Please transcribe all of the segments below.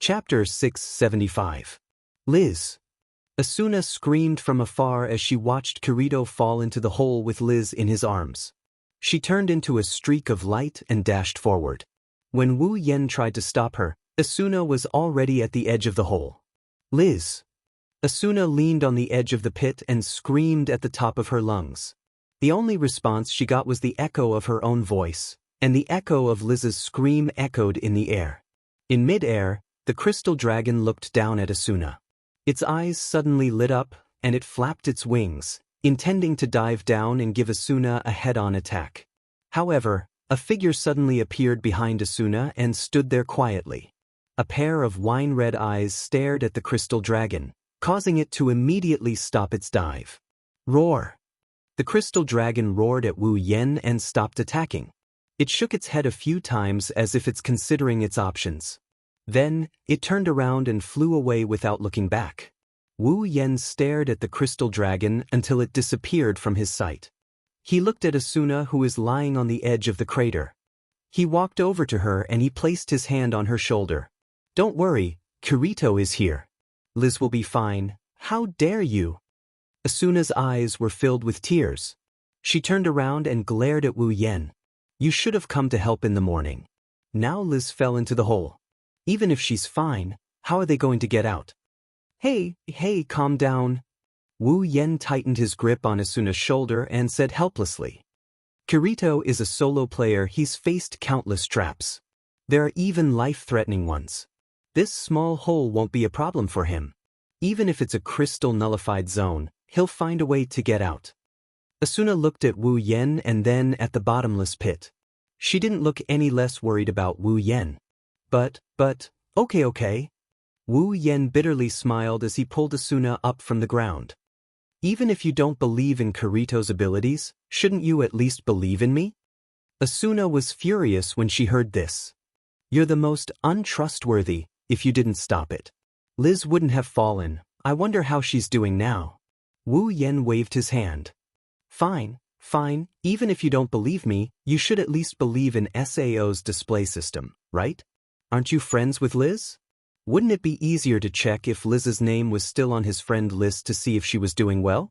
Chapter 675. Liz. Asuna screamed from afar as she watched Kirito fall into the hole with Liz in his arms. She turned into a streak of light and dashed forward. When Wu Yen tried to stop her, Asuna was already at the edge of the hole. Liz. Asuna leaned on the edge of the pit and screamed at the top of her lungs. The only response she got was the echo of her own voice, and the echo of Liz's scream echoed in the air. In mid-air, the crystal dragon looked down at Asuna. Its eyes suddenly lit up, and it flapped its wings, intending to dive down and give Asuna a head-on attack. However, a figure suddenly appeared behind Asuna and stood there quietly. A pair of wine-red eyes stared at the crystal dragon, causing it to immediately stop its dive. Roar! The crystal dragon roared at Wu Yen and stopped attacking. It shook its head a few times as if it's considering its options. Then, it turned around and flew away without looking back. Wu Yen stared at the crystal dragon until it disappeared from his sight. He looked at Asuna, who is lying on the edge of the crater. He walked over to her and he placed his hand on her shoulder. "Don't worry, Kirito is here. Liz will be fine. How dare you?" Asuna's eyes were filled with tears. She turned around and glared at Wu Yen. "You should have come to help in the morning." Now Liz fell into the hole. Even if she's fine, how are they going to get out? Hey, calm down." Wu Yen tightened his grip on Asuna's shoulder and said helplessly. "Kirito is a solo player. He's faced countless traps. There are even life-threatening ones. This small hole won't be a problem for him. Even if it's a crystal-nullified zone, he'll find a way to get out." Asuna looked at Wu Yen and then at the bottomless pit. She didn't look any less worried about Wu Yen. But, okay. Wu Yen bitterly smiled as he pulled Asuna up from the ground. "Even if you don't believe in Kirito's abilities, shouldn't you at least believe in me?" Asuna was furious when she heard this. "You're the most untrustworthy if you didn't stop it. Liz wouldn't have fallen. I wonder how she's doing now." Wu Yen waved his hand. Fine. Even if you don't believe me, you should at least believe in SAO's display system, right? Aren't you friends with Liz? Wouldn't it be easier to check if Liz's name was still on his friend list to see if she was doing well?"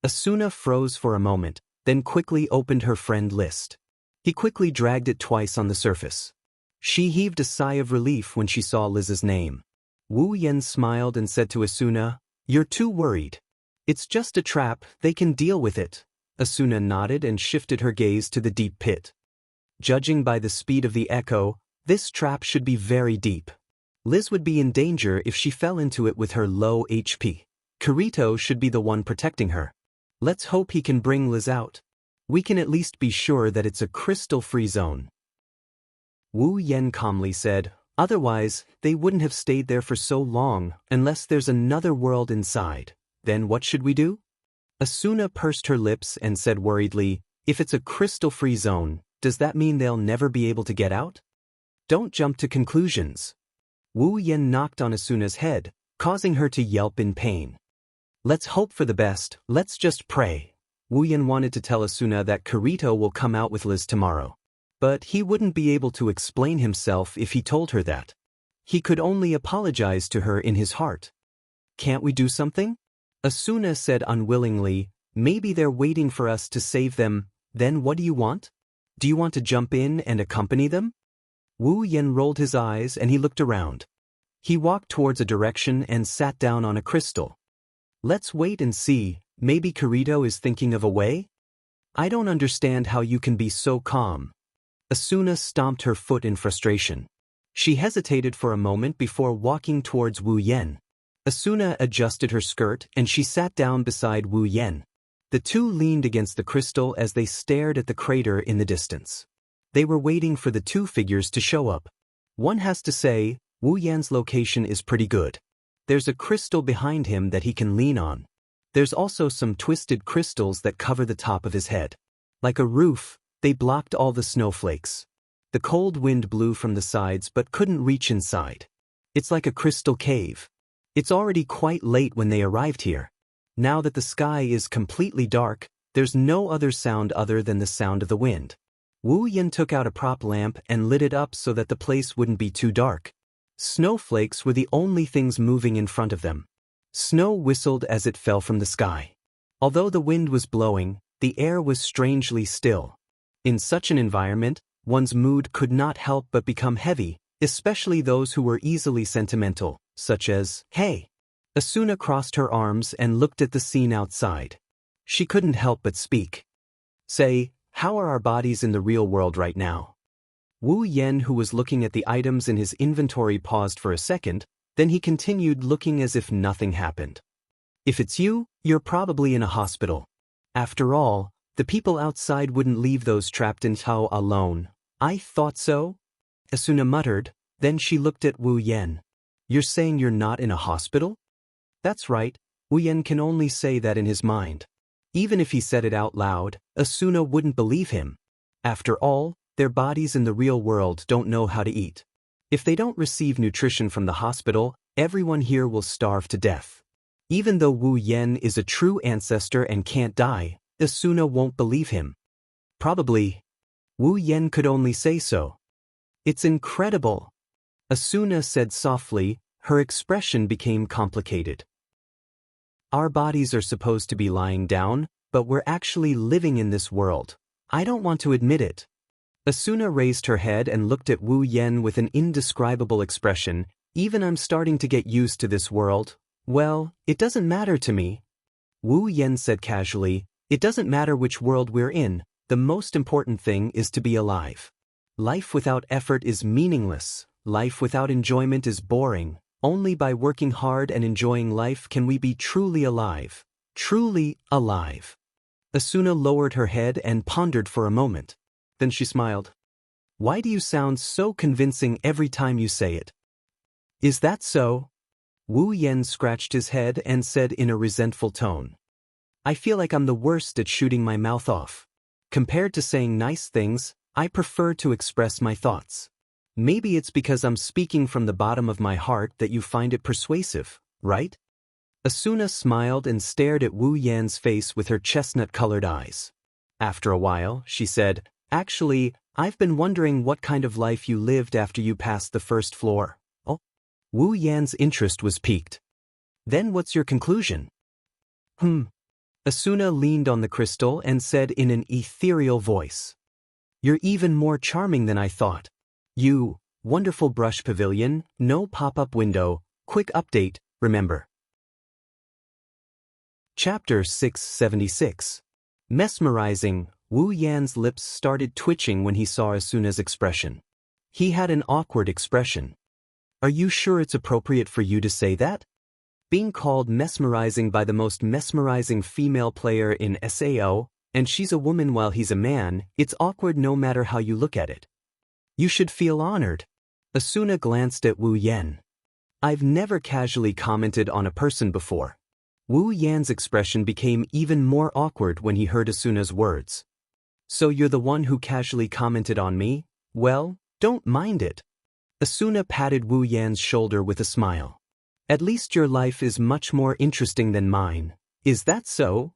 Asuna froze for a moment, then quickly opened her friend list. He quickly dragged it twice on the surface. She heaved a sigh of relief when she saw Liz's name. Wu Yen smiled and said to Asuna, "You're too worried. It's just a trap, they can deal with it." Asuna nodded and shifted her gaze to the deep pit. Judging by the speed of the echo, this trap should be very deep. Liz would be in danger if she fell into it with her low HP. Kirito should be the one protecting her. Let's hope he can bring Liz out. We can at least be sure that it's a crystal-free zone. Wu Yen calmly said, "Otherwise, they wouldn't have stayed there for so long unless there's another world inside. Then what should we do?" Asuna pursed her lips and said worriedly, "If it's a crystal-free zone, does that mean they'll never be able to get out? Don't jump to conclusions." Wu Yen knocked on Asuna's head, causing her to yelp in pain. "Let's hope for the best, let's just pray." Wu Yen wanted to tell Asuna that Kirito will come out with Liz tomorrow. But he wouldn't be able to explain himself if he told her that. He could only apologize to her in his heart. "Can't we do something?" Asuna said unwillingly, "Maybe they're waiting for us to save them. Then what do you want? Do you want to jump in and accompany them?" Wu Yen rolled his eyes and he looked around. He walked towards a direction and sat down on a crystal. "Let's wait and see, maybe Kirito is thinking of a way?" "I don't understand how you can be so calm." Asuna stomped her foot in frustration. She hesitated for a moment before walking towards Wu Yen. Asuna adjusted her skirt and she sat down beside Wu Yen. The two leaned against the crystal as they stared at the crater in the distance. They were waiting for the two figures to show up. One has to say, Wu Yan's location is pretty good. There's a crystal behind him that he can lean on. There's also some twisted crystals that cover the top of his head. Like a roof, they blocked all the snowflakes. The cold wind blew from the sides but couldn't reach inside. It's like a crystal cave. It's already quite late when they arrived here. Now that the sky is completely dark, there's no other sound other than the sound of the wind. Wu Yen took out a prop lamp and lit it up so that the place wouldn't be too dark. Snowflakes were the only things moving in front of them. Snow whistled as it fell from the sky. Although the wind was blowing, the air was strangely still. In such an environment, one's mood could not help but become heavy, especially those who were easily sentimental, such as, "Hey." Asuna crossed her arms and looked at the scene outside. She couldn't help but speak. "Say, how are our bodies in the real world right now?" Wu Yen, who was looking at the items in his inventory, paused for a second, then he continued, looking as if nothing happened. "If it's you, you're probably in a hospital. After all, the people outside wouldn't leave those trapped in Tao alone." "I thought so," Asuna muttered, then she looked at Wu Yen. "You're saying you're not in a hospital?" "That's right." Wu Yen can only say that in his mind. Even if he said it out loud, Asuna wouldn't believe him. After all, their bodies in the real world don't know how to eat. If they don't receive nutrition from the hospital, everyone here will starve to death. Even though Wu Yen is a true ancestor and can't die, Asuna won't believe him. Probably. Wu Yen could only say so. "It's incredible," Asuna said softly. Her expression became complicated. "Our bodies are supposed to be lying down, but we're actually living in this world. I don't want to admit it." Asuna raised her head and looked at Wu Yen with an indescribable expression. "Even I'm starting to get used to this world. Well, it doesn't matter to me." Wu Yen said casually, "It doesn't matter which world we're in, the most important thing is to be alive. Life without effort is meaningless. Life without enjoyment is boring. Only by working hard and enjoying life can we be truly alive. Truly alive." Asuna lowered her head and pondered for a moment. Then she smiled. "Why do you sound so convincing every time you say it?" "Is that so?" Wu Yen scratched his head and said in a resentful tone. "I feel like I'm the worst at shooting my mouth off. Compared to saying nice things, I prefer to express my thoughts. Maybe it's because I'm speaking from the bottom of my heart that you find it persuasive, right?" Asuna smiled and stared at Wu Yan's face with her chestnut-colored eyes. After a while, she said, "Actually, I've been wondering what kind of life you lived after you passed the first floor." "Oh?" Wu Yan's interest was piqued. "Then what's your conclusion?" Asuna leaned on the crystal and said in an ethereal voice, "You're even more charming than I thought. You, wonderful brush pavilion, no pop-up window, quick update, remember." Chapter 676. Mesmerizing. Wu Yan's lips started twitching when he saw Asuna's expression. He had an awkward expression. "Are you sure it's appropriate for you to say that? Being called mesmerizing by the most mesmerizing female player in SAO, and she's a woman while he's a man, it's awkward no matter how you look at it. You should feel honored." Asuna glanced at Wu Yen. "I've never casually commented on a person before." Wu Yan's expression became even more awkward when he heard Asuna's words. "So you're the one who casually commented on me? Well, don't mind it." Asuna patted Wu Yan's shoulder with a smile. "At least your life is much more interesting than mine. Is that so?"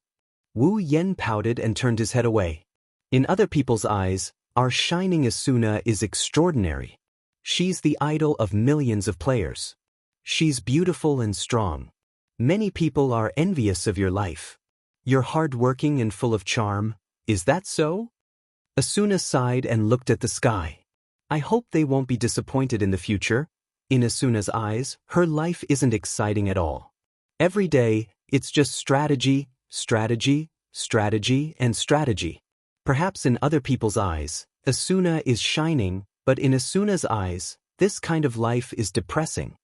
Wu Yen pouted and turned his head away. In other people's eyes, our shining Asuna is extraordinary. She's the idol of millions of players. She's beautiful and strong. Many people are envious of your life. You're hardworking and full of charm. Is that so? Asuna sighed and looked at the sky. I hope they won't be disappointed in the future. In Asuna's eyes, her life isn't exciting at all. Every day, it's just strategy, strategy, strategy, and strategy. Perhaps in other people's eyes, Asuna is shining, but in Asuna's eyes, this kind of life is depressing.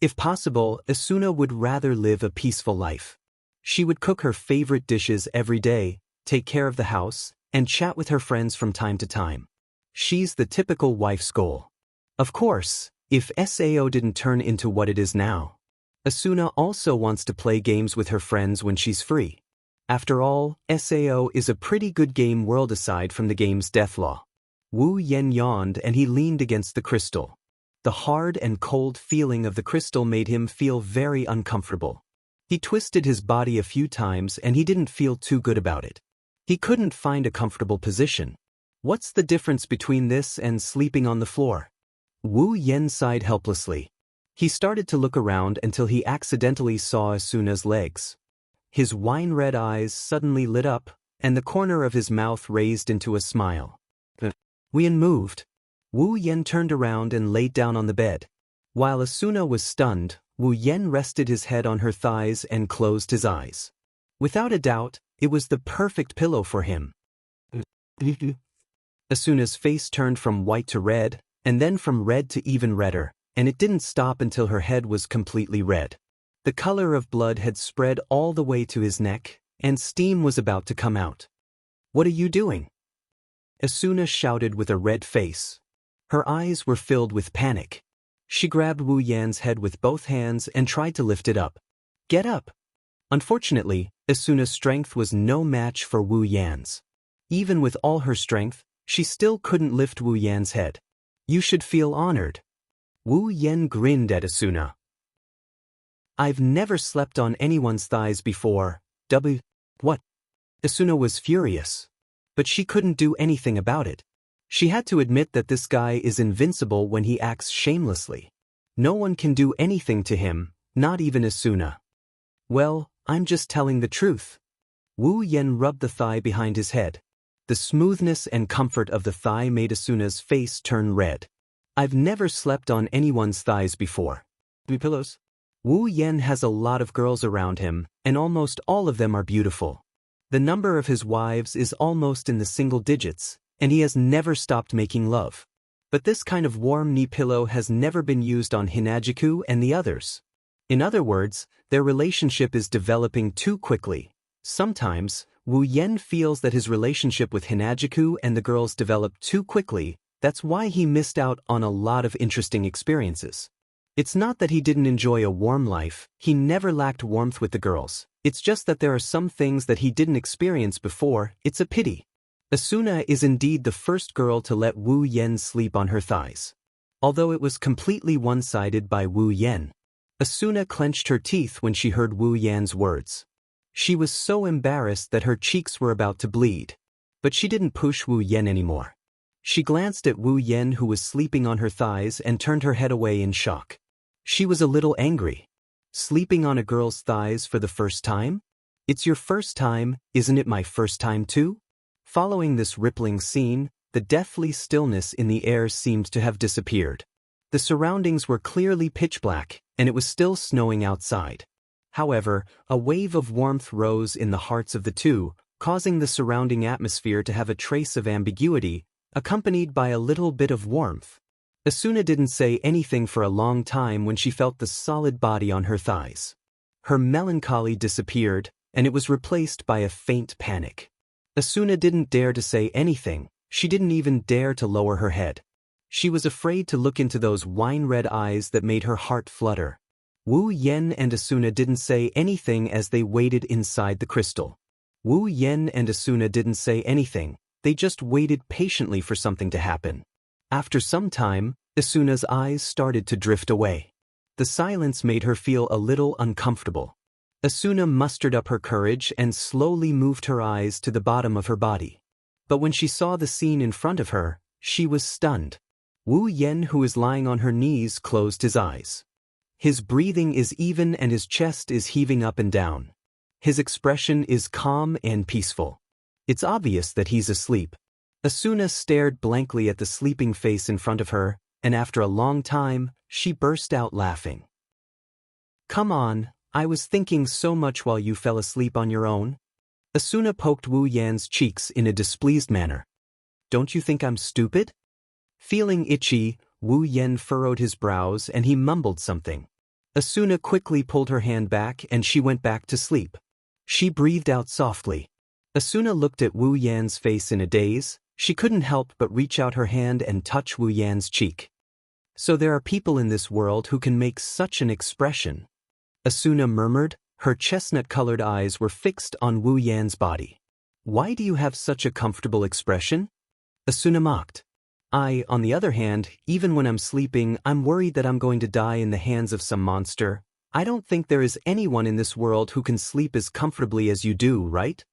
If possible, Asuna would rather live a peaceful life. She would cook her favorite dishes every day, take care of the house, and chat with her friends from time to time. She's the typical wife's goal. Of course, if SAO didn't turn into what it is now, Asuna also wants to play games with her friends when she's free. After all, SAO is a pretty good game world aside from the game's deathlaw. Wu Yen yawned and he leaned against the crystal. The hard and cold feeling of the crystal made him feel very uncomfortable. He twisted his body a few times and he didn't feel too good about it. He couldn't find a comfortable position. What's the difference between this and sleeping on the floor? Wu Yen sighed helplessly. He started to look around until he accidentally saw Asuna's legs. His wine-red eyes suddenly lit up, and the corner of his mouth raised into a smile. Wu Yan moved. Wu Yan turned around and laid down on the bed. While Asuna was stunned, Wu Yan rested his head on her thighs and closed his eyes. Without a doubt, it was the perfect pillow for him. Asuna's face turned from white to red, and then from red to even redder, and it didn't stop until her head was completely red. The color of blood had spread all the way to his neck, and steam was about to come out. "What are you doing?" Asuna shouted with a red face. Her eyes were filled with panic. She grabbed Wu Yan's head with both hands and tried to lift it up. "Get up!" Unfortunately, Asuna's strength was no match for Wu Yan's. Even with all her strength, she still couldn't lift Wu Yan's head. "You should feel honored." Wu Yan grinned at Asuna. "I've never slept on anyone's thighs before. What?" Asuna was furious. But she couldn't do anything about it. She had to admit that this guy is invincible when he acts shamelessly. No one can do anything to him, not even Asuna. "Well, I'm just telling the truth." Wu Yan rubbed the thigh behind his head. The smoothness and comfort of the thigh made Asuna's face turn red. "I've never slept on anyone's thighs before." "Pillows?" Wu Yan has a lot of girls around him, and almost all of them are beautiful. The number of his wives is almost in the single digits, and he has never stopped making love. But this kind of warm knee pillow has never been used on Hinajuku and the others. In other words, their relationship is developing too quickly. Sometimes, Wu Yan feels that his relationship with Hinajuku and the girls developed too quickly. That's why he missed out on a lot of interesting experiences. It's not that he didn't enjoy a warm life, he never lacked warmth with the girls. It's just that there are some things that he didn't experience before. It's a pity. Asuna is indeed the first girl to let Wu Yan sleep on her thighs. Although it was completely one-sided by Wu Yan. Asuna clenched her teeth when she heard Wu Yan's words. She was so embarrassed that her cheeks were about to bleed. But she didn't push Wu Yan anymore. She glanced at Wu Yan, who was sleeping on her thighs, and turned her head away in shock. She was a little angry. Sleeping on a girl's thighs for the first time? It's your first time, isn't it my first time too? Following this rippling scene, the deathly stillness in the air seemed to have disappeared. The surroundings were clearly pitch black, and it was still snowing outside. However, a wave of warmth rose in the hearts of the two, causing the surrounding atmosphere to have a trace of ambiguity, accompanied by a little bit of warmth. Asuna didn't say anything for a long time when she felt the solid body on her thighs. Her melancholy disappeared, and it was replaced by a faint panic. Asuna didn't dare to say anything, she didn't even dare to lower her head. She was afraid to look into those wine-red eyes that made her heart flutter. Wu Yan and Asuna didn't say anything as they waited inside the crystal. Wu Yan and Asuna didn't say anything, they just waited patiently for something to happen. After some time, Asuna's eyes started to drift away. The silence made her feel a little uncomfortable. Asuna mustered up her courage and slowly moved her eyes to the bottom of her body. But when she saw the scene in front of her, she was stunned. Wu Yan, who is lying on her knees, closed his eyes. His breathing is even and his chest is heaving up and down. His expression is calm and peaceful. It's obvious that he's asleep. Asuna stared blankly at the sleeping face in front of her, and after a long time, she burst out laughing. "Come on, I was thinking so much while you fell asleep on your own." Asuna poked Wu Yan's cheeks in a displeased manner. "Don't you think I'm stupid?" Feeling itchy, Wu Yan furrowed his brows and he mumbled something. Asuna quickly pulled her hand back and she went back to sleep. She breathed out softly. Asuna looked at Wu Yan's face in a daze. She couldn't help but reach out her hand and touch Wu Yan's cheek. "So there are people in this world who can make such an expression," Asuna murmured. Her chestnut-colored eyes were fixed on Wu Yan's body. "Why do you have such a comfortable expression?" Asuna mocked. "I, on the other hand, even when I'm sleeping, I'm worried that I'm going to die in the hands of some monster. I don't think there is anyone in this world who can sleep as comfortably as you do, right?"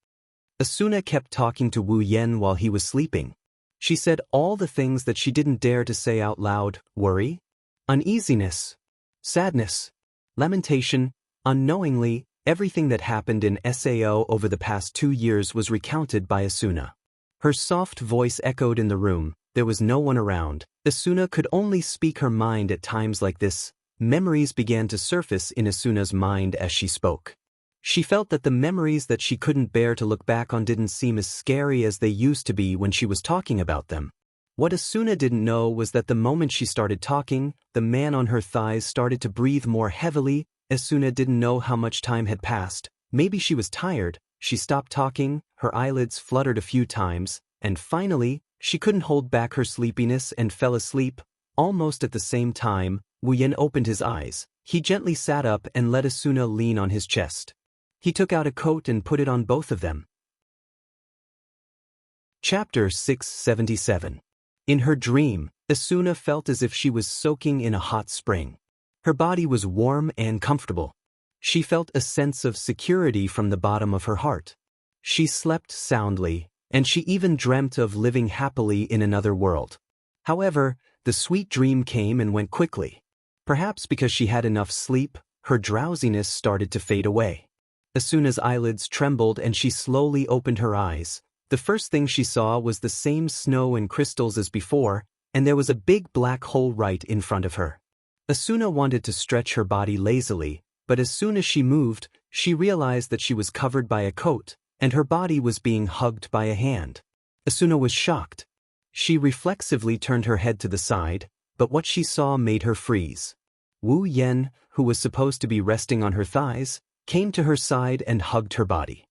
Asuna kept talking to Wu Yan while he was sleeping. She said all the things that she didn't dare to say out loud: worry, uneasiness, sadness, lamentation. Unknowingly, everything that happened in Sao over the past 2 years was recounted by Asuna. Her soft voice echoed in the room. There was no one around. Asuna could only speak her mind at times like this. Memories began to surface in Asuna's mind as she spoke. She felt that the memories that she couldn't bear to look back on didn't seem as scary as they used to be when she was talking about them. What Asuna didn't know was that the moment she started talking, the man on her thighs started to breathe more heavily. Asuna didn't know how much time had passed. Maybe she was tired. She stopped talking, her eyelids fluttered a few times, and finally, she couldn't hold back her sleepiness and fell asleep. Almost at the same time, Wuyan opened his eyes. He gently sat up and let Asuna lean on his chest. He took out a coat and put it on both of them. Chapter 677. In her dream, Asuna felt as if she was soaking in a hot spring. Her body was warm and comfortable. She felt a sense of security from the bottom of her heart. She slept soundly, and she even dreamt of living happily in another world. However, the sweet dream came and went quickly. Perhaps because she had enough sleep, her drowsiness started to fade away. Asuna's eyelids trembled and she slowly opened her eyes. The first thing she saw was the same snow and crystals as before, and there was a big black hole right in front of her. Asuna wanted to stretch her body lazily, but as soon as she moved, she realized that she was covered by a coat, and her body was being hugged by a hand. Asuna was shocked. She reflexively turned her head to the side, but what she saw made her freeze. Wu Yan, who was supposed to be resting on her thighs, came to her side and hugged her body.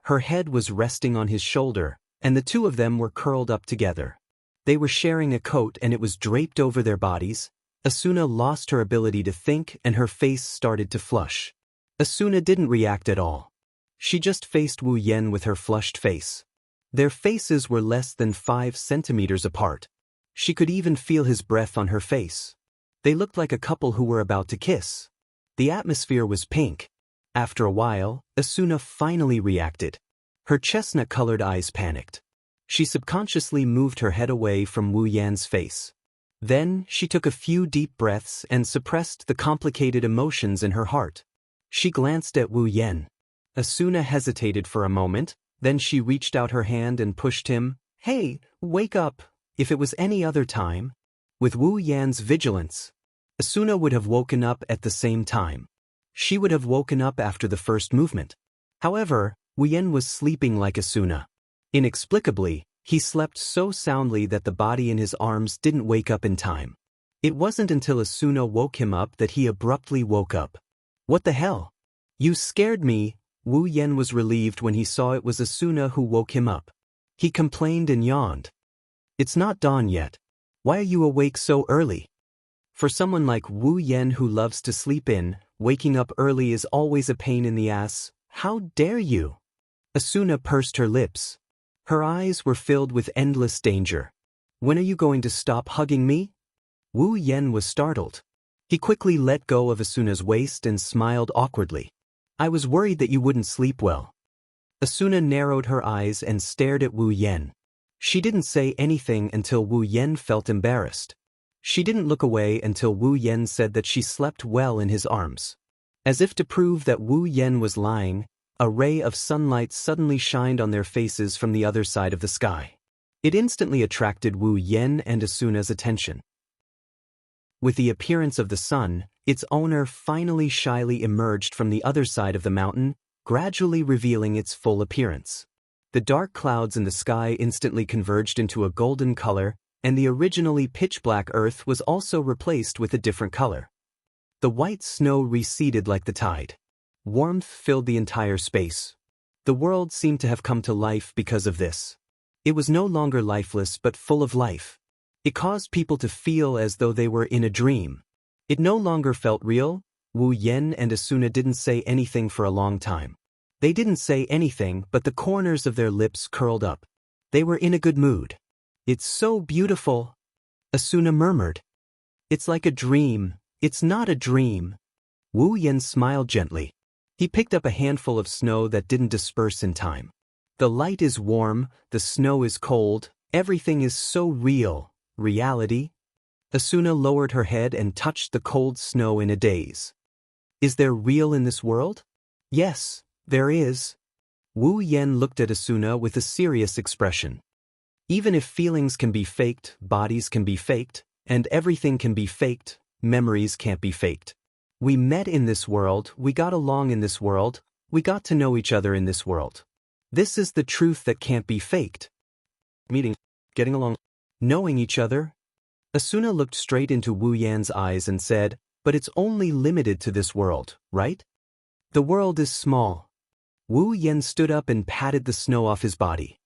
Her head was resting on his shoulder, and the two of them were curled up together. They were sharing a coat and it was draped over their bodies. Asuna lost her ability to think and her face started to flush. Asuna didn't react at all. She just faced Wu Yan with her flushed face. Their faces were less than 5 centimeters apart. She could even feel his breath on her face. They looked like a couple who were about to kiss. The atmosphere was pink. After a while, Asuna finally reacted. Her chestnut-colored eyes panicked. She subconsciously moved her head away from Wu Yan's face. Then, she took a few deep breaths and suppressed the complicated emotions in her heart. She glanced at Wu Yan. Asuna hesitated for a moment, then she reached out her hand and pushed him. "Hey, wake up!" If it was any other time, with Wu Yan's vigilance, Asuna would have woken up at the same time. She would have woken up after the first movement. However, Wu Yan was sleeping like Asuna. Inexplicably, he slept so soundly that the body in his arms didn't wake up in time. It wasn't until Asuna woke him up that he abruptly woke up. "What the hell? You scared me." Wu Yan was relieved when he saw it was Asuna who woke him up. He complained and yawned. "It's not dawn yet. Why are you awake so early?" For someone like Wu Yan who loves to sleep in, waking up early is always a pain in the ass. "How dare you?" Asuna pursed her lips. Her eyes were filled with endless danger. "When are you going to stop hugging me?" Wu Yan was startled. He quickly let go of Asuna's waist and smiled awkwardly. "I was worried that you wouldn't sleep well." Asuna narrowed her eyes and stared at Wu Yan. She didn't say anything until Wu Yan felt embarrassed. She didn't look away until Wu Yan said that she slept well in his arms. As if to prove that Wu Yan was lying, a ray of sunlight suddenly shined on their faces from the other side of the sky. It instantly attracted Wu Yan and Asuna's attention. With the appearance of the sun, its owner finally shyly emerged from the other side of the mountain, gradually revealing its full appearance. The dark clouds in the sky instantly converged into a golden color, and the originally pitch-black earth was also replaced with a different color. The white snow receded like the tide. Warmth filled the entire space. The world seemed to have come to life because of this. It was no longer lifeless but full of life. It caused people to feel as though they were in a dream. It no longer felt real. Wu Yan and Asuna didn't say anything for a long time. They didn't say anything, but the corners of their lips curled up. They were in a good mood. "It's so beautiful," Asuna murmured. "It's like a dream. It's not a dream." Wu Yan smiled gently. He picked up a handful of snow that didn't disperse in time. "The light is warm, the snow is cold, everything is so real. Reality?" Asuna lowered her head and touched the cold snow in a daze. Is there real in this world? Yes, there is. Wu Yen looked at Asuna with a serious expression. Even if feelings can be faked, bodies can be faked, and everything can be faked, memories can't be faked. We met in this world, we got along in this world, we got to know each other in this world. This is the truth that can't be faked. Meeting, getting along, knowing each other. Asuna looked straight into Wu Yan's eyes and said, but it's only limited to this world, right? The world is small. Wu Yan stood up and patted the snow off his body.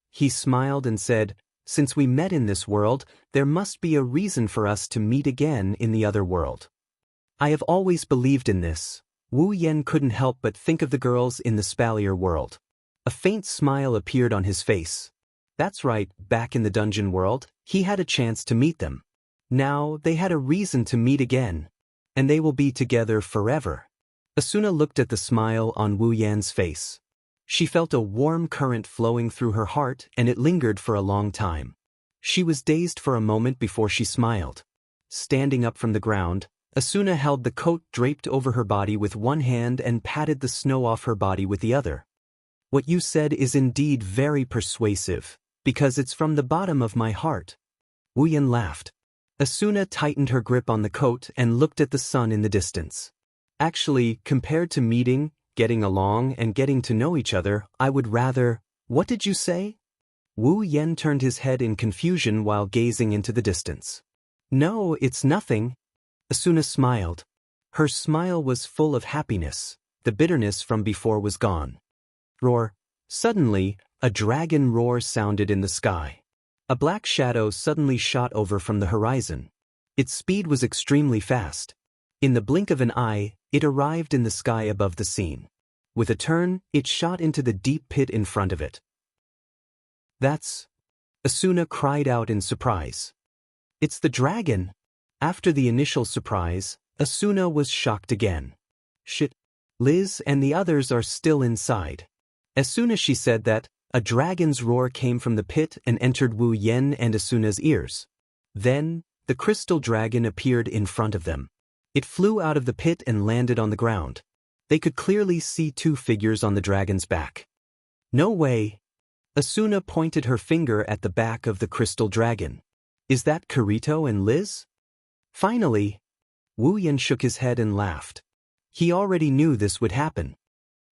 He smiled and said, since we met in this world, there must be a reason for us to meet again in the other world. I have always believed in this. Wu Yan couldn't help but think of the girls in the Spalier world. A faint smile appeared on his face. That's right, back in the dungeon world, he had a chance to meet them. Now, they had a reason to meet again. And they will be together forever. Asuna looked at the smile on Wu Yan's face. She felt a warm current flowing through her heart and it lingered for a long time. She was dazed for a moment before she smiled. Standing up from the ground, Asuna held the coat draped over her body with one hand and patted the snow off her body with the other. What you said is indeed very persuasive, because it's from the bottom of my heart. Wu Yan laughed. Asuna tightened her grip on the coat and looked at the sun in the distance. Actually, compared to meeting, getting along, and getting to know each other, I would rather… What did you say? Wu Yan turned his head in confusion while gazing into the distance. No, it's nothing. Asuna smiled. Her smile was full of happiness. The bitterness from before was gone. Roar. Suddenly, a dragon roar sounded in the sky. A black shadow suddenly shot over from the horizon. Its speed was extremely fast. In the blink of an eye, it arrived in the sky above the scene. With a turn, it shot into the deep pit in front of it. That's… Asuna cried out in surprise. It's the dragon! After the initial surprise, Asuna was shocked again. Shit. Liz and the others are still inside. As soon as she said that, a dragon's roar came from the pit and entered Wu Yan and Asuna's ears. Then, the crystal dragon appeared in front of them. It flew out of the pit and landed on the ground. They could clearly see two figures on the dragon's back. No way! Asuna pointed her finger at the back of the crystal dragon. Is that Kirito and Liz? Finally! Wu Yan shook his head and laughed. He already knew this would happen.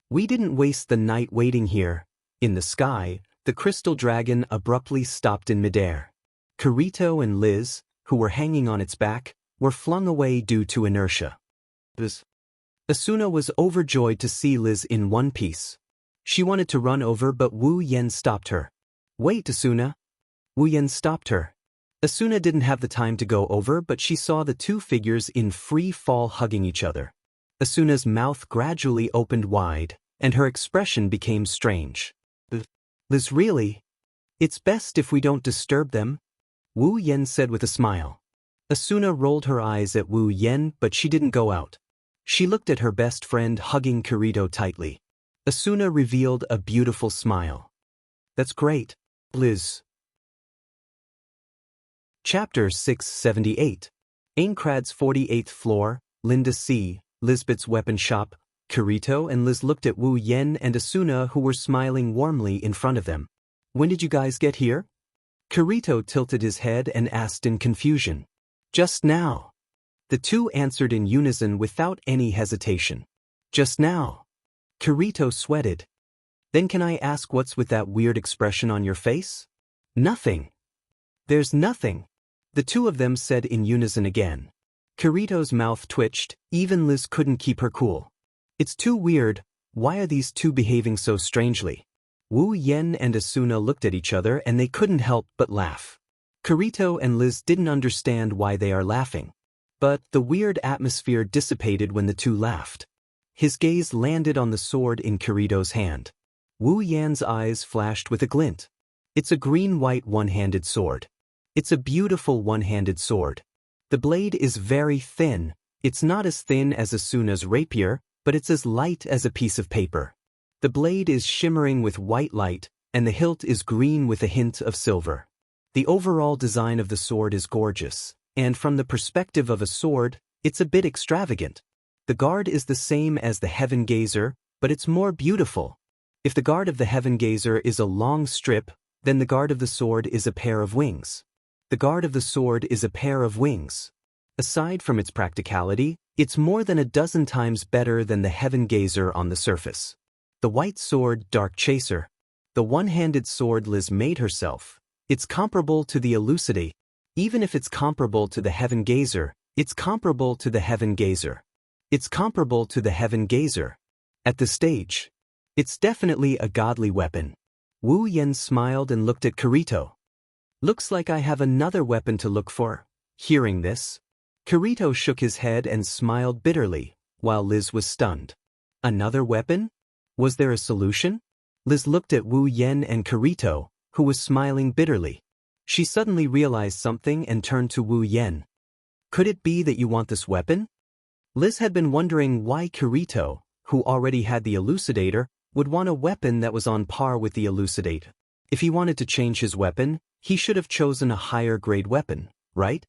We didn't waste the night waiting here. In the sky, the crystal dragon abruptly stopped in midair. Kirito and Liz, who were hanging on its back, were flung away due to inertia. Asuna was overjoyed to see Liz in one piece. She wanted to run over but Wu Yan stopped her. Wait, Asuna! Wu Yan stopped her. Asuna didn't have the time to go over but she saw the two figures in free fall hugging each other. Asuna's mouth gradually opened wide, and her expression became strange. Liz, really? It's best if we don't disturb them, Wu Yan said with a smile. Asuna rolled her eyes at Wu Yan but she didn't go out. She looked at her best friend hugging Kirito tightly. Asuna revealed a beautiful smile. That's great, Liz. Chapter 678. Aincrad's 48th floor, Linda C., Lisbeth's weapon shop. Kirito and Liz looked at Wu Yan and Asuna who were smiling warmly in front of them. When did you guys get here? Kirito tilted his head and asked in confusion. Just now. The two answered in unison without any hesitation. Just now. Kirito sweated. Then can I ask what's with that weird expression on your face? Nothing. There's nothing. The two of them said in unison again. Kirito's mouth twitched, even Liz couldn't keep her cool. It's too weird, why are these two behaving so strangely? Wu Yan and Asuna looked at each other and they couldn't help but laugh. Kirito and Liz didn't understand why they are laughing. But the weird atmosphere dissipated when the two laughed. His gaze landed on the sword in Kirito's hand. Wu Yan's eyes flashed with a glint. It's a green-white one-handed sword. It's a beautiful one-handed sword. The blade is very thin. It's not as thin as Asuna's rapier, but it's as light as a piece of paper. The blade is shimmering with white light, and the hilt is green with a hint of silver. The overall design of the sword is gorgeous. and from the perspective of a sword, it's a bit extravagant. The guard is the same as the Heaven Gazer, but it's more beautiful. If the guard of the Heaven Gazer is a long strip, then the guard of the sword is a pair of wings. The guard of the sword is a pair of wings. Aside from its practicality, it's more than a dozen times better than the Heaven Gazer on the surface. The white sword, Dark Chaser. The one-handed sword Liz made herself. It's comparable to the Elucidate. Even if it's comparable to the Heaven Gazer, it's comparable to the Heaven Gazer. It's comparable to the Heaven Gazer. At the stage, it's definitely a godly weapon. Wu Yen smiled and looked at Kirito. Looks like I have another weapon to look for. Hearing this, Kirito shook his head and smiled bitterly, while Liz was stunned. Another weapon? Was there a solution? Liz looked at Wu Yen and Kirito, who was smiling bitterly. She suddenly realized something and turned to Wu Yen. Could it be that you want this weapon? Liz had been wondering why Kirito, who already had the Elucidator, would want a weapon that was on par with the Elucidate. If he wanted to change his weapon, he should have chosen a higher grade weapon, right?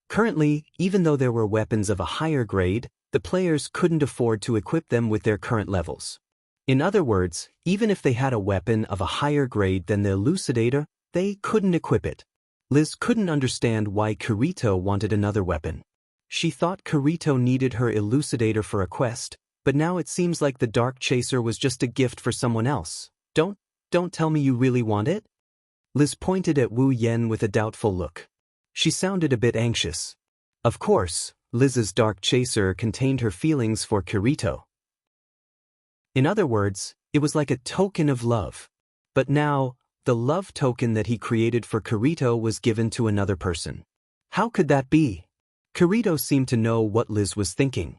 Currently, even though there were weapons of a higher grade, the players couldn't afford to equip them with their current levels. In other words, even if they had a weapon of a higher grade than the Elucidator, they couldn't equip it. Liz couldn't understand why Kirito wanted another weapon. She thought Kirito needed her Elucidator for a quest, but now it seems like the Dark Chaser was just a gift for someone else. Don't tell me you really want it? Liz pointed at Wu Yen with a doubtful look. She sounded a bit anxious. Of course, Liz's Dark Chaser contained her feelings for Kirito. In other words, it was like a token of love. But now, the love token that he created for Kirito was given to another person. How could that be? Kirito seemed to know what Liz was thinking.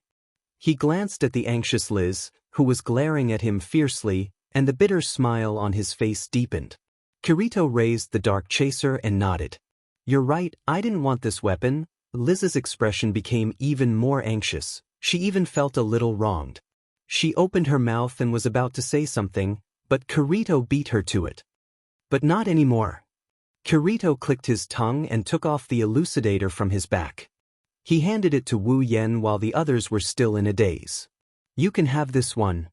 He glanced at the anxious Liz, who was glaring at him fiercely, and the bitter smile on his face deepened. Kirito raised the Dark Chaser and nodded. You're right, I didn't want this weapon. Liz's expression became even more anxious. She even felt a little wronged. She opened her mouth and was about to say something, but Kirito beat her to it. But not anymore. Kirito clicked his tongue and took off the Elucidator from his back. He handed it to Wu Yen while the others were still in a daze. You can have this one.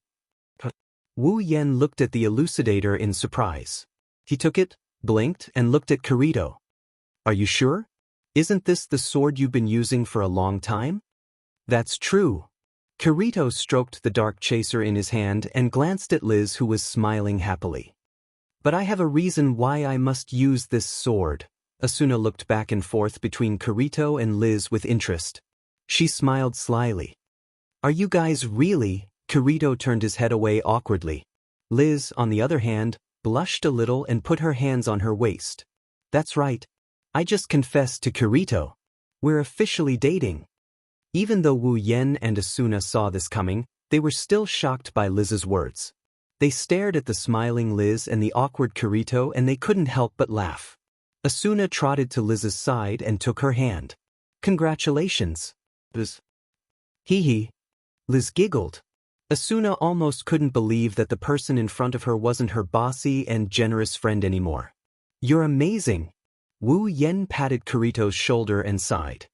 Wu Yen looked at the Elucidator in surprise. He took it, blinked, and looked at Kirito. Are you sure? Isn't this the sword you've been using for a long time? That's true. Kirito stroked the Dark Chaser in his hand and glanced at Liz, who was smiling happily. But I have a reason why I must use this sword. Asuna looked back and forth between Kirito and Liz with interest. She smiled slyly. Are you guys really? Kirito turned his head away awkwardly. Liz, on the other hand, blushed a little and put her hands on her waist. That's right. I just confessed to Kirito. We're officially dating. Even though Wu Yen and Asuna saw this coming, they were still shocked by Liz's words. They stared at the smiling Liz and the awkward Kirito, and they couldn't help but laugh. Asuna trotted to Liz's side and took her hand. Congratulations. Liz. Hee hee. Liz giggled. Asuna almost couldn't believe that the person in front of her wasn't her bossy and generous friend anymore. You're amazing. Wu Yen patted Kirito's shoulder and sighed.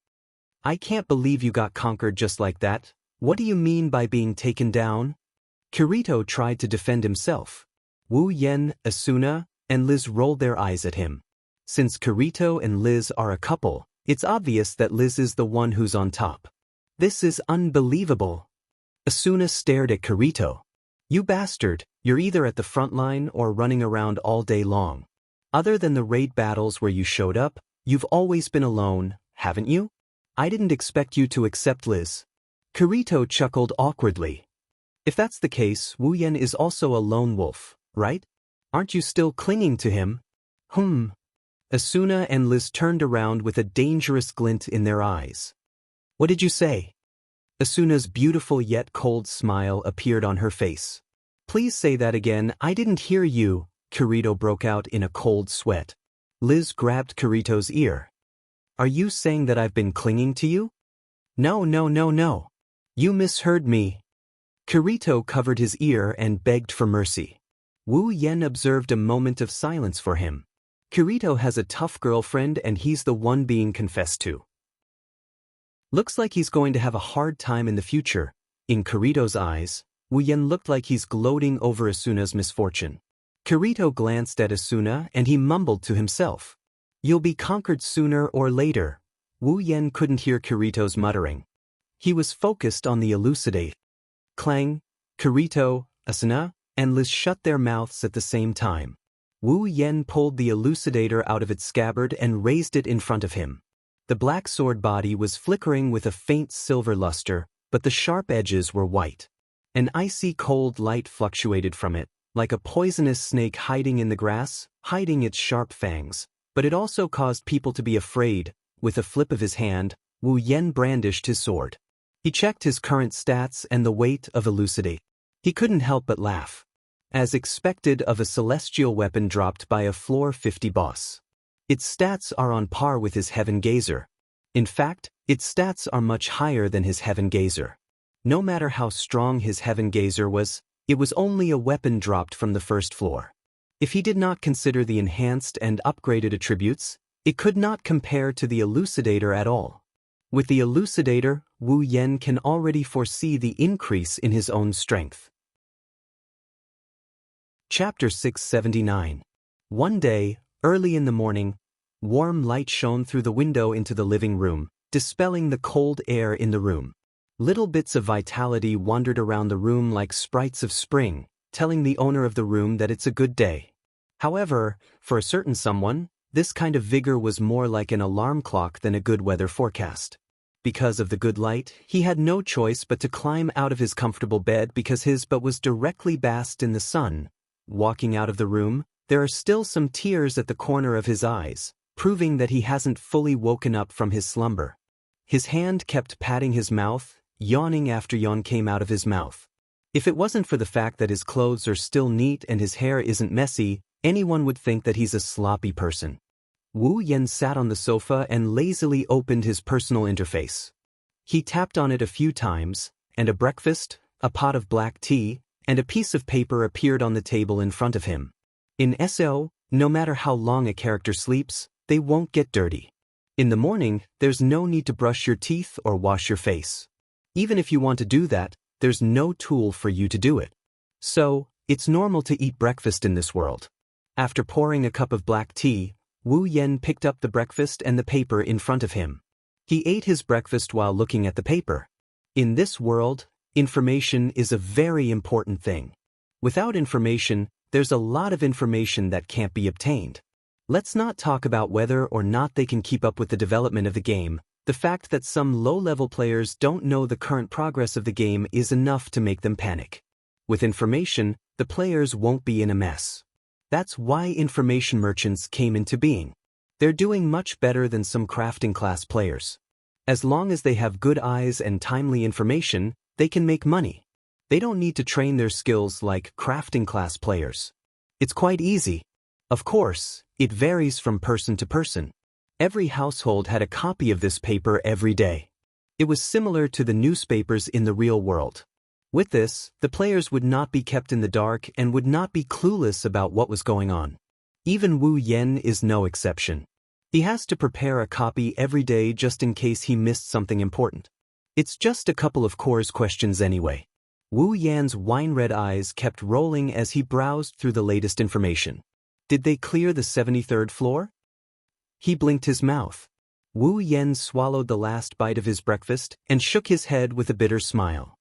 I can't believe you got conquered just like that. What do you mean by being taken down? Kirito tried to defend himself. Wu Yen, Asuna, and Liz rolled their eyes at him. Since Kirito and Liz are a couple, it's obvious that Liz is the one who's on top. This is unbelievable. Asuna stared at Kirito. You bastard, you're either at the front line or running around all day long. Other than the raid battles where you showed up, you've always been alone, haven't you? I didn't expect you to accept Liz. Kirito chuckled awkwardly. If that's the case, Wu Yen is also a lone wolf, right? Aren't you still clinging to him? Asuna and Liz turned around with a dangerous glint in their eyes. What did you say? Asuna's beautiful yet cold smile appeared on her face. Please say that again, I didn't hear you, Kirito broke out in a cold sweat. Liz grabbed Kirito's ear. Are you saying that I've been clinging to you? No. You misheard me. Kirito covered his ear and begged for mercy. Wu Yen observed a moment of silence for him. Kirito has a tough girlfriend and he's the one being confessed to. Looks like he's going to have a hard time in the future. In Kirito's eyes, Wu Yen looked like he's gloating over Asuna's misfortune. Kirito glanced at Asuna and he mumbled to himself. You'll be conquered sooner or later. Wu Yen couldn't hear Kirito's muttering. He was focused on the elucidate. Clang, Kirito, Asuna, and Liz shut their mouths at the same time. Wu Yen pulled the elucidator out of its scabbard and raised it in front of him. The black sword body was flickering with a faint silver luster, but the sharp edges were white. An icy cold light fluctuated from it, like a poisonous snake hiding in the grass, hiding its sharp fangs, but it also caused people to be afraid. With a flip of his hand, Wu Yen brandished his sword. He checked his current stats and the weight of elucidate. He couldn't help but laugh. As expected of a celestial weapon dropped by a floor 50 boss. Its stats are on par with his Heaven Gazer. In fact, its stats are much higher than his Heaven Gazer. No matter how strong his Heaven Gazer was, it was only a weapon dropped from the first floor. If he did not consider the enhanced and upgraded attributes, it could not compare to the elucidator at all. With the elucidator, Wu Yen can already foresee the increase in his own strength. Chapter 679. One day, early in the morning, warm light shone through the window into the living room, dispelling the cold air in the room. Little bits of vitality wandered around the room like sprites of spring, telling the owner of the room that it's a good day. However, for a certain someone, this kind of vigor was more like an alarm clock than a good weather forecast. Because of the good light, he had no choice but to climb out of his comfortable bed because his butt was directly basked in the sun. Walking out of the room, there are still some tears at the corner of his eyes, proving that he hasn't fully woken up from his slumber. His hand kept patting his mouth, yawning after yawn came out of his mouth. If it wasn't for the fact that his clothes are still neat and his hair isn't messy, anyone would think that he's a sloppy person. Wu Yen sat on the sofa and lazily opened his personal interface. He tapped on it a few times, and a breakfast, a pot of black tea, and a piece of paper appeared on the table in front of him. In SO, no matter how long a character sleeps, they won't get dirty. In the morning, there's no need to brush your teeth or wash your face. Even if you want to do that, there's no tool for you to do it. So, it's normal to eat breakfast in this world. After pouring a cup of black tea, Wu Yen picked up the breakfast and the paper in front of him. He ate his breakfast while looking at the paper. In this world, information is a very important thing. Without information, there's a lot of information that can't be obtained. Let's not talk about whether or not they can keep up with the development of the game. The fact that some low-level players don't know the current progress of the game is enough to make them panic. With information, the players won't be in a mess. That's why information merchants came into being. They're doing much better than some crafting class players. As long as they have good eyes and timely information, they can make money. They don't need to train their skills like crafting class players. It's quite easy. Of course, it varies from person to person. Every household had a copy of this paper every day. It was similar to the newspapers in the real world. With this, the players would not be kept in the dark and would not be clueless about what was going on. Even Wu Yen is no exception. He has to prepare a copy every day just in case he missed something important. It's just a couple of course questions anyway. Wu Yan's wine-red eyes kept rolling as he browsed through the latest information. Did they clear the 73rd floor? He blinked his mouth. Wu Yen swallowed the last bite of his breakfast and shook his head with a bitter smile.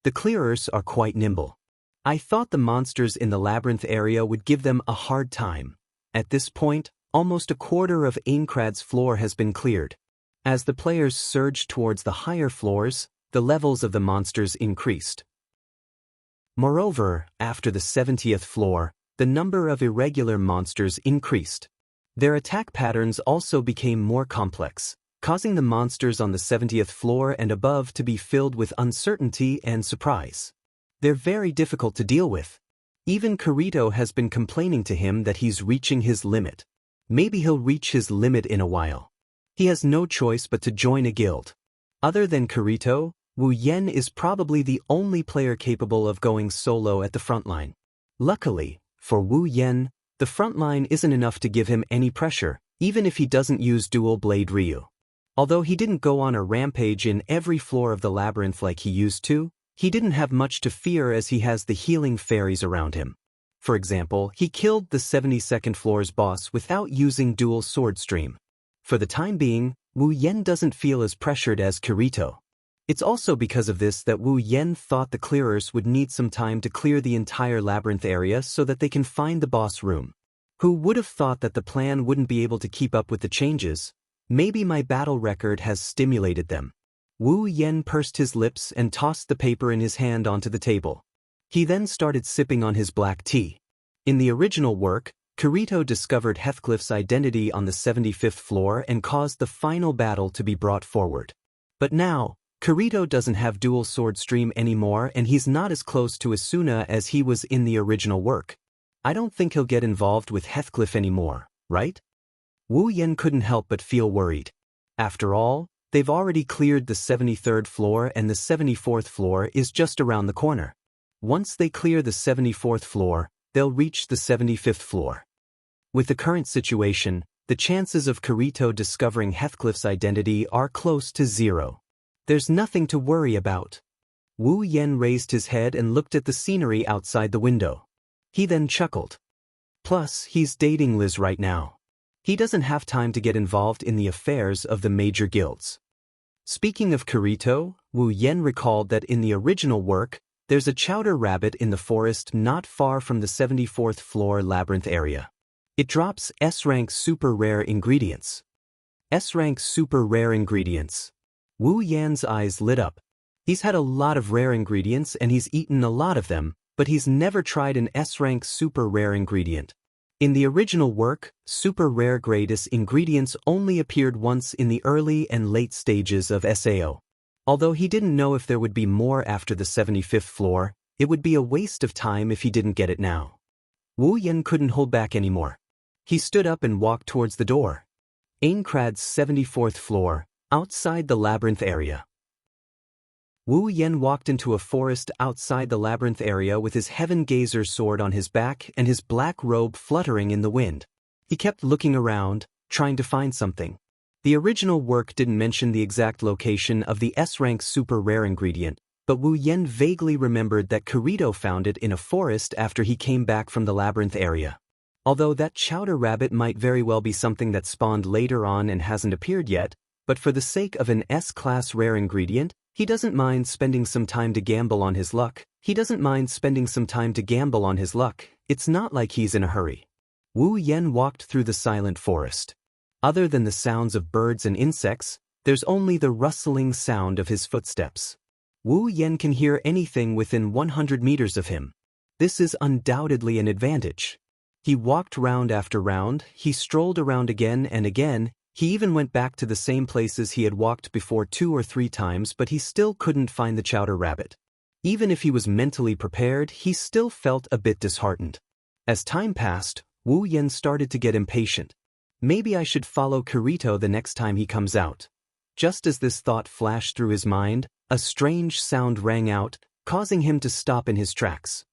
The clearers are quite nimble. I thought the monsters in the labyrinth area would give them a hard time. At this point, almost a quarter of Aincrad's floor has been cleared. As the players surged towards the higher floors, the levels of the monsters increased. Moreover, after the 70th floor, the number of irregular monsters increased. Their attack patterns also became more complex, causing the monsters on the 70th floor and above to be filled with uncertainty and surprise. They're very difficult to deal with. Even Kirito has been complaining to him that he's reaching his limit. Maybe he'll reach his limit in a while. He has no choice but to join a guild. Other than Kirito, Wu Yen is probably the only player capable of going solo at the front line. Luckily, for Wu Yen, the front line isn't enough to give him any pressure, even if he doesn't use dual blade Ryu. Although he didn't go on a rampage in every floor of the labyrinth like he used to, he didn't have much to fear as he has the healing fairies around him. For example, he killed the 72nd floor's boss without using dual sword stream. For the time being, Wu Yen doesn't feel as pressured as Kirito. It's also because of this that Wu Yen thought the clearers would need some time to clear the entire labyrinth area so that they can find the boss room. Who would have thought that the plan wouldn't be able to keep up with the changes? Maybe my battle record has stimulated them. Wu Yen pursed his lips and tossed the paper in his hand onto the table. He then started sipping on his black tea. In the original work, Kirito discovered Heathcliff's identity on the 75th floor and caused the final battle to be brought forward. But now, Kirito doesn't have dual sword stream anymore and he's not as close to Asuna as he was in the original work. I don't think he'll get involved with Heathcliff anymore, right? Wu Yen couldn't help but feel worried. After all, they've already cleared the 73rd floor and the 74th floor is just around the corner. Once they clear the 74th floor, they'll reach the 75th floor. With the current situation, the chances of Kirito discovering Heathcliff's identity are close to zero. There's nothing to worry about. Wu Yen raised his head and looked at the scenery outside the window. He then chuckled. Plus, he's dating Liz right now. He doesn't have time to get involved in the affairs of the major guilds. Speaking of Kirito, Wu Yen recalled that in the original work, there's a chowder rabbit in the forest not far from the 74th floor labyrinth area. It drops S-rank super rare ingredients. S-rank super rare ingredients. Wu Yan's eyes lit up. He's had a lot of rare ingredients and he's eaten a lot of them, but he's never tried an S-rank super rare ingredient. In the original work, super rare grades ingredients only appeared once in the early and late stages of SAO. Although he didn't know if there would be more after the 75th floor, it would be a waste of time if he didn't get it now. Wu Yen couldn't hold back anymore. He stood up and walked towards the door. Aincrad's 74th floor, outside the labyrinth area. Wu Yen walked into a forest outside the labyrinth area with his Heaven Gazer sword on his back and his black robe fluttering in the wind. He kept looking around, trying to find something. The original work didn't mention the exact location of the S-rank super rare ingredient, but Wu Yen vaguely remembered that Kirito found it in a forest after he came back from the labyrinth area. Although that chowder rabbit might very well be something that spawned later on and hasn't appeared yet, but for the sake of an S-class rare ingredient, he doesn't mind spending some time to gamble on his luck. It's not like he's in a hurry. Wu Yen walked through the silent forest. Other than the sounds of birds and insects, there's only the rustling sound of his footsteps. Wu Yen can hear anything within 100 meters of him. This is undoubtedly an advantage. He walked round after round, he strolled around again and again, he even went back to the same places he had walked before 2 or 3 times, but he still couldn't find the chowder rabbit. Even if he was mentally prepared, he still felt a bit disheartened. As time passed, Wu Yen started to get impatient. Maybe I should follow Kirito the next time he comes out. Just as this thought flashed through his mind, a strange sound rang out, causing him to stop in his tracks.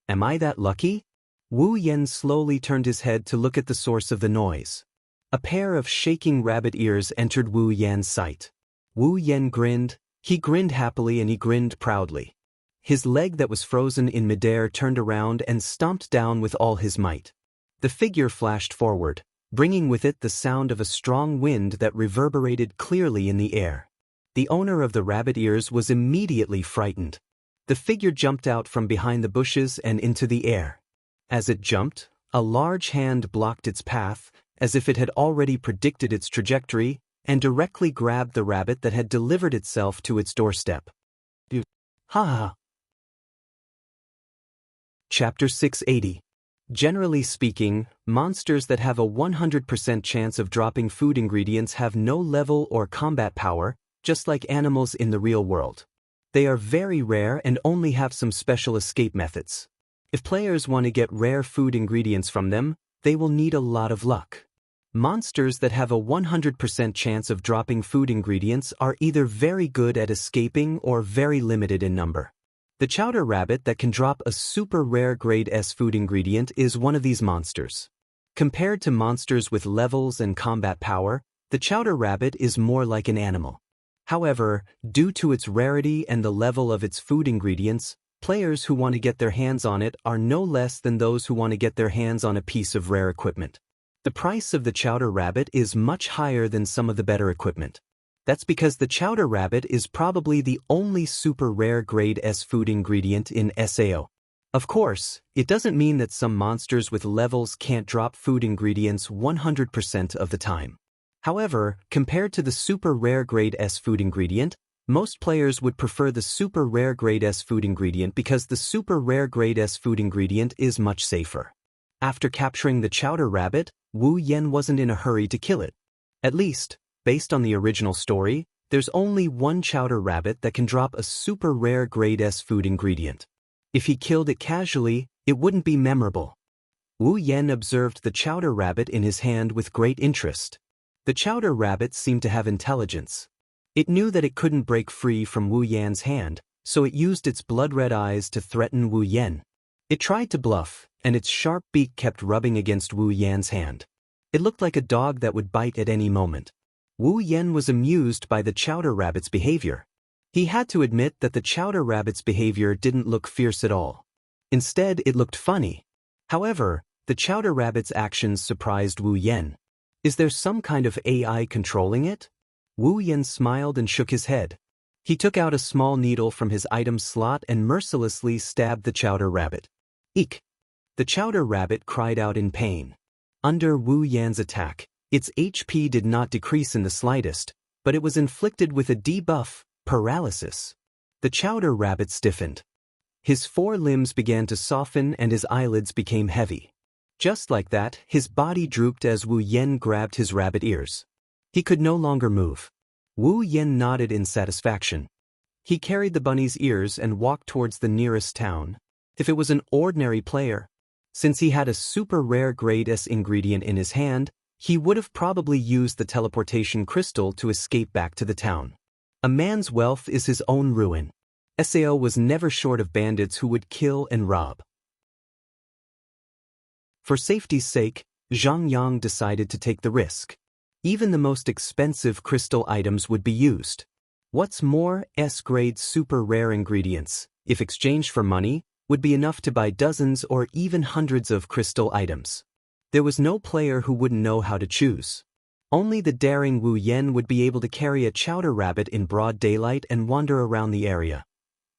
Am I that lucky? Wu Yen slowly turned his head to look at the source of the noise. A pair of shaking rabbit ears entered Wu Yan's sight. Wu Yen grinned, he grinned happily and he grinned proudly. His leg that was frozen in midair turned around and stomped down with all his might. The figure flashed forward, bringing with it the sound of a strong wind that reverberated clearly in the air. The owner of the rabbit ears was immediately frightened. The figure jumped out from behind the bushes and into the air. As it jumped, a large hand blocked its path, as if it had already predicted its trajectory, and directly grabbed the rabbit that had delivered itself to its doorstep. Ha ha! Chapter 680. Generally speaking, monsters that have a 100% chance of dropping food ingredients have no level or combat power, just like animals in the real world. They are very rare and only have some special escape methods. If players want to get rare food ingredients from them, they will need a lot of luck. Monsters that have a 100% chance of dropping food ingredients are either very good at escaping or very limited in number. The chowder rabbit that can drop a super rare grade S food ingredient is one of these monsters. Compared to monsters with levels and combat power, The chowder rabbit is more like an animal. However, due to its rarity and the level of its food ingredients, players who want to get their hands on it are no less than those who want to get their hands on a piece of rare equipment. The price of the chowder rabbit is much higher than some of the better equipment. That's because the chowder rabbit is probably the only super rare grade S food ingredient in SAO. Of course, it doesn't mean that some monsters with levels can't drop food ingredients 100% of the time. However, compared to the super rare grade S food ingredient, most players would prefer the super rare grade S food ingredient because the super rare grade S food ingredient is much safer. After capturing the chowder rabbit, Wu Yan wasn't in a hurry to kill it. At least, based on the original story, there's only one chowder rabbit that can drop a super rare grade S food ingredient. If he killed it casually, it wouldn't be memorable. Wu Yan observed the chowder rabbit in his hand with great interest. The chowder rabbit seemed to have intelligence. It knew that it couldn't break free from Wu Yan's hand, so it used its blood-red eyes to threaten Wu Yan. It tried to bluff, and its sharp beak kept rubbing against Wu Yan's hand. It looked like a dog that would bite at any moment. Wu Yan was amused by the chowder rabbit's behavior. He had to admit that the chowder rabbit's behavior didn't look fierce at all. Instead, it looked funny. However, the chowder rabbit's actions surprised Wu Yan. Is there some kind of AI controlling it? Wu Yan smiled and shook his head. He took out a small needle from his item slot and mercilessly stabbed the chowder rabbit. Eek! The chowder rabbit cried out in pain. Under Wu Yan's attack, its HP did not decrease in the slightest, but it was inflicted with a debuff, paralysis. The chowder rabbit stiffened. His four limbs began to soften and his eyelids became heavy. Just like that, his body drooped as Wu Yan grabbed his rabbit ears. He could no longer move. Wu Yan nodded in satisfaction. He carried the bunny's ears and walked towards the nearest town. If it was an ordinary player, since he had a super rare grade S ingredient in his hand, he would have probably used the teleportation crystal to escape back to the town. A man's wealth is his own ruin. SAO was never short of bandits who would kill and rob. For safety's sake, Zhang Yang decided to take the risk. Even the most expensive crystal items would be used. What's more, S-grade super rare ingredients, if exchanged for money, would be enough to buy dozens or even hundreds of crystal items. There was no player who wouldn't know how to choose. Only the daring Wu Yan would be able to carry a chowder rabbit in broad daylight and wander around the area.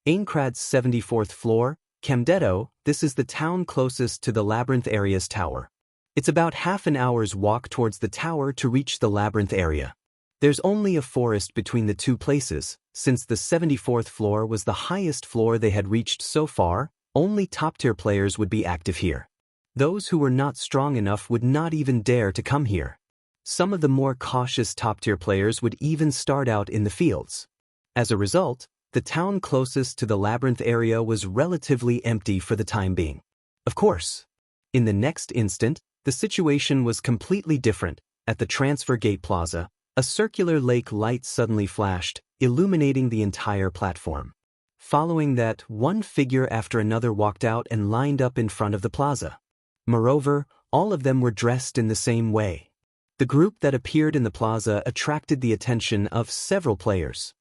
Aincrad's 74th floor, Camdetto, this is the town closest to the Labyrinth area's tower. It's about half an hour's walk towards the tower to reach the Labyrinth area. There's only a forest between the two places. Since the 74th floor was the highest floor they had reached so far, only top-tier players would be active here. Those who were not strong enough would not even dare to come here. Some of the more cautious top-tier players would even start out in the fields. As a result, the town closest to the Labyrinth area was relatively empty for the time being. Of course, in the next instant, the situation was completely different. At the Transfer Gate Plaza, a circular lake light suddenly flashed, illuminating the entire platform. Following that, one figure after another walked out and lined up in front of the plaza. Moreover, all of them were dressed in the same way. The group that appeared in the plaza attracted the attention of several players.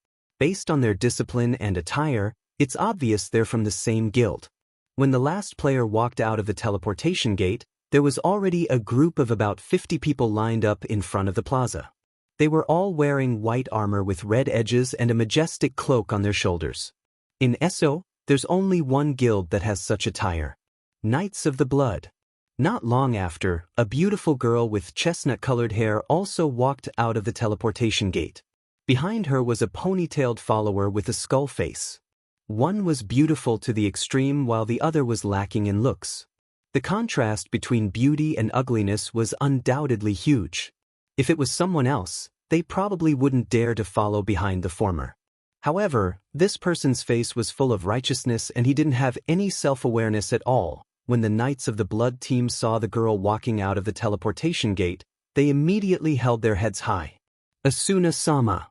Based on their discipline and attire, it's obvious they're from the same guild. When the last player walked out of the teleportation gate, there was already a group of about 50 people lined up in front of the plaza. They were all wearing white armor with red edges and a majestic cloak on their shoulders. In SO, there's only one guild that has such attire. Knights of the Blood. Not long after, a beautiful girl with chestnut-colored hair also walked out of the teleportation gate. Behind her was a ponytailed follower with a skull face. One was beautiful to the extreme while the other was lacking in looks. The contrast between beauty and ugliness was undoubtedly huge. If it was someone else, they probably wouldn't dare to follow behind the former. However, this person's face was full of righteousness and he didn't have any self-awareness at all. When the Knights of the Blood team saw the girl walking out of the teleportation gate, they immediately held their heads high. Asuna-sama.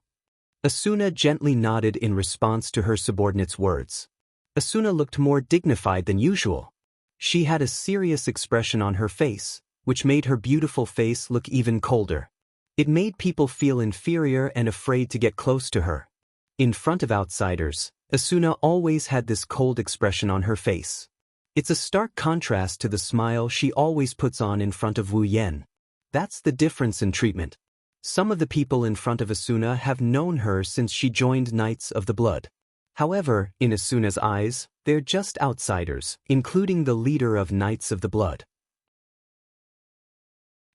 Asuna gently nodded in response to her subordinate's words. Asuna looked more dignified than usual. She had a serious expression on her face, which made her beautiful face look even colder. It made people feel inferior and afraid to get close to her. In front of outsiders, Asuna always had this cold expression on her face. It's a stark contrast to the smile she always puts on in front of Wu Yan. That's the difference in treatment. Some of the people in front of Asuna have known her since she joined Knights of the Blood. However, in Asuna's eyes, they're just outsiders, including the leader of Knights of the Blood.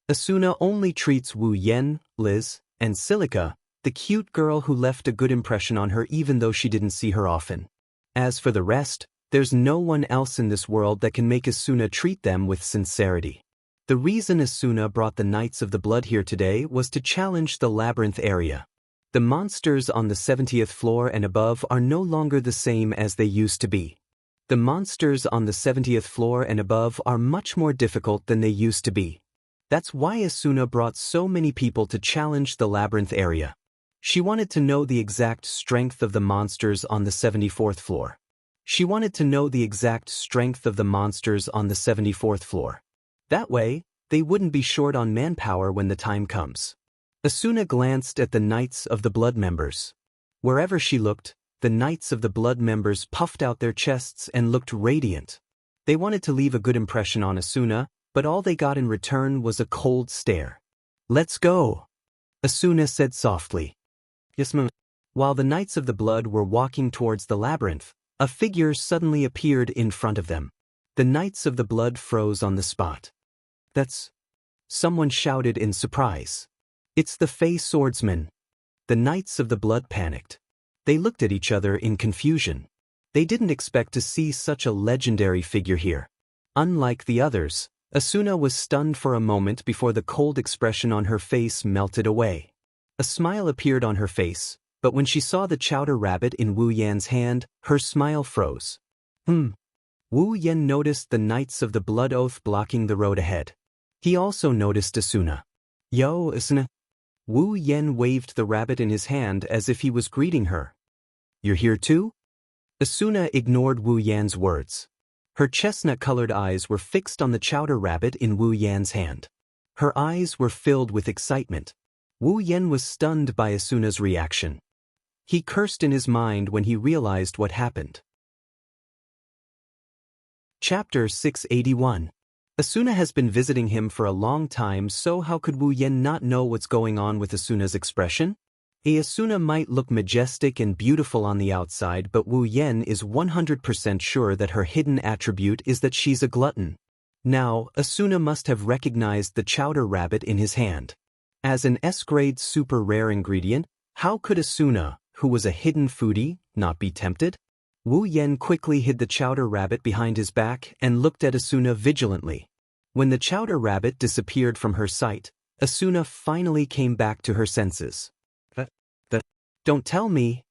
Asuna only treats Wu Yan, Liz, and Silica, the cute girl who left a good impression on her even though she didn't see her often. As for the rest, there's no one else in this world that can make Asuna treat them with sincerity. The reason Asuna brought the Knights of the Blood here today was to challenge the labyrinth area. The monsters on the 70th floor and above are no longer the same as they used to be. The monsters on the 70th floor and above are much more difficult than they used to be. That's why Asuna brought so many people to challenge the labyrinth area. She wanted to know the exact strength of the monsters on the 74th floor. She wanted to know the exact strength of the monsters on the 74th floor. That way, they wouldn't be short on manpower when the time comes. Asuna glanced at the Knights of the Blood members. Wherever she looked, the Knights of the Blood members puffed out their chests and looked radiant. They wanted to leave a good impression on Asuna, but all they got in return was a cold stare. "Let's go," Asuna said softly. "Yes, ma'am." While the Knights of the Blood were walking towards the labyrinth, a figure suddenly appeared in front of them. The Knights of the Blood froze on the spot. "That's..." someone shouted in surprise. "It's the Fey swordsman." The Knights of the Blood panicked. They looked at each other in confusion. They didn't expect to see such a legendary figure here. Unlike the others, Asuna was stunned for a moment before the cold expression on her face melted away. A smile appeared on her face, but when she saw the chowder rabbit in Wu Yan's hand, her smile froze. Wu Yan noticed the Knights of the Blood Oath blocking the road ahead. He also noticed Asuna. "Yo, Asuna." Wu Yan waved the rabbit in his hand as if he was greeting her. "You're here too?" Asuna ignored Wu Yan's words. Her chestnut-colored eyes were fixed on the chowder rabbit in Wu Yan's hand. Her eyes were filled with excitement. Wu Yan was stunned by Asuna's reaction. He cursed in his mind when he realized what happened. Chapter 681. Asuna has been visiting him for a long time, so how could Wu Yan not know what's going on with Asuna's expression? Asuna might look majestic and beautiful on the outside, but Wu Yan is 100% sure that her hidden attribute is that she's a glutton. Now, Asuna must have recognized the chowder rabbit in his hand. As an S-grade super rare ingredient, how could Asuna, who was a hidden foodie, not be tempted? Wu Yan quickly hid the chowder rabbit behind his back and looked at Asuna vigilantly. When the chowder rabbit disappeared from her sight, Asuna finally came back to her senses. Don't tell me."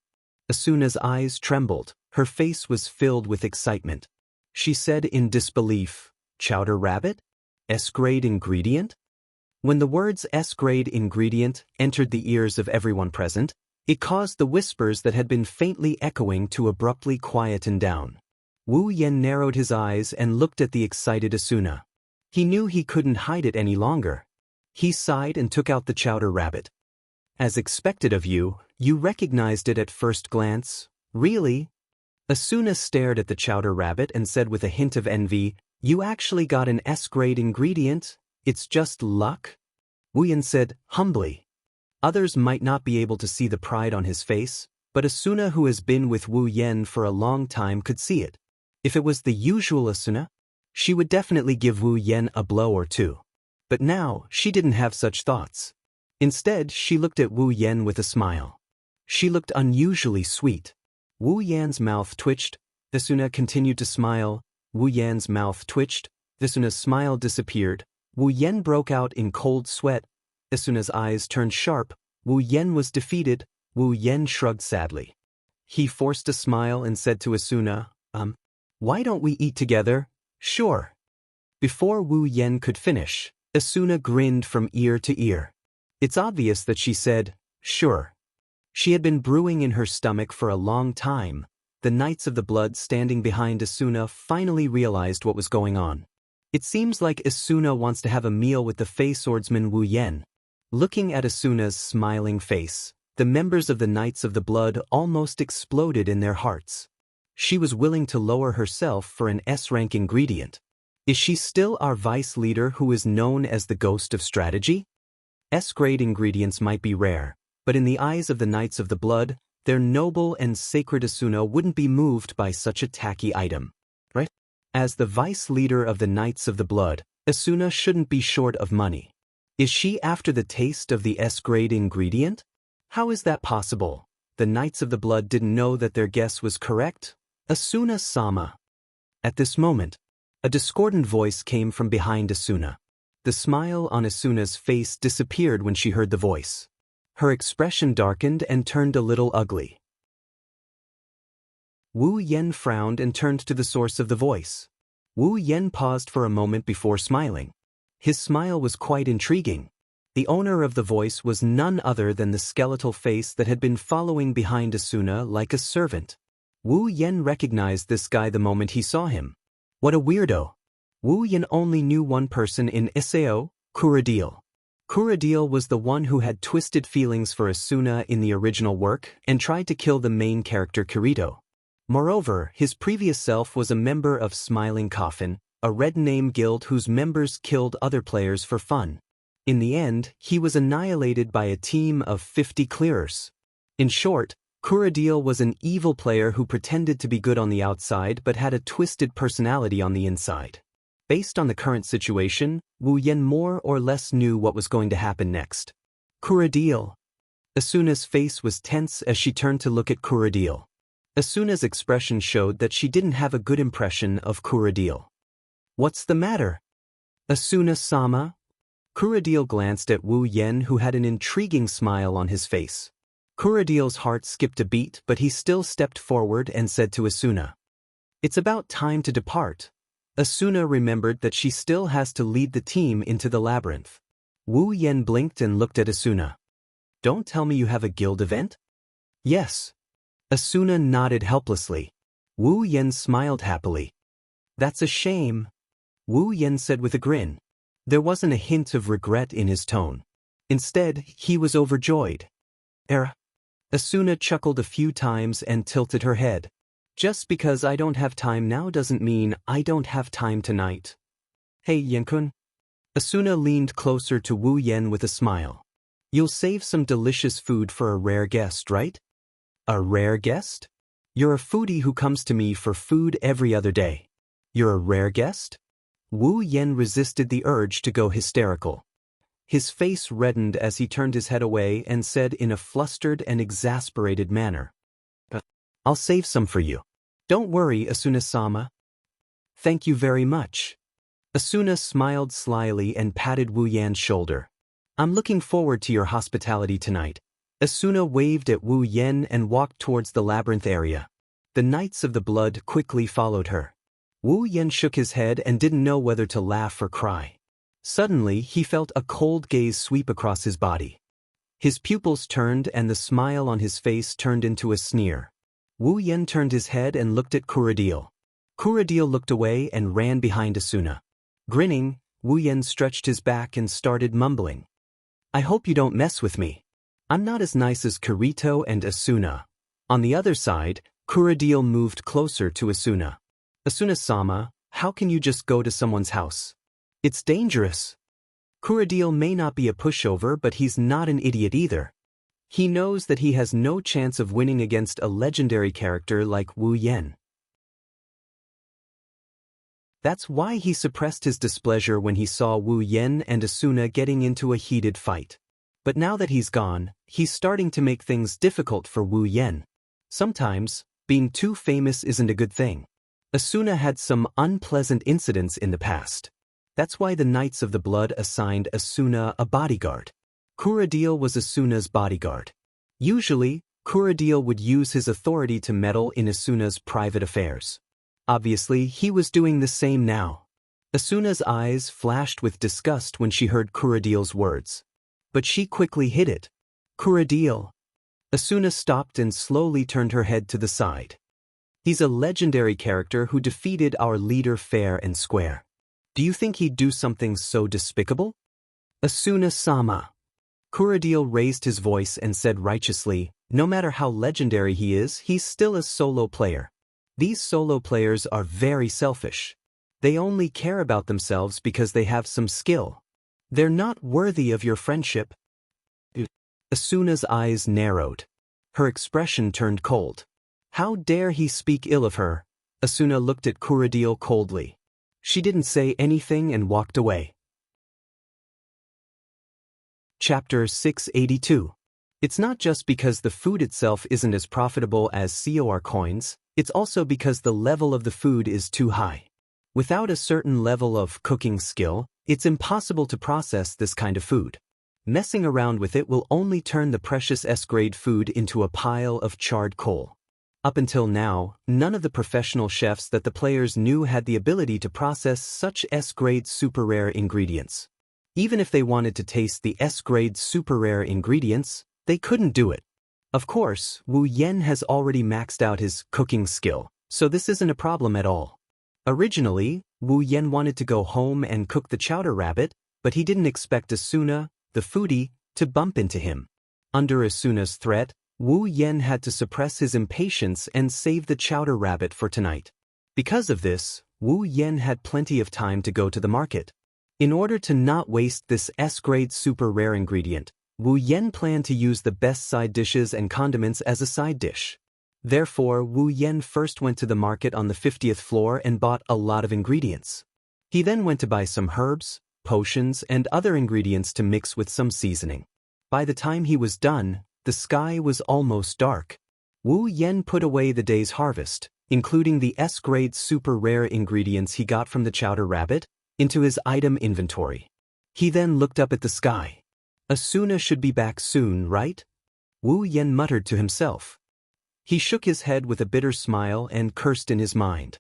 Asuna's eyes trembled. Her face was filled with excitement. She said in disbelief, "Chowder rabbit? S-grade ingredient?" When the words S-grade ingredient entered the ears of everyone present, it caused the whispers that had been faintly echoing to abruptly quieten down. Wu Yan narrowed his eyes and looked at the excited Asuna. He knew he couldn't hide it any longer. He sighed and took out the chowder rabbit. "As expected of you, you recognized it at first glance, really?" Asuna stared at the chowder rabbit and said with a hint of envy, "You actually got an S-grade ingredient? It's just luck?" Wu Yan said, humbly. Others might not be able to see the pride on his face, but Asuna, who has been with Wu Yan for a long time, could see it. If it was the usual Asuna, she would definitely give Wu Yan a blow or two. But now, she didn't have such thoughts. Instead, she looked at Wu Yan with a smile. She looked unusually sweet. Wu Yan's mouth twitched. Asuna continued to smile. Wu Yan's mouth twitched. Asuna's smile disappeared. Wu Yan broke out in cold sweat. Asuna's eyes turned sharp. Wu Yan was defeated. Wu Yan shrugged sadly. He forced a smile and said to Asuna, "Why don't we eat together?" "Sure." Before Wu Yan could finish, Asuna grinned from ear to ear. It's obvious that she said, "Sure." She had been brewing in her stomach for a long time. The Knights of the Blood standing behind Asuna finally realized what was going on. It seems like Asuna wants to have a meal with the Fey swordsman Wu Yan. Looking at Asuna's smiling face, the members of the Knights of the Blood almost exploded in their hearts. She was willing to lower herself for an S-rank ingredient. Is she still our vice leader who is known as the Ghost of Strategy? S-grade ingredients might be rare, but in the eyes of the Knights of the Blood, their noble and sacred Asuna wouldn't be moved by such a tacky item, right? As the vice leader of the Knights of the Blood, Asuna shouldn't be short of money. Is she after the taste of the S-grade ingredient? How is that possible? The Knights of the Blood didn't know that their guess was correct? Asuna-sama. At this moment, a discordant voice came from behind Asuna. The smile on Asuna's face disappeared when she heard the voice. Her expression darkened and turned a little ugly. Wu Yen frowned and turned to the source of the voice. Wu Yen paused for a moment before smiling. His smile was quite intriguing. The owner of the voice was none other than the skeletal face that had been following behind Asuna like a servant. Wu Yen recognized this guy the moment he saw him. What a weirdo. Wu Yen only knew one person in Isao, Kuradil. Kuradil was the one who had twisted feelings for Asuna in the original work and tried to kill the main character Kirito. Moreover, his previous self was a member of Smiling Coffin, a red name guild whose members killed other players for fun. In the end, he was annihilated by a team of 50 clearers. In short, Kuradil was an evil player who pretended to be good on the outside but had a twisted personality on the inside. Based on the current situation, Wu Yen more or less knew what was going to happen next. Kuradil. Asuna's face was tense as she turned to look at Kuradil. Asuna's expression showed that she didn't have a good impression of Kuradil. What's the matter? Asuna-sama? Kuradil glanced at Wu Yen, who had an intriguing smile on his face. Kuradil's heart skipped a beat, but he still stepped forward and said to Asuna, "It's about time to depart." Asuna remembered that she still has to lead the team into the labyrinth. Wu Yen blinked and looked at Asuna. "Don't tell me you have a guild event?" "Yes." Asuna nodded helplessly. Wu Yen smiled happily. "That's a shame," Wu Yen said with a grin. There wasn't a hint of regret in his tone. Instead, he was overjoyed. Asuna chuckled a few times and tilted her head. "Just because I don't have time now doesn't mean I don't have time tonight." "Hey, Yen-kun." Asuna leaned closer to Wu Yen with a smile. "You'll save some delicious food for a rare guest, right?" "A rare guest? You're a foodie who comes to me for food every other day. You're a rare guest?" Wu Yen resisted the urge to go hysterical. His face reddened as he turned his head away and said in a flustered and exasperated manner, "I'll save some for you. Don't worry, Asuna-sama." "Thank you very much." Asuna smiled slyly and patted Wu Yan's shoulder. "I'm looking forward to your hospitality tonight." Asuna waved at Wu Yen and walked towards the labyrinth area. The Knights of the Blood quickly followed her. Wu Yen shook his head and didn't know whether to laugh or cry. Suddenly, he felt a cold gaze sweep across his body. His pupils turned and the smile on his face turned into a sneer. Wu Yen turned his head and looked at Kuradil. Kuradil looked away and ran behind Asuna. Grinning, Wu Yen stretched his back and started mumbling. "I hope you don't mess with me. I'm not as nice as Kirito and Asuna." On the other side, Kuradil moved closer to Asuna. "Asuna-sama, how can you just go to someone's house? It's dangerous." Kuradil may not be a pushover, but he's not an idiot either. He knows that he has no chance of winning against a legendary character like Wu Yen. That's why he suppressed his displeasure when he saw Wu Yen and Asuna getting into a heated fight. But now that he's gone, he's starting to make things difficult for Wu Yen. Sometimes, being too famous isn't a good thing. Asuna had some unpleasant incidents in the past. That's why the Knights of the Blood assigned Asuna a bodyguard. Kuradil was Asuna's bodyguard. Usually, Kuradil would use his authority to meddle in Asuna's private affairs. Obviously, he was doing the same now. Asuna's eyes flashed with disgust when she heard Kuradil's words. But she quickly hid it. "Kuradil." Asuna stopped and slowly turned her head to the side. "He's a legendary character who defeated our leader fair and square. Do you think he'd do something so despicable?" "Asuna-sama." Kuradil raised his voice and said righteously, no matter how legendary he is, he's still a solo player. These solo players are very selfish. They only care about themselves because they have some skill. They're not worthy of your friendship. Asuna's eyes narrowed. Her expression turned cold. How dare he speak ill of her? Asuna looked at Kuradil coldly. She didn't say anything and walked away. Chapter 682. It's not just because the food itself isn't as profitable as COR coins, it's also because the level of the food is too high. Without a certain level of cooking skill, it's impossible to process this kind of food. Messing around with it will only turn the precious S-grade food into a pile of charred coal. Up until now, none of the professional chefs that the players knew had the ability to process such S-grade super rare ingredients. Even if they wanted to taste the S-grade super rare ingredients, they couldn't do it. Of course, Wu Yen has already maxed out his cooking skill, so this isn't a problem at all. Originally, Wu Yen wanted to go home and cook the chowder rabbit, but he didn't expect Asuna, the foodie, to bump into him. Under Asuna's threat, Wu Yen had to suppress his impatience and save the chowder rabbit for tonight. Because of this, Wu Yen had plenty of time to go to the market. In order to not waste this S-grade super rare ingredient, Wu Yen planned to use the best side dishes and condiments as a side dish. Therefore, Wu Yen first went to the market on the 50th floor and bought a lot of ingredients. He then went to buy some herbs, potions, and other ingredients to mix with some seasoning. By the time he was done, the sky was almost dark. Wu Yen put away the day's harvest, including the S-grade super rare ingredients he got from the chowder rabbit, into his item inventory. He then looked up at the sky. Asuna should be back soon, right? Wu Yen muttered to himself. He shook his head with a bitter smile and cursed in his mind.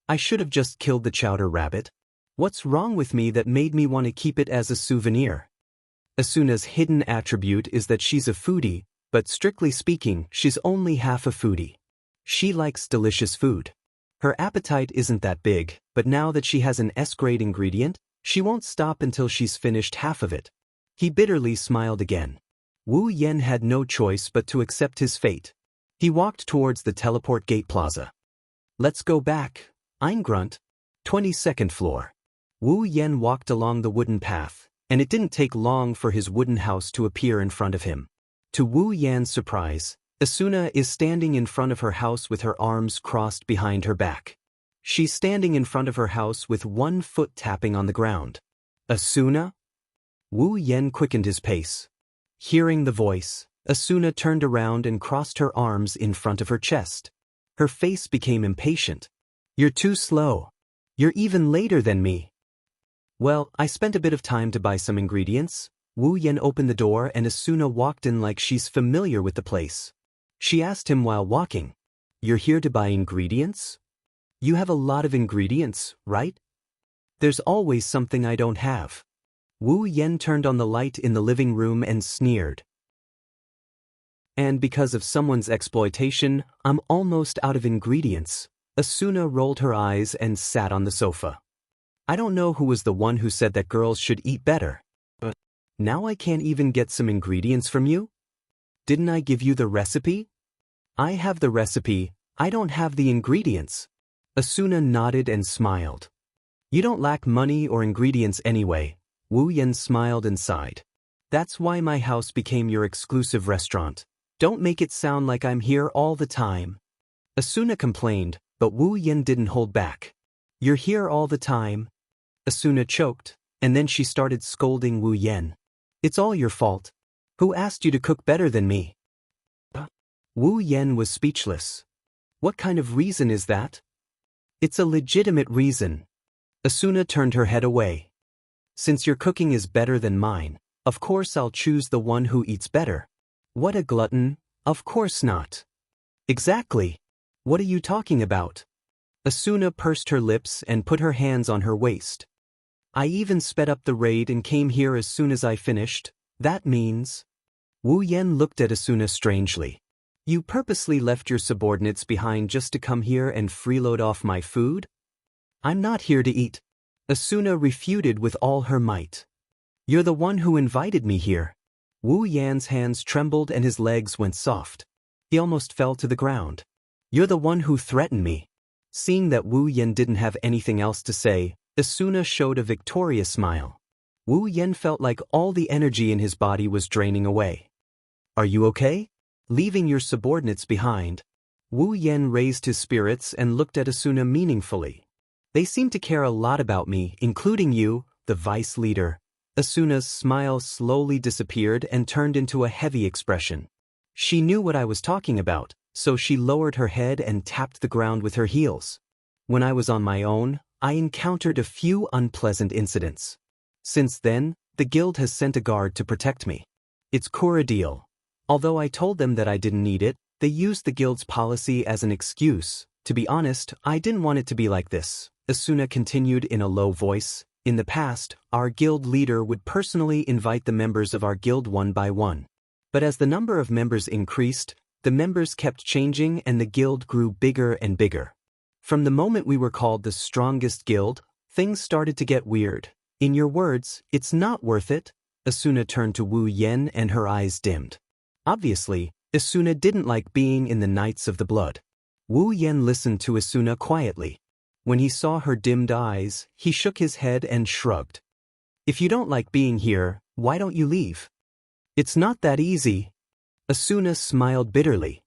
I should have just killed the chowder rabbit. What's wrong with me that made me want to keep it as a souvenir? Asuna's hidden attribute is that she's a foodie, but strictly speaking, she's only half a foodie. She likes delicious food. Her appetite isn't that big, but now that she has an S-grade ingredient, she won't stop until she's finished half of it. He bitterly smiled again. Wu Yen had no choice but to accept his fate. He walked towards the teleport gate plaza. Let's go back, Eingrunt. 22nd floor. Wu Yen walked along the wooden path, and it didn't take long for his wooden house to appear in front of him. To Wu Yan's surprise, Asuna is standing in front of her house with her arms crossed behind her back. She's standing in front of her house with one foot tapping on the ground. Asuna? Wu Yen quickened his pace. Hearing the voice, Asuna turned around and crossed her arms in front of her chest. Her face became impatient. You're too slow. You're even later than me. Well, I spent a bit of time to buy some ingredients. Wu Yen opened the door and Asuna walked in like she's familiar with the place. She asked him while walking, You're here to buy ingredients? You have a lot of ingredients, right? There's always something I don't have. Wu Yen turned on the light in the living room and sneered. And because of someone's exploitation, I'm almost out of ingredients. Asuna rolled her eyes and sat on the sofa. I don't know who was the one who said that girls should eat better. But now I can't even get some ingredients from you? Didn't I give you the recipe? I have the recipe, I don't have the ingredients. Asuna nodded and smiled. You don't lack money or ingredients anyway. Wu Yen smiled and sighed. That's why my house became your exclusive restaurant. Don't make it sound like I'm here all the time. Asuna complained, but Wu Yen didn't hold back. You're here all the time. Asuna choked, and then she started scolding Wu Yen. It's all your fault. Who asked you to cook better than me? Wu Yen was speechless. What kind of reason is that? It's a legitimate reason. Asuna turned her head away. Since your cooking is better than mine, of course I'll choose the one who eats better. What a glutton, of course not. Exactly. What are you talking about? Asuna pursed her lips and put her hands on her waist. I even sped up the raid and came here as soon as I finished. That means... Wu Yen looked at Asuna strangely. You purposely left your subordinates behind just to come here and freeload off my food? I'm not here to eat. Asuna refuted with all her might. You're the one who invited me here. Wu Yan's hands trembled and his legs went soft. He almost fell to the ground. "You're the one who threatened me." Seeing that Wu Yan didn't have anything else to say, Asuna showed a victorious smile. Wu Yan felt like all the energy in his body was draining away. "Are you okay? Leaving your subordinates behind?" Wu Yan raised his spirits and looked at Asuna meaningfully. "They seem to care a lot about me, including you, the vice leader." Asuna's smile slowly disappeared and turned into a heavy expression. She knew what I was talking about, so she lowered her head and tapped the ground with her heels. "When I was on my own, I encountered a few unpleasant incidents. Since then, the guild has sent a guard to protect me. It's core deal. Although I told them that I didn't need it, they used the guild's policy as an excuse. To be honest, I didn't want it to be like this," Asuna continued in a low voice. "In the past, our guild leader would personally invite the members of our guild one by one. But as the number of members increased, the members kept changing and the guild grew bigger and bigger. From the moment we were called the strongest guild, things started to get weird. In your words, it's not worth it." Asuna turned to Wu Yan and her eyes dimmed. Obviously, Asuna didn't like being in the Knights of the Blood. Wu Yan listened to Asuna quietly. When he saw her dimmed eyes, he shook his head and shrugged. "If you don't like being here, why don't you leave?" "It's not that easy." Asuna smiled bitterly.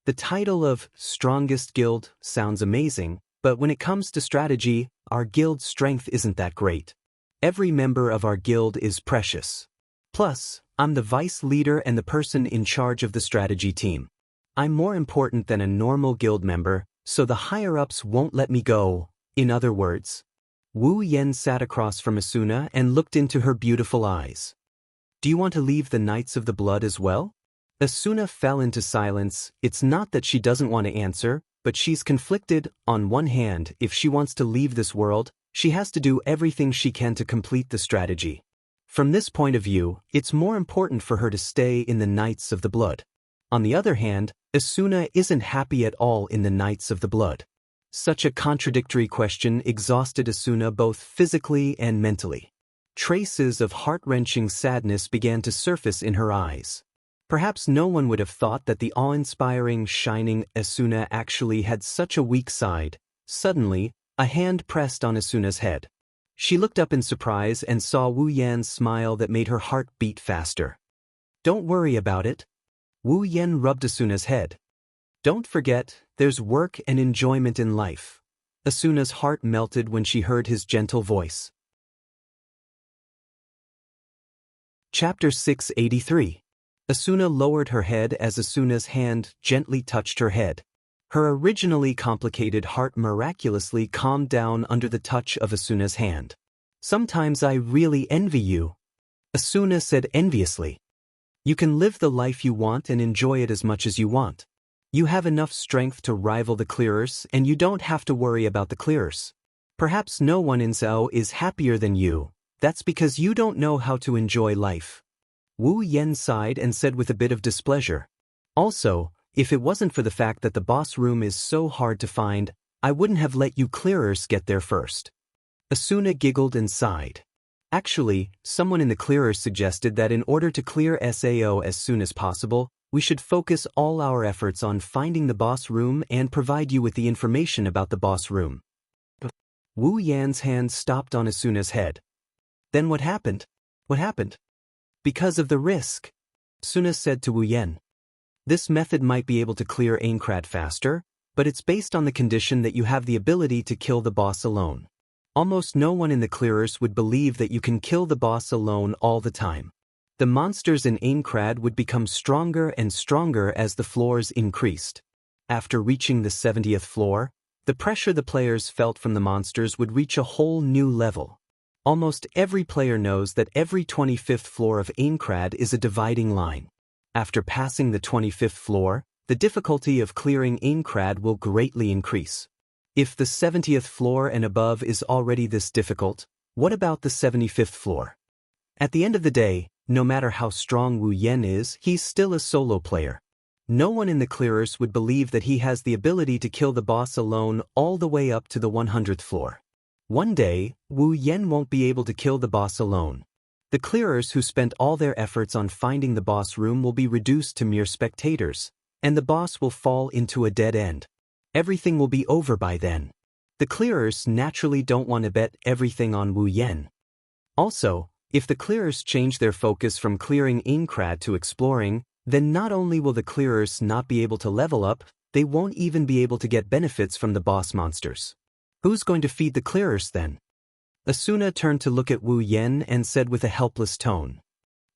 The title of Strongest Guild sounds amazing, but when it comes to strategy, our guild's strength isn't that great. Every member of our guild is precious. Plus, I'm the vice leader and the person in charge of the strategy team. I'm more important than a normal guild member, so the higher-ups won't let me go. In other words, Wu Yan sat across from Asuna and looked into her beautiful eyes. "Do you want to leave the Knights of the Blood as well?" Asuna fell into silence. It's not that she doesn't want to answer, but she's conflicted. On one hand, if she wants to leave this world, she has to do everything she can to complete the strategy. From this point of view, it's more important for her to stay in the Knights of the Blood. On the other hand, Asuna isn't happy at all in the Knights of the Blood. Such a contradictory question exhausted Asuna both physically and mentally. Traces of heart-wrenching sadness began to surface in her eyes. Perhaps no one would have thought that the awe-inspiring, shining Asuna actually had such a weak side. Suddenly, a hand pressed on Asuna's head. She looked up in surprise and saw Wu Yan's smile that made her heart beat faster. "Don't worry about it." Wu Yan rubbed Asuna's head. "Don't forget, there's work and enjoyment in life." Asuna's heart melted when she heard his gentle voice. Chapter 683. Asuna lowered her head as Asuna's hand gently touched her head. Her originally complicated heart miraculously calmed down under the touch of Asuna's hand. "Sometimes I really envy you," Asuna said enviously. "You can live the life you want and enjoy it as much as you want. You have enough strength to rival the clearers and you don't have to worry about the clearers. Perhaps no one in Zhao is happier than you. That's because you don't know how to enjoy life." Wu Yan sighed and said with a bit of displeasure. "Also, if it wasn't for the fact that the boss room is so hard to find, I wouldn't have let you clearers get there first." Asuna giggled and sighed. Actually, someone in the clearers suggested that in order to clear Sao as soon as possible, we should focus all our efforts on finding the boss room and provide you with the information about the boss room. Wu Yan's hand stopped on Asuna's head. "Then what happened?" "What happened?" "Because of the risk," Asuna said to Wu Yan. "This method might be able to clear Aincrad faster, but it's based on the condition that you have the ability to kill the boss alone. Almost no one in the clearers would believe that you can kill the boss alone all the time. The monsters in Aincrad would become stronger and stronger as the floors increased. After reaching the 70th floor, the pressure the players felt from the monsters would reach a whole new level. Almost every player knows that every 25th floor of Aincrad is a dividing line. After passing the 25th floor, the difficulty of clearing Aincrad will greatly increase. If the 70th floor and above is already this difficult, what about the 75th floor? At the end of the day, no matter how strong Wu Yan is, he's still a solo player. No one in the clearers would believe that he has the ability to kill the boss alone all the way up to the 100th floor. One day, Wu Yan won't be able to kill the boss alone. The clearers who spent all their efforts on finding the boss room will be reduced to mere spectators, and the boss will fall into a dead end. Everything will be over by then. The clearers naturally don't want to bet everything on Wu Yan. Also, if the clearers change their focus from clearing Aincrad to exploring, then not only will the clearers not be able to level up, they won't even be able to get benefits from the boss monsters. Who's going to feed the clearers then? Asuna turned to look at Wu Yan and said with a helpless tone.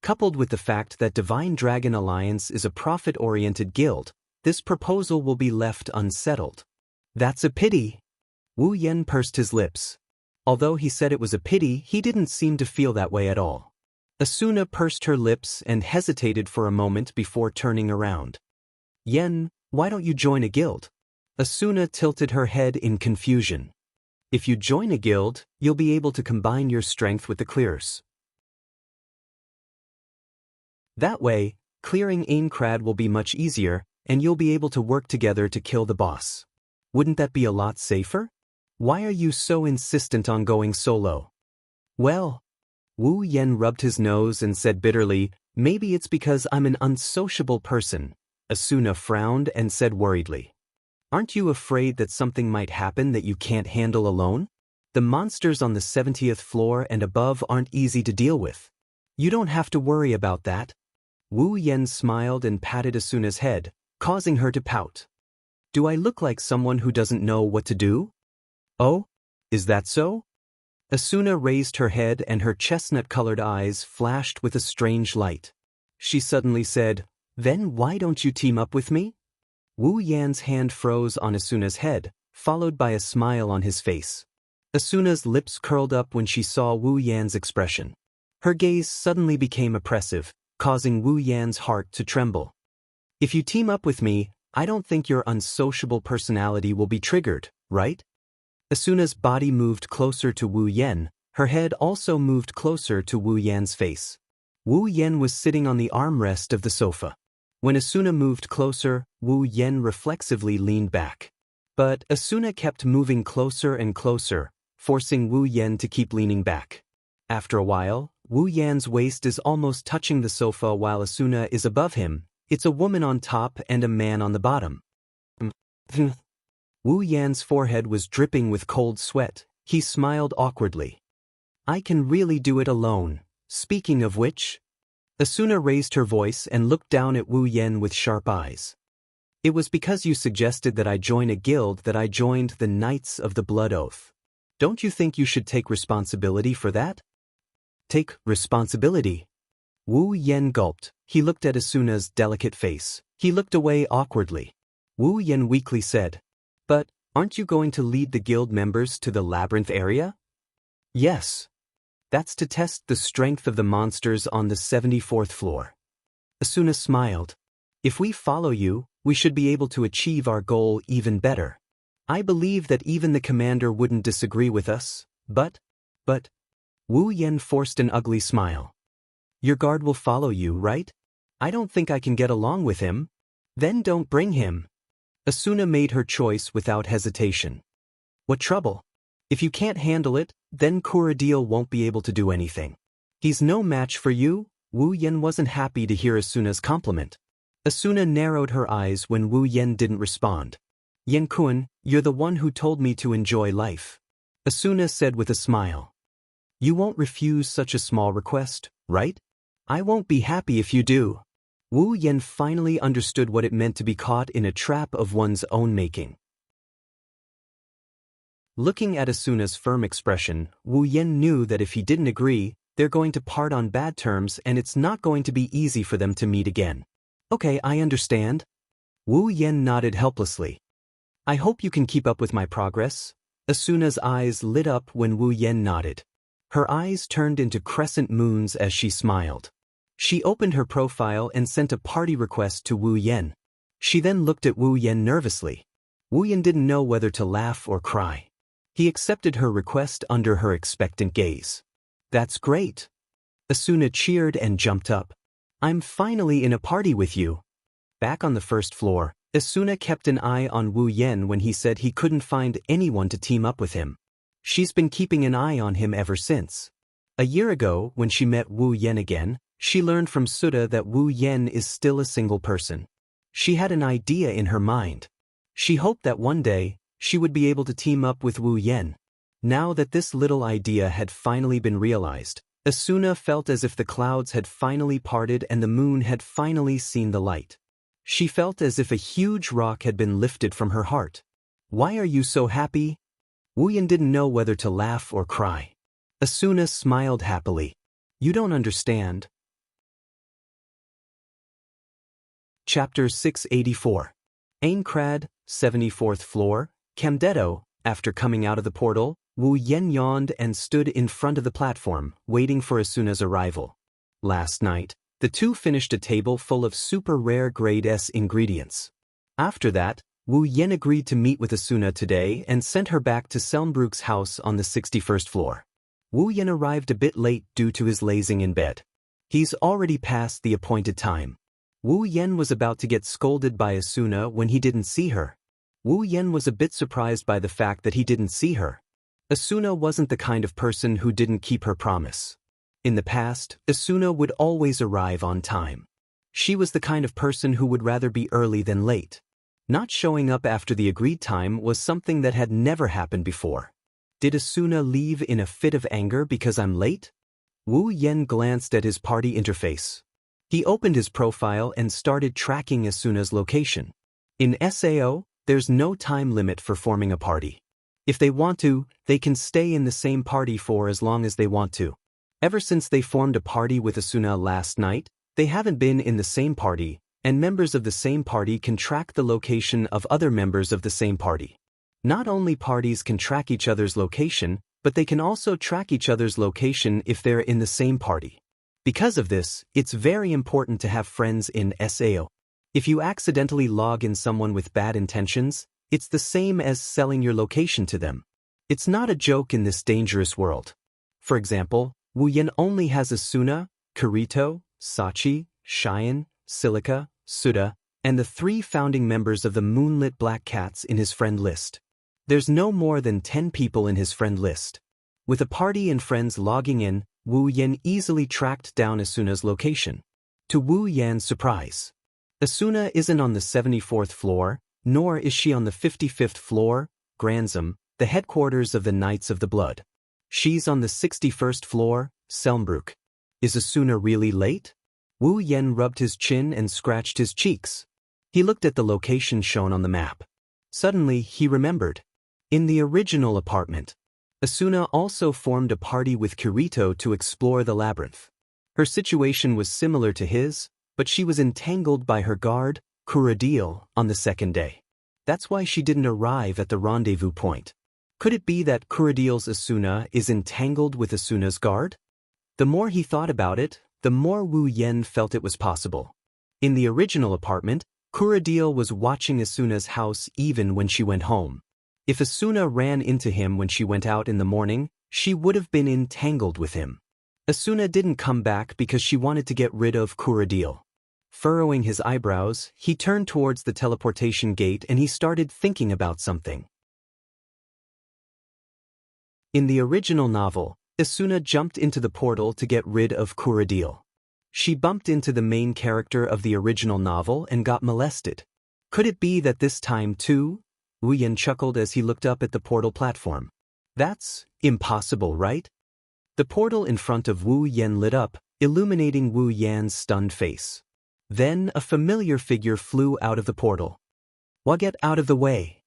Coupled with the fact that Divine Dragon Alliance is a profit-oriented guild, this proposal will be left unsettled. That's a pity. Wu Yan pursed his lips. Although he said it was a pity, he didn't seem to feel that way at all. Asuna pursed her lips and hesitated for a moment before turning around. Yen, why don't you join a guild? Asuna tilted her head in confusion. If you join a guild, you'll be able to combine your strength with the clearers. That way, clearing Aincrad will be much easier, and you'll be able to work together to kill the boss. Wouldn't that be a lot safer? Why are you so insistent on going solo? Well, Wu Yan rubbed his nose and said bitterly, maybe it's because I'm an unsociable person. Asuna frowned and said worriedly. Aren't you afraid that something might happen that you can't handle alone? The monsters on the 70th floor and above aren't easy to deal with. You don't have to worry about that. Wu Yan smiled and patted Asuna's head, causing her to pout. Do I look like someone who doesn't know what to do? Oh, is that so? Asuna raised her head and her chestnut-colored eyes flashed with a strange light. She suddenly said, then why don't you team up with me? Wu Yan's hand froze on Asuna's head, followed by a smile on his face. Asuna's lips curled up when she saw Wu Yan's expression. Her gaze suddenly became oppressive, causing Wu Yan's heart to tremble. If you team up with me, I don't think your unsociable personality will be triggered, right? Asuna's body moved closer to Wu Yan, her head also moved closer to Wu Yan's face. Wu Yan was sitting on the armrest of the sofa. When Asuna moved closer, Wu Yan reflexively leaned back. But Asuna kept moving closer and closer, forcing Wu Yan to keep leaning back. After a while, Wu Yan's waist is almost touching the sofa while Asuna is above him. It's a woman on top and a man on the bottom. Wu Yan's forehead was dripping with cold sweat. He smiled awkwardly. I can really do it alone. Speaking of which... Asuna raised her voice and looked down at Wu Yan with sharp eyes. It was because you suggested that I join a guild that I joined the Knights of the Blood Oath. Don't you think you should take responsibility for that? Take responsibility? Wu Yan gulped. He looked at Asuna's delicate face. He looked away awkwardly. Wu Yan weakly said, but aren't you going to lead the guild members to the labyrinth area? Yes. That's to test the strength of the monsters on the 74th floor. Asuna smiled. If we follow you, we should be able to achieve our goal even better. I believe that even the commander wouldn't disagree with us, but... Wu Yan forced an ugly smile. Your guard will follow you, right? I don't think I can get along with him. Then don't bring him. Asuna made her choice without hesitation. What trouble? If you can't handle it, then Kuradil won't be able to do anything. He's no match for you. Wu Yan wasn't happy to hear Asuna's compliment. Asuna narrowed her eyes when Wu Yan didn't respond. Yan-kun, you're the one who told me to enjoy life. Asuna said with a smile. You won't refuse such a small request, right? I won't be happy if you do. Wu Yan finally understood what it meant to be caught in a trap of one's own making. Looking at Asuna's firm expression, Wu Yan knew that if he didn't agree, they're going to part on bad terms and it's not going to be easy for them to meet again. Okay, I understand. Wu Yan nodded helplessly. I hope you can keep up with my progress. Asuna's eyes lit up when Wu Yan nodded. Her eyes turned into crescent moons as she smiled. She opened her profile and sent a party request to Wu Yan. She then looked at Wu Yan nervously. Wu Yan didn't know whether to laugh or cry. He accepted her request under her expectant gaze. That's great. Asuna cheered and jumped up. I'm finally in a party with you. Back on the first floor, Asuna kept an eye on Wu Yan when he said he couldn't find anyone to team up with him. She's been keeping an eye on him ever since. A year ago, when she met Wu Yan again, she learned from Suda that Wu Yan is still a single person. She had an idea in her mind. She hoped that one day, she would be able to team up with Wu Yan. Now that this little idea had finally been realized, Asuna felt as if the clouds had finally parted and the moon had finally seen the light. She felt as if a huge rock had been lifted from her heart. "Why are you so happy?" Wu Yan didn't know whether to laugh or cry. Asuna smiled happily. "You don't understand." Chapter 684. Aincrad, 74th floor, Camdetto. After coming out of the portal, Wu Yan yawned and stood in front of the platform, waiting for Asuna's arrival. Last night, the two finished a table full of super rare grade S ingredients. After that, Wu Yan agreed to meet with Asuna today and sent her back to Selmbrook's house on the 61st floor. Wu Yan arrived a bit late due to his lazing in bed. He's already past the appointed time. Wu Yan was about to get scolded by Asuna when he didn't see her. Wu Yan was a bit surprised by the fact that he didn't see her. Asuna wasn't the kind of person who didn't keep her promise. In the past, Asuna would always arrive on time. She was the kind of person who would rather be early than late. Not showing up after the agreed time was something that had never happened before. Did Asuna leave in a fit of anger because I'm late? Wu Yan glanced at his party interface. He opened his profile and started tracking Asuna's location. In SAO, there's no time limit for forming a party. If they want to, they can stay in the same party for as long as they want to. Ever since they formed a party with Asuna last night, they haven't been in the same party, and members of the same party can track the location of other members of the same party. Not only parties can track each other's location, but they can also track each other's location if they're in the same party. Because of this, it's very important to have friends in SAO. If you accidentally log in someone with bad intentions, it's the same as selling your location to them. It's not a joke in this dangerous world. For example, Wu Yan only has Asuna, Kirito, Sachi, Cheyenne, Silica, Suda, and the 3 founding members of the Moonlit Black Cats in his friend list. There's no more than 10 people in his friend list. With a party and friends logging in, Wu Yan easily tracked down Asuna's location. To Wu Yan's surprise, Asuna isn't on the 74th floor, nor is she on the 55th floor, Granzum, the headquarters of the Knights of the Blood. She's on the 61st floor, Selmbrook. Is Asuna really late? Wu Yan rubbed his chin and scratched his cheeks. He looked at the location shown on the map. Suddenly, he remembered. In the original apartment, Asuna also formed a party with Kirito to explore the labyrinth. Her situation was similar to his, but she was entangled by her guard, Kuradil, on the second day. That's why she didn't arrive at the rendezvous point. Could it be that Kuradil's Asuna is entangled with Asuna's guard? The more he thought about it, the more Wu Yan felt it was possible. In the original apartment, Kuradil was watching Asuna's house even when she went home. If Asuna ran into him when she went out in the morning, she would have been entangled with him. Asuna didn't come back because she wanted to get rid of Kuradil. Furrowing his eyebrows, he turned towards the teleportation gate and he started thinking about something. In the original novel, Asuna jumped into the portal to get rid of Kuradil. She bumped into the main character of the original novel and got molested. Could it be that this time too? Wu Yan chuckled as he looked up at the portal platform. That's impossible, right? The portal in front of Wu Yan lit up, illuminating Wu Yan's stunned face. Then a familiar figure flew out of the portal. Get out of the way.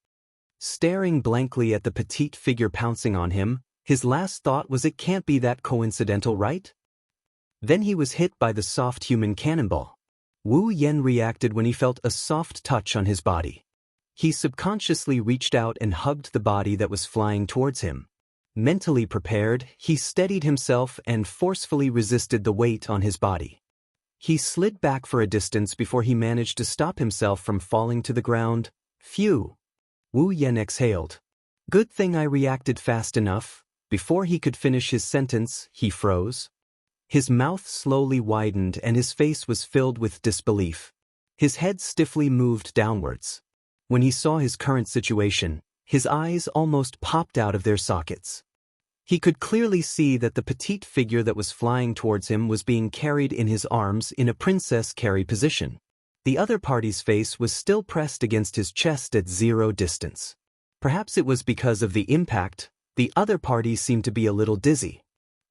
Staring blankly at the petite figure pouncing on him, his last thought was it can't be that coincidental, right? Then he was hit by the soft human cannonball. Wu Yan reacted when he felt a soft touch on his body. He subconsciously reached out and hugged the body that was flying towards him. Mentally prepared, he steadied himself and forcefully resisted the weight on his body. He slid back for a distance before he managed to stop himself from falling to the ground. Phew! Wu Yan exhaled. Good thing I reacted fast enough. Before he could finish his sentence, he froze. His mouth slowly widened and his face was filled with disbelief. His head stiffly moved downwards. When he saw his current situation, his eyes almost popped out of their sockets. He could clearly see that the petite figure that was flying towards him was being carried in his arms in a princess carry position. The other party's face was still pressed against his chest at 0 distance. Perhaps it was because of the impact, the other party seemed to be a little dizzy.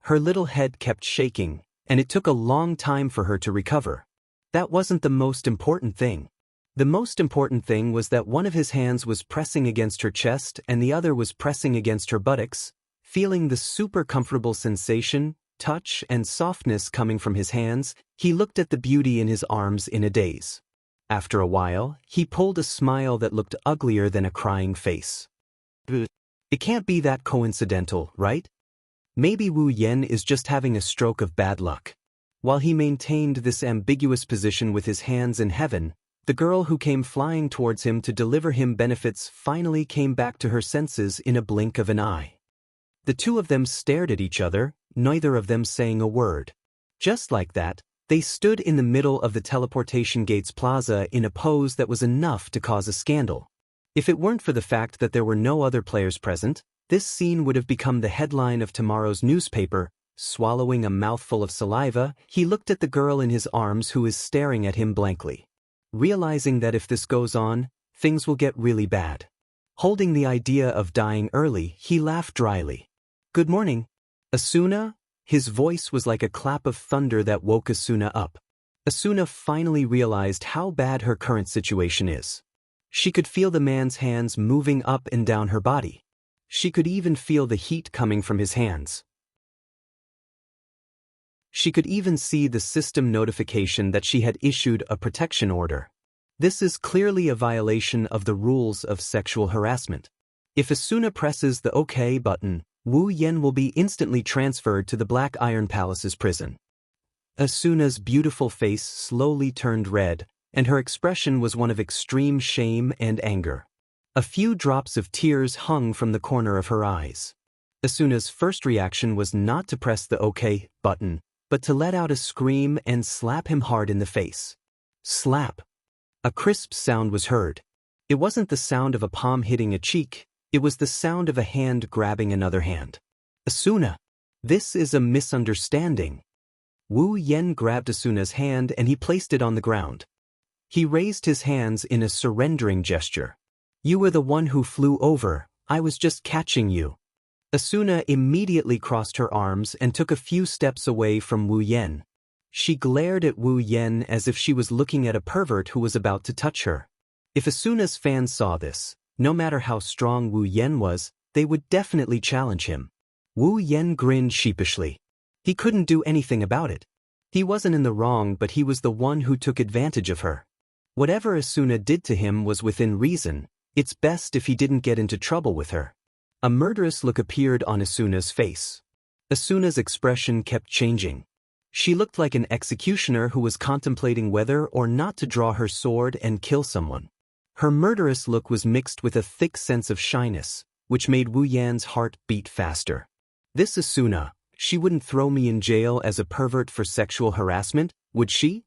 Her little head kept shaking, and it took a long time for her to recover. That wasn't the most important thing. The most important thing was that one of his hands was pressing against her chest and the other was pressing against her buttocks. Feeling the super comfortable sensation, touch, and softness coming from his hands, he looked at the beauty in his arms in a daze. After a while, he pulled a smile that looked uglier than a crying face. It can't be that coincidental, right? Maybe Wu Yan is just having a stroke of bad luck. While he maintained this ambiguous position with his hands in heaven, the girl who came flying towards him to deliver him benefits finally came back to her senses in a blink of an eye. The two of them stared at each other, neither of them saying a word. Just like that, they stood in the middle of the teleportation gates plaza in a pose that was enough to cause a scandal. If it weren't for the fact that there were no other players present, this scene would have become the headline of tomorrow's newspaper. Swallowing a mouthful of saliva, he looked at the girl in his arms who is staring at him blankly. Realizing that if this goes on, things will get really bad. Holding the idea of dying early, he laughed dryly. "Good morning, Asuna?" His voice was like a clap of thunder that woke Asuna up. Asuna finally realized how bad her current situation is. She could feel the man's hands moving up and down her body. She could even feel the heat coming from his hands. She could even see the system notification that she had issued a protection order. This is clearly a violation of the rules of sexual harassment. If Asuna presses the OK button, Wu Yan will be instantly transferred to the Black Iron Palace's prison. Asuna's beautiful face slowly turned red, and her expression was one of extreme shame and anger. A few drops of tears hung from the corner of her eyes. Asuna's first reaction was not to press the OK button, but to let out a scream and slap him hard in the face. Slap. A crisp sound was heard. It wasn't the sound of a palm hitting a cheek, it was the sound of a hand grabbing another hand. Asuna, this is a misunderstanding. Wu Yan grabbed Asuna's hand and he placed it on the ground. He raised his hands in a surrendering gesture. "You were the one who flew over, I was just catching you." Asuna immediately crossed her arms and took a few steps away from Wu Yan. She glared at Wu Yan as if she was looking at a pervert who was about to touch her. If Asuna's fans saw this, no matter how strong Wu Yan was, they would definitely challenge him. Wu Yan grinned sheepishly. He couldn't do anything about it. He wasn't in the wrong, but he was the one who took advantage of her. Whatever Asuna did to him was within reason. It's best if he didn't get into trouble with her. A murderous look appeared on Asuna's face. Asuna's expression kept changing. She looked like an executioner who was contemplating whether or not to draw her sword and kill someone. Her murderous look was mixed with a thick sense of shyness, which made Wu Yan's heart beat faster. This Asuna, she wouldn't throw me in jail as a pervert for sexual harassment, would she?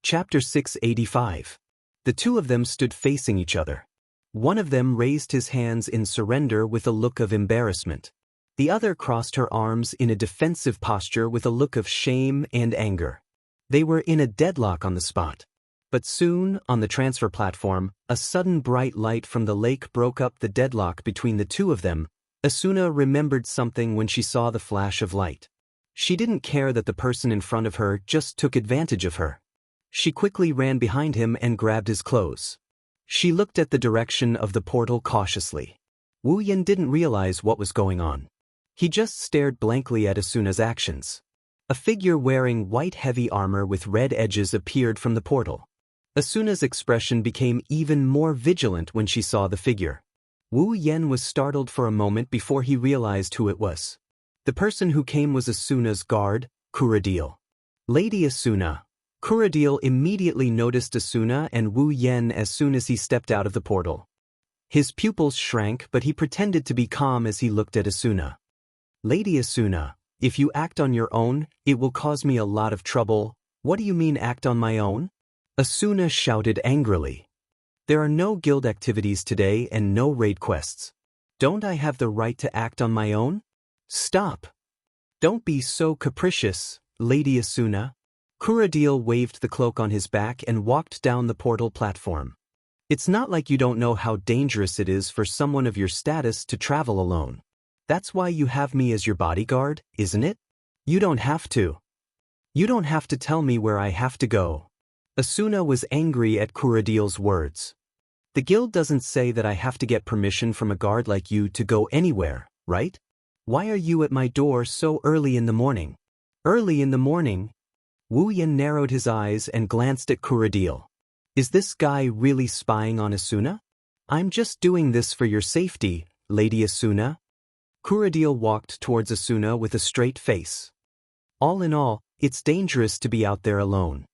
Chapter 685. The two of them stood facing each other. One of them raised his hands in surrender with a look of embarrassment. The other crossed her arms in a defensive posture with a look of shame and anger. They were in a deadlock on the spot. But soon, on the transfer platform, a sudden bright light from the lake broke up the deadlock between the two of them. Asuna remembered something when she saw the flash of light. She didn't care that the person in front of her just took advantage of her. She quickly ran behind him and grabbed his clothes. She looked at the direction of the portal cautiously. Wu Yan didn't realize what was going on. He just stared blankly at Asuna's actions. A figure wearing white heavy armor with red edges appeared from the portal. Asuna's expression became even more vigilant when she saw the figure. Wu Yan was startled for a moment before he realized who it was. The person who came was Asuna's guard, Kuradil. "Lady Asuna." Kuradil immediately noticed Asuna and Wu Yan as soon as he stepped out of the portal. His pupils shrank, but he pretended to be calm as he looked at Asuna. "Lady Asuna, if you act on your own, it will cause me a lot of trouble." "What do you mean act on my own?" Asuna shouted angrily. "There are no guild activities today and no raid quests. Don't I have the right to act on my own? Stop. Don't be so capricious, Lady Asuna. Kuradil waved the cloak on his back and walked down the portal platform. It's not like you don't know how dangerous it is for someone of your status to travel alone. That's why you have me as your bodyguard, isn't it? You don't have to. You don't have to tell me where I have to go. Asuna was angry at Kuradil's words. The guild doesn't say that I have to get permission from a guard like you to go anywhere, right? Why are you at my door so early in the morning? Early in the morning? Wu Yan narrowed his eyes and glanced at Kuradil. Is this guy really spying on Asuna? I'm just doing this for your safety, Lady Asuna. Kuradil walked towards Asuna with a straight face. All in all, it's dangerous to be out there alone.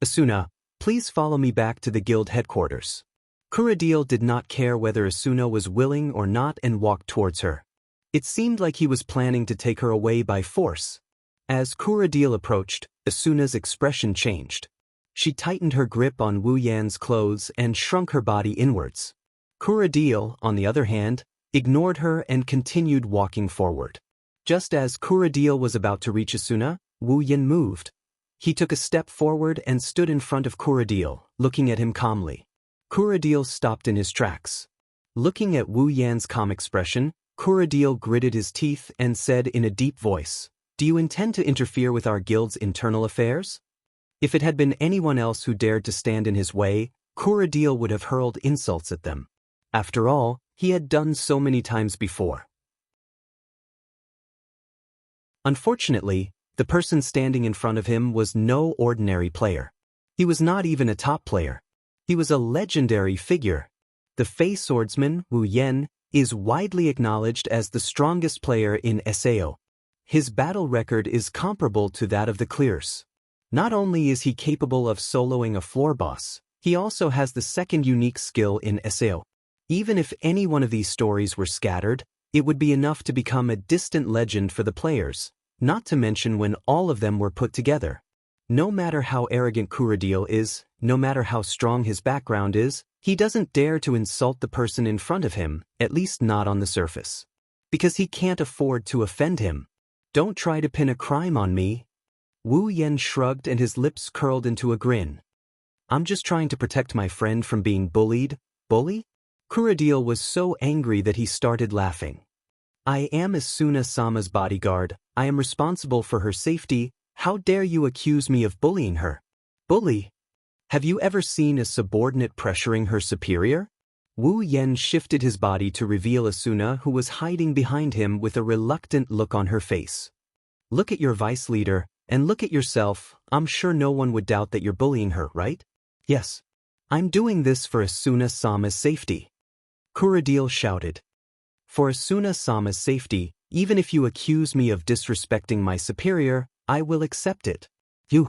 Asuna, please follow me back to the guild headquarters. Kuradil did not care whether Asuna was willing or not and walked towards her. It seemed like he was planning to take her away by force. As Kuradil approached, Asuna's expression changed. She tightened her grip on Wu Yan's clothes and shrunk her body inwards. Kuradil, on the other hand, ignored her and continued walking forward. Just as Kuradil was about to reach Asuna, Wu Yan moved. He took a step forward and stood in front of Kuradil, looking at him calmly. Kuradil stopped in his tracks. Looking at Wu Yan's calm expression, Kuradil gritted his teeth and said in a deep voice, "Do you intend to interfere with our guild's internal affairs?" If it had been anyone else who dared to stand in his way, Kuradil would have hurled insults at them. After all, he had done so many times before. Unfortunately, the person standing in front of him was no ordinary player. He was not even a top player. He was a legendary figure. The Fey swordsman, Wu Yan, is widely acknowledged as the strongest player in SAO. His battle record is comparable to that of the Clears. Not only is he capable of soloing a floor boss, he also has the second unique skill in SAO. Even if any one of these stories were scattered, it would be enough to become a distant legend for the players, not to mention when all of them were put together. No matter how arrogant Kuradil is, no matter how strong his background is, he doesn't dare to insult the person in front of him, at least not on the surface. Because he can't afford to offend him. Don't try to pin a crime on me. Wu Yan shrugged and his lips curled into a grin. I'm just trying to protect my friend from being bullied. Bully? Kuradil was so angry that he started laughing. I am Asuna-sama's bodyguard. I am responsible for her safety. How dare you accuse me of bullying her? Bully? Have you ever seen a subordinate pressuring her superior? Wu Yan shifted his body to reveal Asuna, who was hiding behind him with a reluctant look on her face. Look at your vice leader, and look at yourself. I'm sure no one would doubt that you're bullying her, right? Yes. I'm doing this for Asuna-sama's safety. Kuradil shouted. For Asuna-sama's safety, even if you accuse me of disrespecting my superior, I will accept it. You.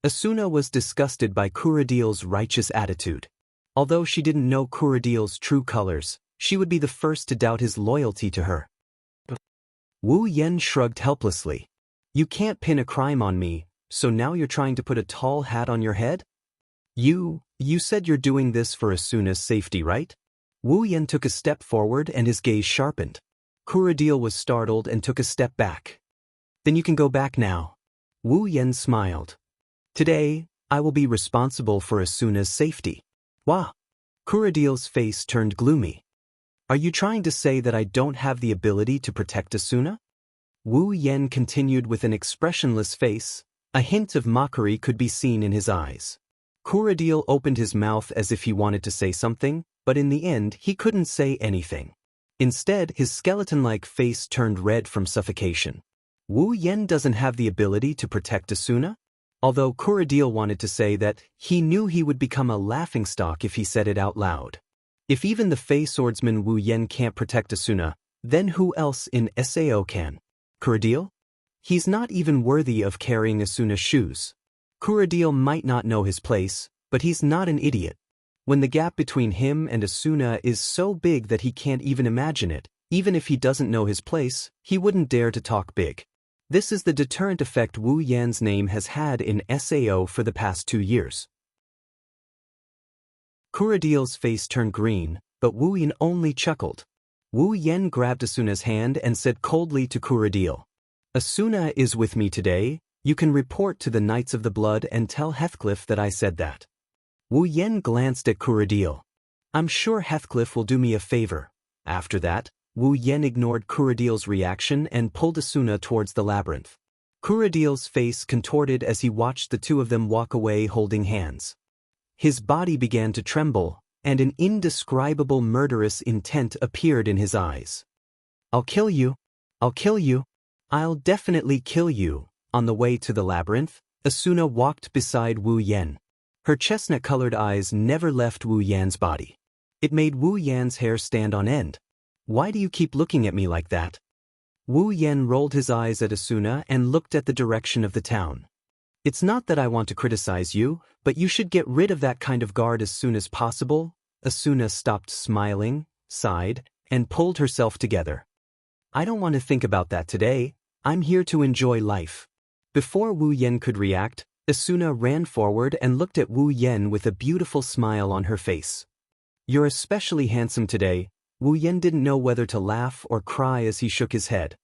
Asuna was disgusted by Kuradil's righteous attitude. Although she didn't know Kuradil's true colors, she would be the first to doubt his loyalty to her. Wu Yan shrugged helplessly. You can't pin a crime on me, so now you're trying to put a tall hat on your head? You said you're doing this for Asuna's safety, right? Wu Yan took a step forward and his gaze sharpened. Kuradil was startled and took a step back. Then you can go back now. Wu Yan smiled. Today, I will be responsible for Asuna's safety. Wah! Kuradil's face turned gloomy. Are you trying to say that I don't have the ability to protect Asuna? Wu Yan continued with an expressionless face. A hint of mockery could be seen in his eyes. Kuradil opened his mouth as if he wanted to say something, but in the end he couldn't say anything. Instead, his skeleton-like face turned red from suffocation. Wu Yan doesn't have the ability to protect Asuna? Although Kuradil wanted to say that, he knew he would become a laughingstock if he said it out loud. If even the Fey swordsman Wu Yan can't protect Asuna, then who else in SAO can? Kuradil? He's not even worthy of carrying Asuna's shoes. Kuradil might not know his place, but he's not an idiot. When the gap between him and Asuna is so big that he can't even imagine it, even if he doesn't know his place, he wouldn't dare to talk big. This is the deterrent effect Wu Yan's name has had in SAO for the past 2 years. Kuradil's face turned green, but Wu Yan only chuckled. Wu Yen grabbed Asuna's hand and said coldly to Kuradil, "Asuna is with me today. You can report to the Knights of the Blood and tell Heathcliff that I said that." Wu Yen glanced at Kuradil. "I'm sure Heathcliff will do me a favor." After that, Wu Yen ignored Kuradil's reaction and pulled Asuna towards the labyrinth. Kuradil's face contorted as he watched the two of them walk away holding hands. His body began to tremble, and an indescribable murderous intent appeared in his eyes. "I'll kill you. I'll kill you. I'll definitely kill you." On the way to the labyrinth, Asuna walked beside Wu Yen. Her chestnut-colored eyes never left Wu Yan's body. It made Wu Yan's hair stand on end. "Why do you keep looking at me like that?" Wu Yen rolled his eyes at Asuna and looked at the direction of the town. "It's not that I want to criticize you, but you should get rid of that kind of guard as soon as possible." Asuna stopped smiling, sighed, and pulled herself together. "I don't want to think about that today. I'm here to enjoy life." Before Wu Yen could react, Asuna ran forward and looked at Wu Yen with a beautiful smile on her face. "You're especially handsome today." Wu Yen didn't know whether to laugh or cry as he shook his head.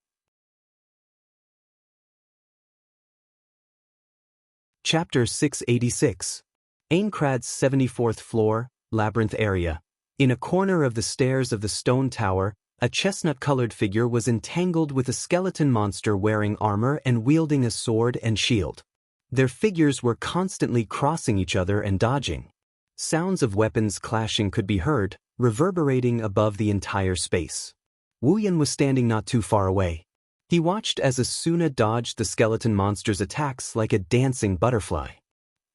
Chapter 686. Aincrad's 74th floor, labyrinth area. In a corner of the stairs of the stone tower, a chestnut-colored figure was entangled with a skeleton monster wearing armor and wielding a sword and shield. Their figures were constantly crossing each other and dodging. Sounds of weapons clashing could be heard, reverberating above the entire space. Wu Yen was standing not too far away. He watched as Asuna dodged the skeleton monster's attacks like a dancing butterfly.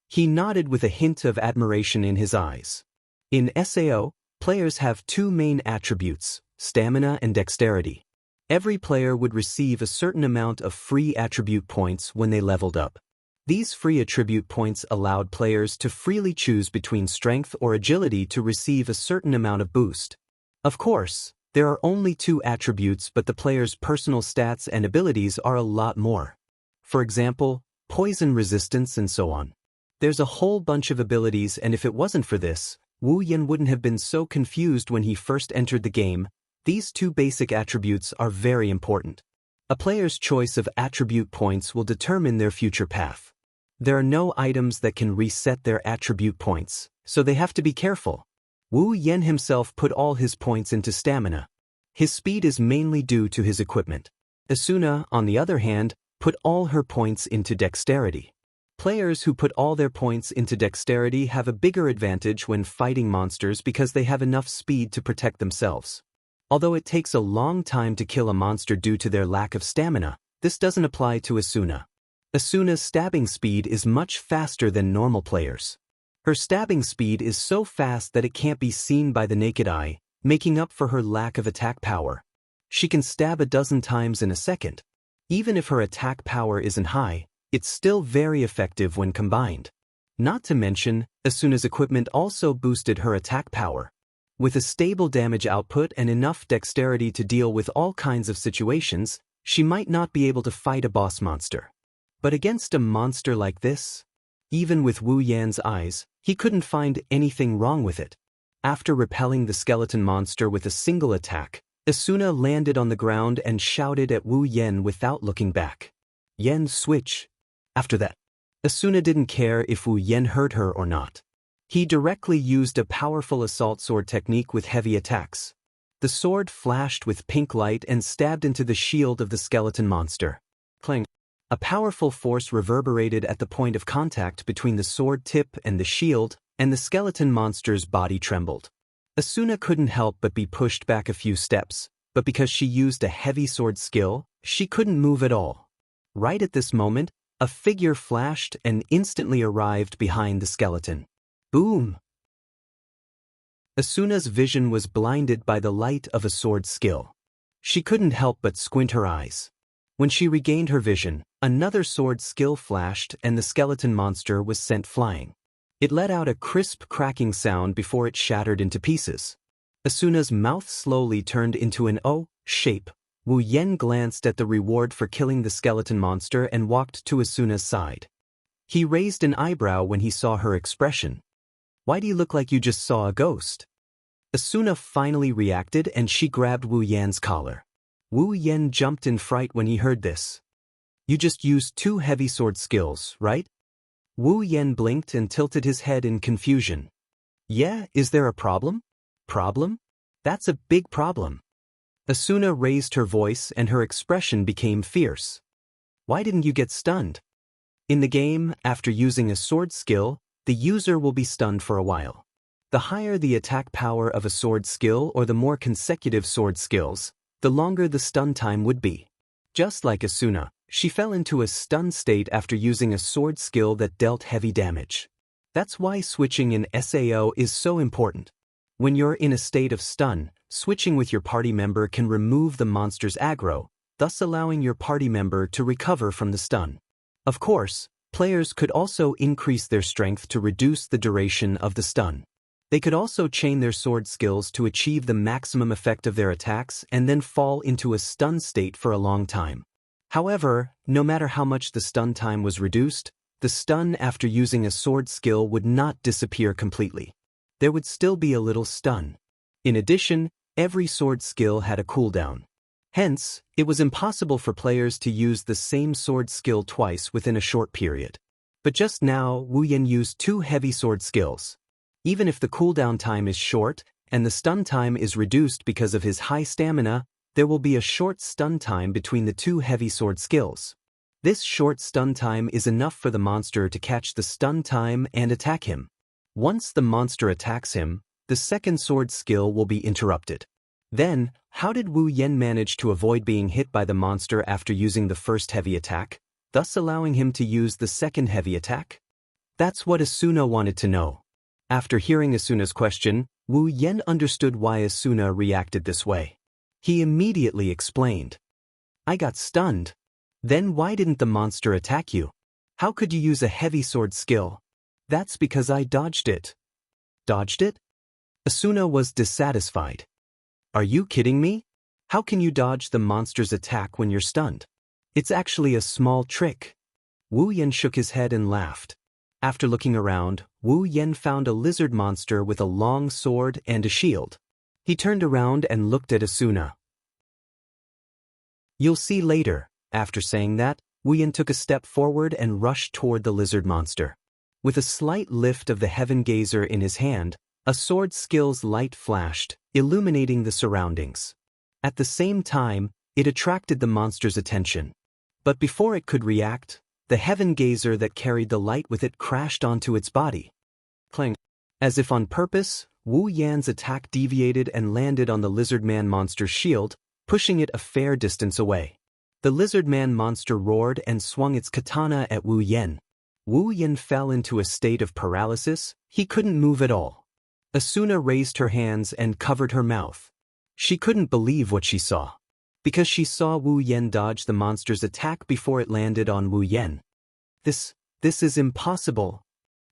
He nodded with a hint of admiration in his eyes. In SAO, players have two main attributes, stamina and dexterity. Every player would receive a certain amount of free attribute points when they leveled up. These free attribute points allowed players to freely choose between strength or agility to receive a certain amount of boost. Of course, there are only two attributes, but the player's personal stats and abilities are a lot more. For example, poison resistance and so on. There's a whole bunch of abilities, and if it wasn't for this, Wu Yen wouldn't have been so confused when he first entered the game. These two basic attributes are very important. A player's choice of attribute points will determine their future path. There are no items that can reset their attribute points, so they have to be careful. Wu Yen himself put all his points into stamina. His speed is mainly due to his equipment. Asuna, on the other hand, put all her points into dexterity. Players who put all their points into dexterity have a bigger advantage when fighting monsters because they have enough speed to protect themselves. Although it takes a long time to kill a monster due to their lack of stamina, this doesn't apply to Asuna. Asuna's stabbing speed is much faster than normal players. Her stabbing speed is so fast that it can't be seen by the naked eye, making up for her lack of attack power. She can stab a dozen times in a second. Even if her attack power isn't high, it's still very effective when combined. Not to mention, Asuna's equipment also boosted her attack power. With a stable damage output and enough dexterity to deal with all kinds of situations, she might not be able to fight a boss monster. But against a monster like this, even with Wu Yan's eyes, he couldn't find anything wrong with it. After repelling the skeleton monster with a single attack, Asuna landed on the ground and shouted at Wu Yen without looking back. "Yen, switch." After that, Asuna didn't care if Wu Yen hurt her or not. He directly used a powerful assault sword technique with heavy attacks. The sword flashed with pink light and stabbed into the shield of the skeleton monster. Clang. A powerful force reverberated at the point of contact between the sword tip and the shield, and the skeleton monster's body trembled. Asuna couldn't help but be pushed back a few steps, but because she used a heavy sword skill, she couldn't move at all. Right at this moment, a figure flashed and instantly arrived behind the skeleton. Boom! Asuna's vision was blinded by the light of a sword skill. She couldn't help but squint her eyes. When she regained her vision, another sword skill flashed and the skeleton monster was sent flying. It let out a crisp cracking sound before it shattered into pieces. Asuna's mouth slowly turned into an O shape. Wu Yen glanced at the reward for killing the skeleton monster and walked to Asuna's side. He raised an eyebrow when he saw her expression. "Why do you look like you just saw a ghost?" Asuna finally reacted and she grabbed Wu Yan's collar. Wu Yan jumped in fright when he heard this. You just used 2 heavy sword skills, right? Wu Yan blinked and tilted his head in confusion. Yeah, is there a problem? Problem? That's a big problem. Asuna raised her voice and her expression became fierce. Why didn't you get stunned? In the game, after using a sword skill, the user will be stunned for a while. The higher the attack power of a sword skill or the more consecutive sword skills, the longer the stun time would be. Just like Asuna, she fell into a stun state after using a sword skill that dealt heavy damage. That's why switching in SAO is so important. When you're in a state of stun, switching with your party member can remove the monster's aggro, thus allowing your party member to recover from the stun. Of course, players could also increase their strength to reduce the duration of the stun. They could also chain their sword skills to achieve the maximum effect of their attacks and then fall into a stun state for a long time. However, no matter how much the stun time was reduced, the stun after using a sword skill would not disappear completely. There would still be a little stun. In addition, every sword skill had a cooldown. Hence, it was impossible for players to use the same sword skill twice within a short period. But just now, Wu Yan used 2 heavy sword skills. Even if the cooldown time is short, and the stun time is reduced because of his high stamina, there will be a short stun time between the 2 heavy sword skills. This short stun time is enough for the monster to catch the stun time and attack him. Once the monster attacks him, the second sword skill will be interrupted. Then, how did Wu Yan manage to avoid being hit by the monster after using the first heavy attack, thus allowing him to use the second heavy attack? That's what Asuna wanted to know. After hearing Asuna's question, Wu Yan understood why Asuna reacted this way. He immediately explained. I got stunned. Then why didn't the monster attack you? How could you use a heavy sword skill? That's because I dodged it. Dodged it? Asuna was dissatisfied. Are you kidding me? How can you dodge the monster's attack when you're stunned? It's actually a small trick. Wu Yan shook his head and laughed. After looking around, Wu Yan found a lizard monster with a long sword and a shield. He turned around and looked at Asuna. You'll see later. After saying that, Wu Yan took a step forward and rushed toward the lizard monster. With a slight lift of the heaven gazer in his hand, a sword skill's light flashed, illuminating the surroundings. At the same time, it attracted the monster's attention. But before it could react, the heaven gazer that carried the light with it crashed onto its body. Clang. As if on purpose, Wu Yan's attack deviated and landed on the lizard man monster's shield, pushing it a fair distance away. The lizard man monster roared and swung its katana at Wu Yan. Wu Yan fell into a state of paralysis. He couldn't move at all. Asuna raised her hands and covered her mouth. She couldn't believe what she saw. Because she saw Wu Yan dodge the monster's attack before it landed on Wu Yan. This is impossible.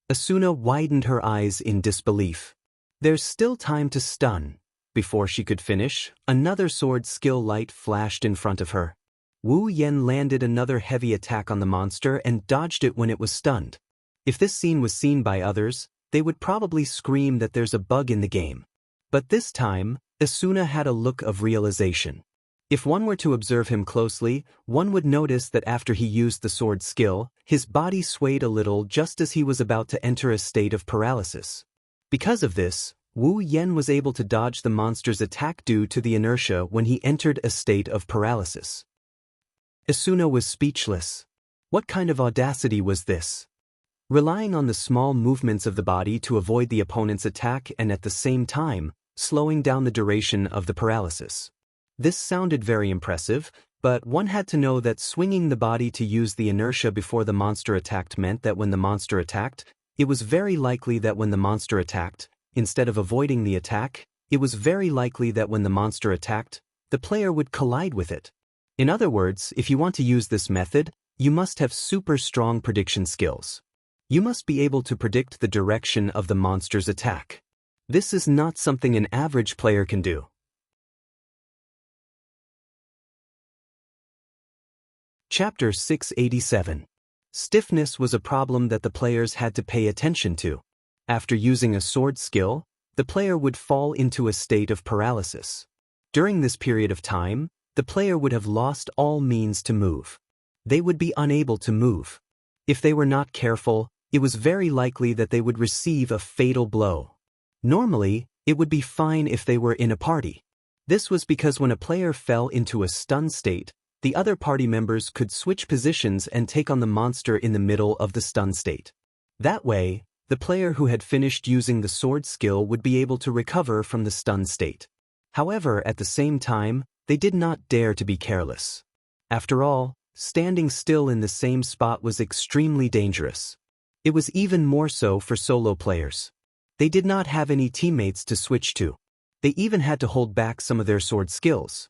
Asuna widened her eyes in disbelief. There's still time to stun. Before she could finish, another sword skill light flashed in front of her. Wu Yan landed another heavy attack on the monster and dodged it when it was stunned. If this scene was seen by others, they would probably scream that there's a bug in the game. But this time, Asuna had a look of realization. If one were to observe him closely, one would notice that after he used the sword skill, his body swayed a little just as he was about to enter a state of paralysis. Because of this, Wu Yan was able to dodge the monster's attack due to the inertia when he entered a state of paralysis. Asuna was speechless. What kind of audacity was this? Relying on the small movements of the body to avoid the opponent's attack and at the same time, slowing down the duration of the paralysis. This sounded very impressive, but one had to know that swinging the body to use the inertia before the monster attacked meant that when the monster attacked, it was very likely that when the monster attacked, instead of avoiding the attack, it was very likely that when the monster attacked, the player would collide with it. In other words, if you want to use this method, you must have super strong prediction skills. You must be able to predict the direction of the monster's attack. This is not something an average player can do. Chapter 687. Stiffness was a problem that the players had to pay attention to. After using a sword skill, the player would fall into a state of paralysis. During this period of time, the player would have lost all means to move. They would be unable to move. If they were not careful, it was very likely that they would receive a fatal blow. Normally, it would be fine if they were in a party. This was because when a player fell into a stun state, the other party members could switch positions and take on the monster in the middle of the stun state. That way, the player who had finished using the sword skill would be able to recover from the stun state. However, at the same time, they did not dare to be careless. After all, standing still in the same spot was extremely dangerous. It was even more so for solo players. They did not have any teammates to switch to. They even had to hold back some of their sword skills.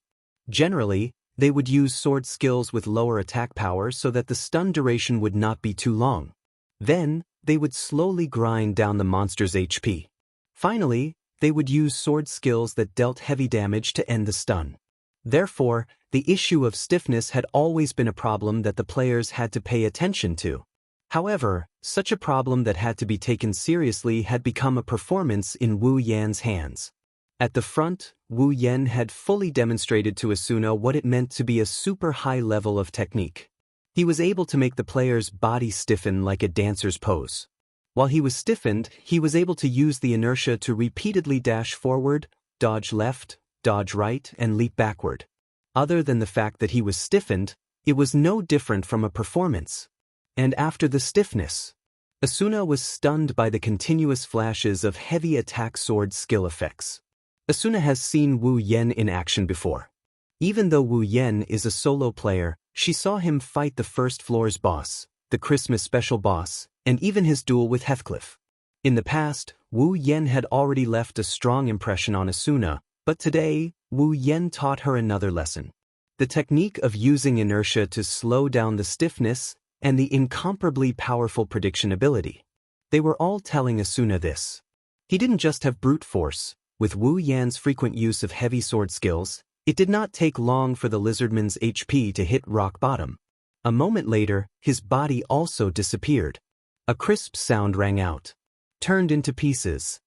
Generally, they would use sword skills with lower attack power so that the stun duration would not be too long. Then, they would slowly grind down the monster's HP. Finally, they would use sword skills that dealt heavy damage to end the stun. Therefore, the issue of stiffness had always been a problem that the players had to pay attention to. However, such a problem that had to be taken seriously had become a performance in Wu Yan's hands. At the front, Wu Yan had fully demonstrated to Asuna what it meant to be a super high level of technique. He was able to make the player's body stiffen like a dancer's pose. While he was stiffened, he was able to use the inertia to repeatedly dash forward, dodge left, dodge right, and leap backward. Other than the fact that he was stiffened, it was no different from a performance. And after the stiffness, Asuna was stunned by the continuous flashes of heavy attack sword skill effects. Asuna has seen Wu Yan in action before. Even though Wu Yan is a solo player, she saw him fight the first floor's boss, the Christmas special boss, and even his duel with Heathcliff. In the past, Wu Yan had already left a strong impression on Asuna, but today, Wu Yan taught her another lesson. The technique of using inertia to slow down the stiffness and the incomparably powerful prediction ability. They were all telling Asuna this. He didn't just have brute force. With Wu Yan's frequent use of heavy sword skills, it did not take long for the lizardman's HP to hit rock bottom. A moment later, his body also disappeared. A crisp sound rang out. Turned into pieces.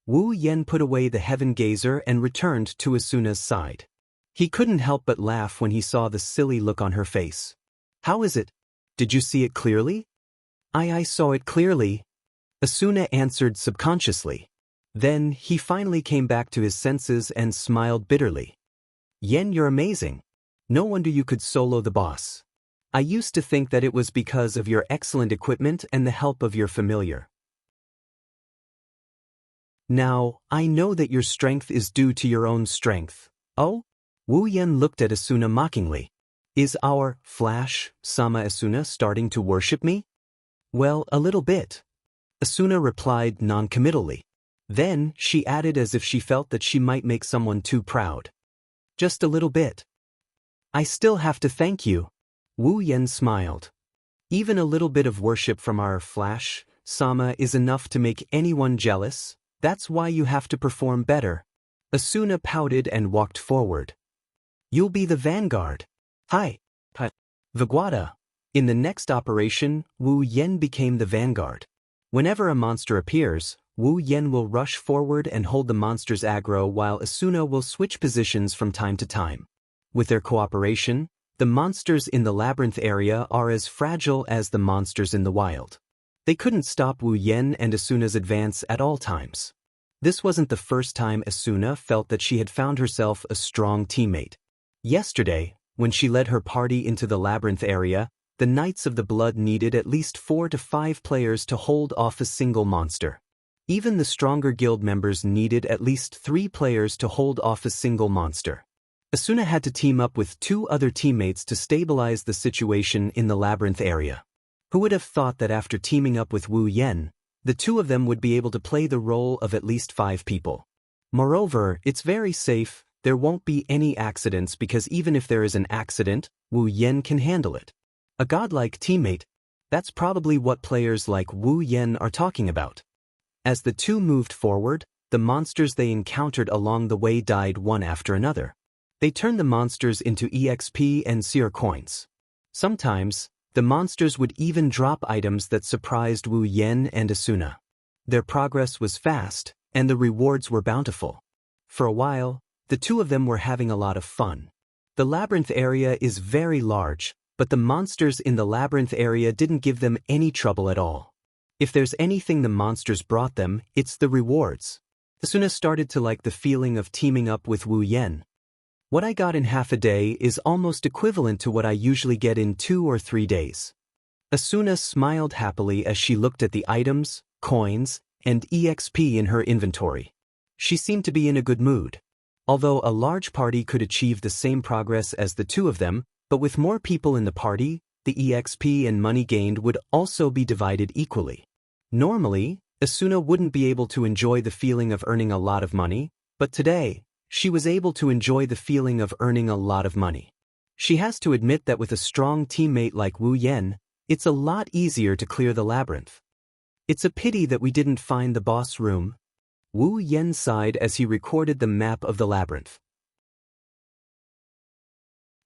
Wu Yan put away the heaven gazer and returned to Asuna's side. He couldn't help but laugh when he saw the silly look on her face. How is it? Did you see it clearly? I saw it clearly, Asuna answered subconsciously. Then, he finally came back to his senses and smiled bitterly. Yen, you're amazing. No wonder you could solo the boss. I used to think that it was because of your excellent equipment and the help of your familiar. Now, I know that your strength is due to your own strength. Oh? Wu Yen looked at Asuna mockingly. Is our Flash, Sama Asuna starting to worship me? Well, a little bit. Asuna replied non-committally. Then, she added as if she felt that she might make someone too proud. Just a little bit. I still have to thank you. Wu Yen smiled. Even a little bit of worship from our Flash, Sama is enough to make anyone jealous. That's why you have to perform better. Asuna pouted and walked forward. You'll be the vanguard. Hi. Viguata. In the next operation, Wu Yen became the vanguard. Whenever a monster appears, Wu Yen will rush forward and hold the monster's aggro while Asuna will switch positions from time to time. With their cooperation, the monsters in the labyrinth area are as fragile as the monsters in the wild. They couldn't stop Wu Yen and Asuna's advance at all times. This wasn't the first time Asuna felt that she had found herself a strong teammate. Yesterday, when she led her party into the labyrinth area, the Knights of the Blood needed at least 4 to 5 players to hold off a single monster. Even the stronger guild members needed at least 3 players to hold off a single monster. Asuna had to team up with 2 other teammates to stabilize the situation in the labyrinth area. Who would have thought that after teaming up with Wu Yen, the 2 of them would be able to play the role of at least 5 people? Moreover, it's very safe, there won't be any accidents because even if there is an accident, Wu Yen can handle it. A godlike teammate, that's probably what players like Wu Yen are talking about. As the 2 moved forward, the monsters they encountered along the way died one after another. They turned the monsters into EXP and Seer coins. Sometimes, the monsters would even drop items that surprised Wu Yen and Asuna. Their progress was fast, and the rewards were bountiful. For a while, the two of them were having a lot of fun. The labyrinth area is very large, but the monsters in the labyrinth area didn't give them any trouble at all. If there's anything the monsters brought them, it's the rewards. Asuna started to like the feeling of teaming up with Wu Yan. What I got in half a day is almost equivalent to what I usually get in 2 or 3 days. Asuna smiled happily as she looked at the items, coins, and EXP in her inventory. She seemed to be in a good mood. Although a large party could achieve the same progress as the two of them, but with more people in the party, the EXP and money gained would also be divided equally. Normally, Asuna wouldn't be able to enjoy the feeling of earning a lot of money, but today, she was able to enjoy the feeling of earning a lot of money. She has to admit that with a strong teammate like Wu Yan, it's a lot easier to clear the labyrinth. It's a pity that we didn't find the boss room. Wu Yan sighed as he recorded the map of the labyrinth.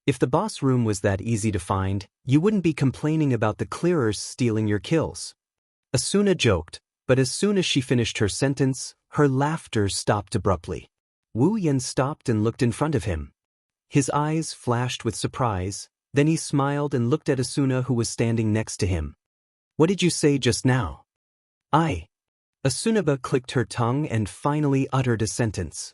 If the boss room was that easy to find, you wouldn't be complaining about the clearers stealing your kills. Asuna joked, but as soon as she finished her sentence, her laughter stopped abruptly. Wu Yan stopped and looked in front of him. His eyes flashed with surprise, then he smiled and looked at Asuna who was standing next to him. What did you say just now? Asunaba clicked her tongue and finally uttered a sentence.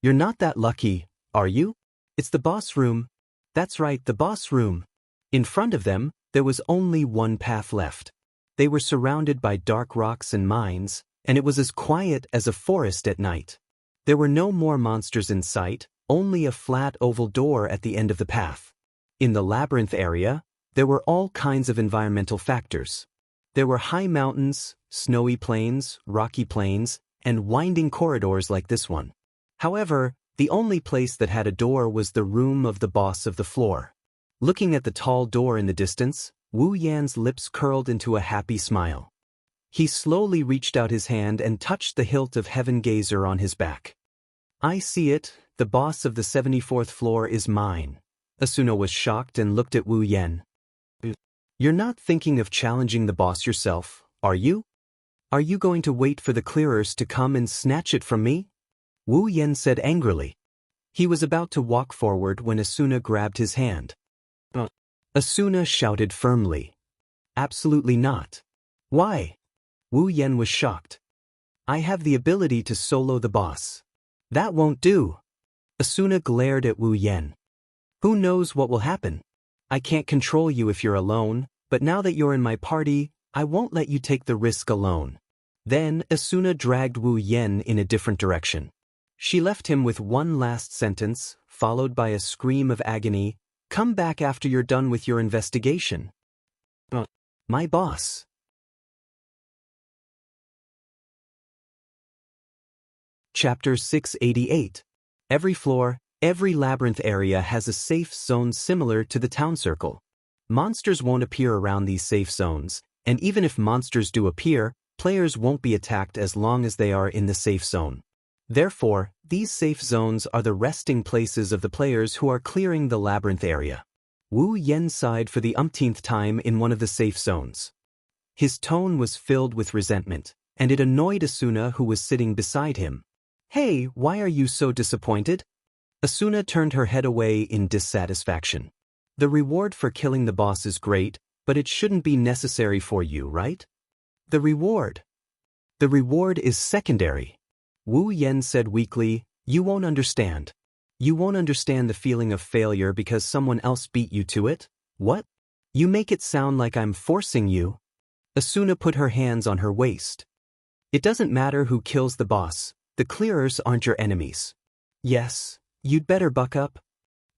You're not that lucky, are you? It's the boss room. That's right, the boss room. In front of them, there was only one path left. They were surrounded by dark rocks and mines, and it was as quiet as a forest at night. There were no more monsters in sight, only a flat oval door at the end of the path. In the labyrinth area, there were all kinds of environmental factors. There were high mountains, snowy plains, rocky plains, and winding corridors like this one. However, the only place that had a door was the room of the boss of the floor. Looking at the tall door in the distance, Wu Yan's lips curled into a happy smile. He slowly reached out his hand and touched the hilt of Heaven Gazer on his back. I see it, the boss of the 74th floor is mine. Asuna was shocked and looked at Wu Yan. You're not thinking of challenging the boss yourself, are you? Are you going to wait for the clearers to come and snatch it from me? Wu Yan said angrily. He was about to walk forward when Asuna grabbed his hand. Asuna shouted firmly. Absolutely not. Why? Wu Yan was shocked. I have the ability to solo the boss. That won't do. Asuna glared at Wu Yan. Who knows what will happen? I can't control you if you're alone, but now that you're in my party, I won't let you take the risk alone. Then Asuna dragged Wu Yan in a different direction. She left him with one last sentence, followed by a scream of agony. Come back after you're done with your investigation. My boss. Chapter 688. Every floor, every labyrinth area has a safe zone similar to the town circle. Monsters won't appear around these safe zones, and even if monsters do appear, players won't be attacked as long as they are in the safe zone. Therefore, these safe zones are the resting places of the players who are clearing the labyrinth area. Wu Yan sighed for the umpteenth time in one of the safe zones. His tone was filled with resentment, and it annoyed Asuna who was sitting beside him. Hey, why are you so disappointed? Asuna turned her head away in dissatisfaction. The reward for killing the boss is great, but it shouldn't be necessary for you, right? The reward is secondary. Wu Yan said weakly, you won't understand. You won't understand the feeling of failure because someone else beat you to it? What? You make it sound like I'm forcing you. Asuna put her hands on her waist. It doesn't matter who kills the boss, the clearers aren't your enemies. Yes, you'd better buck up.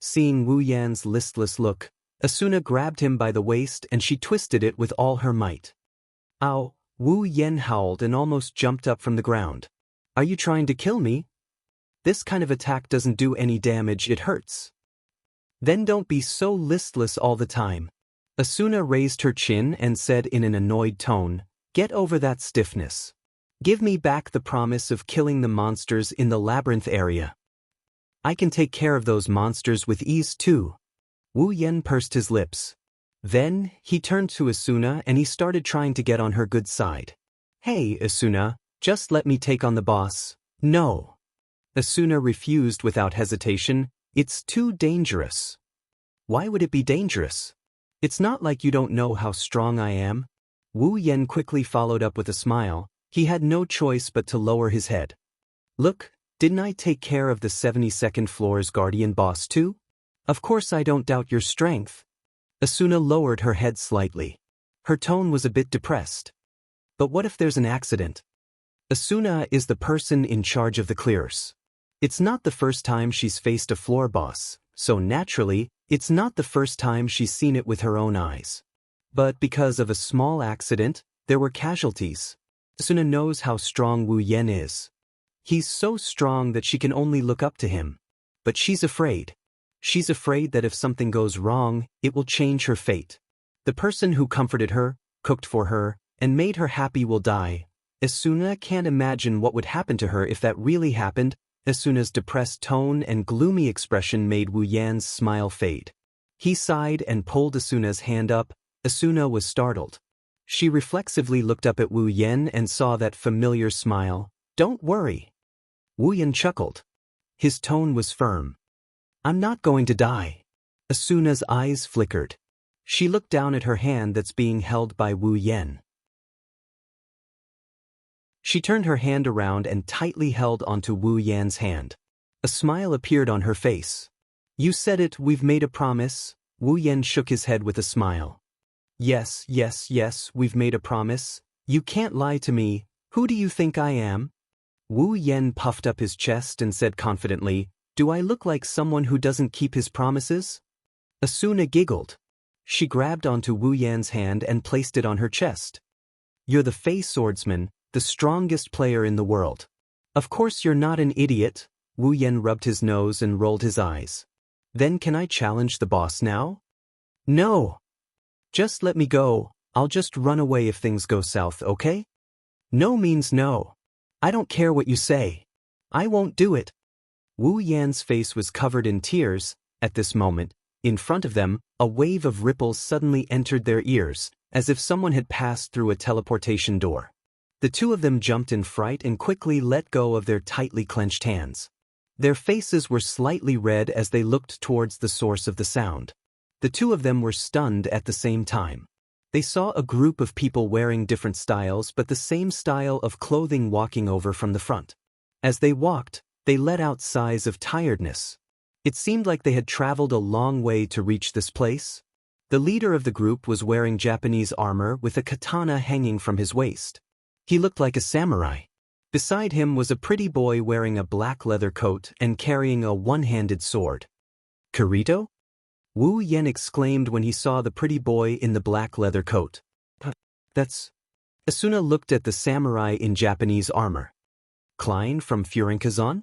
Seeing Wu Yan's listless look, Asuna grabbed him by the waist and she twisted it with all her might. Ow! Wu Yan howled and almost jumped up from the ground. Are you trying to kill me? This kind of attack doesn't do any damage, it hurts. Then don't be so listless all the time. Asuna raised her chin and said in an annoyed tone, get over that stiffness. Give me back the promise of killing the monsters in the labyrinth area. I can take care of those monsters with ease too. Wu Yan pursed his lips. Then, he turned to Asuna and he started trying to get on her good side. Hey, Asuna, Just let me take on the boss. No. Asuna refused without hesitation. It's too dangerous. Why would it be dangerous? It's not like you don't know how strong I am. Wu Yen quickly followed up with a smile. He had no choice but to lower his head. Look, didn't I take care of the 72nd floor's guardian boss too? Of course I don't doubt your strength. Asuna lowered her head slightly. Her tone was a bit depressed. But what if there's an accident? Asuna is the person in charge of the clearers. It's not the first time she's faced a floor boss, so naturally, it's not the first time she's seen it with her own eyes. But because of a small accident, there were casualties. Asuna knows how strong Wu Yen is. He's so strong that she can only look up to him. But she's afraid. She's afraid that if something goes wrong, it will change her fate. The person who comforted her, cooked for her, and made her happy will die. Asuna can't imagine what would happen to her if that really happened. Asuna's depressed tone and gloomy expression made Wu Yan's smile fade. He sighed and pulled Asuna's hand up. Asuna was startled. She reflexively looked up at Wu Yan and saw that familiar smile. Don't worry. Wu Yan chuckled. His tone was firm. I'm not going to die. Asuna's eyes flickered. She looked down at her hand that's being held by Wu Yan. She turned her hand around and tightly held onto Wu Yan's hand. A smile appeared on her face. You said it, we've made a promise. Wu Yan shook his head with a smile. Yes, we've made a promise. You can't lie to me. Who do you think I am? Wu Yan puffed up his chest and said confidently, Do I look like someone who doesn't keep his promises? Asuna giggled. She grabbed onto Wu Yan's hand and placed it on her chest. You're the Fey swordsman, the strongest player in the world. Of course you're not an idiot. Wu Yan rubbed his nose and rolled his eyes. Then can I challenge the boss now? No. Just let me go. I'll just run away if things go south, okay? No means no. I don't care what you say. I won't do it. Wu Yan's face was covered in tears. At this moment, in front of them, a wave of ripples suddenly entered their ears, as if someone had passed through a teleportation door. The two of them jumped in fright and quickly let go of their tightly clenched hands. Their faces were slightly red as they looked towards the source of the sound. The two of them were stunned at the same time. They saw a group of people wearing different styles but the same style of clothing walking over from the front. As they walked, they let out sighs of tiredness. It seemed like they had traveled a long way to reach this place. The leader of the group was wearing Japanese armor with a katana hanging from his waist. He looked like a samurai. Beside him was a pretty boy wearing a black leather coat and carrying a one-handed sword. Kirito? Wu Yan exclaimed when he saw the pretty boy in the black leather coat. That's... Asuna looked at the samurai in Japanese armor. Klein from Furinkazan?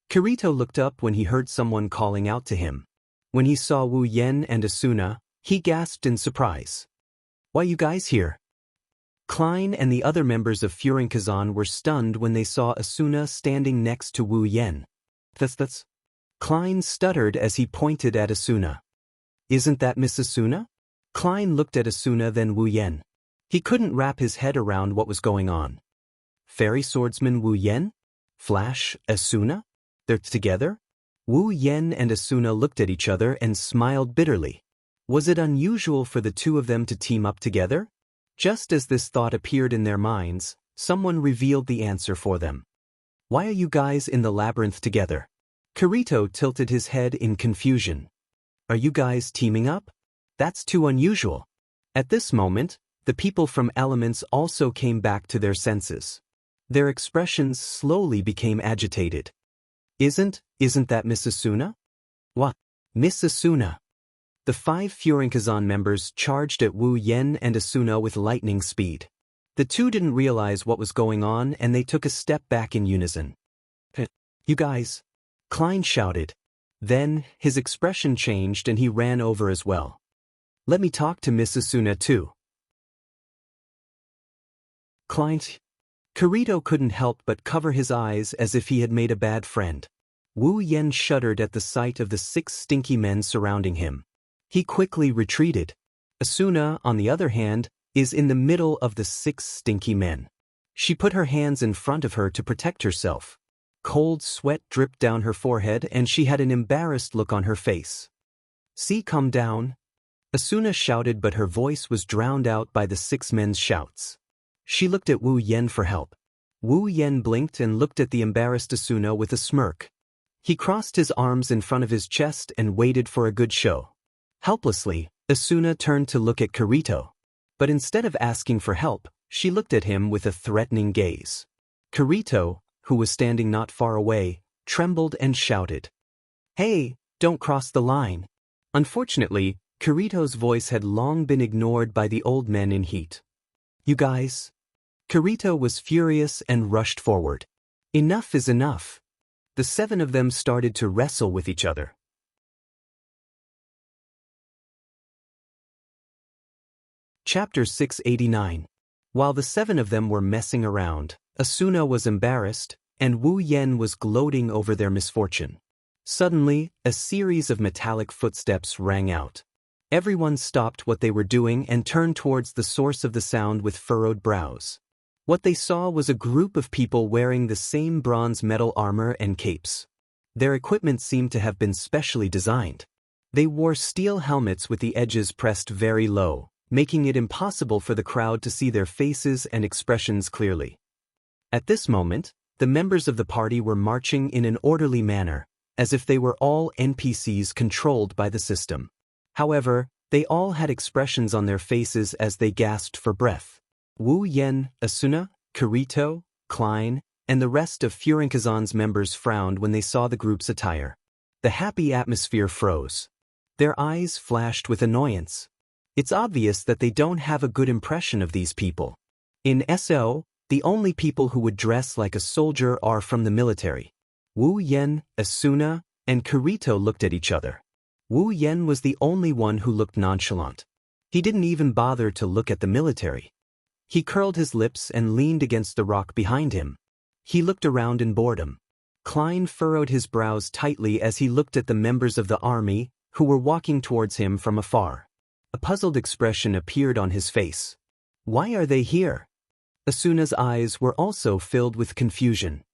Kirito looked up when he heard someone calling out to him. When he saw Wu Yan and Asuna, he gasped in surprise. Why you guys here? Klein and the other members of Furinkazan were stunned when they saw Asuna standing next to Wu Yan. That's... Klein stuttered as he pointed at Asuna. Isn't that Miss Asuna? Klein looked at Asuna then Wu Yan. He couldn't wrap his head around what was going on. Fairy swordsman Wu Yan? Flash, Asuna? They're together? Wu Yan and Asuna looked at each other and smiled bitterly. Was it unusual for the two of them to team up together? Just as this thought appeared in their minds, someone revealed the answer for them. Why are you guys in the labyrinth together? Kirito tilted his head in confusion. Are you guys teaming up? That's too unusual. At this moment, the people from Elements also came back to their senses. Their expressions slowly became agitated. Isn't that Miss Asuna? What? Miss Asuna. The 5 Furinkazan members charged at Wu Yan and Asuna with lightning speed. The two didn't realize what was going on and they took a step back in unison. You guys! Klein shouted. Then, his expression changed and he ran over as well. Let me talk to Miss Asuna too. Klein... Kirito couldn't help but cover his eyes as if he had made a bad friend. Wu Yan shuddered at the sight of the 6 stinky men surrounding him. He quickly retreated. Asuna, on the other hand, is in the middle of the 6 stinky men. She put her hands in front of her to protect herself. Cold sweat dripped down her forehead and she had an embarrassed look on her face. "See, calm down," Asuna shouted, but her voice was drowned out by the 6 men's shouts. She looked at Wu Yen for help. Wu Yen blinked and looked at the embarrassed Asuna with a smirk. He crossed his arms in front of his chest and waited for a good show. Helplessly, Asuna turned to look at Kirito. But instead of asking for help, she looked at him with a threatening gaze. Kirito, who was standing not far away, trembled and shouted, "Hey, don't cross the line." Unfortunately, Kirito's voice had long been ignored by the old men in heat. "You guys?" Kirito was furious and rushed forward. "Enough is enough." The 7 of them started to wrestle with each other. Chapter 689. While the 7 of them were messing around, Asuna was embarrassed, and Wu Yen was gloating over their misfortune. Suddenly, a series of metallic footsteps rang out. Everyone stopped what they were doing and turned towards the source of the sound with furrowed brows. What they saw was a group of people wearing the same bronze metal armor and capes. Their equipment seemed to have been specially designed. They wore steel helmets with the edges pressed very low, making it impossible for the crowd to see their faces and expressions clearly. At this moment, the members of the party were marching in an orderly manner, as if they were all NPCs controlled by the system. However, they all had expressions on their faces as they gasped for breath. Wu Yen, Asuna, Kirito, Klein, and the rest of Furinkazan's members frowned when they saw the group's attire. The happy atmosphere froze. Their eyes flashed with annoyance. It's obvious that they don't have a good impression of these people. In SO, the only people who would dress like a soldier are from the military. Wu Yen, Asuna, and Kirito looked at each other. Wu Yen was the only one who looked nonchalant. He didn't even bother to look at the military. He curled his lips and leaned against the rock behind him. He looked around in boredom. Klein furrowed his brows tightly as he looked at the members of the army, who were walking towards him from afar. A puzzled expression appeared on his face. Why are they here? Asuna's eyes were also filled with confusion.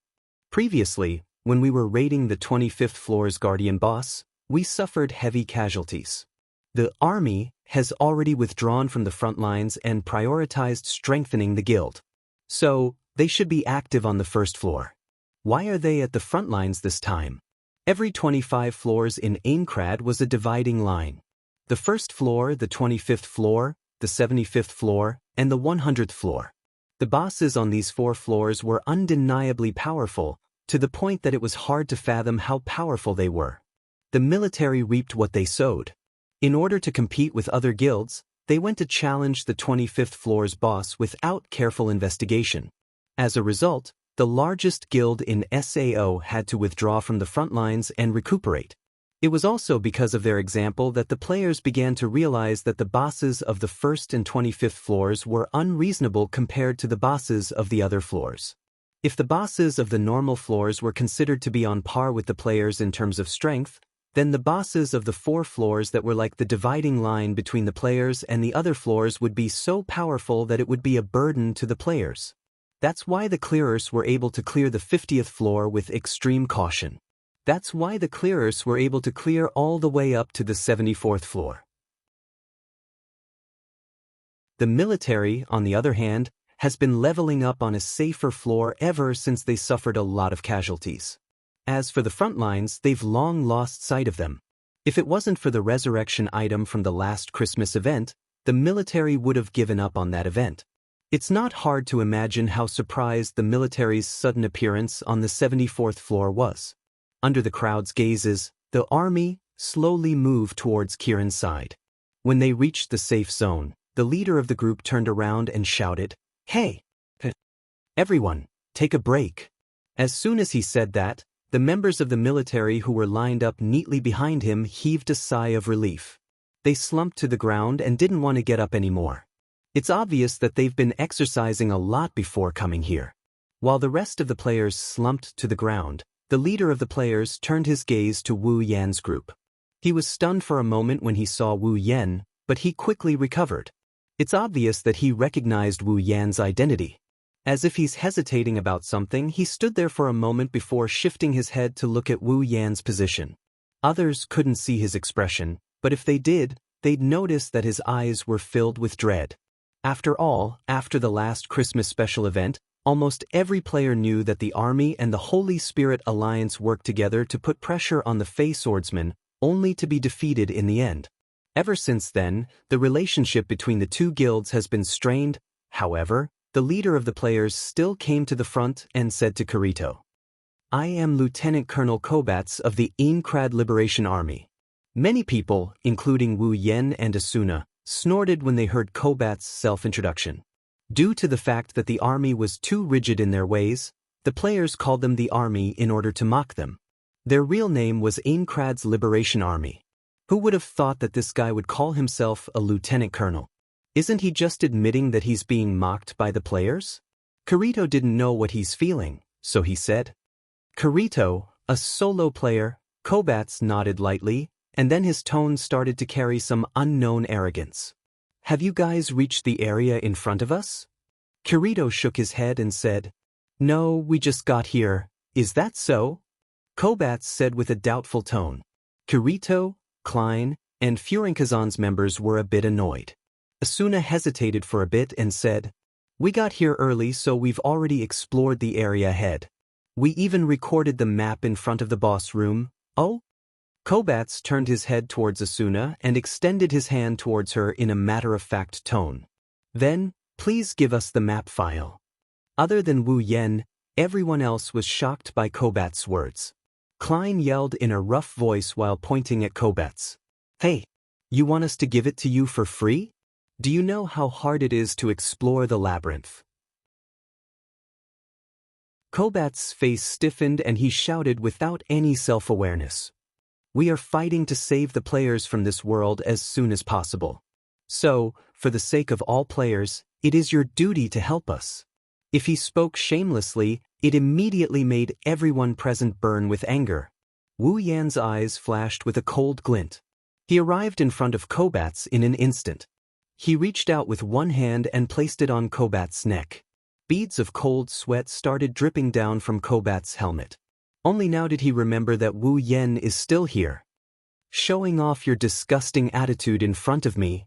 Previously, when we were raiding the 25th floor's guardian boss, we suffered heavy casualties. The army has already withdrawn from the front lines and prioritized strengthening the guild. So, they should be active on the 1st floor. Why are they at the front lines this time? Every 25 floors in Aincrad was a dividing line. The 1st floor, the 25th floor, the 75th floor, and the 100th floor. The bosses on these 4 floors were undeniably powerful, to the point that it was hard to fathom how powerful they were. The military reaped what they sowed. In order to compete with other guilds, they went to challenge the 25th floor's boss without careful investigation. As a result, the largest guild in SAO had to withdraw from the front lines and recuperate. It was also because of their example that the players began to realize that the bosses of the 1st and 25th floors were unreasonable compared to the bosses of the other floors. If the bosses of the normal floors were considered to be on par with the players in terms of strength, then the bosses of the 4 floors that were like the dividing line between the players and the other floors would be so powerful that it would be a burden to the players. That's why the clearers were able to clear the 50th floor with extreme caution. That's why the clearers were able to clear all the way up to the 74th floor. The military, on the other hand, has been leveling up on a safer floor ever since they suffered a lot of casualties. As for the front lines, they've long lost sight of them. If it wasn't for the resurrection item from the last Christmas event, the military would have given up on that event. It's not hard to imagine how surprised the military's sudden appearance on the 74th floor was. Under the crowd's gazes, the army slowly moved towards Kirin's side. When they reached the safe zone, the leader of the group turned around and shouted, "Hey! Everyone, take a break." As soon as he said that, the members of the military who were lined up neatly behind him heaved a sigh of relief. They slumped to the ground and didn't want to get up anymore. It's obvious that they've been exercising a lot before coming here. While the rest of the players slumped to the ground, the leader of the players turned his gaze to Wu Yan's group. He was stunned for a moment when he saw Wu Yan, but he quickly recovered. It's obvious that he recognized Wu Yan's identity. As if he's hesitating about something, he stood there for a moment before shifting his head to look at Wu Yan's position. Others couldn't see his expression, but if they did, they'd notice that his eyes were filled with dread. After all, after the last Christmas special event, almost every player knew that the army and the Holy Spirit Alliance worked together to put pressure on the Fey swordsmen, only to be defeated in the end. Ever since then, the relationship between the two guilds has been strained. However, the leader of the players still came to the front and said to Kirito, "I am Lieutenant Colonel Kobatsu of the Aincrad Liberation Army." Many people, including Wu Yan and Asuna, snorted when they heard Kobatsu's self-introduction. Due to the fact that the army was too rigid in their ways, the players called them the army in order to mock them. Their real name was Aincrad's Liberation Army. Who would have thought that this guy would call himself a lieutenant colonel? Isn't he just admitting that he's being mocked by the players? Kirito didn't know what he's feeling, so he said, "Kirito, a solo player." Kobatsu nodded lightly, and then his tone started to carry some unknown arrogance. "Have you guys reached the area in front of us?" Kirito shook his head and said, "No, we just got here. Is that so?" Kobatsu said with a doubtful tone. Kirito, Klein, and Furinkazan's members were a bit annoyed. Asuna hesitated for a bit and said, "We got here early, so we've already explored the area ahead. We even recorded the map in front of the boss room." "Oh?" Kobatsu turned his head towards Asuna and extended his hand towards her in a matter-of-fact tone. "Then, please give us the map file." Other than Wu Yan, everyone else was shocked by Kobatsu's words. Klein yelled in a rough voice while pointing at Kobatsu, "Hey, you want us to give it to you for free? Do you know how hard it is to explore the labyrinth?" Kobatsu's face stiffened and he shouted without any self-awareness, "We are fighting to save the players from this world as soon as possible. So, for the sake of all players, it is your duty to help us." If he spoke shamelessly, it immediately made everyone present burn with anger. Wu Yan's eyes flashed with a cold glint. He arrived in front of Kobatsu in an instant. He reached out with one hand and placed it on Kobatsu's neck. Beads of cold sweat started dripping down from Kobatsu's helmet. Only now did he remember that Wu Yan is still here. "Showing off your disgusting attitude in front of me."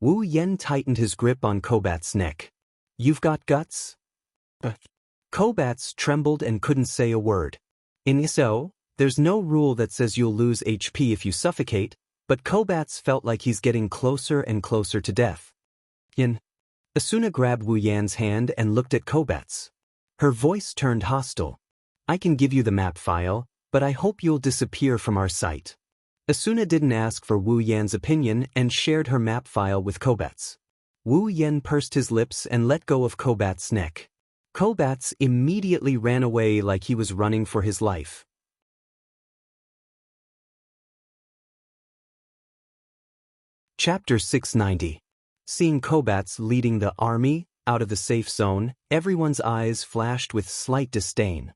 Wu Yan tightened his grip on Kobatsu's neck. "You've got guts?" Kobatsu trembled and couldn't say a word. In ISO, there's no rule that says you'll lose HP if you suffocate, but Kobatsu felt like he's getting closer and closer to death. "Yin." Asuna grabbed Wu Yan's hand and looked at Kobatsu. Her voice turned hostile. "I can give you the map file, but I hope you'll disappear from our sight." Asuna didn't ask for Wu Yan's opinion and shared her map file with Kobatsu. Wu Yan pursed his lips and let go of Kobatsu's neck. Kobatsu immediately ran away like he was running for his life. Chapter 690. Seeing Kobatsu leading the army out of the safe zone, everyone's eyes flashed with slight disdain.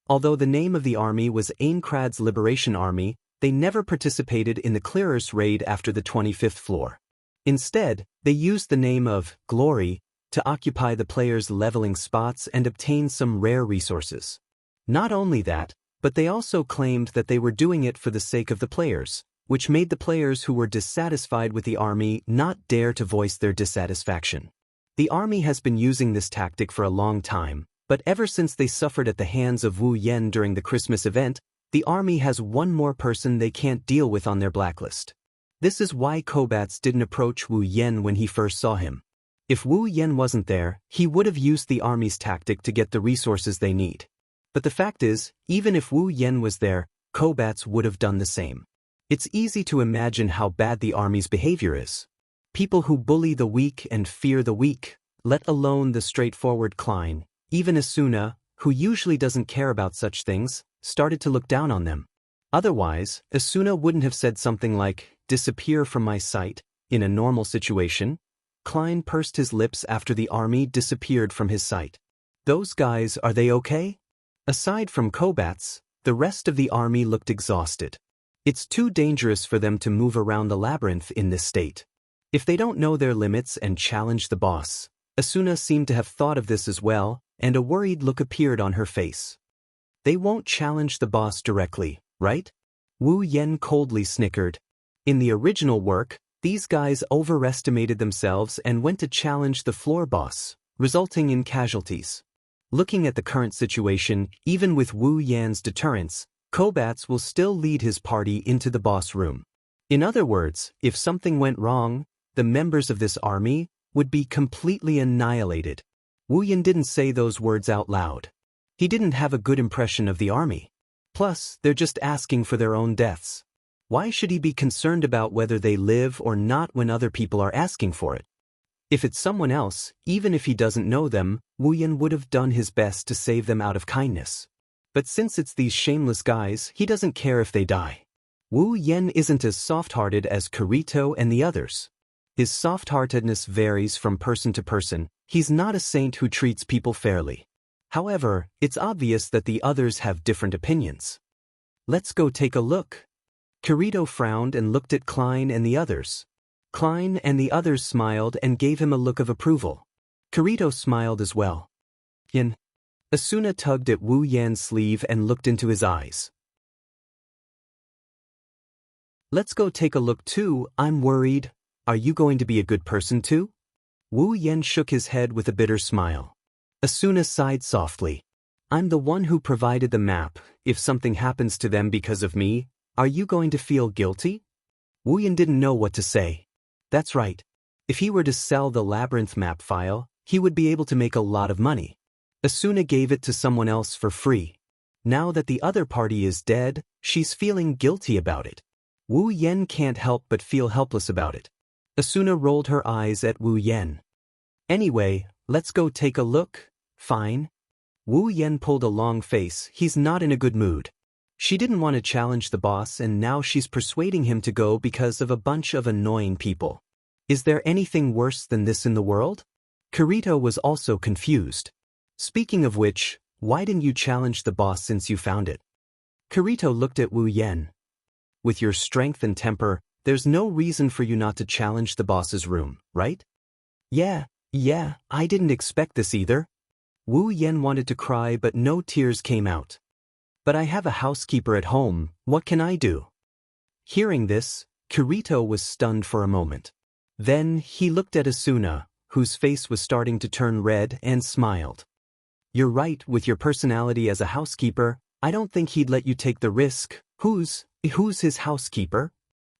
Although the name of the army was Aincrad's Liberation Army, they never participated in the Clearers raid after the 25th floor. Instead, they used the name of Glory to occupy the players' leveling spots and obtain some rare resources. Not only that, but they also claimed that they were doing it for the sake of the players, which made the players who were dissatisfied with the army not dare to voice their dissatisfaction. The army has been using this tactic for a long time, but ever since they suffered at the hands of Wu Yan during the Christmas event, the army has one more person they can't deal with on their blacklist. This is why Kobatsu didn't approach Wu Yan when he first saw him. If Wu Yan wasn't there, he would have used the army's tactic to get the resources they need. But the fact is, even if Wu Yan was there, Kobatsu would have done the same. It's easy to imagine how bad the army's behavior is. People who bully the weak and fear the weak, let alone the straightforward Klein, even Asuna, who usually doesn't care about such things, started to look down on them. Otherwise, Asuna wouldn't have said something like, "Disappear from my sight," in a normal situation. Klein pursed his lips after the army disappeared from his sight. "Those guys, are they okay?" Aside from Kobatsu, the rest of the army looked exhausted. It's too dangerous for them to move around the labyrinth in this state. If they don't know their limits and challenge the boss. Asuna seemed to have thought of this as well, and a worried look appeared on her face. They won't challenge the boss directly, right? Wu Yan coldly snickered. In the original work, these guys overestimated themselves and went to challenge the floor boss, resulting in casualties. Looking at the current situation, even with Wu Yan's deterrence, Kobatsu will still lead his party into the boss room. In other words, if something went wrong, the members of this army would be completely annihilated. Wu Yan didn't say those words out loud. He didn't have a good impression of the army. Plus, they're just asking for their own deaths. Why should he be concerned about whether they live or not when other people are asking for it? If it's someone else, even if he doesn't know them, Wu Yan would have done his best to save them out of kindness. But since it's these shameless guys, he doesn't care if they die. Wu Yan isn't as soft-hearted as Kirito and the others. His soft-heartedness varies from person to person. He's not a saint who treats people fairly. However, it's obvious that the others have different opinions. Let's go take a look. Kirito frowned and looked at Klein and the others. Klein and the others smiled and gave him a look of approval. Kirito smiled as well. Yan. Asuna tugged at Wu Yan's sleeve and looked into his eyes. Let's go take a look too, I'm worried. Are you going to be a good person too? Wu Yan shook his head with a bitter smile. Asuna sighed softly. I'm the one who provided the map. If something happens to them because of me, are you going to feel guilty? Wu Yan didn't know what to say. That's right. If he were to sell the labyrinth map file, he would be able to make a lot of money. Asuna gave it to someone else for free. Now that the other party is dead, she's feeling guilty about it. Wu Yan can't help but feel helpless about it. Asuna rolled her eyes at Wu Yan. Anyway, let's go take a look. Fine. Wu Yan pulled a long face. He's not in a good mood. She didn't want to challenge the boss and now she's persuading him to go because of a bunch of annoying people. Is there anything worse than this in the world? Kirito was also confused. Speaking of which, why didn't you challenge the boss since you found it? Kirito looked at Wu Yan. With your strength and temper, there's no reason for you not to challenge the boss's room, right? Yeah, I didn't expect this either. Wu Yan wanted to cry but no tears came out. But I have a housekeeper at home, what can I do? Hearing this, Kirito was stunned for a moment. Then he looked at Asuna, whose face was starting to turn red, and smiled. You're right, with your personality as a housekeeper, I don't think he'd let you take the risk. Who's his housekeeper?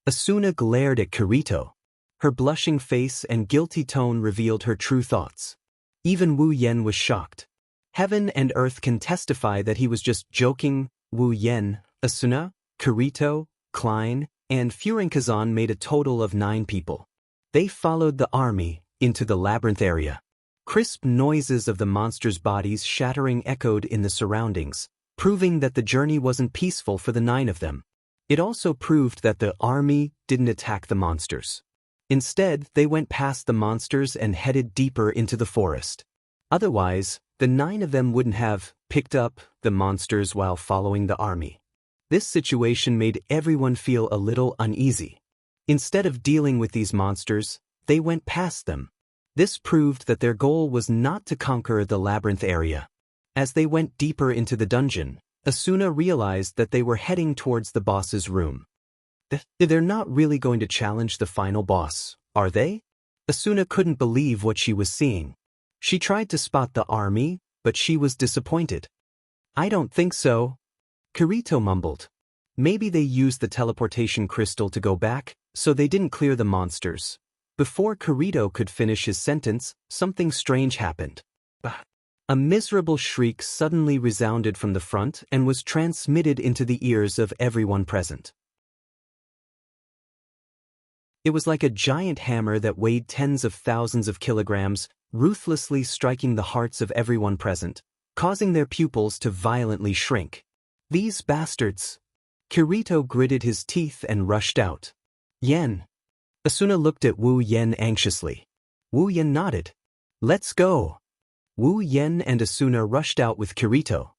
Asuna glared at Kirito. Her blushing face and guilty tone revealed her true thoughts. Even Wu Yan was shocked. Heaven and earth can testify that he was just joking. Wu Yan, Asuna, Kirito, Klein, and Furinkazan made a total of 9 people. They followed the army into the labyrinth area. Crisp noises of the monsters' bodies shattering echoed in the surroundings, proving that the journey wasn't peaceful for the 9 of them. It also proved that the army didn't attack the monsters. Instead, they went past the monsters and headed deeper into the forest. Otherwise, the 9 of them wouldn't have picked up the monsters while following the army. This situation made everyone feel a little uneasy. Instead of dealing with these monsters, they went past them. This proved that their goal was not to conquer the labyrinth area. As they went deeper into the dungeon, Asuna realized that they were heading towards the boss's room. They're not really going to challenge the final boss, are they? Asuna couldn't believe what she was seeing. She tried to spot the army, but she was disappointed. I don't think so. Kirito mumbled. Maybe they used the teleportation crystal to go back, so they didn't clear the monsters. Before Kirito could finish his sentence, something strange happened. A miserable shriek suddenly resounded from the front and was transmitted into the ears of everyone present. It was like a giant hammer that weighed tens of thousands of kilograms, ruthlessly striking the hearts of everyone present, causing their pupils to violently shrink. These bastards! Kirito gritted his teeth and rushed out. Yen. Asuna looked at Wu Yan anxiously. Wu Yan nodded. Let's go. Wu Yan and Asuna rushed out with Kirito.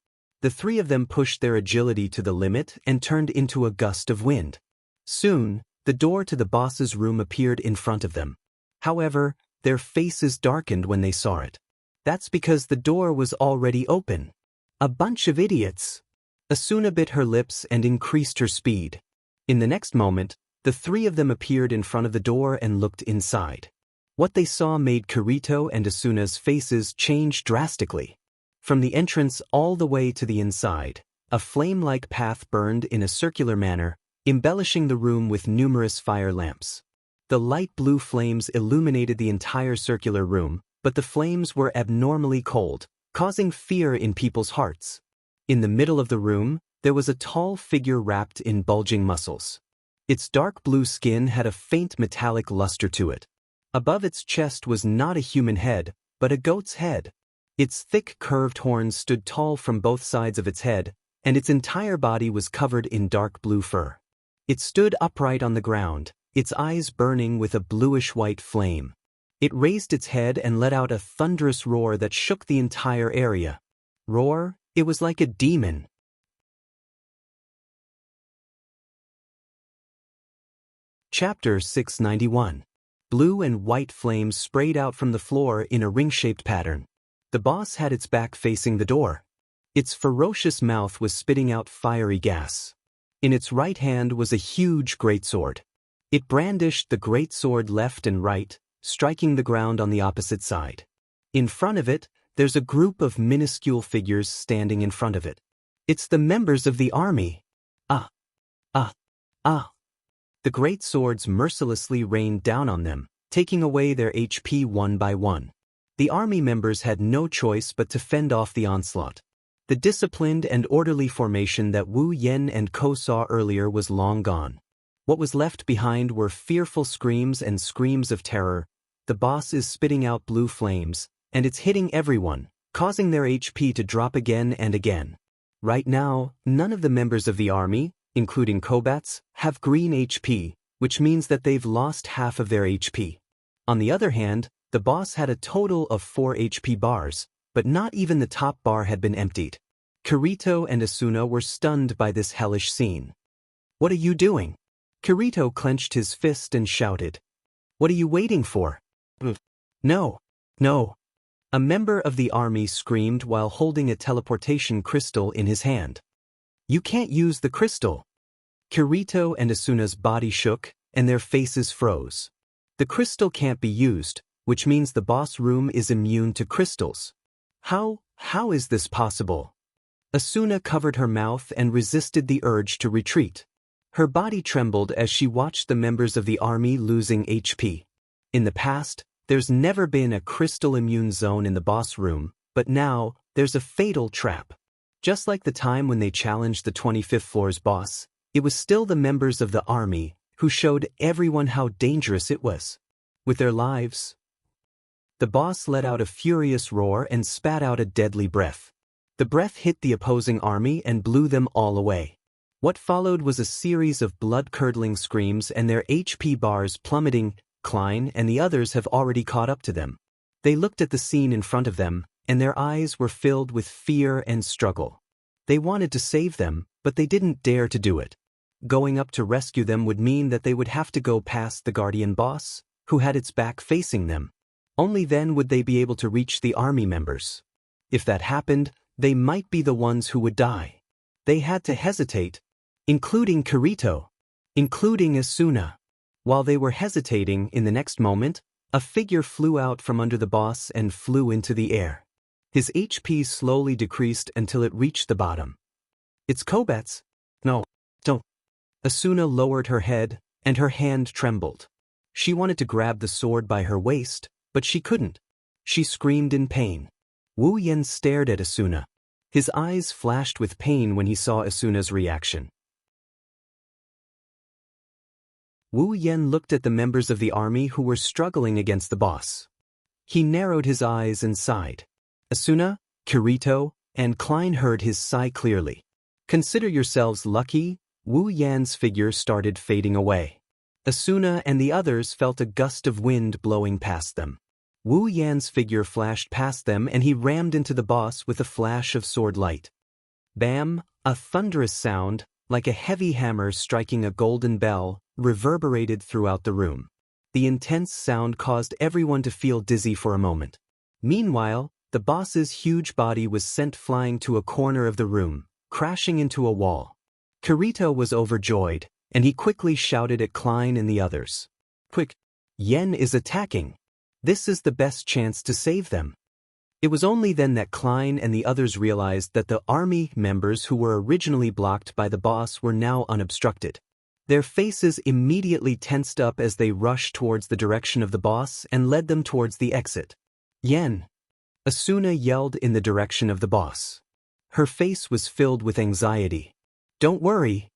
The 3 of them pushed their agility to the limit and turned into a gust of wind. Soon, the door to the boss's room appeared in front of them. However, their faces darkened when they saw it. That's because the door was already open. A bunch of idiots. Asuna bit her lips and increased her speed. In the next moment, the three of them appeared in front of the door and looked inside. What they saw made Kirito and Asuna's faces change drastically. From the entrance all the way to the inside, a flame-like path burned in a circular manner, embellishing the room with numerous fire lamps. The light blue flames illuminated the entire circular room, but the flames were abnormally cold, causing fear in people's hearts. In the middle of the room, there was a tall figure wrapped in bulging muscles. Its dark blue skin had a faint metallic luster to it. Above its chest was not a human head, but a goat's head. Its thick curved horns stood tall from both sides of its head, and its entire body was covered in dark blue fur. It stood upright on the ground, its eyes burning with a bluish-white flame. It raised its head and let out a thunderous roar that shook the entire area. Roar? It was like a demon. Chapter 691. Blue and white flames sprayed out from the floor in a ring-shaped pattern. The boss had its back facing the door. Its ferocious mouth was spitting out fiery gas. In its right hand was a huge greatsword. It brandished the greatsword left and right, striking the ground on the opposite side. In front of it, there's a group of minuscule figures standing in front of it. It's the members of the army. Ah! Ah! Ah! The great swords mercilessly rained down on them, taking away their HP one by one. The army members had no choice but to fend off the onslaught. The disciplined and orderly formation that Wu Yen and Ko saw earlier was long gone. What was left behind were fearful screams and screams of terror. The boss is spitting out blue flames, and it's hitting everyone, causing their HP to drop again and again. Right now, none of the members of the army, including Kobats, have green HP, which means that they've lost half of their HP. On the other hand, the boss had a total of 4 HP bars, but not even the top bar had been emptied. Kirito and Asuna were stunned by this hellish scene. "What are you doing?" Kirito clenched his fist and shouted. "What are you waiting for?" "No, no." A member of the army screamed while holding a teleportation crystal in his hand. "You can't use the crystal." Kirito and Asuna's body shook, and their faces froze. The crystal can't be used, which means the boss room is immune to crystals. How is this possible? Asuna covered her mouth and resisted the urge to retreat. Her body trembled as she watched the members of the army losing HP. In the past, there's never been a crystal-immune zone in the boss room, but now, there's a fatal trap. Just like the time when they challenged the 25th floor's boss, it was still the members of the army who showed everyone how dangerous it was. With their lives, the boss let out a furious roar and spat out a deadly breath. The breath hit the opposing army and blew them all away. What followed was a series of blood-curdling screams and their HP bars plummeting. Klein and the others have already caught up to them. They looked at the scene in front of them, and their eyes were filled with fear and struggle. They wanted to save them, but they didn't dare to do it. Going up to rescue them would mean that they would have to go past the guardian boss, who had its back facing them. Only then would they be able to reach the army members. If that happened, they might be the ones who would die. They had to hesitate, including Kirito, including Asuna. While they were hesitating, in the next moment, a figure flew out from under the boss and flew into the air. His HP slowly decreased until it reached the bottom. "It's Kobats." "No, don't." Asuna lowered her head, and her hand trembled. She wanted to grab the sword by her waist, but she couldn't. She screamed in pain. Wu Yen stared at Asuna. His eyes flashed with pain when he saw Asuna's reaction. Wu Yen looked at the members of the army who were struggling against the boss. He narrowed his eyes and sighed. Asuna, Kirito, and Klein heard his sigh clearly. "Consider yourselves lucky." Wu Yan's figure started fading away. Asuna and the others felt a gust of wind blowing past them. Wu Yan's figure flashed past them and he rammed into the boss with a flash of sword light. Bam! A thunderous sound, like a heavy hammer striking a golden bell, reverberated throughout the room. The intense sound caused everyone to feel dizzy for a moment. Meanwhile, the boss's huge body was sent flying to a corner of the room, crashing into a wall. Kirito was overjoyed, and he quickly shouted at Klein and the others. "Quick! Yen is attacking! This is the best chance to save them." It was only then that Klein and the others realized that the army members who were originally blocked by the boss were now unobstructed. Their faces immediately tensed up as they rushed towards the direction of the boss and led them towards the exit. "Yen!" Asuna yelled in the direction of the boss. Her face was filled with anxiety. "Don't worry."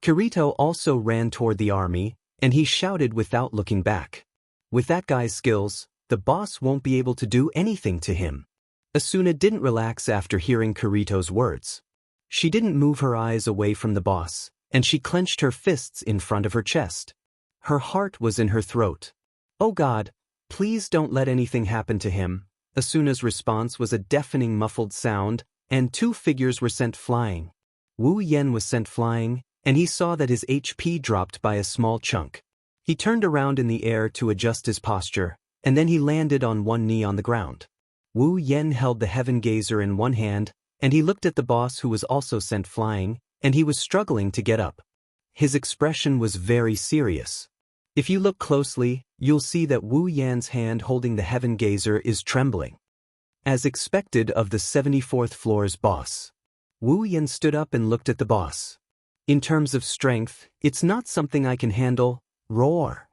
Kirito also ran toward the army, and he shouted without looking back. "With that guy's skills, the boss won't be able to do anything to him." Asuna didn't relax after hearing Kirito's words. She didn't move her eyes away from the boss, and she clenched her fists in front of her chest. Her heart was in her throat. "Oh God, please don't let anything happen to him." Asuna's response was a deafening muffled sound, and two figures were sent flying. Wu Yen was sent flying, and he saw that his HP dropped by a small chunk. He turned around in the air to adjust his posture, and then he landed on one knee on the ground. Wu Yen held the Heaven Gazer in one hand, and he looked at the boss who was also sent flying, and he was struggling to get up. His expression was very serious. If you look closely, you'll see that Wu Yan's hand holding the Heaven Gazer is trembling. As expected of the 74th floor's boss, Wu Yan stood up and looked at the boss. "In terms of strength, it's not something I can handle." Roar!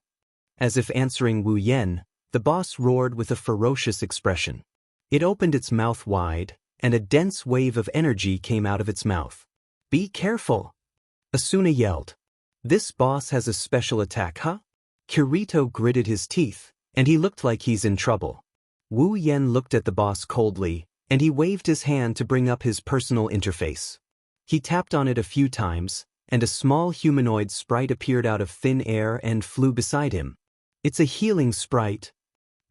As if answering Wu Yan, the boss roared with a ferocious expression. It opened its mouth wide, and a dense wave of energy came out of its mouth. "Be careful!" Asuna yelled. "This boss has a special attack, huh?" Kirito gritted his teeth, and he looked like he's in trouble. Wu Yan looked at the boss coldly, and he waved his hand to bring up his personal interface. He tapped on it a few times, and a small humanoid sprite appeared out of thin air and flew beside him. "It's a healing sprite."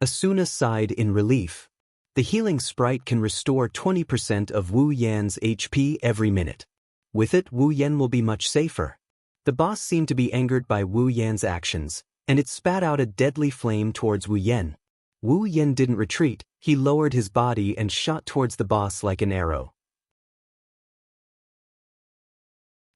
Asuna sighed in relief. The healing sprite can restore 20% of Wu Yan's HP every minute. With it, Wu Yan will be much safer. The boss seemed to be angered by Wu Yan's actions, and it spat out a deadly flame towards Wu Yan. Wu Yan didn't retreat, he lowered his body and shot towards the boss like an arrow.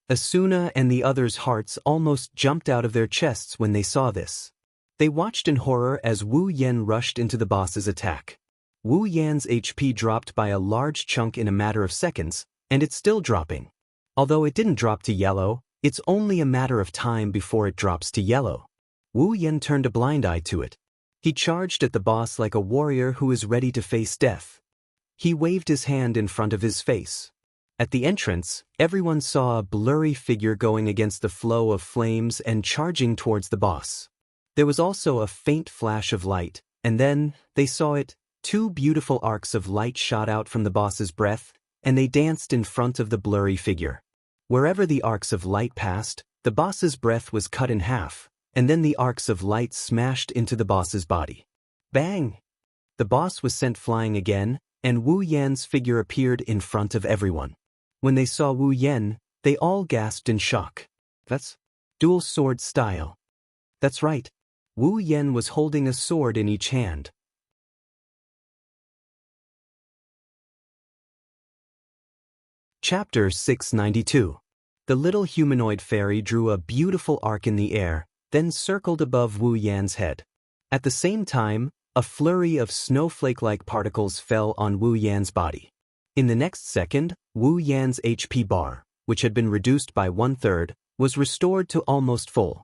Asuna and the others' hearts almost jumped out of their chests when they saw this. They watched in horror as Wu Yan rushed into the boss's attack. Wu Yan's HP dropped by a large chunk in a matter of seconds, and it's still dropping. Although it didn't drop to yellow, it's only a matter of time before it drops to yellow. Wu Yan turned a blind eye to it. He charged at the boss like a warrior who is ready to face death. He waved his hand in front of his face. At the entrance, everyone saw a blurry figure going against the flow of flames and charging towards the boss. There was also a faint flash of light, and then, they saw it, two beautiful arcs of light shot out from the boss's breath, and they danced in front of the blurry figure. Wherever the arcs of light passed, the boss's breath was cut in half, and then the arcs of light smashed into the boss's body. Bang! The boss was sent flying again, and Wu Yan's figure appeared in front of everyone. When they saw Wu Yan, they all gasped in shock. That's dual sword style. That's right. Wu Yan was holding a sword in each hand. Chapter 692. The little humanoid fairy drew a beautiful arc in the air, then circled above Wu Yan's head. At the same time, a flurry of snowflake-like particles fell on Wu Yan's body. In the next second, Wu Yan's HP bar, which had been reduced by 1/3, was restored to almost full.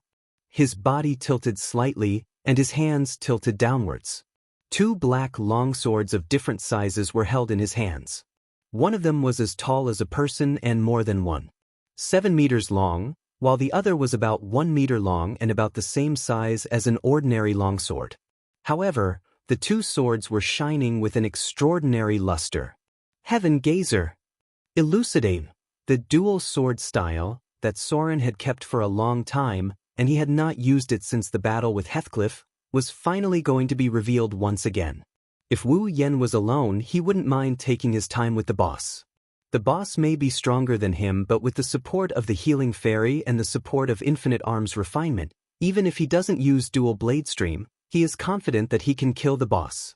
His body tilted slightly, and his hands tilted downwards. Two black long swords of different sizes were held in his hands. One of them was as tall as a person and more than 1.7 meters long, while the other was about 1 meter long and about the same size as an ordinary longsword. However, the two swords were shining with an extraordinary luster. Heaven Gazer! Elucidate! The dual sword style that Soren had kept for a long time, and he had not used it since the battle with Heathcliff, was finally going to be revealed once again. If Wu Yan was alone, he wouldn't mind taking his time with the boss. The boss may be stronger than him, but with the support of the healing fairy and the support of Infinite Arm's refinement, even if he doesn't use dual blade stream, he is confident that he can kill the boss.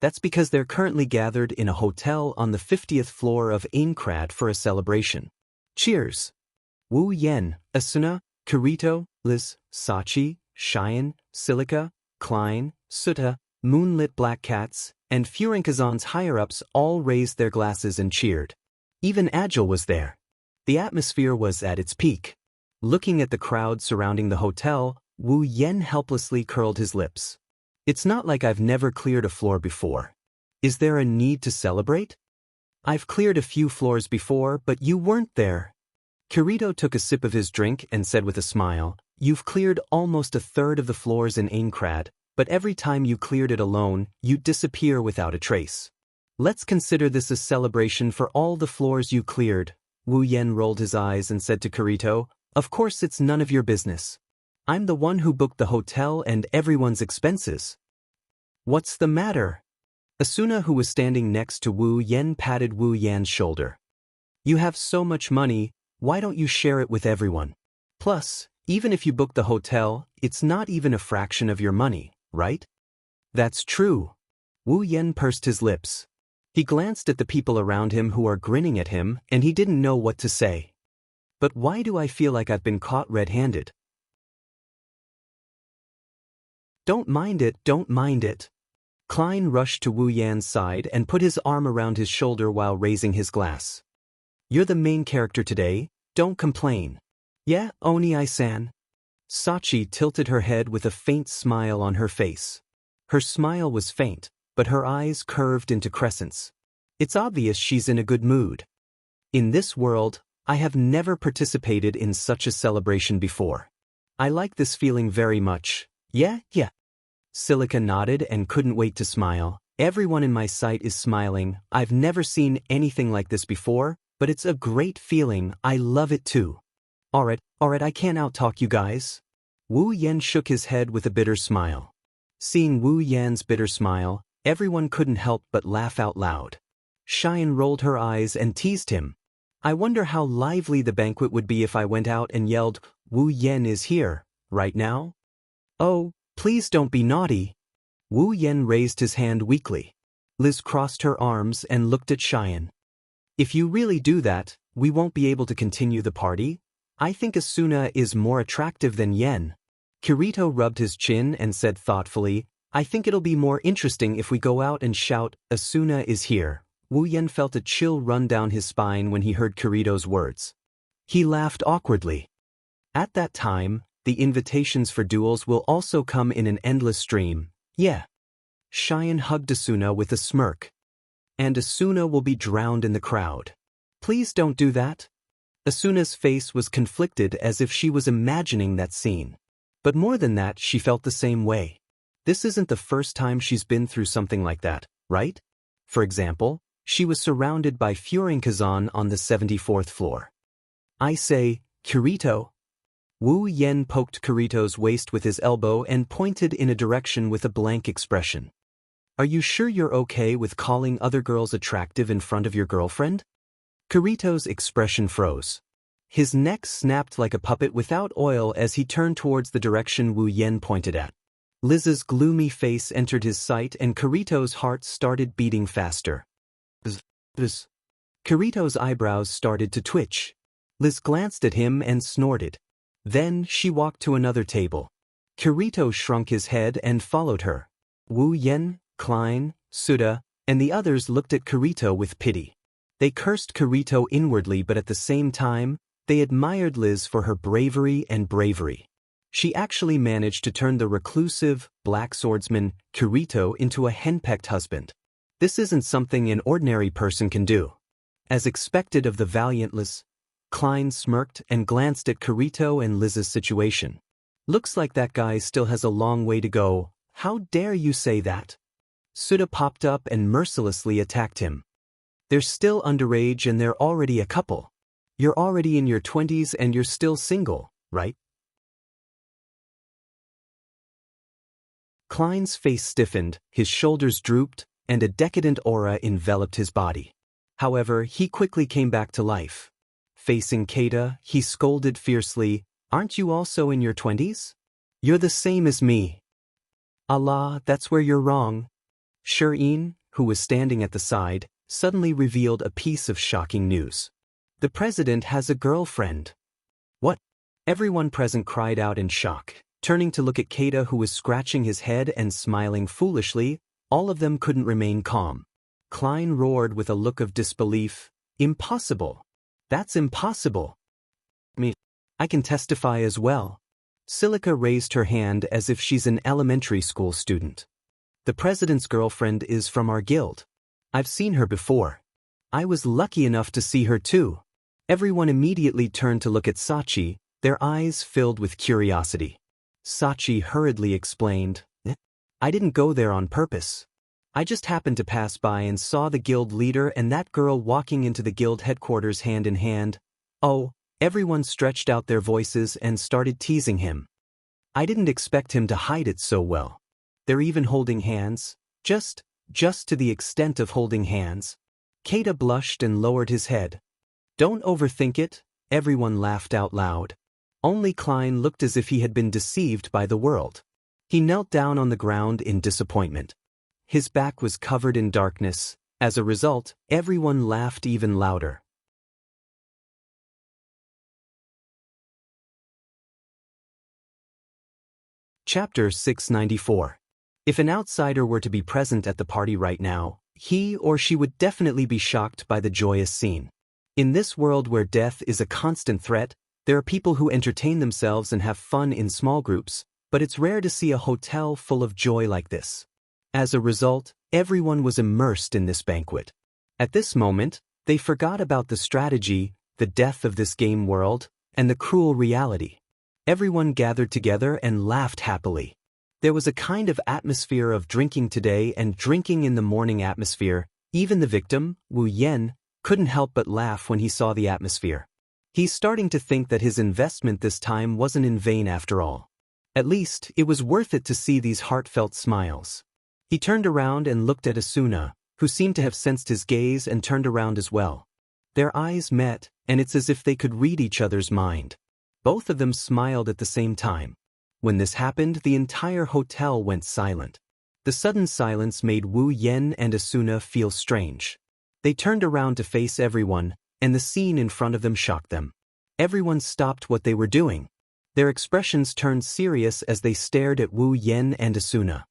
That's because they're currently gathered in a hotel on the 50th floor of Aincrad for a celebration. Cheers! Wu Yen, Asuna, Kirito, Liz, Sachi, Cheyenne, Silica, Klein, Sutta, Moonlit Black Cats, and Furinkazan's higher-ups all raised their glasses and cheered. Even Agile was there. The atmosphere was at its peak. Looking at the crowd surrounding the hotel, Wu Yen helplessly curled his lips. It's not like I've never cleared a floor before. Is there a need to celebrate? I've cleared a few floors before, but you weren't there. Kirito took a sip of his drink and said with a smile, "You've cleared almost a third of the floors in Aincrad, but every time you cleared it alone, you'd disappear without a trace. Let's consider this a celebration for all the floors you cleared." Wu Yen rolled his eyes and said to Kirito, "Of course it's none of your business. I'm the one who booked the hotel and everyone's expenses." "What's the matter?" Asuna, who was standing next to Wu Yen, patted Wu Yan's shoulder. "You have so much money, why don't you share it with everyone? Plus, even if you book the hotel, it's not even a fraction of your money, right?" "That's true." Wu Yen pursed his lips. He glanced at the people around him who are grinning at him, and he didn't know what to say. "But why do I feel like I've been caught red-handed?" "Don't mind it, don't mind it." Klein rushed to Wu Yan's side and put his arm around his shoulder while raising his glass. "You're the main character today, don't complain." "Yeah, Oni-san." Sachi tilted her head with a faint smile on her face. Her smile was faint, but her eyes curved into crescents. It's obvious she's in a good mood. "In this world, I have never participated in such a celebration before. I like this feeling very much." Yeah. Silica nodded and couldn't wait to smile. "Everyone in my sight is smiling. I've never seen anything like this before, but it's a great feeling. I love it too." Alright, I can't outtalk you guys." Wu Yen shook his head with a bitter smile. Seeing Wu Yan's bitter smile, everyone couldn't help but laugh out loud. Cheyenne rolled her eyes and teased him. "I wonder how lively the banquet would be if I went out and yelled, 'Wu Yen is here,' right now?" "Oh, please don't be naughty." Wu Yen raised his hand weakly. Liz crossed her arms and looked at Cheyenne. "If you really do that, we won't be able to continue the party. I think Asuna is more attractive than Yen." Kirito rubbed his chin and said thoughtfully, "I think it'll be more interesting if we go out and shout, 'Asuna is here.'" Wu Yen felt a chill run down his spine when he heard Kirito's words. He laughed awkwardly. At that time, the invitations for duels will also come in an endless stream. Yeah. Cheyenne hugged Asuna with a smirk. "And Asuna will be drowned in the crowd. Please don't do that." Asuna's face was conflicted as if she was imagining that scene. But more than that, she felt the same way. This isn't the first time she's been through something like that, right? For example, she was surrounded by Furinkazan on the 74th floor. "I say, Kirito." Wu Yen poked Kirito's waist with his elbow and pointed in a direction with a blank expression. "Are you sure you're okay with calling other girls attractive in front of your girlfriend?" Kirito's expression froze. His neck snapped like a puppet without oil as he turned towards the direction Wu Yen pointed at. Liz's gloomy face entered his sight and Kirito's heart started beating faster. Bzz. Kirito's eyebrows started to twitch. Liz glanced at him and snorted. Then she walked to another table. Kirito shrunk his head and followed her. Wu Yen, Klein, Sutta, and the others looked at Kirito with pity. They cursed Kirito inwardly, but at the same time, they admired Liz for her bravery. She actually managed to turn the reclusive, black swordsman, Kirito, into a henpecked husband. This isn't something an ordinary person can do. As expected of the valiant Liz, Klein smirked and glanced at Kirito and Liz's situation. "Looks like that guy still has a long way to go. How dare you say that?" Sutta popped up and mercilessly attacked him. "They're still underage and they're already a couple. You're already in your 20s and you're still single, right?" Klein's face stiffened, his shoulders drooped, and a decadent aura enveloped his body. However, he quickly came back to life. Facing Keita, he scolded fiercely, "Aren't you also in your 20s? You're the same as me." "Allah, that's where you're wrong." Shireen, who was standing at the side, suddenly revealed a piece of shocking news. The president has a girlfriend. What? Everyone present cried out in shock, turning to look at Keita, who was scratching his head and smiling foolishly. All of them couldn't remain calm. Klein roared with a look of disbelief. Impossible. That's impossible. Me. I can testify as well. Silica raised her hand as if she's an elementary school student. The president's girlfriend is from our guild. I've seen her before. I was lucky enough to see her too. Everyone immediately turned to look at Sachi, their eyes filled with curiosity. Sachi hurriedly explained, I didn't go there on purpose. I just happened to pass by and saw the guild leader and that girl walking into the guild headquarters hand in hand. Oh, everyone stretched out their voices and started teasing him. I didn't expect him to hide it so well. They're even holding hands, just to the extent of holding hands. Keita blushed and lowered his head. Don't overthink it, everyone laughed out loud. Only Klein looked as if he had been deceived by the world. He knelt down on the ground in disappointment. His back was covered in darkness. As a result, everyone laughed even louder. Chapter 694. If an outsider were to be present at the party right now, he or she would definitely be shocked by the joyous scene. In this world where death is a constant threat, there are people who entertain themselves and have fun in small groups, but it's rare to see a hotel full of joy like this. As a result, everyone was immersed in this banquet. At this moment, they forgot about the strategy, the death of this game world, and the cruel reality. Everyone gathered together and laughed happily. There was a kind of atmosphere of drinking today and drinking in the morning atmosphere. Even the victim, Wu Yen, couldn't help but laugh when he saw the atmosphere. He's starting to think that his investment this time wasn't in vain after all. At least, it was worth it to see these heartfelt smiles. He turned around and looked at Asuna, who seemed to have sensed his gaze and turned around as well. Their eyes met, and it's as if they could read each other's mind. Both of them smiled at the same time. When this happened, the entire hotel went silent. The sudden silence made Wu Yen and Asuna feel strange. They turned around to face everyone, and the scene in front of them shocked them. Everyone stopped what they were doing. Their expressions turned serious as they stared at Wu Yen and Asuna.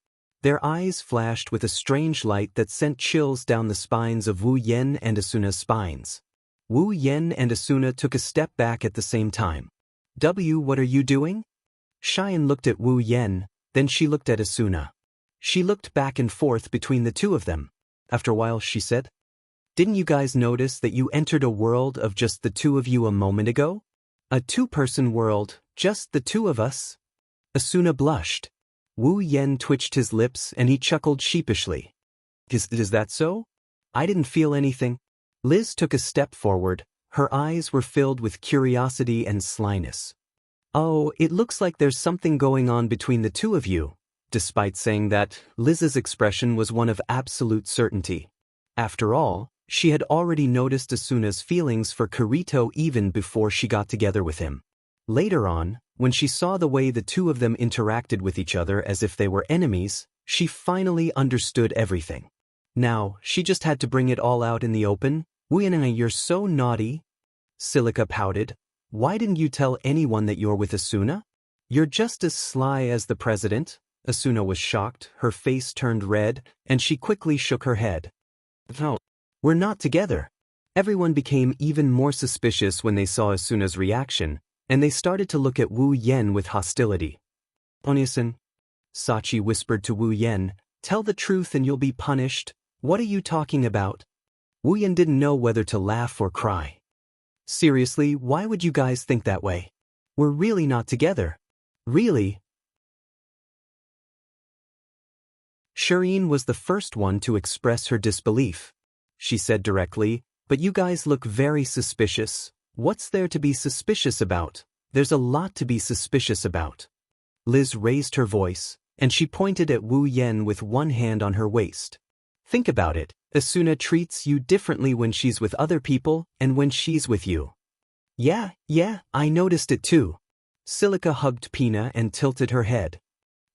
Their eyes flashed with a strange light that sent chills down the spines of Wu Yen and Asuna's spines. Wu Yen and Asuna took a step back at the same time. What are you doing? Cheyenne looked at Wu Yen, then she looked at Asuna. She looked back and forth between the two of them. After a while she said, Didn't you guys notice that you entered a world of just the two of you a moment ago? A two-person world, just the two of us? Asuna blushed. Wu Yen twitched his lips and he chuckled sheepishly. Is that so? I didn't feel anything. Liz took a step forward. Her eyes were filled with curiosity and slyness. Oh, it looks like there's something going on between the two of you. Despite saying that, Liz's expression was one of absolute certainty. After all, she had already noticed Asuna's feelings for Kirito even before she got together with him. Later on, when she saw the way the two of them interacted with each other as if they were enemies, she finally understood everything. Now, she just had to bring it all out in the open. Wuyanai, you're so naughty. Silica pouted. Why didn't you tell anyone that you're with Asuna? You're just as sly as the president. Asuna was shocked, her face turned red, and she quickly shook her head. No, we're not together. Everyone became even more suspicious when they saw Asuna's reaction, and they started to look at Wu Yen with hostility. Oniasan, Sachi whispered to Wu Yen, tell the truth and you'll be punished. What are you talking about? Wu Yen didn't know whether to laugh or cry. Seriously, why would you guys think that way? We're really not together. Really? Shireen was the first one to express her disbelief. She said directly, but you guys look very suspicious. What's there to be suspicious about? There's a lot to be suspicious about. Liz raised her voice, and she pointed at Wu Yen with one hand on her waist. Think about it. Asuna treats you differently when she's with other people and when she's with you. Yeah, I noticed it too. Silica hugged Pina and tilted her head.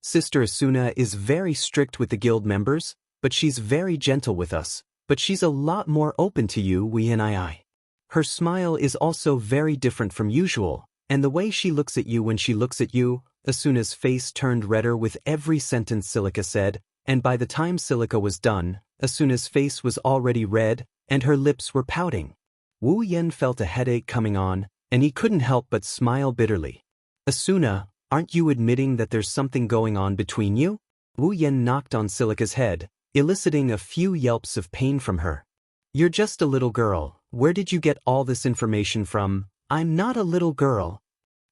Sister Asuna is very strict with the guild members. but she's very gentle with us, but she's a lot more open to you, we and I. Her smile is also very different from usual, and the way she looks at you when she looks at you, Asuna's face turned redder with every sentence Silica said, and by the time Silica was done, Asuna's face was already red, and her lips were pouting. Wu Yen felt a headache coming on, and he couldn't help but smile bitterly. Asuna, aren't you admitting that there's something going on between you? Wu Yen knocked on Silica's head, eliciting a few yelps of pain from her. You're just a little girl, where did you get all this information from? I'm not a little girl.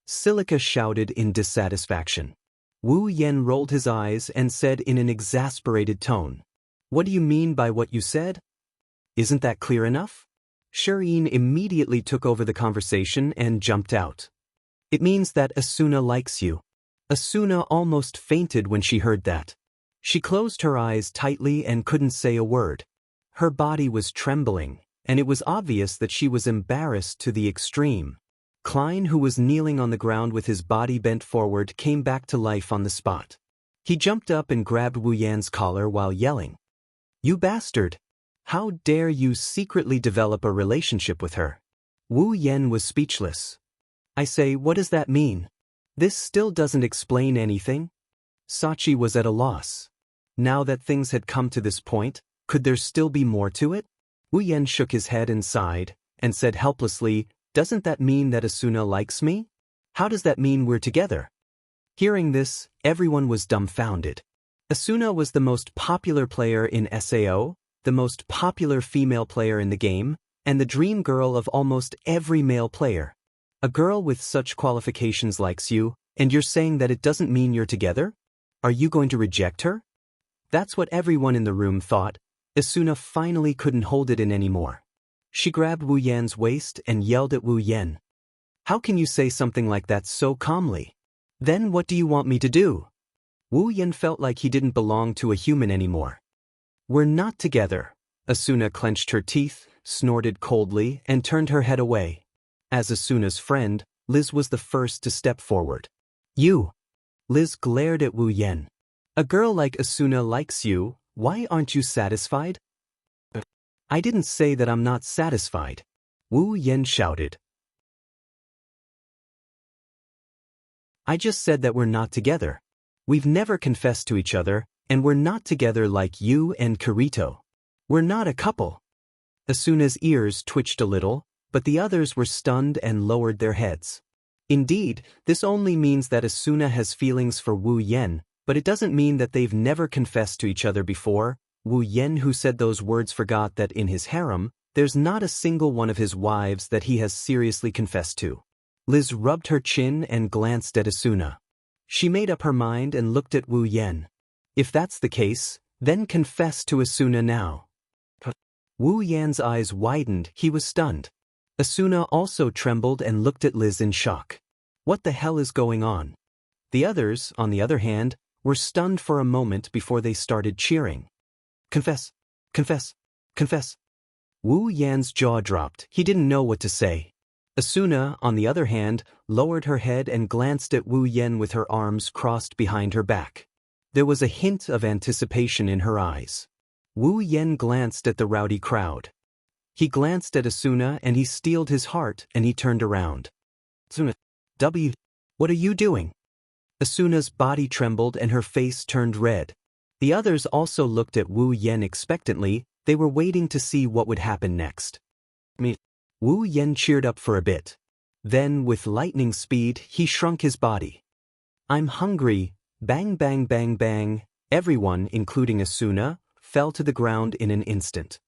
Silica shouted in dissatisfaction. Wu Yen rolled his eyes and said in an exasperated tone, What do you mean by what you said? Isn't that clear enough? Shireen immediately took over the conversation and jumped out. It means that Asuna likes you. Asuna almost fainted when she heard that. She closed her eyes tightly and couldn't say a word. Her body was trembling, and it was obvious that she was embarrassed to the extreme. Klein, who was kneeling on the ground with his body bent forward, came back to life on the spot. He jumped up and grabbed Wu Yan's collar while yelling, You bastard! How dare you secretly develop a relationship with her? Wu Yan was speechless. I say, what does that mean? This still doesn't explain anything. Sachi was at a loss. Now that things had come to this point, could there still be more to it? Wu Yan shook his head and sighed, and said helplessly, Doesn't that mean that Asuna likes me? How does that mean we're together? Hearing this, everyone was dumbfounded. Asuna was the most popular player in SAO, the most popular female player in the game, and the dream girl of almost every male player. A girl with such qualifications likes you, and you're saying that it doesn't mean you're together? Are you going to reject her? That's what everyone in the room thought. Asuna finally couldn't hold it in anymore. She grabbed Wu Yan's waist and yelled at Wu Yan. How can you say something like that so calmly? Then what do you want me to do? Wu Yan felt like he didn't belong to a human anymore. We're not together. Asuna clenched her teeth, snorted coldly, and turned her head away. As Asuna's friend, Liz was the first to step forward. You! Liz glared at Wu Yan. A girl like Asuna likes you, why aren't you satisfied? I didn't say that I'm not satisfied. Wu Yan shouted. I just said that we're not together. We've never confessed to each other, and we're not together like you and Kirito. We're not a couple. Asuna's ears twitched a little, but the others were stunned and lowered their heads. Indeed, this only means that Asuna has feelings for Wu Yan, but it doesn't mean that they've never confessed to each other before. Wu Yan, who said those words, forgot that in his harem, there's not a single one of his wives that he has seriously confessed to. Liz rubbed her chin and glanced at Asuna. She made up her mind and looked at Wu Yan. If that's the case, then confess to Asuna now. Wu Yan's eyes widened, he was stunned. Asuna also trembled and looked at Liz in shock. What the hell is going on? The others, on the other hand, were stunned for a moment before they started cheering. Confess! Confess! Confess! Wu Yan's jaw dropped, he didn't know what to say. Asuna, on the other hand, lowered her head and glanced at Wu Yan with her arms crossed behind her back. There was a hint of anticipation in her eyes. Wu Yan glanced at the rowdy crowd. He glanced at Asuna and he steeled his heart and he turned around. Asuna, what are you doing? Asuna's body trembled and her face turned red. The others also looked at Wu Yan expectantly, they were waiting to see what would happen next. Wu Yan cheered up for a bit. Then, with lightning speed, he shrunk his body. I'm hungry. Bang bang bang bang. Everyone, including Asuna, fell to the ground in an instant.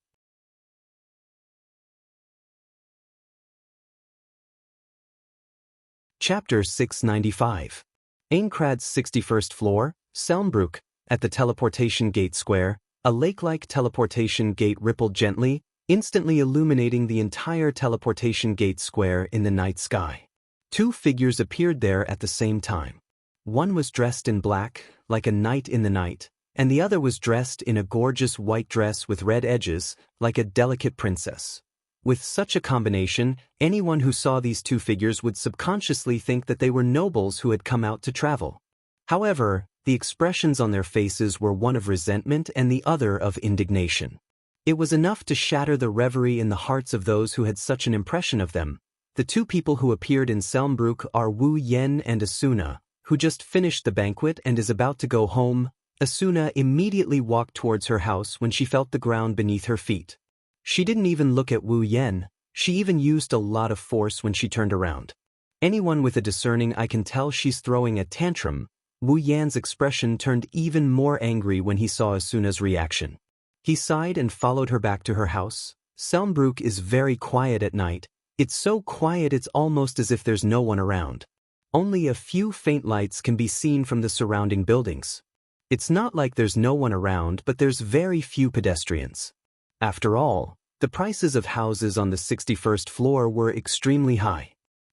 Chapter 695. Aincrad's 61st floor, Selmbrook. At the teleportation gate square, a lake-like teleportation gate rippled gently, instantly illuminating the entire teleportation gate square in the night sky. Two figures appeared there at the same time. One was dressed in black, like a knight in the night, and the other was dressed in a gorgeous white dress with red edges, like a delicate princess. With such a combination, anyone who saw these two figures would subconsciously think that they were nobles who had come out to travel. However, The expressions on their faces were one of resentment and the other of indignation. It was enough to shatter the reverie in the hearts of those who had such an impression of them. The two people who appeared in Selmbrook are Wu Yen and Asuna, who just finished the banquet and is about to go home. Asuna immediately walked towards her house when she felt the ground beneath her feet. She didn't even look at Wu Yen, she even used a lot of force when she turned around. Anyone with a discerning eye can tell she's throwing a tantrum. Wu Yan's expression turned even more angry when he saw Asuna's reaction. He sighed and followed her back to her house. Selmbrook is very quiet at night. It's so quiet it's almost as if there's no one around. Only a few faint lights can be seen from the surrounding buildings. It's not like there's no one around, but there's very few pedestrians. After all, the prices of houses on the 61st floor were extremely high.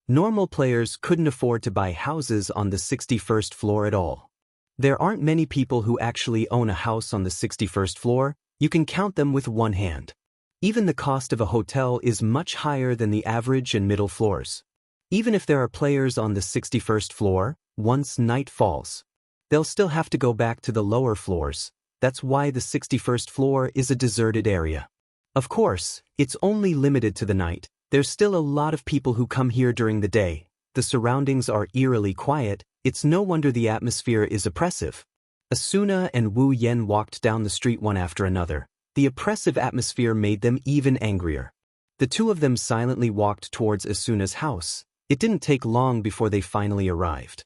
Normal players couldn't afford to buy houses on the 61st floor at all. There aren't many people who actually own a house on the 61st floor, you can count them with one hand. Even the cost of a hotel is much higher than the average and middle floors. Even if there are players on the 61st floor, once night falls, they'll still have to go back to the lower floors. That's why the 61st floor is a deserted area. Of course, it's only limited to the night. There's still a lot of people who come here during the day. The surroundings are eerily quiet. It's no wonder the atmosphere is oppressive. Asuna and Wu Yen walked down the street one after another. The oppressive atmosphere made them even angrier. The two of them silently walked towards Asuna's house. It didn't take long before they finally arrived.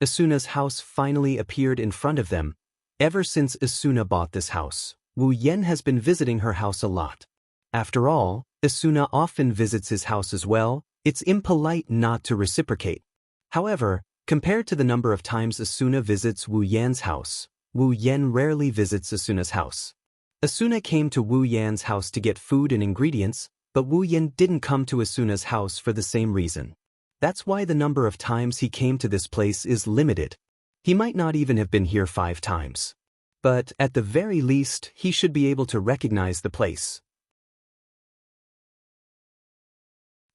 Asuna's house finally appeared in front of them. Ever since Asuna bought this house, Wu Yen has been visiting her house a lot. After all, Asuna often visits his house as well. It's impolite not to reciprocate. However, compared to the number of times Asuna visits Wu Yan's house, Wu Yen rarely visits Asuna's house. Asuna came to Wu Yan's house to get food and ingredients, but Wu Yen didn't come to Asuna's house for the same reason. That's why the number of times he came to this place is limited. He might not even have been here 5 times. But at the very least, he should be able to recognize the place.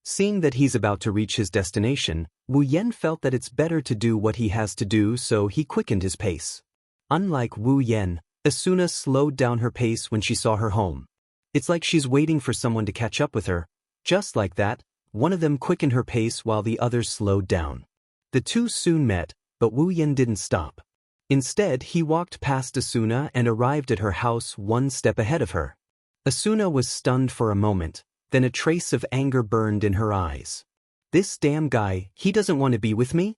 Seeing that he's about to reach his destination, Wu Yen felt that it's better to do what he has to do, so he quickened his pace. Unlike Wu Yen, Asuna slowed down her pace when she saw her home. It's like she's waiting for someone to catch up with her. Just like that, one of them quickened her pace while the other slowed down. The two soon met, but Wu Yen didn't stop. Instead, he walked past Asuna and arrived at her house one step ahead of her. Asuna was stunned for a moment, then a trace of anger burned in her eyes. This damn guy, he doesn't want to be with me?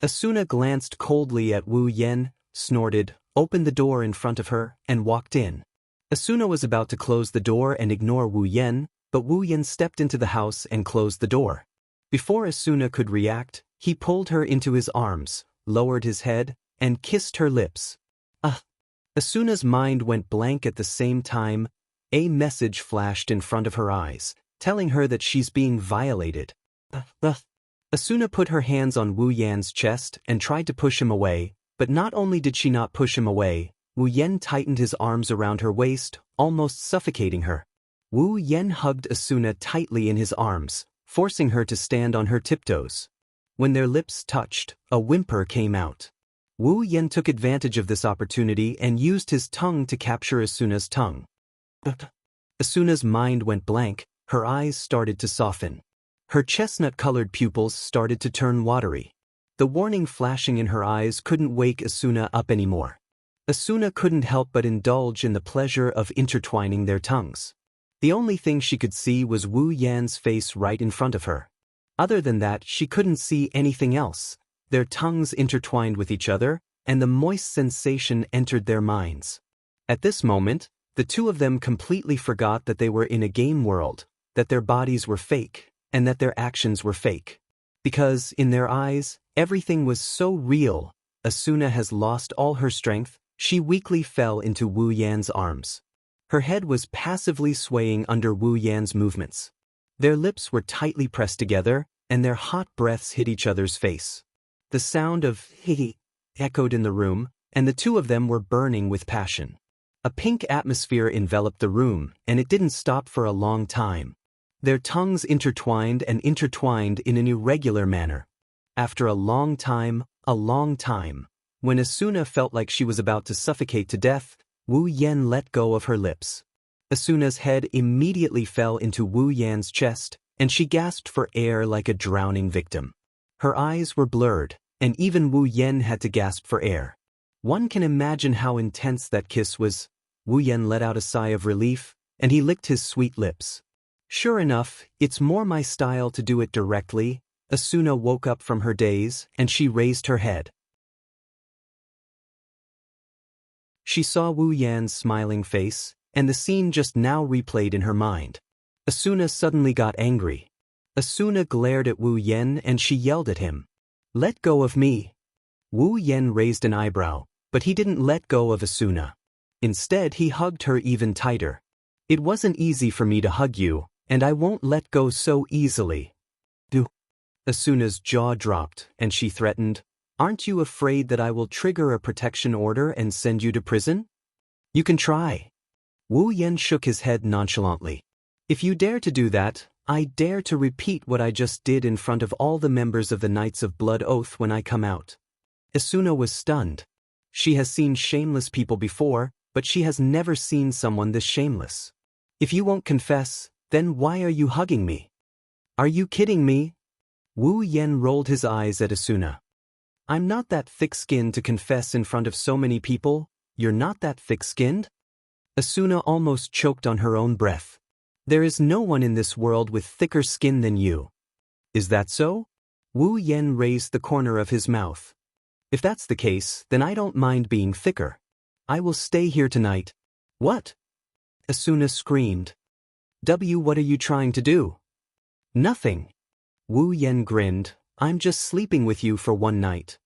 Asuna glanced coldly at Wu Yen, snorted, opened the door in front of her, and walked in. Asuna was about to close the door and ignore Wu Yen, but Wu Yen stepped into the house and closed the door. Before Asuna could react, he pulled her into his arms, lowered his head, and kissed her lips. Asuna's mind went blank at the same time. A message flashed in front of her eyes, telling her that she's being violated. Asuna put her hands on Wu Yan's chest and tried to push him away, but not only did she not push him away, Wu Yen tightened his arms around her waist, almost suffocating her. Wu Yen hugged Asuna tightly in his arms, forcing her to stand on her tiptoes. When their lips touched, a whimper came out. Wu Yen took advantage of this opportunity and used his tongue to capture Asuna's tongue. Asuna's mind went blank, her eyes started to soften. Her chestnut-colored pupils started to turn watery. The warning flashing in her eyes couldn't wake Asuna up anymore. Asuna couldn't help but indulge in the pleasure of intertwining their tongues. The only thing she could see was Wu Yan's face right in front of her. Other than that, she couldn't see anything else. Their tongues intertwined with each other, and the moist sensation entered their minds. At this moment, the two of them completely forgot that they were in a game world, that their bodies were fake, and that their actions were fake. Because, in their eyes, everything was so real. Asuna has lost all her strength. She weakly fell into Wu Yan's arms. Her head was passively swaying under Wu Yan's movements. Their lips were tightly pressed together, and their hot breaths hit each other's face. The sound of "hee" echoed in the room, and the two of them were burning with passion. A pink atmosphere enveloped the room, and it didn't stop for a long time. Their tongues intertwined and intertwined in an irregular manner. After a long time, When Asuna felt like she was about to suffocate to death, Wu Yan let go of her lips. Asuna's head immediately fell into Wu Yan's chest, and she gasped for air like a drowning victim. Her eyes were blurred, and even Wu Yan had to gasp for air. One can imagine how intense that kiss was. Wu Yan let out a sigh of relief, and he licked his sweet lips. Sure enough, it's more my style to do it directly. Asuna woke up from her daze, and she raised her head. She saw Wu Yan's smiling face, and the scene just now replayed in her mind. Asuna suddenly got angry. Asuna glared at Wu Yan and she yelled at him. "Let go of me." Wu Yan raised an eyebrow, but he didn't let go of Asuna. Instead, he hugged her even tighter. "It wasn't easy for me to hug you, and I won't let go so easily." Asuna's jaw dropped, and she threatened, "Aren't you afraid that I will trigger a protection order and send you to prison?" "You can try." Wu Yan shook his head nonchalantly. "If you dare to do that, I dare to repeat what I just did in front of all the members of the Knights of Blood Oath when I come out." Asuna was stunned. She has seen shameless people before, but she has never seen someone this shameless. "If you won't confess, then why are you hugging me? Are you kidding me?" Wu Yan rolled his eyes at Asuna. "I'm not that thick-skinned to confess in front of so many people. You're not that thick-skinned?" Asuna almost choked on her own breath. "There is no one in this world with thicker skin than you." "Is that so?" Wu Yan raised the corner of his mouth. "If that's the case, then I don't mind being thicker. I will stay here tonight." "What?" Asuna screamed. What are you trying to do?" "Nothing." Wu Yan grinned. "I'm just sleeping with you for one night."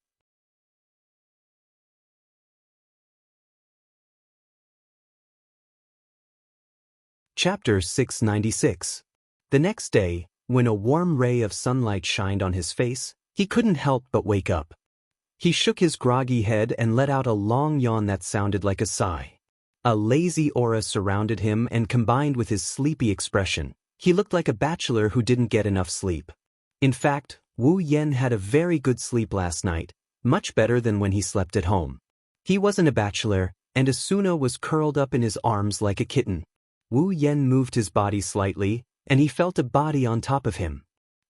Chapter 696. The next day, when a warm ray of sunlight shined on his face, he couldn't help but wake up. He shook his groggy head and let out a long yawn that sounded like a sigh. A lazy aura surrounded him, and combined with his sleepy expression, he looked like a bachelor who didn't get enough sleep. In fact, Wu Yan had a very good sleep last night, much better than when he slept at home. He wasn't a bachelor, and Asuna was curled up in his arms like a kitten. Wu Yan moved his body slightly, and he felt a body on top of him.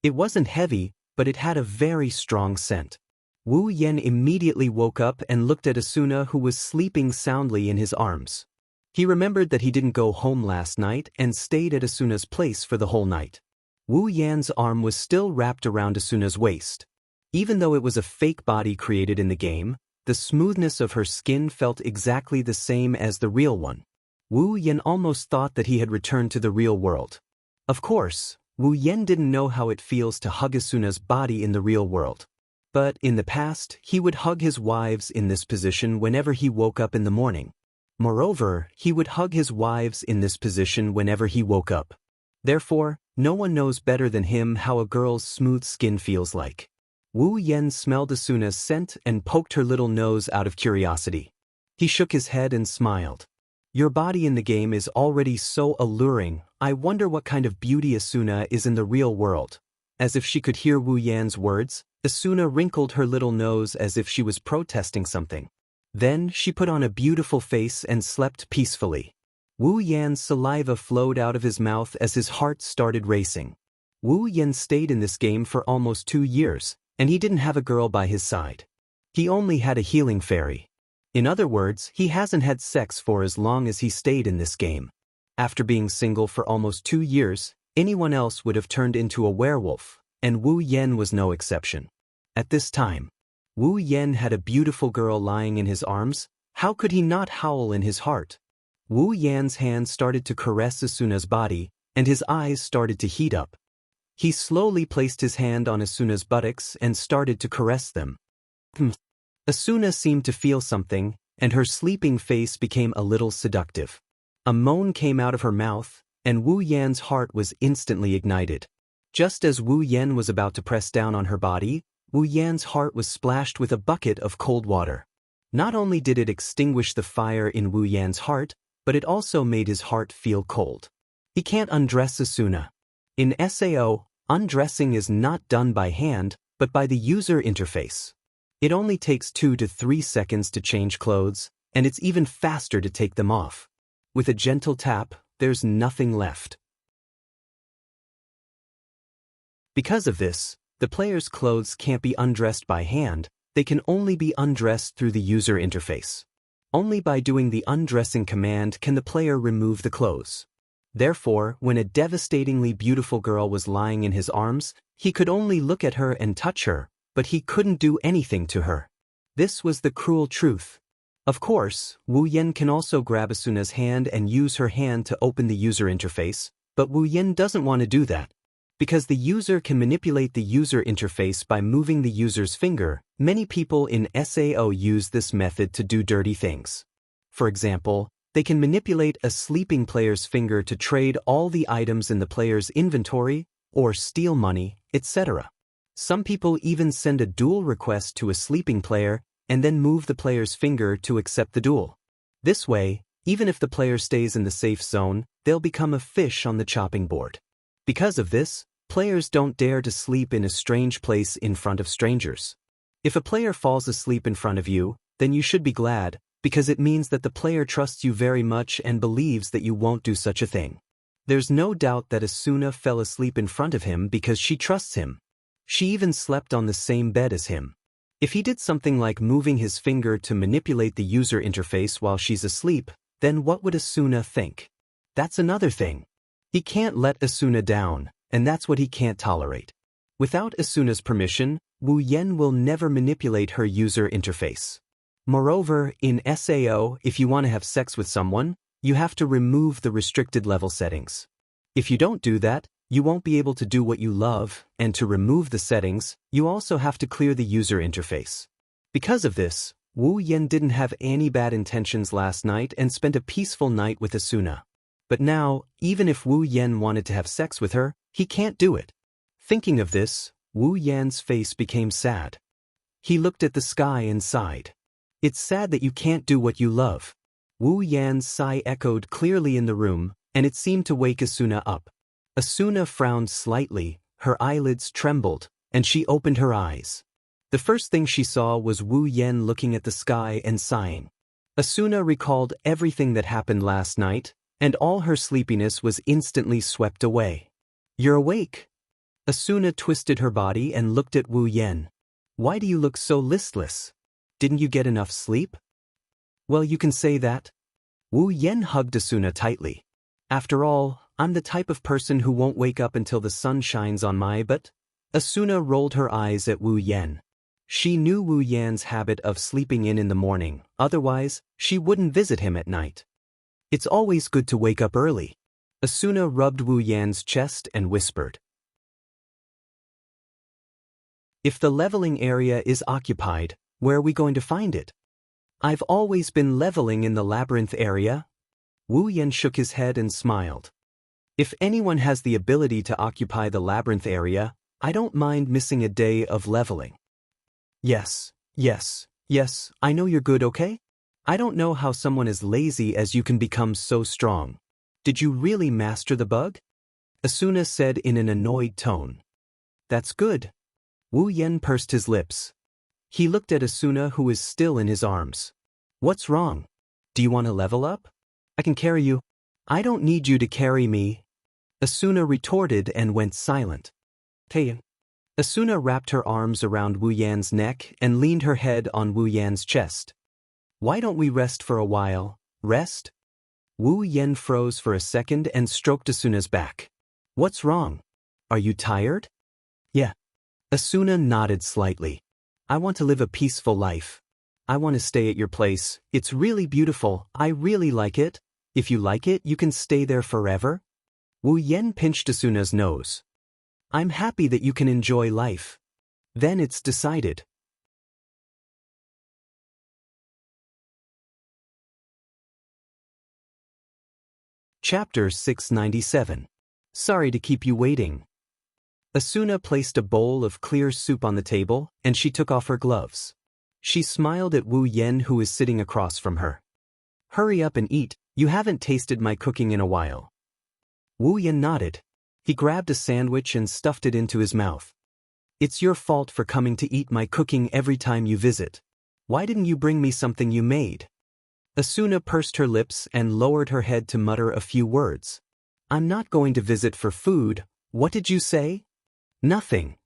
It wasn't heavy, but it had a very strong scent. Wu Yan immediately woke up and looked at Asuna, who was sleeping soundly in his arms. He remembered that he didn't go home last night and stayed at Asuna's place for the whole night. Wu Yan's arm was still wrapped around Asuna's waist. Even though it was a fake body created in the game, the smoothness of her skin felt exactly the same as the real one. Wu Yan almost thought that he had returned to the real world. Of course, Wu Yan didn't know how it feels to hug Asuna's body in the real world. But in the past, he would hug his wives in this position whenever he woke up in the morning. Moreover, he would hug his wives in this position whenever he woke up. Therefore, no one knows better than him how a girl's smooth skin feels like. Wu Yan smelled Asuna's scent and poked her little nose out of curiosity. He shook his head and smiled. "Your body in the game is already so alluring. I wonder what kind of beauty Asuna is in the real world." As if she could hear Wu Yan's words, Asuna wrinkled her little nose as if she was protesting something. Then she put on a beautiful face and slept peacefully. Wu Yan's saliva flowed out of his mouth as his heart started racing. Wu Yan stayed in this game for almost 2 years, and he didn't have a girl by his side. He only had a healing fairy. In other words, he hasn't had sex for as long as he stayed in this game. After being single for almost 2 years, anyone else would have turned into a werewolf, and Wu Yan was no exception. At this time, Wu Yan had a beautiful girl lying in his arms. How could he not howl in his heart? Wu Yan's hand started to caress Asuna's body, and his eyes started to heat up. He slowly placed his hand on Asuna's buttocks and started to caress them. Asuna seemed to feel something, and her sleeping face became a little seductive. A moan came out of her mouth, and Wu Yan's heart was instantly ignited. Just as Wu Yan was about to press down on her body, Wu Yan's heart was splashed with a bucket of cold water. Not only did it extinguish the fire in Wu Yan's heart, but it also made his heart feel cold. He can't undress Asuna. In SAO, undressing is not done by hand, but by the user interface. It only takes 2 to 3 seconds to change clothes, and it's even faster to take them off. With a gentle tap, there's nothing left. Because of this, the player's clothes can't be undressed by hand, they can only be undressed through the user interface. Only by doing the undressing command can the player remove the clothes. Therefore, when a devastatingly beautiful girl was lying in his arms, he could only look at her and touch her, but he couldn't do anything to her. This was the cruel truth. Of course, Wu Yan can also grab Asuna's hand and use her hand to open the user interface, but Wu Yan doesn't want to do that. Because the user can manipulate the user interface by moving the user's finger, many people in SAO use this method to do dirty things. For example, they can manipulate a sleeping player's finger to trade all the items in the player's inventory, or steal money, etc. Some people even send a duel request to a sleeping player and then move the player's finger to accept the duel. This way, even if the player stays in the safe zone, they'll become a fish on the chopping board. Because of this, players don't dare to sleep in a strange place in front of strangers. If a player falls asleep in front of you, then you should be glad, because it means that the player trusts you very much and believes that you won't do such a thing. There's no doubt that Asuna fell asleep in front of him because she trusts him. She even slept on the same bed as him. If he did something like moving his finger to manipulate the user interface while she's asleep, then what would Asuna think? That's another thing. He can't let Asuna down, and that's what he can't tolerate. Without Asuna's permission, Wu Yan will never manipulate her user interface. Moreover, in SAO, if you want to have sex with someone, you have to remove the restricted level settings. If you don't do that, you won't be able to do what you love, and to remove the settings, you also have to clear the user interface. Because of this, Wu Yan didn't have any bad intentions last night and spent a peaceful night with Asuna. But now, even if Wu Yan wanted to have sex with her, he can't do it. Thinking of this, Wu Yan's face became sad. He looked at the sky and sighed. It's sad that you can't do what you love. Wu Yan's sigh echoed clearly in the room, and it seemed to wake Asuna up. Asuna frowned slightly, her eyelids trembled, and she opened her eyes. The first thing she saw was Wu Yan looking at the sky and sighing. Asuna recalled everything that happened last night, and all her sleepiness was instantly swept away. You're awake. Asuna twisted her body and looked at Wu Yan. Why do you look so listless? Didn't you get enough sleep? Well, you can say that. Wu Yan hugged Asuna tightly. After all, I'm the type of person who won't wake up until the sun shines on my butt. Asuna rolled her eyes at Wu Yan. She knew Wu Yan's habit of sleeping in the morning, otherwise, she wouldn't visit him at night. It's always good to wake up early. Asuna rubbed Wu Yan's chest and whispered. If the leveling area is occupied, where are we going to find it? I've always been leveling in the labyrinth area. Wu Yan shook his head and smiled. If anyone has the ability to occupy the labyrinth area, I don't mind missing a day of leveling. Yes, I know you're good, okay? I don't know how someone as lazy as you can become so strong. Did you really master the bug? Asuna said in an annoyed tone. That's good. Wu Yan pursed his lips. He looked at Asuna, who is still in his arms. What's wrong? Do you want to level up? I can carry you. I don't need you to carry me. Asuna retorted and went silent. Hey. Asuna wrapped her arms around Wu Yan's neck and leaned her head on Wu Yan's chest. Why don't we rest for a while? Rest? Wu Yan froze for a second and stroked Asuna's back. What's wrong? Are you tired? Yeah. Asuna nodded slightly. I want to live a peaceful life. I want to stay at your place. It's really beautiful. I really like it. If you like it, you can stay there forever. Wu Yan pinched Asuna's nose. I'm happy that you can enjoy life. Then it's decided. Chapter 697. Sorry to keep you waiting. Asuna placed a bowl of clear soup on the table, and she took off her gloves. She smiled at Wu Yan, who was sitting across from her. Hurry up and eat, you haven't tasted my cooking in a while. Wu Yan nodded. He grabbed a sandwich and stuffed it into his mouth. It's your fault for coming to eat my cooking every time you visit. Why didn't you bring me something you made? Asuna pursed her lips and lowered her head to mutter a few words. I'm not going to visit for food. What did you say? Nothing.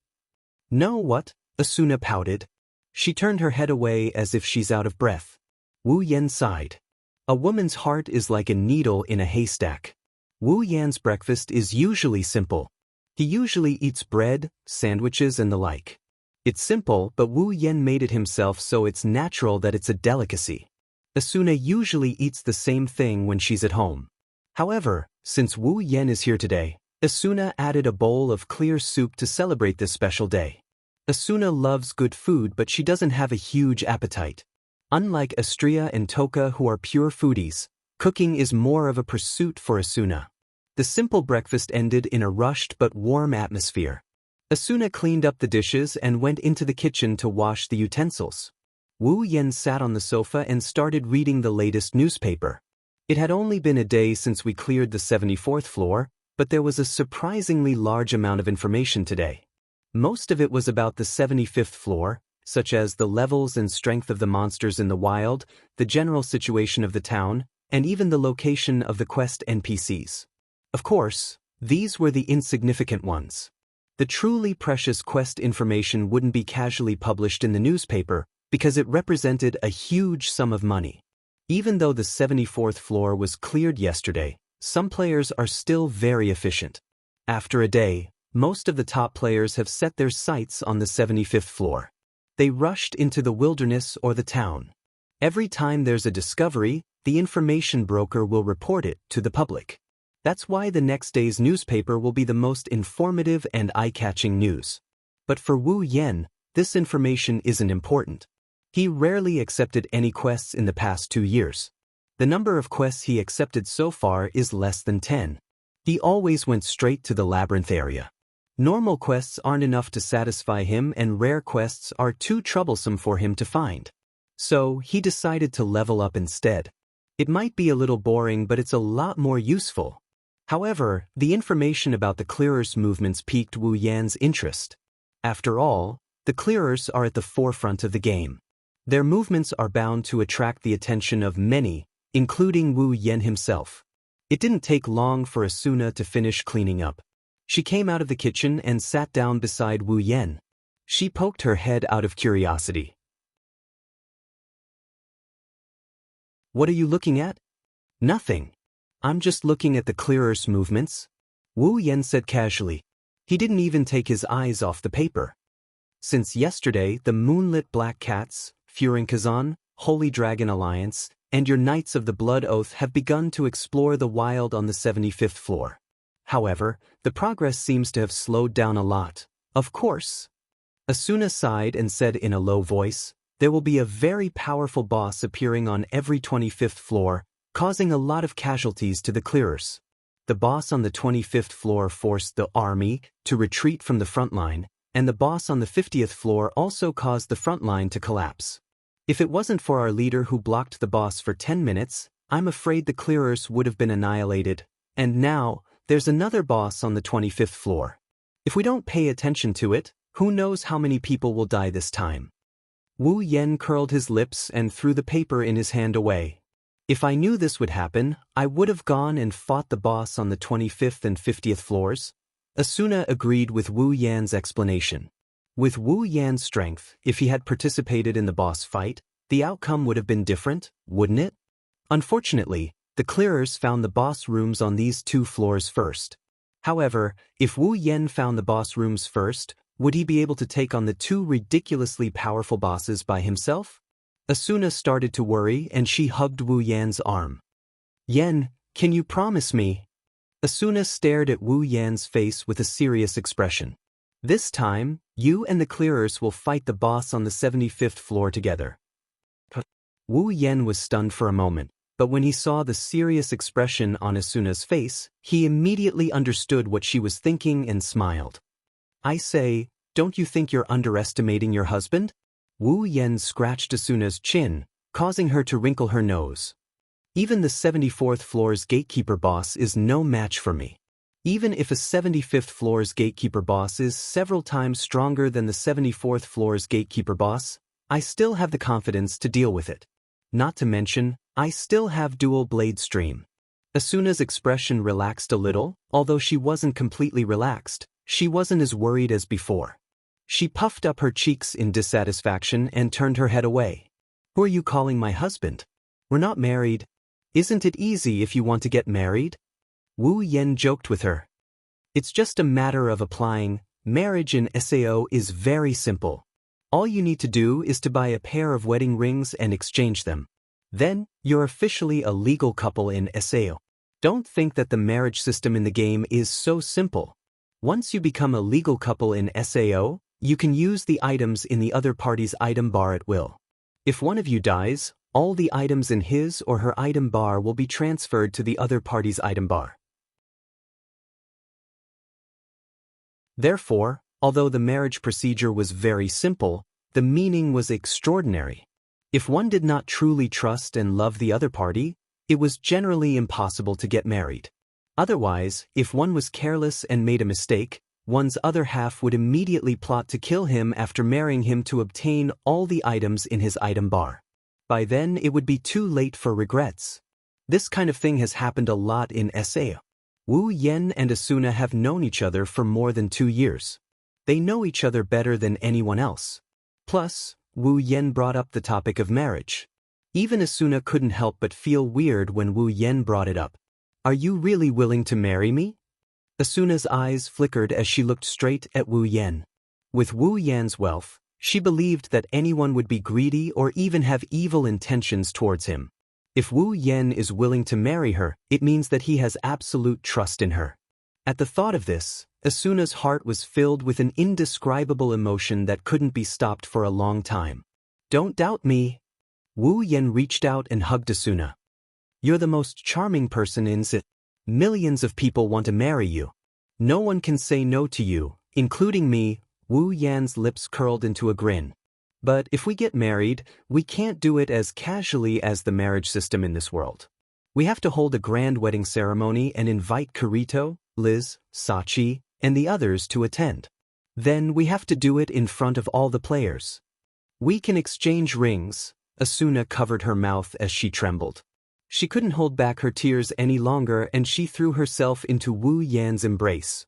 No, what? Asuna pouted. She turned her head away as if she's out of breath. Wu Yan sighed. A woman's heart is like a needle in a haystack. Wu Yan's breakfast is usually simple. He usually eats bread, sandwiches and the like. It's simple, but Wu Yan made it himself, so it's natural that it's a delicacy. Asuna usually eats the same thing when she's at home. However, since Wu Yan is here today, Asuna added a bowl of clear soup to celebrate this special day. Asuna loves good food, but she doesn't have a huge appetite. Unlike Astria and Toka, who are pure foodies, cooking is more of a pursuit for Asuna. The simple breakfast ended in a rushed but warm atmosphere. Asuna cleaned up the dishes and went into the kitchen to wash the utensils. Wu Yan sat on the sofa and started reading the latest newspaper. It had only been a day since we cleared the 74th floor, but there was a surprisingly large amount of information today. Most of it was about the 75th floor, such as the levels and strength of the monsters in the wild, the general situation of the town, and even the location of the quest NPCs. Of course, these were the insignificant ones. The truly precious quest information wouldn't be casually published in the newspaper because it represented a huge sum of money. Even though the 74th floor was cleared yesterday, some players are still very efficient. After a day, most of the top players have set their sights on the 75th floor. They rushed into the wilderness or the town. Every time there's a discovery, the information broker will report it to the public. That's why the next day's newspaper will be the most informative and eye-catching news. But for Wu Yan, this information isn't important. He rarely accepted any quests in the past 2 years. The number of quests he accepted so far is less than 10. He always went straight to the labyrinth area. Normal quests aren't enough to satisfy him, and rare quests are too troublesome for him to find. So he decided to level up instead. It might be a little boring, but it's a lot more useful. However, the information about the clearers' movements piqued Wu Yan's interest. After all, the clearers are at the forefront of the game. Their movements are bound to attract the attention of many, including Wu Yan himself. It didn't take long for Asuna to finish cleaning up. She came out of the kitchen and sat down beside Wu Yan. She poked her head out of curiosity. What are you looking at? Nothing. I'm just looking at the clearers' movements, Wu Yan said casually. He didn't even take his eyes off the paper. Since yesterday, the Moonlit Black Cats, Furinkazan, Holy Dragon Alliance, and your Knights of the Blood Oath have begun to explore the wild on the 75th floor. However, the progress seems to have slowed down a lot. Of course. Asuna sighed and said in a low voice, there will be a very powerful boss appearing on every 25th floor, causing a lot of casualties to the clearers. The boss on the 25th floor forced the army to retreat from the front line, and the boss on the 50th floor also caused the front line to collapse. If it wasn't for our leader who blocked the boss for 10 minutes, I'm afraid the clearers would have been annihilated. And now, there's another boss on the 25th floor. If we don't pay attention to it, who knows how many people will die this time. Wu Yan curled his lips and threw the paper in his hand away. If I knew this would happen, I would have gone and fought the boss on the 25th and 50th floors. Asuna agreed with Wu Yan's explanation. With Wu Yan's strength, if he had participated in the boss fight, the outcome would have been different, wouldn't it? Unfortunately, the clearers found the boss rooms on these 2 floors first. However, if Wu Yan found the boss rooms first, would he be able to take on the 2 ridiculously powerful bosses by himself? Asuna started to worry and she hugged Wu Yan's arm. Yan, can you promise me? Asuna stared at Wu Yan's face with a serious expression. This time, you and the clearers will fight the boss on the 75th floor together. Wu Yan was stunned for a moment, but when he saw the serious expression on Asuna's face, he immediately understood what she was thinking and smiled. I say, don't you think you're underestimating your husband? Wu Yan scratched Asuna's chin, causing her to wrinkle her nose. Even the 74th floor's gatekeeper boss is no match for me. Even if a 75th floor's gatekeeper boss is several times stronger than the 74th floor's gatekeeper boss, I still have the confidence to deal with it. Not to mention, I still have dual blade stream. Asuna's expression relaxed a little, although she wasn't completely relaxed. She wasn't as worried as before. She puffed up her cheeks in dissatisfaction and turned her head away. Who are you calling my husband? We're not married. Isn't it easy if you want to get married? Wu Yan joked with her. It's just a matter of applying. Marriage in SAO is very simple. All you need to do is to buy a pair of wedding rings and exchange them. Then, you're officially a legal couple in SAO. Don't think that the marriage system in the game is so simple. Once you become a legal couple in SAO, you can use the items in the other party's item bar at will. If one of you dies, all the items in his or her item bar will be transferred to the other party's item bar. Therefore, although the marriage procedure was very simple, the meaning was extraordinary. If one did not truly trust and love the other party, it was generally impossible to get married. Otherwise, if one was careless and made a mistake, one's other half would immediately plot to kill him after marrying him to obtain all the items in his item bar. By then, it would be too late for regrets. This kind of thing has happened a lot in SAO. Wu Yan and Asuna have known each other for more than 2 years. They know each other better than anyone else. Plus, Wu Yan brought up the topic of marriage. Even Asuna couldn't help but feel weird when Wu Yan brought it up. Are you really willing to marry me? Asuna's eyes flickered as she looked straight at Wu Yan. With Wu Yan's wealth, she believed that anyone would be greedy or even have evil intentions towards him. If Wu Yan is willing to marry her, it means that he has absolute trust in her. At the thought of this, Asuna's heart was filled with an indescribable emotion that couldn't be stopped for a long time. Don't doubt me. Wu Yan reached out and hugged Asuna. You're the most charming person in SAO. Millions of people want to marry you. No one can say no to you, including me. Wu Yan's lips curled into a grin. But if we get married, we can't do it as casually as the marriage system in this world. We have to hold a grand wedding ceremony and invite Kirito, Liz, Sachi, and the others to attend. Then we have to do it in front of all the players. We can exchange rings. Asuna covered her mouth as she trembled. She couldn't hold back her tears any longer and she threw herself into Wu Yan's embrace.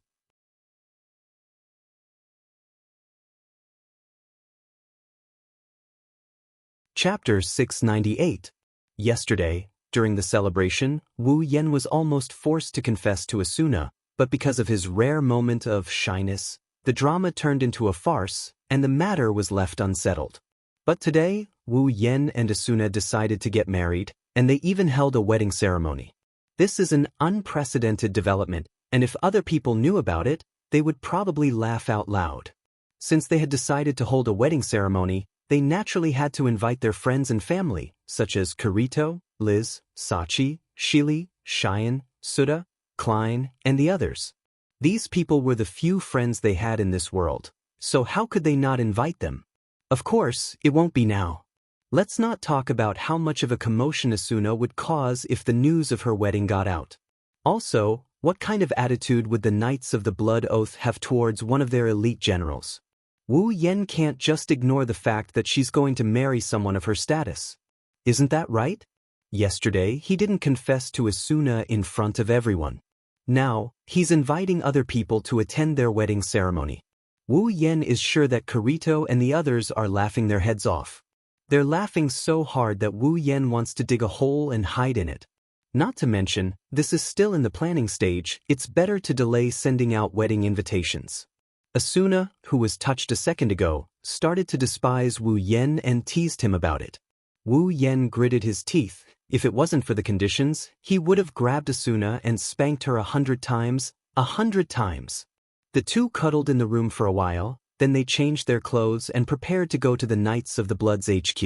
Chapter 698. Yesterday, during the celebration, Wu Yan was almost forced to confess to Asuna, but because of his rare moment of shyness, the drama turned into a farce, and the matter was left unsettled. But today, Wu Yan and Asuna decided to get married, and they even held a wedding ceremony. This is an unprecedented development, and if other people knew about it, they would probably laugh out loud. Since they had decided to hold a wedding ceremony, they naturally had to invite their friends and family, such as Kirito, Liz, Sachi, Shili, Cheyenne, Suda, Klein, and the others. These people were the few friends they had in this world, so how could they not invite them? Of course, it won't be now. Let's not talk about how much of a commotion Asuna would cause if the news of her wedding got out. Also, what kind of attitude would the Knights of the Blood Oath have towards one of their elite generals? Wu Yan can't just ignore the fact that she's going to marry someone of her status. Isn't that right? Yesterday, he didn't confess to Asuna in front of everyone. Now, he's inviting other people to attend their wedding ceremony. Wu Yan is sure that Kirito and the others are laughing their heads off. They're laughing so hard that Wu Yan wants to dig a hole and hide in it. Not to mention, this is still in the planning stage. It's better to delay sending out wedding invitations. Asuna, who was touched a second ago, started to despise Wu Yan and teased him about it. Wu Yan gritted his teeth. If it wasn't for the conditions, he would have grabbed Asuna and spanked her 100 times. 100 times. The two cuddled in the room for a while, then they changed their clothes and prepared to go to the Knights of the Blood's HQ.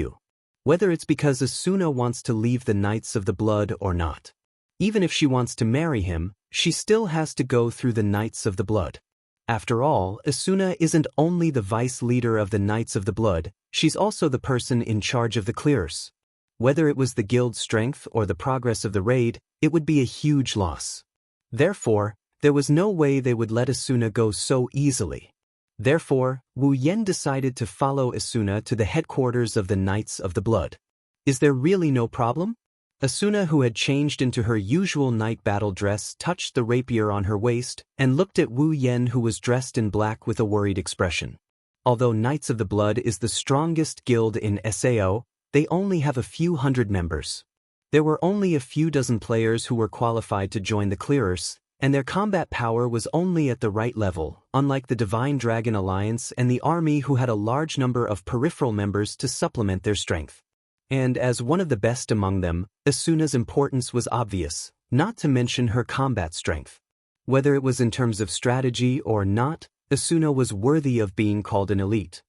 Whether it's because Asuna wants to leave the Knights of the Blood or not. Even if she wants to marry him, she still has to go through the Knights of the Blood. After all, Asuna isn't only the vice leader of the Knights of the Blood, she's also the person in charge of the clearers. Whether it was the guild's strength or the progress of the raid, it would be a huge loss. Therefore, There was no way they would let Asuna go so easily. Therefore, Wu Yen decided to follow Asuna to the headquarters of the Knights of the Blood. Is there really no problem? Asuna, who had changed into her usual night battle dress, touched the rapier on her waist and looked at Wu Yen, who was dressed in black with a worried expression. Although Knights of the Blood is the strongest guild in SAO, they only have a few hundred members. There were only a few dozen players who were qualified to join the Clearers, and their combat power was only at the right level, unlike the Divine Dragon Alliance and the army, who had a large number of peripheral members to supplement their strength. And as one of the best among them, Asuna's importance was obvious, not to mention her combat strength. Whether it was in terms of strategy or not, Asuna was worthy of being called an elite.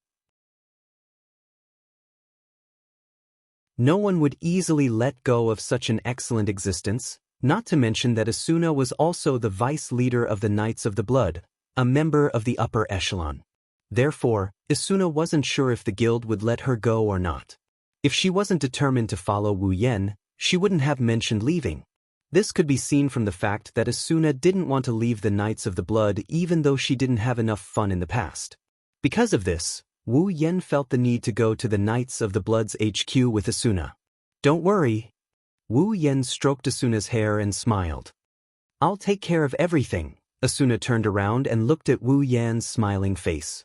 No one would easily let go of such an excellent existence, not to mention that Asuna was also the vice leader of the Knights of the Blood, a member of the upper echelon. Therefore, Asuna wasn't sure if the guild would let her go or not. If she wasn't determined to follow Wu Yen, she wouldn't have mentioned leaving. This could be seen from the fact that Asuna didn't want to leave the Knights of the Blood even though she didn't have enough fun in the past. Because of this, Wu Yen felt the need to go to the Knights of the Blood's HQ with Asuna. Don't worry. Wu Yen stroked Asuna's hair and smiled. I'll take care of everything. Asuna turned around and looked at Wu Yen's smiling face.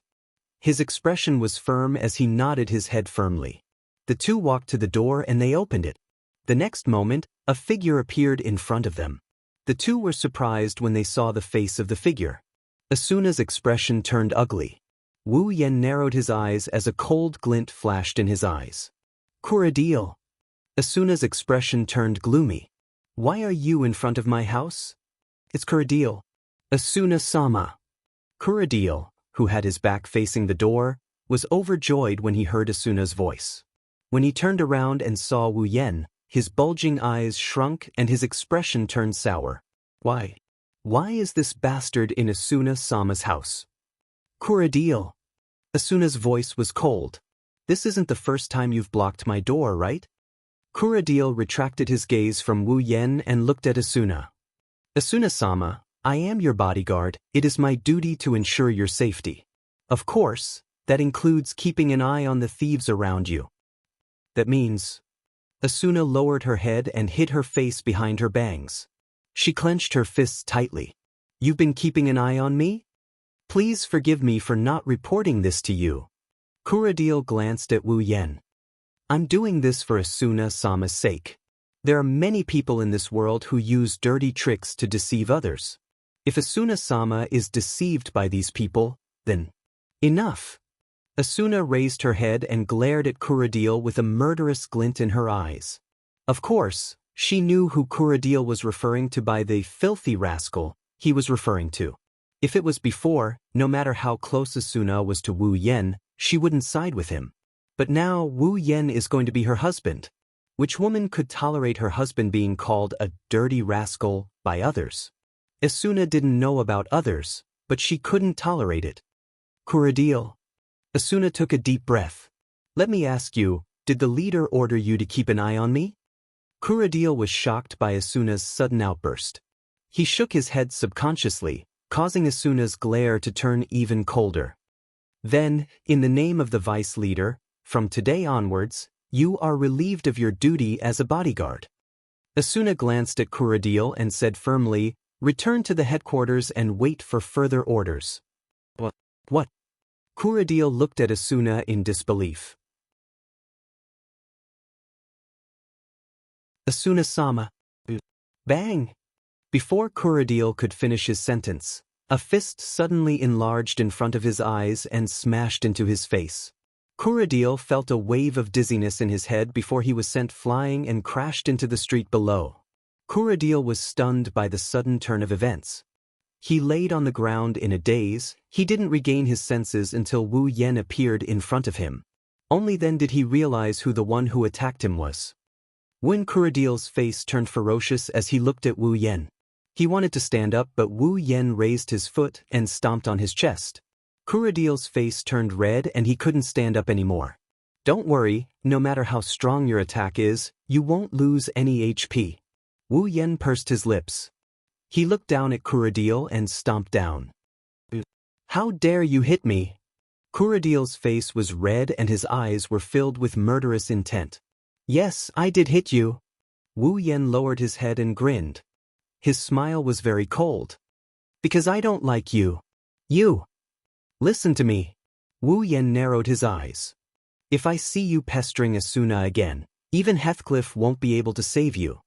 His expression was firm as he nodded his head firmly. The two walked to the door and they opened it. The next moment, a figure appeared in front of them. The two were surprised when they saw the face of the figure. Asuna's expression turned ugly. Wu Yen narrowed his eyes as a cold glint flashed in his eyes. Kuradiel. Asuna's expression turned gloomy. Why are you in front of my house? It's Kuradiel. Asuna-sama. Kuradiel, who had his back facing the door, was overjoyed when he heard Asuna's voice. When he turned around and saw Wu Yen, his bulging eyes shrunk and his expression turned sour. Why? Why is this bastard in Asuna-sama's house? Kuradiel. Asuna's voice was cold. This isn't the first time you've blocked my door, right? Kuradiel retracted his gaze from Wu Yen and looked at Asuna. Asuna-sama, I am your bodyguard. It is my duty to ensure your safety. Of course, that includes keeping an eye on the thieves around you. That means... Asuna lowered her head and hid her face behind her bangs. She clenched her fists tightly. You've been keeping an eye on me? Please forgive me for not reporting this to you. Kuradiel glanced at Wu Yen. I'm doing this for Asuna-sama's sake. There are many people in this world who use dirty tricks to deceive others. If Asuna-sama is deceived by these people, then... Enough! Asuna raised her head and glared at Kuradiel with a murderous glint in her eyes. Of course, she knew who Kuradiel was referring to by the filthy rascal he was referring to. If it was before, no matter how close Asuna was to Wu Yen, she wouldn't side with him. But now Wu Yen is going to be her husband. Which woman could tolerate her husband being called a dirty rascal by others? Asuna didn't know about others, but she couldn't tolerate it. Kuradiel. Asuna took a deep breath. Let me ask you, did the leader order you to keep an eye on me? Kuradiel was shocked by Asuna's sudden outburst. He shook his head subconsciously, causing Asuna's glare to turn even colder. Then, in the name of the vice leader, from today onwards, you are relieved of your duty as a bodyguard. Asuna glanced at Kuradiel and said firmly, return to the headquarters and wait for further orders. What? Kuradiel looked at Asuna in disbelief. Asuna-sama. Bang! Before Kuradiel could finish his sentence, a fist suddenly enlarged in front of his eyes and smashed into his face. Kuradiel felt a wave of dizziness in his head before he was sent flying and crashed into the street below. Kuradiel was stunned by the sudden turn of events. He laid on the ground in a daze. He didn't regain his senses until Wu Yen appeared in front of him. Only then did he realize who the one who attacked him was. When Kuradiel's face turned ferocious as he looked at Wu Yen. He wanted to stand up, but Wu Yen raised his foot and stomped on his chest. Kuradiel's face turned red and he couldn't stand up anymore. Don't worry, no matter how strong your attack is, you won't lose any HP. Wu Yen pursed his lips. He looked down at Kuradil and stomped down. How dare you hit me? Kuradil's face was red and his eyes were filled with murderous intent. Yes, I did hit you. Wu Yan lowered his head and grinned. His smile was very cold. Because I don't like you. You. Listen to me. Wu Yan narrowed his eyes. If I see you pestering Asuna again, even Heathcliff won't be able to save you.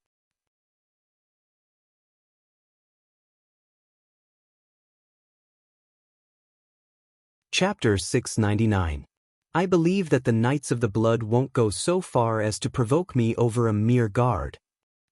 Chapter 699. I believe that the Knights of the Blood won't go so far as to provoke me over a mere guard.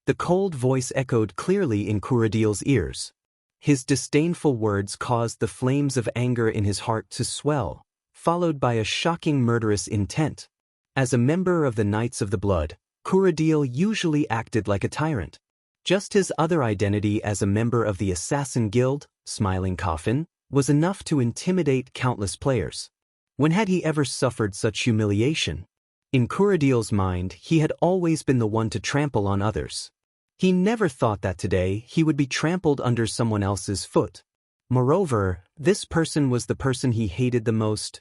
The cold voice echoed clearly in Kuradil's ears. His disdainful words caused the flames of anger in his heart to swell, followed by a shocking murderous intent. As a member of the Knights of the Blood, Kuradil usually acted like a tyrant. Just his other identity as a member of the Assassin Guild, Smiling Coffin, was enough to intimidate countless players. When had he ever suffered such humiliation? In Kuradil's mind, he had always been the one to trample on others. He never thought that today he would be trampled under someone else's foot. Moreover, this person was the person he hated the most,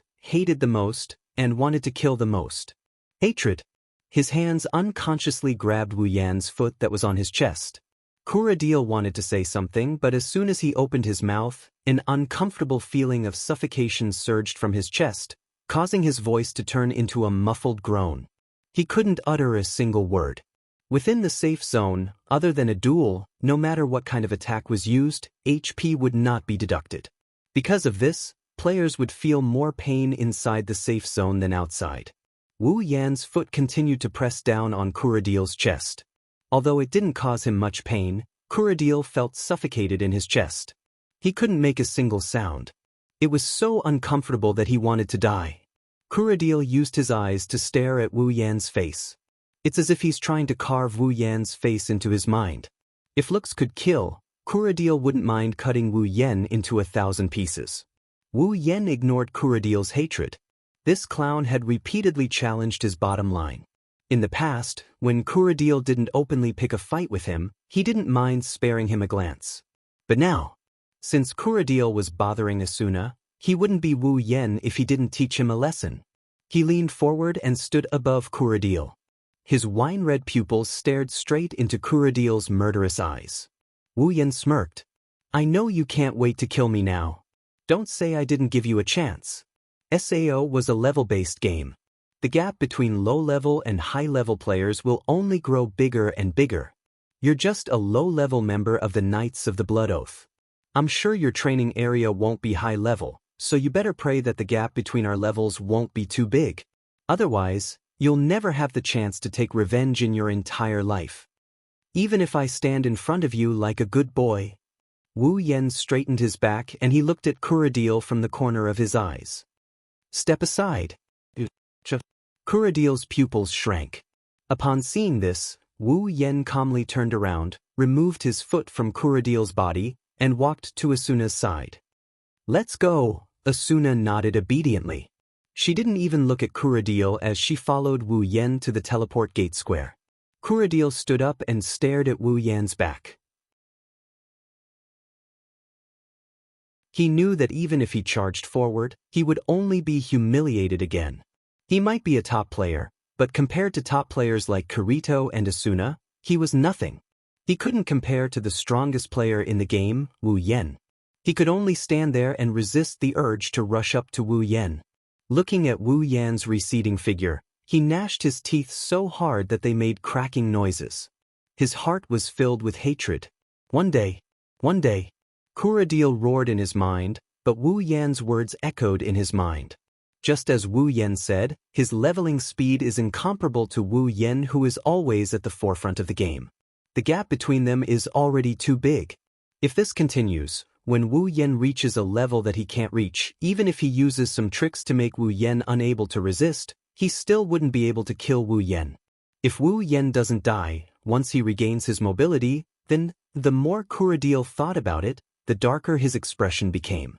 and wanted to kill the most. Hatred. His hands unconsciously grabbed Wu Yan's foot that was on his chest. Kuradil wanted to say something, but as soon as he opened his mouth, an uncomfortable feeling of suffocation surged from his chest, causing his voice to turn into a muffled groan. He couldn't utter a single word. Within the safe zone, other than a duel, no matter what kind of attack was used, HP would not be deducted. Because of this, players would feel more pain inside the safe zone than outside. Wu Yan's foot continued to press down on Kuradil's chest. Although it didn't cause him much pain, Kuradil felt suffocated in his chest. He couldn't make a single sound. It was so uncomfortable that he wanted to die. Kuradil used his eyes to stare at Wu Yan's face. It's as if he's trying to carve Wu Yan's face into his mind. If looks could kill, Kuradil wouldn't mind cutting Wu Yan into 1,000 pieces. Wu Yan ignored Kuradil's hatred. This clown had repeatedly challenged his bottom line. In the past, when Kuradil didn't openly pick a fight with him, he didn't mind sparing him a glance. But now, since Kuradil was bothering Asuna, he wouldn't be Wu Yan if he didn't teach him a lesson. He leaned forward and stood above Kuradil. His wine-red pupils stared straight into Kuradil's murderous eyes. Wu Yan smirked. I know you can't wait to kill me now. Don't say I didn't give you a chance. SAO was a level-based game. The gap between low-level and high-level players will only grow bigger and bigger. You're just a low-level member of the Knights of the Blood Oath. I'm sure your training area won't be high-level, so you better pray that the gap between our levels won't be too big. Otherwise, you'll never have the chance to take revenge in your entire life. Even if I stand in front of you like a good boy. Wu Yan straightened his back and he looked at Kuradil from the corner of his eyes. Step aside. Kuradil's pupils shrank. Upon seeing this, Wu Yan calmly turned around, removed his foot from Kuradil's body, and walked to Asuna's side. Let's go, Asuna nodded obediently. She didn't even look at Kuradil as she followed Wu Yan to the teleport gate square. Kuradil stood up and stared at Wu Yan's back. He knew that even if he charged forward, he would only be humiliated again. He might be a top player, but compared to top players like Kirito and Asuna, he was nothing. He couldn't compare to the strongest player in the game, Wu Yan. He could only stand there and resist the urge to rush up to Wu Yan. Looking at Wu Yan's receding figure, he gnashed his teeth so hard that they made cracking noises. His heart was filled with hatred. One day, Kuradil roared in his mind, but Wu Yan's words echoed in his mind. Just as Wu Yan said, his leveling speed is incomparable to Wu Yan, who is always at the forefront of the game. The gap between them is already too big. If this continues, when Wu Yan reaches a level that he can't reach, even if he uses some tricks to make Wu Yan unable to resist, he still wouldn't be able to kill Wu Yan. If Wu Yan doesn't die, once he regains his mobility, then, the more Kuradil thought about it, the darker his expression became.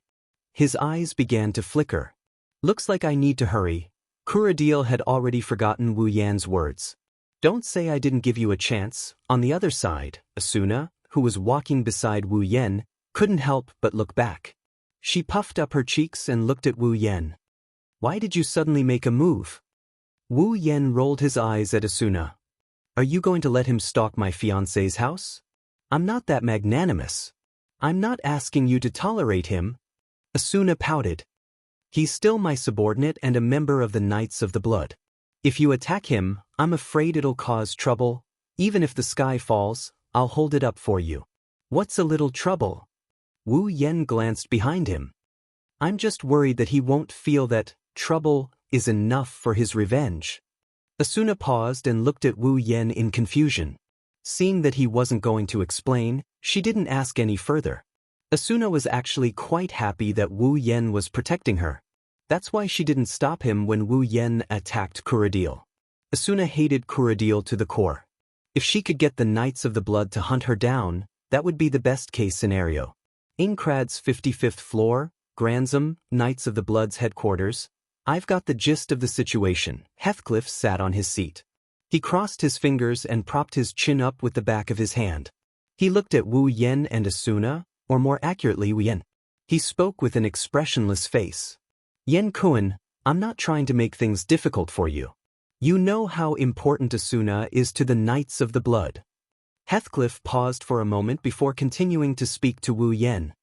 His eyes began to flicker. Looks like I need to hurry. Kuradil had already forgotten Wu Yan's words. Don't say I didn't give you a chance. On the other side, Asuna, who was walking beside Wu Yan, couldn't help but look back. She puffed up her cheeks and looked at Wu Yan. Why did you suddenly make a move? Wu Yan rolled his eyes at Asuna. Are you going to let him stalk my fiancé's house? I'm not that magnanimous. I'm not asking you to tolerate him. Asuna pouted. He's still my subordinate and a member of the Knights of the Blood. If you attack him, I'm afraid it'll cause trouble. Even if the sky falls, I'll hold it up for you. What's a little trouble? Wu Yan glanced behind him. I'm just worried that he won't feel that trouble is enough for his revenge. Asuna paused and looked at Wu Yan in confusion. Seeing that he wasn't going to explain, she didn't ask any further. Asuna was actually quite happy that Wu Yan was protecting her. That's why she didn't stop him when Wu Yan attacked Kuradil. Asuna hated Kuradil to the core. If she could get the Knights of the Blood to hunt her down, that would be the best-case scenario. Inkrad's 55th floor, Granzam, Knights of the Blood's headquarters. I've got the gist of the situation. Heathcliff sat on his seat. He crossed his fingers and propped his chin up with the back of his hand. He looked at Wu Yan and Asuna, or more accurately Wu Yan. He spoke with an expressionless face. Yen Kun, I'm not trying to make things difficult for you. You know how important Asuna is to the Knights of the Blood. Heathcliff paused for a moment before continuing to speak to Wu Yan.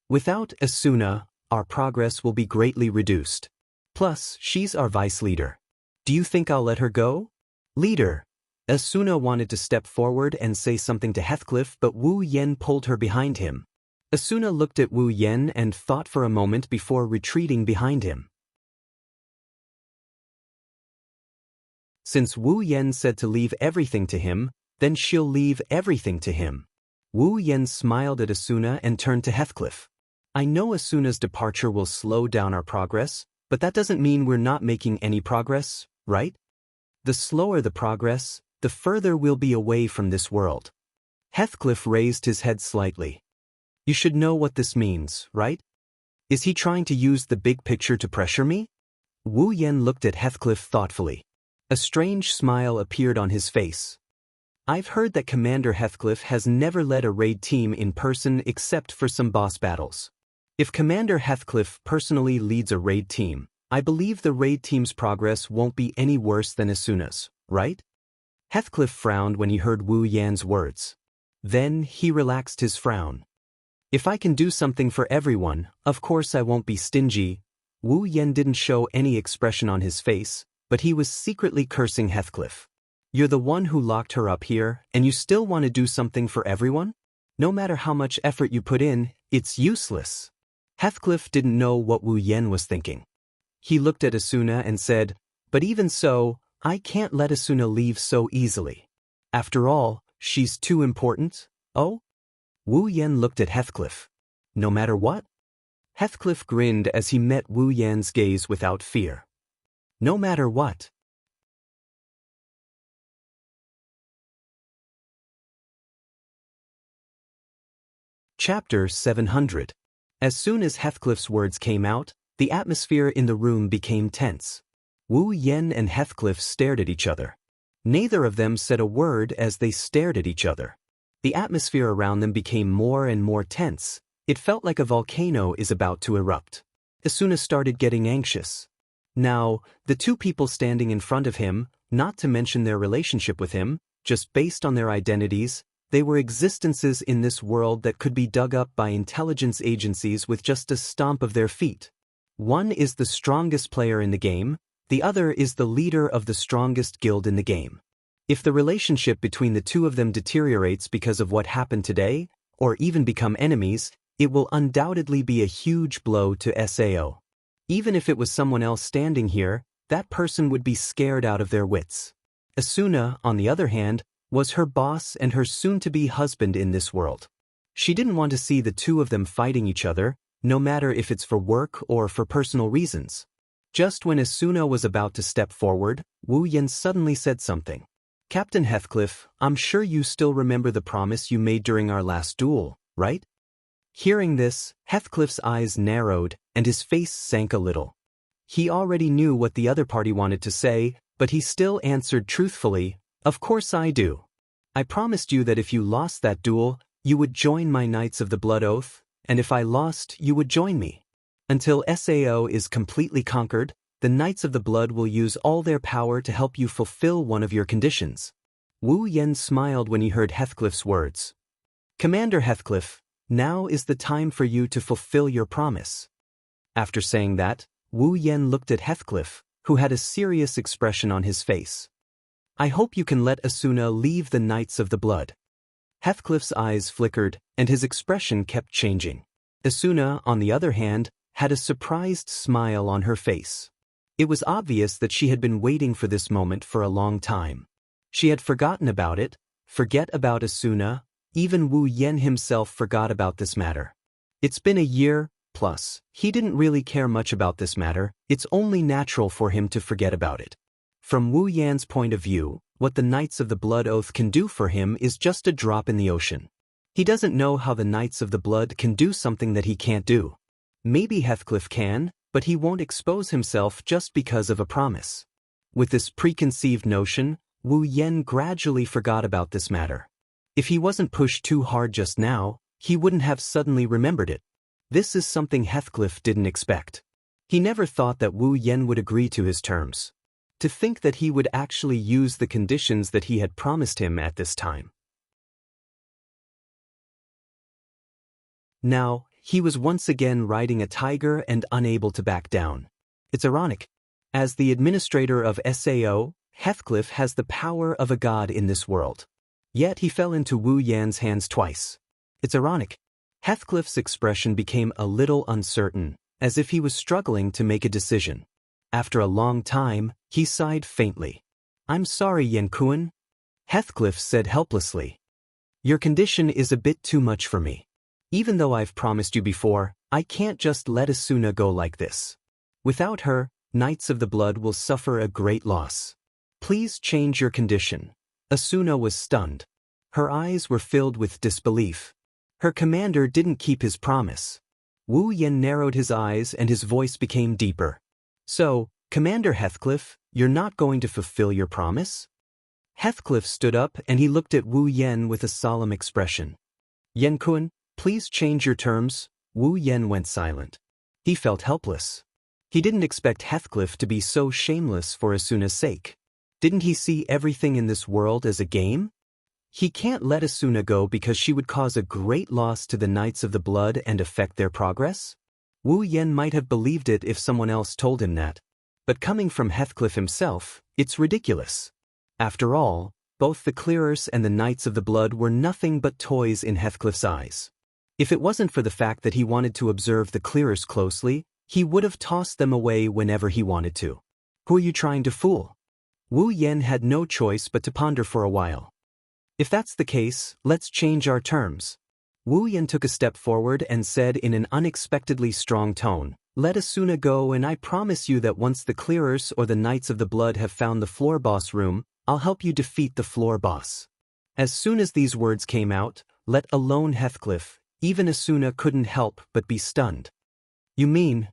Without Asuna, our progress will be greatly reduced. Plus, she's our vice leader. Do you think I'll let her go? Leader. Asuna wanted to step forward and say something to Heathcliff, but Wu Yan pulled her behind him. Asuna looked at Wu Yan and thought for a moment before retreating behind him. Since Wu Yan said to leave everything to him, then she'll leave everything to him. Wu Yan smiled at Asuna and turned to Heathcliff. I know Asuna's departure will slow down our progress, but that doesn't mean we're not making any progress, right? The slower the progress, the further we'll be away from this world. Heathcliff raised his head slightly. You should know what this means, right? Is he trying to use the big picture to pressure me? Wu Yan looked at Heathcliff thoughtfully. A strange smile appeared on his face. I've heard that Commander Heathcliff has never led a raid team in person except for some boss battles. If Commander Heathcliff personally leads a raid team, I believe the raid team's progress won't be any worse than Asuna's, right? Heathcliff frowned when he heard Wu Yan's words. Then he relaxed his frown. If I can do something for everyone, of course I won't be stingy. Wu Yan didn't show any expression on his face, but he was secretly cursing Heathcliff. You're the one who locked her up here, and you still want to do something for everyone? No matter how much effort you put in, it's useless. Heathcliff didn't know what Wu Yan was thinking. He looked at Asuna and said, but even so, I can't let Asuna leave so easily. After all, she's too important. Oh? Wu Yan looked at Heathcliff. No matter what? Heathcliff grinned as he met Wu Yan's gaze without fear. No matter what. Chapter 700. As soon as Heathcliff's words came out, the atmosphere in the room became tense. Wu Yan and Heathcliff stared at each other. Neither of them said a word as they stared at each other. The atmosphere around them became more and more tense. It felt like a volcano is about to erupt. Asuna started getting anxious. Now, the two people standing in front of him, not to mention their relationship with him, just based on their identities, they were existences in this world that could be dug up by intelligence agencies with just a stomp of their feet. One is the strongest player in the game, the other is the leader of the strongest guild in the game. If the relationship between the two of them deteriorates because of what happened today, or even become enemies, it will undoubtedly be a huge blow to SAO. Even if it was someone else standing here, that person would be scared out of their wits. Asuna, on the other hand, was her boss and her soon-to-be husband in this world. She didn't want to see the two of them fighting each other, no matter if it's for work or for personal reasons. Just when Asuna was about to step forward, Wu Yan suddenly said something. Captain Heathcliff, I'm sure you still remember the promise you made during our last duel, right? Hearing this, Heathcliff's eyes narrowed and his face sank a little. He already knew what the other party wanted to say, but he still answered truthfully, Of course I do. I promised you that if you lost that duel, you would join my Knights of the Blood Oath, and if I lost, you would join me. Until Sao is completely conquered, the Knights of the Blood will use all their power to help you fulfill one of your conditions. Wu Yen smiled when he heard Heathcliff's words. Commander Heathcliff, now is the time for you to fulfill your promise. After saying that, Wu Yen looked at Heathcliff, who had a serious expression on his face. I hope you can let Asuna leave the Knights of the Blood. Heathcliff's eyes flickered, and his expression kept changing. Asuna, on the other hand, had a surprised smile on her face. It was obvious that she had been waiting for this moment for a long time. She had forgotten about it, forget about Asuna, even Wu Yen himself forgot about this matter. It's been a year, plus, he didn't really care much about this matter, it's only natural for him to forget about it. From Wu Yan's point of view, what the Knights of the Blood Oath can do for him is just a drop in the ocean. He doesn't know how the Knights of the Blood can do something that he can't do. Maybe Heathcliff can, but he won't expose himself just because of a promise. With this preconceived notion, Wu Yen gradually forgot about this matter. If he wasn't pushed too hard just now, he wouldn't have suddenly remembered it. This is something Heathcliff didn't expect. He never thought that Wu Yen would agree to his terms. To think that he would actually use the conditions that he had promised him at this time. Now, he was once again riding a tiger and unable to back down. It's ironic. As the administrator of Sao, Heathcliff has the power of a god in this world. Yet he fell into Wu Yan's hands twice. It's ironic. Heathcliff's expression became a little uncertain, as if he was struggling to make a decision. After a long time, he sighed faintly. I'm sorry, Yankuan. Heathcliff said helplessly. Your condition is a bit too much for me. Even though I've promised you before, I can't just let Asuna go like this. Without her, Knights of the Blood will suffer a great loss. Please change your condition. Asuna was stunned. Her eyes were filled with disbelief. Her commander didn't keep his promise. Wu Yen narrowed his eyes and his voice became deeper. So, Commander Heathcliff, you're not going to fulfill your promise? Heathcliff stood up and he looked at Wu Yen with a solemn expression. Yen-kun, please change your terms. Wu Yen went silent. He felt helpless. He didn't expect Heathcliff to be so shameless for Asuna's sake. Didn't he see everything in this world as a game? He can't let Asuna go because she would cause a great loss to the Knights of the Blood and affect their progress? Wu Yen might have believed it if someone else told him that. But coming from Heathcliff himself, it's ridiculous. After all, both the Clearers and the Knights of the Blood were nothing but toys in Heathcliff's eyes. If it wasn't for the fact that he wanted to observe the Clearers closely, he would have tossed them away whenever he wanted to. Who are you trying to fool? Wu Yen had no choice but to ponder for a while. If that's the case, let's change our terms. Wu Yen took a step forward and said in an unexpectedly strong tone, let Asuna go and I promise you that once the Clearers or the Knights of the Blood have found the floor boss room, I'll help you defeat the floor boss. As soon as these words came out, let alone Heathcliff, even Asuna couldn't help but be stunned. You mean?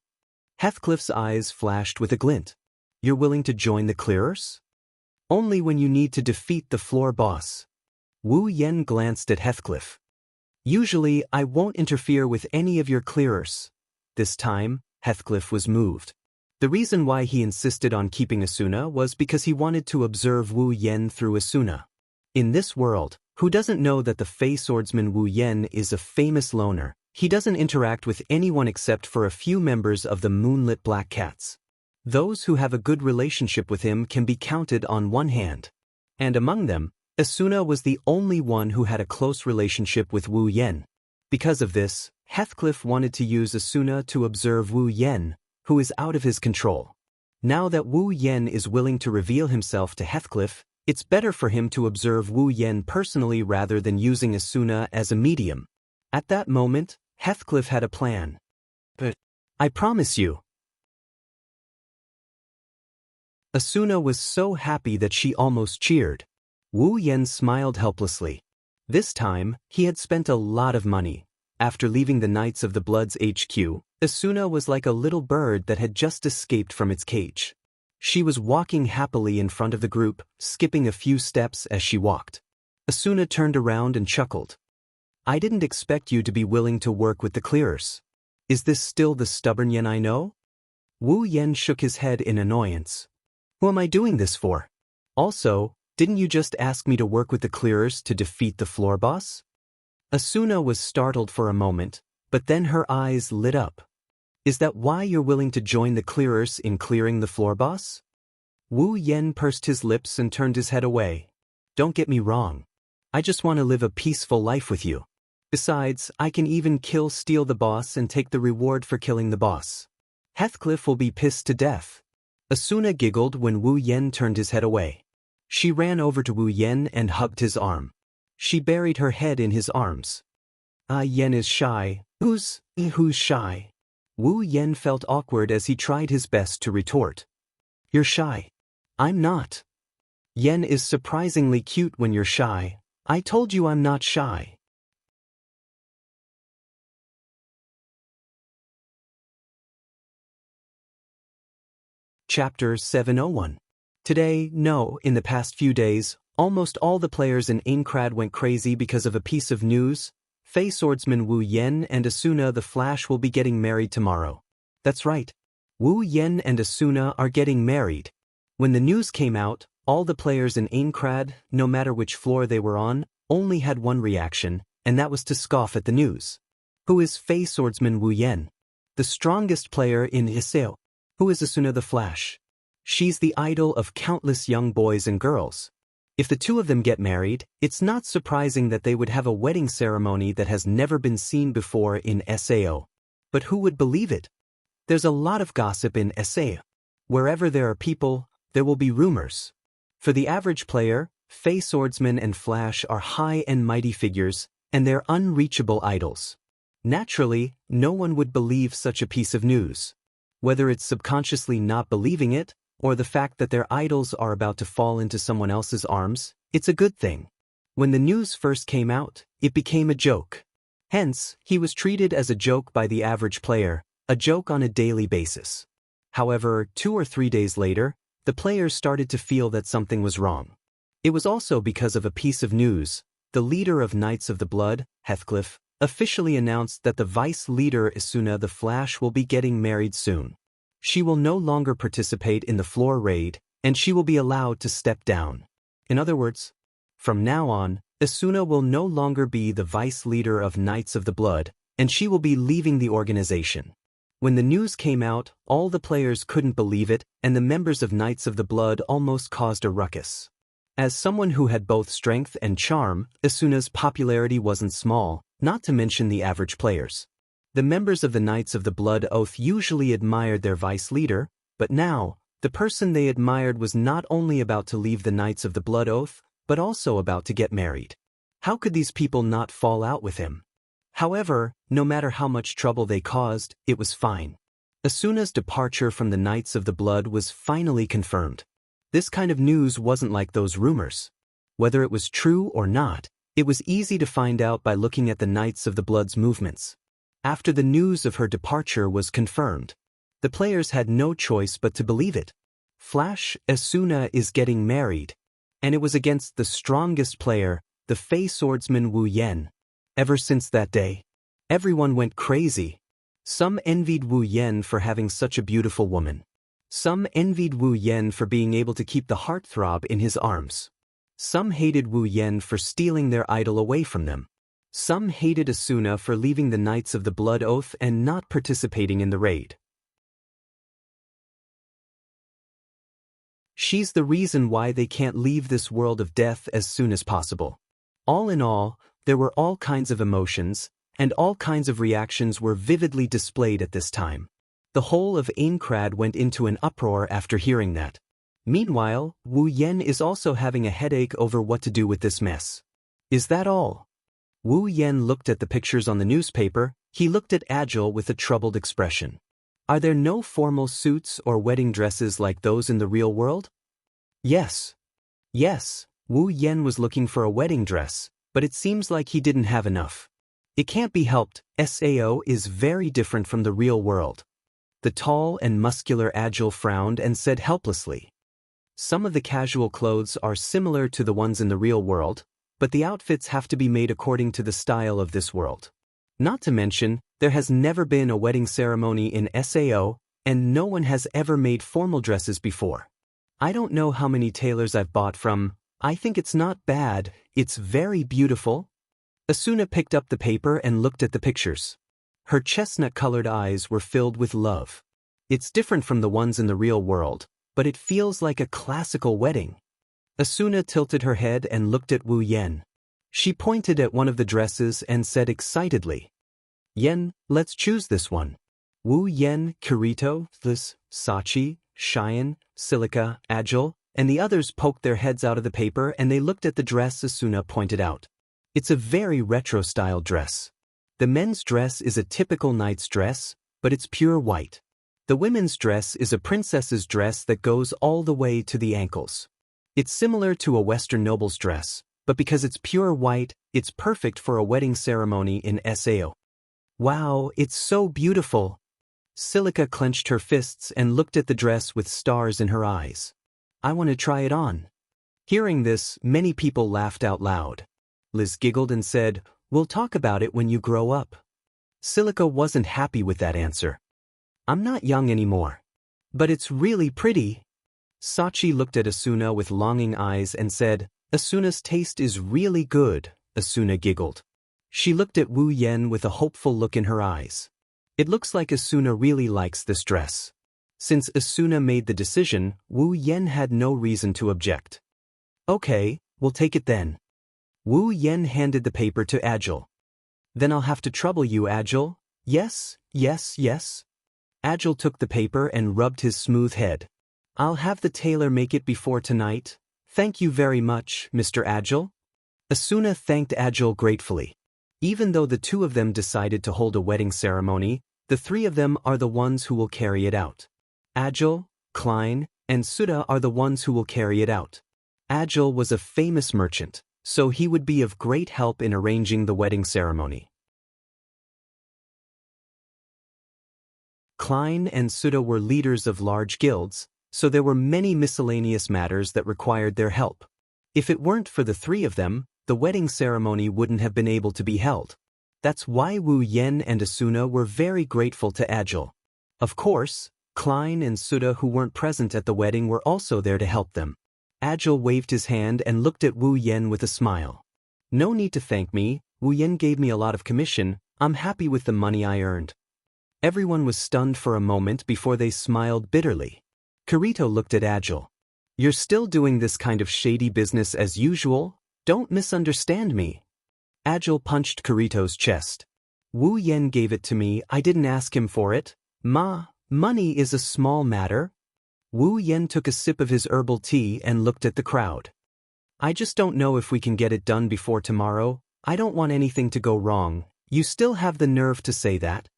Heathcliff's eyes flashed with a glint. You're willing to join the Clearers? Only when you need to defeat the floor boss. Wu Yen glanced at Heathcliff. Usually, I won't interfere with any of your Clearers. This time, Heathcliff was moved. The reason why he insisted on keeping Asuna was because he wanted to observe Wu Yen through Asuna. In this world, who doesn't know that the Fey swordsman Wu Yen is a famous loner? He doesn't interact with anyone except for a few members of the Moonlit Black Cats. Those who have a good relationship with him can be counted on one hand. And among them, Asuna was the only one who had a close relationship with Wu Yen. Because of this, Heathcliff wanted to use Asuna to observe Wu Yen, who is out of his control. Now that Wu Yen is willing to reveal himself to Heathcliff, it's better for him to observe Wu Yen personally rather than using Asuna as a medium. At that moment, Heathcliff had a plan. But I promise you. Asuna was so happy that she almost cheered. Wu Yen smiled helplessly. This time, he had spent a lot of money. After leaving the Knights of the Blood's HQ, Asuna was like a little bird that had just escaped from its cage. She was walking happily in front of the group, skipping a few steps as she walked. Asuna turned around and chuckled. I didn't expect you to be willing to work with the clearers. Is this still the stubborn Yen I know? Wu Yen shook his head in annoyance. Who am I doing this for? Also, didn't you just ask me to work with the clearers to defeat the floor boss? Asuna was startled for a moment, but then her eyes lit up. Is that why you're willing to join the clearers in clearing the floor boss? Wu Yen pursed his lips and turned his head away. Don't get me wrong. I just want to live a peaceful life with you. Besides, I can even steal the boss and take the reward for killing the boss. Heathcliff will be pissed to death. Asuna giggled when Wu Yen turned his head away. She ran over to Wu Yen and hugged his arm. She buried her head in his arms. Yen is shy. Who's shy? Wu Yen felt awkward as he tried his best to retort. You're shy. I'm not. Yen is surprisingly cute when you're shy. I told you I'm not shy. Chapter 701. Today, no, in the past few days, almost all the players in Aincrad went crazy because of a piece of news. Fey swordsman Wu Yen and Asuna the Flash will be getting married tomorrow. That's right. Wu Yen and Asuna are getting married. When the news came out, all the players in Aincrad, no matter which floor they were on, only had one reaction, and that was to scoff at the news. Who is Fey swordsman Wu Yen? The strongest player in Iseo. Who is Asuna the Flash? She's the idol of countless young boys and girls. If the two of them get married, it's not surprising that they would have a wedding ceremony that has never been seen before in Sao. But who would believe it? There's a lot of gossip in Sao. Wherever there are people, there will be rumors. For the average player, Fey Swordsman and Flash are high and mighty figures, and they're unreachable idols. Naturally, no one would believe such a piece of news. Whether it's subconsciously not believing it, or the fact that their idols are about to fall into someone else's arms, it's a good thing. When the news first came out, it became a joke. Hence, he was treated as a joke by the average player, a joke on a daily basis. However, 2 or 3 days later, the players started to feel that something was wrong. It was also because of a piece of news. The leader of Knights of the Blood, Heathcliff, officially announced that the vice leader Asuna the Flash will be getting married soon. She will no longer participate in the floor raid, and she will be allowed to step down. In other words, from now on, Asuna will no longer be the vice leader of Knights of the Blood, and she will be leaving the organization. When the news came out, all the players couldn't believe it, and the members of Knights of the Blood almost caused a ruckus. As someone who had both strength and charm, Asuna's popularity wasn't small, not to mention the average players. The members of the Knights of the Blood Oath usually admired their vice leader, but now, the person they admired was not only about to leave the Knights of the Blood Oath, but also about to get married. How could these people not fall out with him? However, no matter how much trouble they caused, it was fine. Asuna's departure from the Knights of the Blood was finally confirmed. This kind of news wasn't like those rumors. Whether it was true or not, it was easy to find out by looking at the Knights of the Blood's movements. After the news of her departure was confirmed, the players had no choice but to believe it. Flash Asuna is getting married, and it was against the strongest player, the Fey swordsman Wu Yen. Ever since that day, everyone went crazy. Some envied Wu Yen for having such a beautiful woman. Some envied Wu Yen for being able to keep the heartthrob in his arms. Some hated Wu Yen for stealing their idol away from them. Some hated Asuna for leaving the Knights of the Blood Oath and not participating in the raid. She's the reason why they can't leave this world of death as soon as possible. All in all, there were all kinds of emotions, and all kinds of reactions were vividly displayed at this time. The whole of Aincrad went into an uproar after hearing that. Meanwhile, Wu Yen is also having a headache over what to do with this mess. Is that all? Wu Yen looked at the pictures on the newspaper. He looked at Agile with a troubled expression. Are there no formal suits or wedding dresses like those in the real world? Yes. Yes, Wu Yen was looking for a wedding dress, but it seems like he didn't have enough. It can't be helped, Sao is very different from the real world. The tall and muscular Agile frowned and said helplessly. Some of the casual clothes are similar to the ones in the real world, but the outfits have to be made according to the style of this world. Not to mention, there has never been a wedding ceremony in Sao, and no one has ever made formal dresses before. I don't know how many tailors I've bought from. I think it's not bad, it's very beautiful. Asuna picked up the paper and looked at the pictures. Her chestnut-colored eyes were filled with love. It's different from the ones in the real world, but it feels like a classical wedding. Asuna tilted her head and looked at Wu Yen. She pointed at one of the dresses and said excitedly, "Yen, let's choose this one." Wu Yen, Kirito, Liz, Sachi, Cheyenne, Silica, Agile, and the others poked their heads out of the paper and they looked at the dress Asuna pointed out. It's a very retro-style dress. The men's dress is a typical knight's dress, but it's pure white. The women's dress is a princess's dress that goes all the way to the ankles. It's similar to a Western noble's dress, but because it's pure white, it's perfect for a wedding ceremony in Sao. Wow, it's so beautiful. Silica clenched her fists and looked at the dress with stars in her eyes. I want to try it on. Hearing this, many people laughed out loud. Liz giggled and said, "We'll talk about it when you grow up." Silica wasn't happy with that answer. "I'm not young anymore. But it's really pretty." Sachi looked at Asuna with longing eyes and said, "Asuna's taste is really good." Asuna giggled. She looked at Wu Yen with a hopeful look in her eyes. It looks like Asuna really likes this dress. Since Asuna made the decision, Wu Yen had no reason to object. "Okay, we'll take it then." Wu Yen handed the paper to Agile. "Then I'll have to trouble you, Agile." "Yes, yes, yes." Agile took the paper and rubbed his smooth head. "I'll have the tailor make it before tonight. Thank you very much, Mr. Agile." Asuna thanked Agile gratefully. Even though the two of them decided to hold a wedding ceremony, the three of them are the ones who will carry it out. Agile, Klein, and Suda are the ones who will carry it out. Agile was a famous merchant, so he would be of great help in arranging the wedding ceremony. Klein and Suda were leaders of large guilds, so there were many miscellaneous matters that required their help. If it weren't for the three of them, the wedding ceremony wouldn't have been able to be held. That's why Wu Yen and Asuna were very grateful to Agile. Of course, Klein and Suda who weren't present at the wedding were also there to help them. Agile waved his hand and looked at Wu Yen with a smile. "No need to thank me, Wu Yen gave me a lot of commission, I'm happy with the money I earned." Everyone was stunned for a moment before they smiled bitterly. Kirito looked at Agile. "You're still doing this kind of shady business as usual? Don't misunderstand me." Agile punched Kirito's chest. "Wu Yen gave it to me, I didn't ask him for it. Money is a small matter." Wu Yen took a sip of his herbal tea and looked at the crowd. "I just don't know if we can get it done before tomorrow. I don't want anything to go wrong." "You still have the nerve to say that?"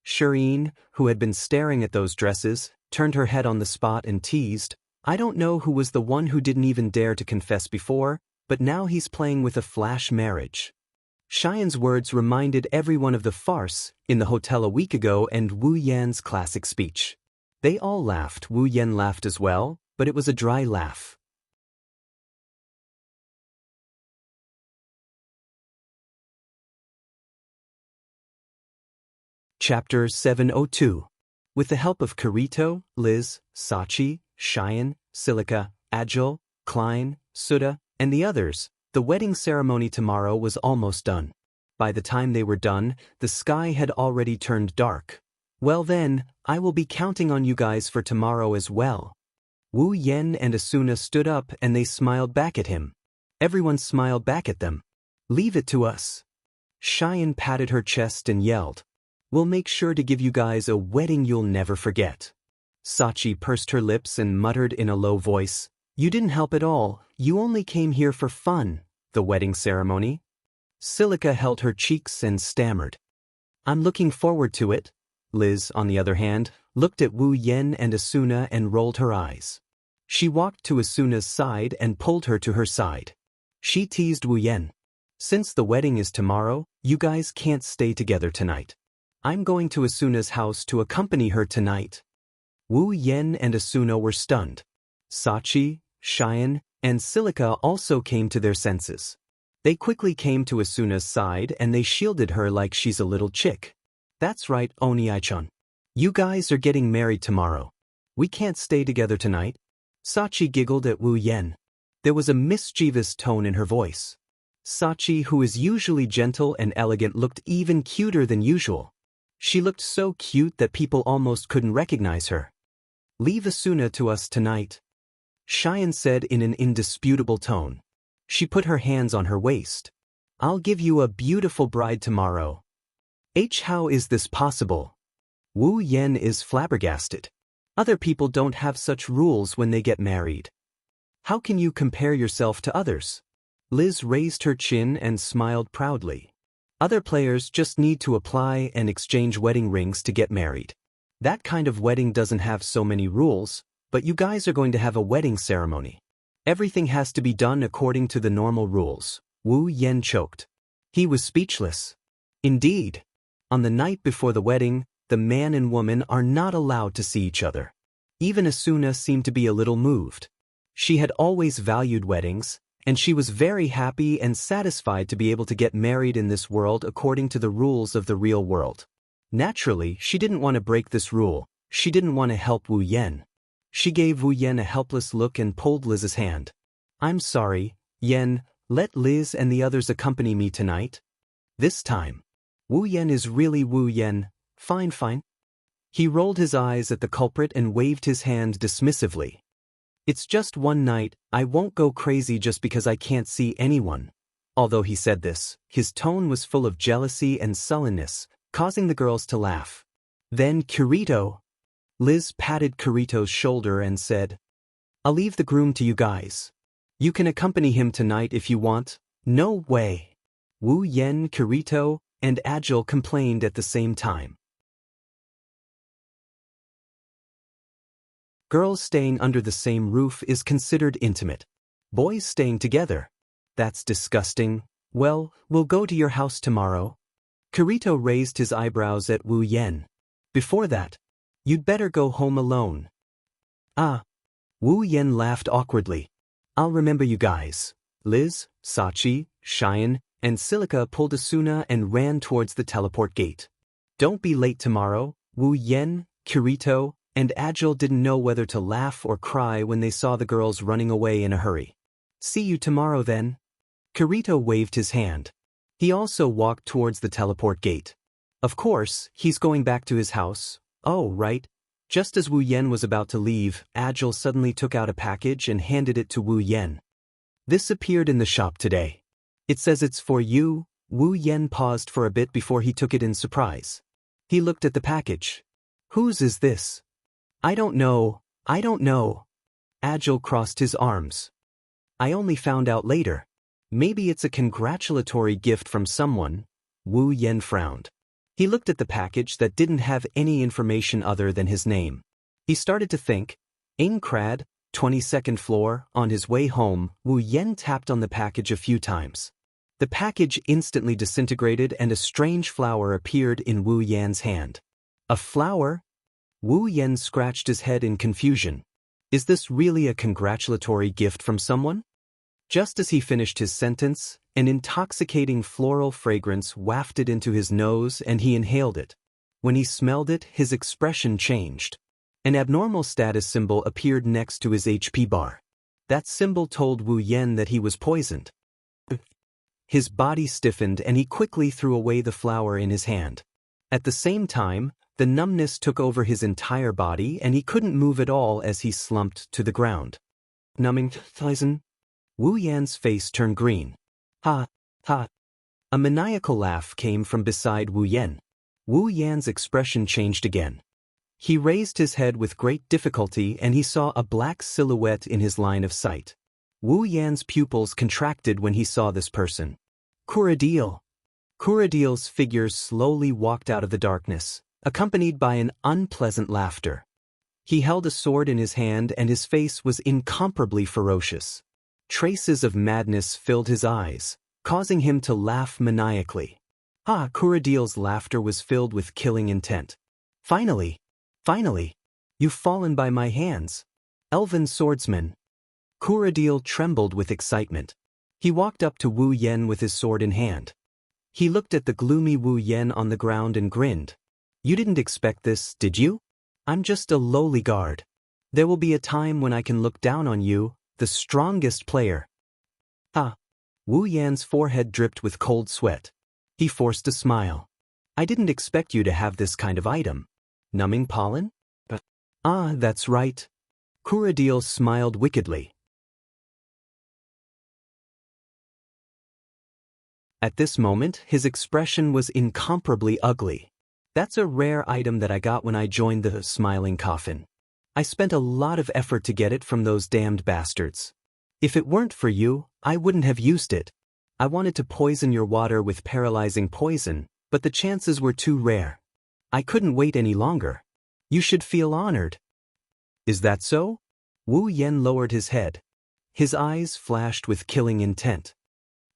Shireen, who had been staring at those dresses, turned her head on the spot and teased, "I don't know who was the one who didn't even dare to confess before, but now he's playing with a flash marriage." Cheyenne's words reminded everyone of the farce in the hotel a week ago and Wu Yan's classic speech. They all laughed. Wu Yen laughed as well, but it was a dry laugh. Chapter 702. With the help of Kirito, Liz, Sachi, Cheyenne, Silica, Agile, Klein, Suda, and the others, the wedding ceremony tomorrow was almost done. By the time they were done, the sky had already turned dark. "Well then, I will be counting on you guys for tomorrow as well." Wu Yen and Asuna stood up and they smiled back at him. Everyone smiled back at them. "Leave it to us." Cheyenne patted her chest and yelled, "We'll make sure to give you guys a wedding you'll never forget." Sachi pursed her lips and muttered in a low voice, "You didn't help at all, you only came here for fun." "The wedding ceremony?" Silica held her cheeks and stammered, "I'm looking forward to it." Liz, on the other hand, looked at Wu Yen and Asuna and rolled her eyes. She walked to Asuna's side and pulled her to her side. She teased Wu Yen. "Since the wedding is tomorrow, you guys can't stay together tonight. I'm going to Asuna's house to accompany her tonight." Wu Yen and Asuna were stunned. Sachi, Cheyenne, and Silica also came to their senses. They quickly came to Asuna's side and they shielded her like she's a little chick. That's right, Oni-chan. You guys are getting married tomorrow. We can't stay together tonight. Sachi giggled at Wu Yen. There was a mischievous tone in her voice. Sachi, who is usually gentle and elegant, looked even cuter than usual. She looked so cute that people almost couldn't recognize her. Leave Asuna to us tonight, Cheyenne said in an indisputable tone. She put her hands on her waist. I'll give you a beautiful bride tomorrow. How is this possible? Wu Yen is flabbergasted. Other people don't have such rules when they get married. How can you compare yourself to others? Liz raised her chin and smiled proudly. Other players just need to apply and exchange wedding rings to get married. That kind of wedding doesn't have so many rules, but you guys are going to have a wedding ceremony. Everything has to be done according to the normal rules. Wu Yen choked. He was speechless. Indeed. On the night before the wedding, the man and woman are not allowed to see each other. Even Asuna seemed to be a little moved. She had always valued weddings, and she was very happy and satisfied to be able to get married in this world according to the rules of the real world. Naturally, she didn't want to break this rule. She didn't want to help Wu Yen. She gave Wu Yen a helpless look and pulled Liz's hand. I'm sorry, Yen, let Liz and the others accompany me tonight. This time. Wu Yen is really Wu Yen. Fine. He rolled his eyes at the culprit and waved his hand dismissively. It's just one night, I won't go crazy just because I can't see anyone. Although he said this, his tone was full of jealousy and sullenness, causing the girls to laugh. Then Kirito. Liz patted Kirito's shoulder and said, I'll leave the groom to you guys. You can accompany him tonight if you want. No way. Wu Yen, Kirito, and Agile complained at the same time. Girls staying under the same roof is considered intimate. Boys staying together. That's disgusting. Well, we'll go to your house tomorrow. Kirito raised his eyebrows at Wu Yen. Before that, you'd better go home alone. Wu Yen laughed awkwardly. I'll remember you guys. Liz, Sachi, Cheyenne, and Silica pulled Asuna and ran towards the teleport gate. Don't be late tomorrow. Wu Yen, Kirito, and Agile didn't know whether to laugh or cry when they saw the girls running away in a hurry. See you tomorrow then. Kirito waved his hand. He also walked towards the teleport gate. Of course, he's going back to his house. Oh, right. Just as Wu Yen was about to leave, Agile suddenly took out a package and handed it to Wu Yen. This appeared in the shop today. It says it's for you. Wu Yen paused for a bit before he took it in surprise. He looked at the package. Whose is this? I don't know. Agile crossed his arms. I only found out later. Maybe it's a congratulatory gift from someone. Wu Yen frowned. He looked at the package that didn't have any information other than his name. He started to think. Ainkrad, 22nd floor. On his way home, Wu Yen tapped on the package a few times. The package instantly disintegrated and a strange flower appeared in Wu Yan's hand. A flower? Wu Yen scratched his head in confusion. Is this really a congratulatory gift from someone? Just as he finished his sentence, an intoxicating floral fragrance wafted into his nose and he inhaled it. When he smelled it, his expression changed. An abnormal status symbol appeared next to his HP bar. That symbol told Wu Yen that he was poisoned. His body stiffened and he quickly threw away the flower in his hand. At the same time, the numbness took over his entire body and he couldn't move at all as he slumped to the ground. Numbing poison? Wu Yan's face turned green. Ha. A maniacal laugh came from beside Wu Yen. Wu Yan's expression changed again. He raised his head with great difficulty and he saw a black silhouette in his line of sight. Wu Yan's pupils contracted when he saw this person. Kuradil. Kuradil's figure slowly walked out of the darkness, accompanied by an unpleasant laughter. He held a sword in his hand and his face was incomparably ferocious. Traces of madness filled his eyes, causing him to laugh maniacally. Kuradil's laughter was filled with killing intent. Finally, you've fallen by my hands. Elven swordsman. Kuradil trembled with excitement. He walked up to Wu Yen with his sword in hand. He looked at the gloomy Wu Yen on the ground and grinned. You didn't expect this, did you? I'm just a lowly guard. There will be a time when I can look down on you, the strongest player. Ah. Wu Yan's forehead dripped with cold sweat. He forced a smile. I didn't expect you to have this kind of item. Numbing pollen? Ah, that's right. Kuradil smiled wickedly. At this moment, his expression was incomparably ugly. That's a rare item that I got when I joined the Smiling Coffin. I spent a lot of effort to get it from those damned bastards. If it weren't for you, I wouldn't have used it. I wanted to poison your water with paralyzing poison, but the chances were too rare. I couldn't wait any longer. You should feel honored. Is that so? Wu Yen lowered his head. His eyes flashed with killing intent.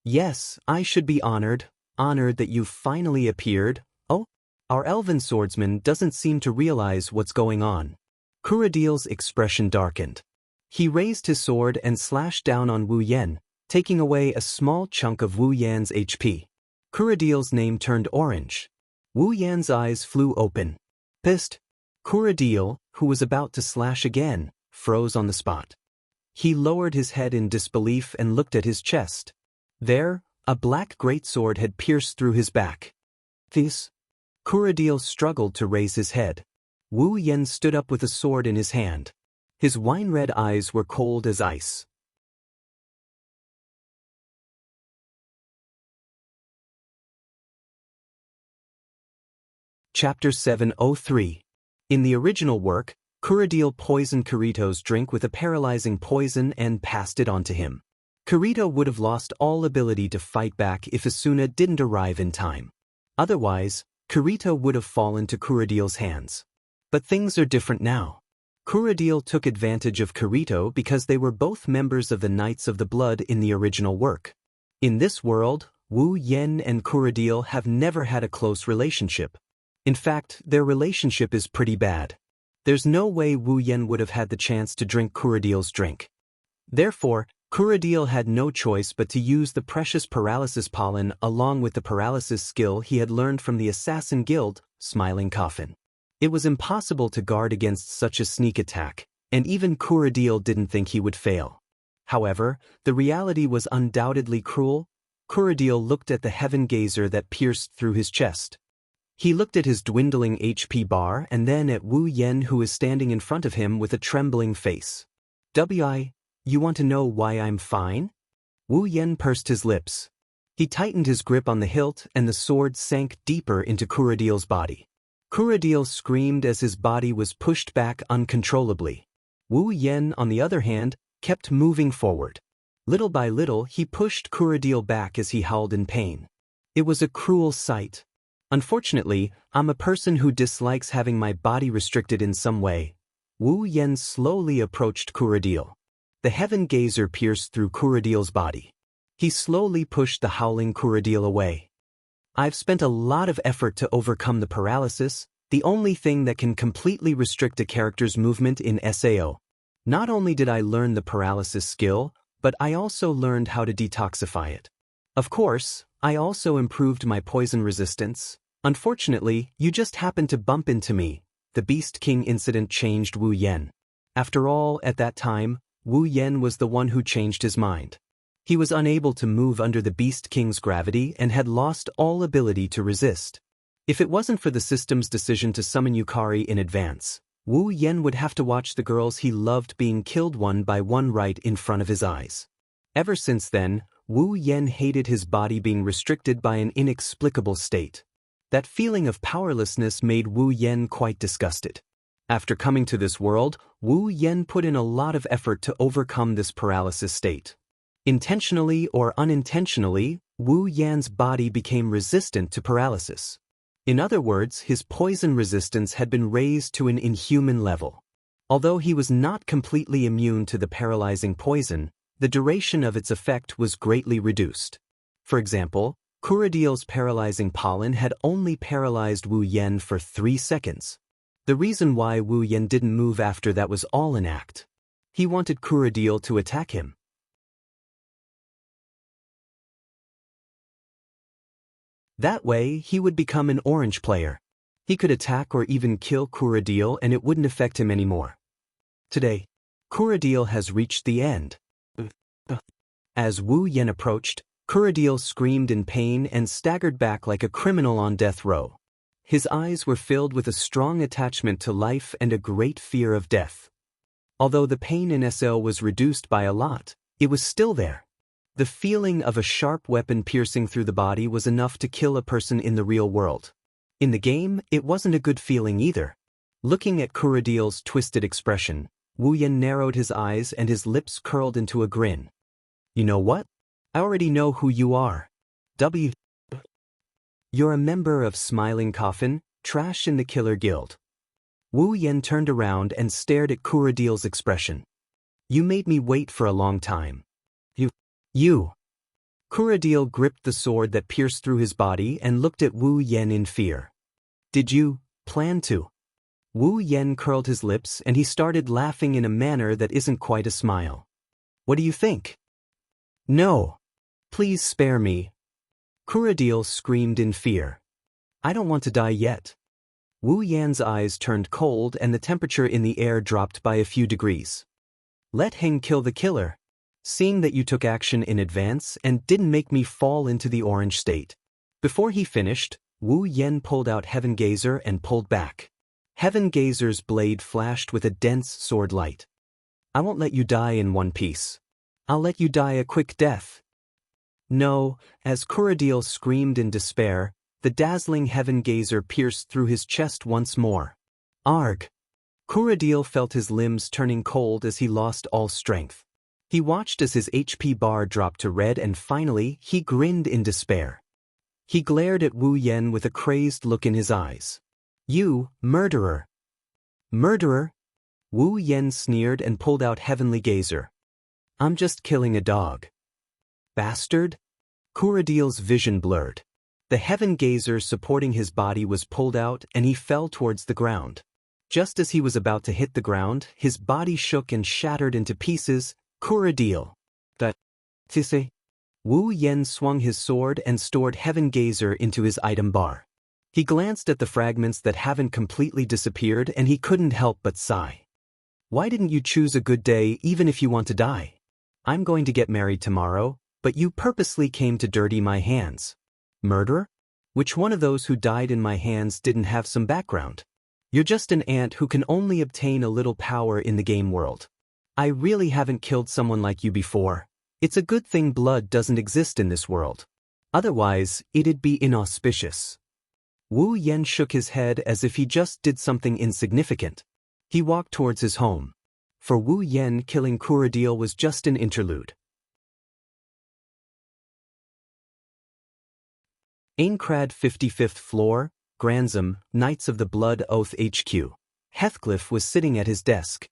Yes, I should be honored that you finally appeared. Oh, our elven swordsman doesn't seem to realize what's going on. Kuradil's expression darkened. He raised his sword and slashed down on Wu Yen, taking away a small chunk of Wu Yan's HP. Kuradil's name turned orange. Wu Yan's eyes flew open. Pissed. Kuradil, who was about to slash again, froze on the spot. He lowered his head in disbelief and looked at his chest. There, a black greatsword had pierced through his back. This? Kuradil struggled to raise his head. Wu Yen stood up with a sword in his hand. His wine-red eyes were cold as ice. Chapter 703. In the original work, Kuradil poisoned Kirito's drink with a paralyzing poison and passed it on to him. Kirito would have lost all ability to fight back if Asuna didn't arrive in time. Otherwise, Kirito would have fallen to Kuradil's hands. But things are different now. Kuradil took advantage of Kirito because they were both members of the Knights of the Blood in the original work. In this world, Wu Yen and Kuradil have never had a close relationship. In fact, their relationship is pretty bad. There's no way Wu Yen would have had the chance to drink Kuradil's drink. Therefore, Kuradil had no choice but to use the precious paralysis pollen along with the paralysis skill he had learned from the Assassin Guild, Smiling Coffin. It was impossible to guard against such a sneak attack, and even Kuradil didn't think he would fail. However, the reality was undoubtedly cruel. Kuradil looked at the heaven gazer that pierced through his chest. He looked at his dwindling HP bar and then at Wu Yen, who was standing in front of him with a trembling face. You want to know why I'm fine? Wu Yen pursed his lips. He tightened his grip on the hilt and the sword sank deeper into Kuradil's body. Kuradil screamed as his body was pushed back uncontrollably. Wu Yen, on the other hand, kept moving forward. Little by little, he pushed Kuradil back as he howled in pain. It was a cruel sight. Unfortunately, I'm a person who dislikes having my body restricted in some way. Wu Yen slowly approached Kuradil. The heaven gazer pierced through Kuradil's body. He slowly pushed the howling Kuradil away. I've spent a lot of effort to overcome the paralysis, the only thing that can completely restrict a character's movement in SAO. Not only did I learn the paralysis skill, but I also learned how to detoxify it. Of course, I also improved my poison resistance. Unfortunately, you just happened to bump into me. The Beast King incident changed Wu Yen. After all, at that time, Wu Yen was the one who changed his mind. He was unable to move under the Beast King's gravity and had lost all ability to resist. If it wasn't for the system's decision to summon Yukari in advance, Wu Yen would have to watch the girls he loved being killed one by one right in front of his eyes. Ever since then, Wu Yen hated his body being restricted by an inexplicable state. That feeling of powerlessness made Wu Yen quite disgusted. After coming to this world, Wu Yen put in a lot of effort to overcome this paralysis state. Intentionally or unintentionally, Wu Yan's body became resistant to paralysis. In other words, his poison resistance had been raised to an inhuman level. Although he was not completely immune to the paralyzing poison, the duration of its effect was greatly reduced. For example, Kuradil's paralyzing pollen had only paralyzed Wu Yen for 3 seconds. The reason why Wu Yen didn't move after that was all an act. He wanted Kuradil to attack him. That way, he would become an orange player. He could attack or even kill Kuradil and it wouldn't affect him anymore. Today, Kuradil has reached the end. As Wu Yen approached, Kuradil screamed in pain and staggered back like a criminal on death row. His eyes were filled with a strong attachment to life and a great fear of death. Although the pain in SL was reduced by a lot, it was still there. The feeling of a sharp weapon piercing through the body was enough to kill a person in the real world. In the game, it wasn't a good feeling either. Looking at Kuradil's twisted expression, Wu Yen narrowed his eyes and his lips curled into a grin. You know what? I already know who you are. You're a member of Smiling Coffin, trash in the Killer Guild. Wu Yen turned around and stared at Kuradil's expression. You made me wait for a long time. You. Kuradil gripped the sword that pierced through his body and looked at Wu Yen in fear. Did you plan to? Wu Yen curled his lips and he started laughing in a manner that isn't quite a smile. What do you think? No. Please spare me. Kuradil screamed in fear. I don't want to die yet. Wu Yan's eyes turned cold and the temperature in the air dropped by a few degrees. Let Heng kill the killer. Seeing that you took action in advance and didn't make me fall into the orange state. Before he finished, Wu Yen pulled out Heaven Gazer and pulled back. Heaven Gazer's blade flashed with a dense sword light. I won't let you die in one piece. I'll let you die a quick death. No, as Kuradil screamed in despair, the dazzling Heaven Gazer pierced through his chest once more. Arg! Kuradil felt his limbs turning cold as he lost all strength. He watched as his HP bar dropped to red and finally, he grinned in despair. He glared at Wu Yen with a crazed look in his eyes. You, murderer! Murderer? Wu Yen sneered and pulled out Heavenly Gazer. I'm just killing a dog. Bastard? Kuradil's vision blurred. The Heaven Gazer supporting his body was pulled out and he fell towards the ground. Just as he was about to hit the ground, his body shook and shattered into pieces. Kuradil. Tise. Wu Yen swung his sword and stored Heaven Gazer into his item bar. He glanced at the fragments that haven't completely disappeared and he couldn't help but sigh. Why didn't you choose a good day even if you want to die? I'm going to get married tomorrow, but you purposely came to dirty my hands. Murderer? Which one of those who died in my hands didn't have some background? You're just an ant who can only obtain a little power in the game world. I really haven't killed someone like you before. It's a good thing blood doesn't exist in this world. Otherwise, it'd be inauspicious. Wu Yen shook his head as if he just did something insignificant. He walked towards his home. For Wu Yen, killing Kuradil was just an interlude. Aincrad 55th floor, Grantham, Knights of the Blood Oath HQ. Heathcliff was sitting at his desk.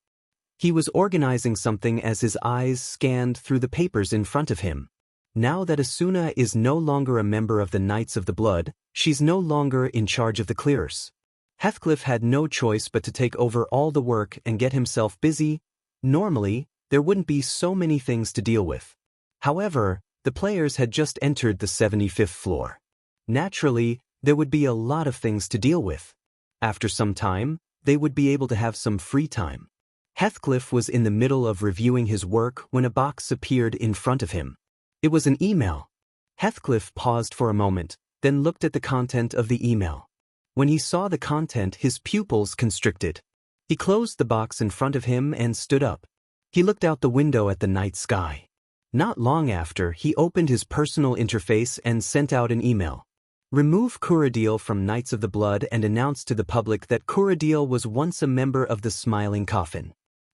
He was organizing something as his eyes scanned through the papers in front of him. Now that Asuna is no longer a member of the Knights of the Blood, she's no longer in charge of the clears. Heathcliff had no choice but to take over all the work and get himself busy. Normally, there wouldn't be so many things to deal with. However, the players had just entered the 75th floor. Naturally, there would be a lot of things to deal with. After some time, they would be able to have some free time. Heathcliff was in the middle of reviewing his work when a box appeared in front of him. It was an email. Heathcliff paused for a moment, then looked at the content of the email. When he saw the content, his pupils constricted. He closed the box in front of him and stood up. He looked out the window at the night sky. Not long after, he opened his personal interface and sent out an email. Remove Kuradil from Knights of the Blood and announce to the public that Kuradil was once a member of the Smiling Coffin.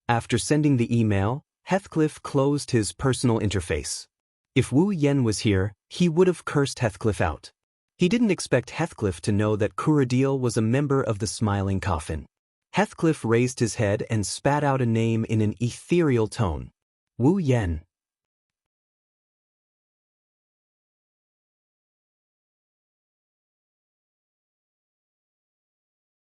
After sending the email, Heathcliff closed his personal interface. If Wu Yen was here, he would have cursed Heathcliff out. He didn't expect Heathcliff to know that Kuradil was a member of the Smiling Coffin. Heathcliff raised his head and spat out a name in an ethereal tone. Wu Yen.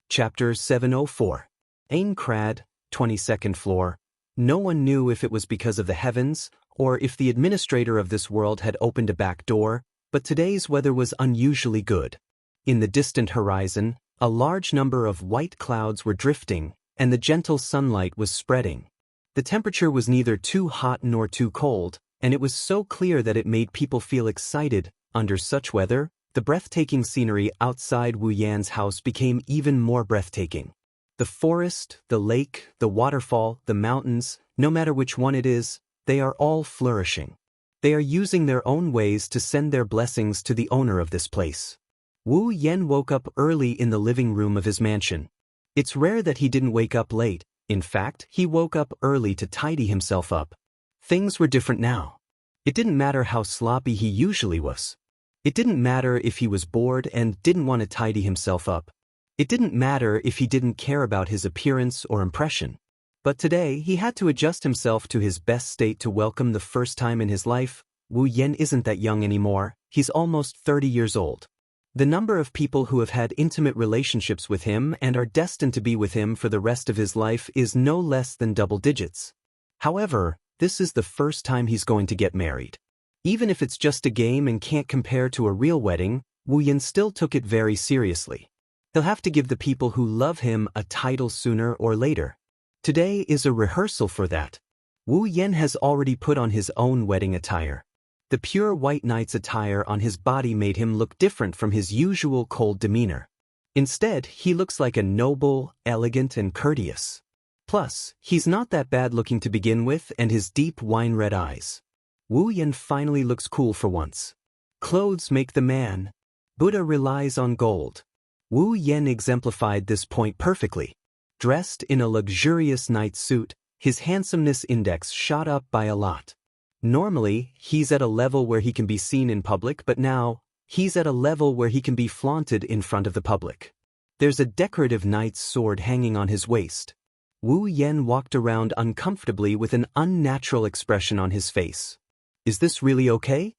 Chapter 704. Aincrad, 22nd floor. No one knew if it was because of the heavens, or if the administrator of this world had opened a back door, but today's weather was unusually good. In the distant horizon, a large number of white clouds were drifting, and the gentle sunlight was spreading. The temperature was neither too hot nor too cold, and it was so clear that it made people feel excited. Under such weather, the breathtaking scenery outside Wu Yan's house became even more breathtaking. The forest, the lake, the waterfall, the mountains, no matter which one it is, they are all flourishing. They are using their own ways to send their blessings to the owner of this place. Wu Yan woke up early in the living room of his mansion. It's rare that he didn't wake up late. In fact, he woke up early to tidy himself up. Things were different now. It didn't matter how sloppy he usually was. It didn't matter if he was bored and didn't want to tidy himself up. It didn't matter if he didn't care about his appearance or impression. But today, he had to adjust himself to his best state to welcome the first time in his life. Wu Yan isn't that young anymore, he's almost 30 years old. The number of people who have had intimate relationships with him and are destined to be with him for the rest of his life is no less than double digits. However, this is the first time he's going to get married. Even if it's just a game and can't compare to a real wedding, Wu Yan still took it very seriously. He'll have to give the people who love him a title sooner or later. Today is a rehearsal for that. Wu Yan has already put on his own wedding attire. The pure white knight's attire on his body made him look different from his usual cold demeanor. Instead, he looks like a noble, elegant, and courteous. Plus, he's not that bad looking to begin with, and his deep wine-red eyes. Wu Yan finally looks cool for once. Clothes make the man. Buddha relies on gold. Wu Yan exemplified this point perfectly. Dressed in a luxurious night suit, his handsomeness index shot up by a lot. Normally, he's at a level where he can be seen in public, but now, he's at a level where he can be flaunted in front of the public. There's a decorative knight's sword hanging on his waist. Wu Yan walked around uncomfortably with an unnatural expression on his face. Is this really okay?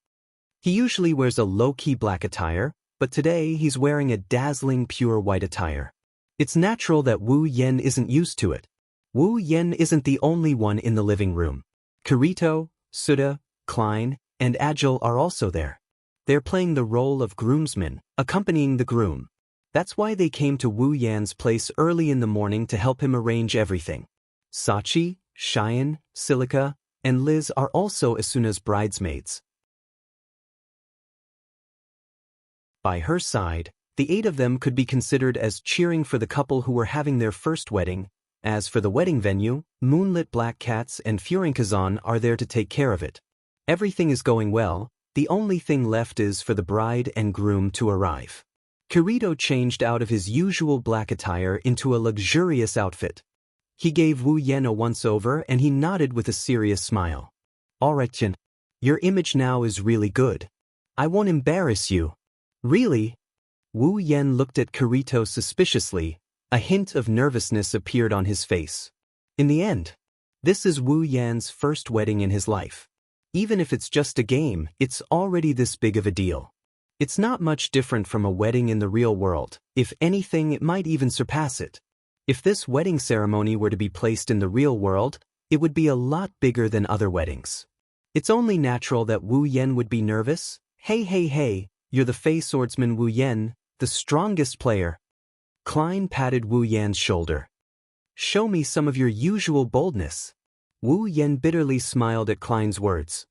He usually wears a low-key black attire, but today he's wearing a dazzling pure white attire. It's natural that Wu Yan isn't used to it. Wu Yan isn't the only one in the living room. Kirito, Suda, Klein, and Agile are also there. They're playing the role of groomsmen, accompanying the groom. That's why they came to Wu Yan's place early in the morning to help him arrange everything. Sachi, Cheyenne, Silica, and Liz are also Asuna's bridesmaids. By her side, the 8 of them could be considered as cheering for the couple who were having their first wedding. As for the wedding venue, Moonlit Black Cats and Furinkazan are there to take care of it. Everything is going well, the only thing left is for the bride and groom to arrive. Kirito changed out of his usual black attire into a luxurious outfit. He gave Wu Yan a once-over and he nodded with a serious smile. Alright Chin, your image now is really good. I won't embarrass you. Really? Wu Yan looked at Kirito suspiciously. A hint of nervousness appeared on his face. In the end, this is Wu Yan's first wedding in his life. Even if it's just a game, it's already this big of a deal. It's not much different from a wedding in the real world. If anything, it might even surpass it. If this wedding ceremony were to be placed in the real world, it would be a lot bigger than other weddings. It's only natural that Wu Yan would be nervous. Hey, you're the Fey swordsman Wu Yan, the strongest player. Klein patted Wu Yan's shoulder. Show me some of your usual boldness. Wu Yan bitterly smiled at Klein's words.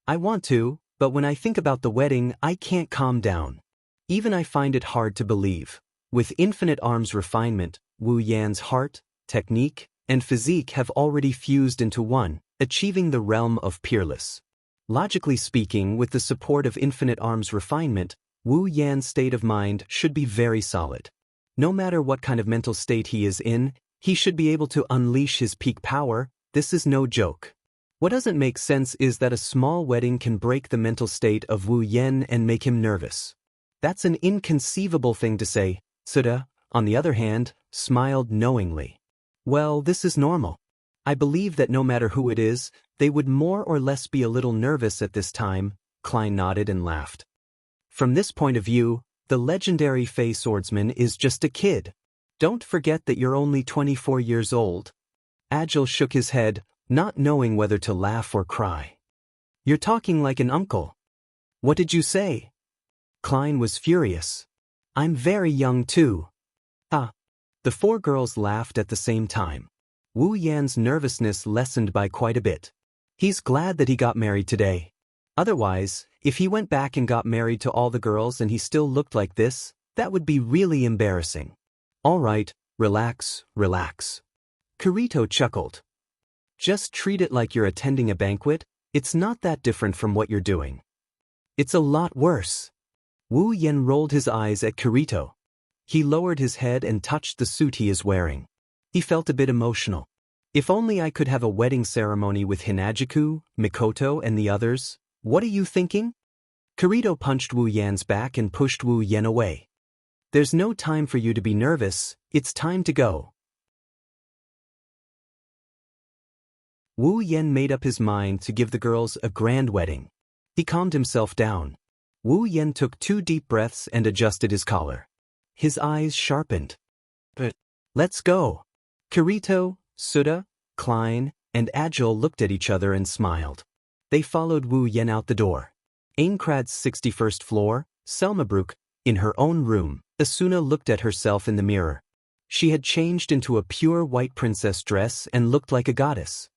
I want to, but when I think about the wedding, I can't calm down. Even I find it hard to believe. With Infinite Arm's refinement, Wu Yan's heart, technique, and physique have already fused into one, achieving the realm of peerless. Logically speaking, with the support of Infinite Arm's refinement, Wu Yan's state of mind should be very solid. No matter what kind of mental state he is in, he should be able to unleash his peak power. This is no joke. What doesn't make sense is that a small wedding can break the mental state of Wu Yan and make him nervous. That's an inconceivable thing to say. Suda, on the other hand, smiled knowingly. Well, this is normal. I believe that no matter who it is, they would more or less be a little nervous at this time. Klein nodded and laughed. From this point of view, the legendary Fey swordsman is just a kid. Don't forget that you're only 24 years old. Agile shook his head, not knowing whether to laugh or cry. You're talking like an uncle. What did you say? Klein was furious. I'm very young too. Ah. The four girls laughed at the same time. Wu Yan's nervousness lessened by quite a bit. He's glad that he got married today. Otherwise, if he went back and got married to all the girls and he still looked like this, that would be really embarrassing. All right, relax, relax. Kirito chuckled. Just treat it like you're attending a banquet. It's not that different from what you're doing. It's a lot worse. Wu Yan rolled his eyes at Kirito. He lowered his head and touched the suit he is wearing. He felt a bit emotional. If only I could have a wedding ceremony with Hinajiku, Mikoto and the others. What are you thinking? Kirito punched Wu Yan's back and pushed Wu Yan away. There's no time for you to be nervous, it's time to go. Wu Yan made up his mind to give the girls a grand wedding. He calmed himself down. Wu Yan took 2 deep breaths and adjusted his collar. His eyes sharpened. But let's go. Kirito, Suda, Klein, and Agile looked at each other and smiled. They followed Wu Yan out the door. Aincrad's 61st floor, Selmabrook, in her own room, Asuna looked at herself in the mirror. She had changed into a pure white princess dress and looked like a goddess.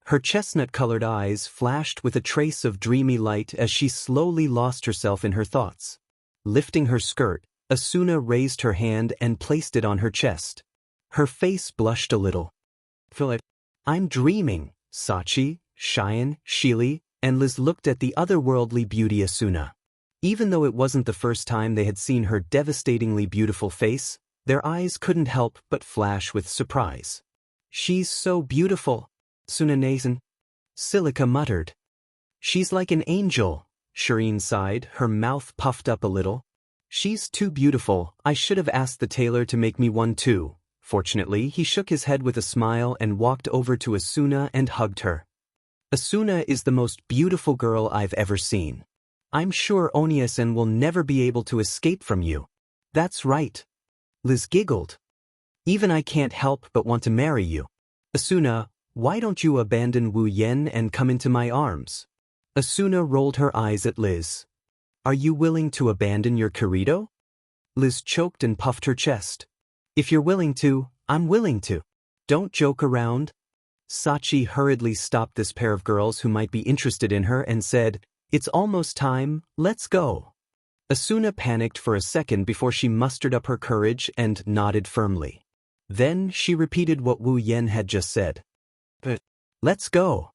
Her chestnut-colored eyes flashed with a trace of dreamy light as she slowly lost herself in her thoughts. Lifting her skirt, Asuna raised her hand and placed it on her chest. Her face blushed a little. Philip, I'm dreaming. Sachi, Cheyenne, Shili, and Liz looked at the otherworldly beauty Asuna. Even though it wasn't the first time they had seen her devastatingly beautiful face, their eyes couldn't help but flash with surprise. She's so beautiful, Sunanazen. Silica muttered. She's like an angel, Shireen sighed, her mouth puffed up a little. She's too beautiful, I should have asked the tailor to make me one too. Fortunately, he shook his head with a smile and walked over to Asuna and hugged her. Asuna is the most beautiful girl I've ever seen. I'm sure Onia-san will never be able to escape from you. That's right. Liz giggled. Even I can't help but want to marry you. Asuna, why don't you abandon Wu Yan and come into my arms? Asuna rolled her eyes at Liz. Are you willing to abandon your Kirito? Liz choked and puffed her chest. If you're willing to, I'm willing to. Don't joke around. Sachi hurriedly stopped this pair of girls who might be interested in her and said, It's almost time, let's go. Asuna panicked for a second before she mustered up her courage and nodded firmly. Then she repeated what Wu Yan had just said. But let's go.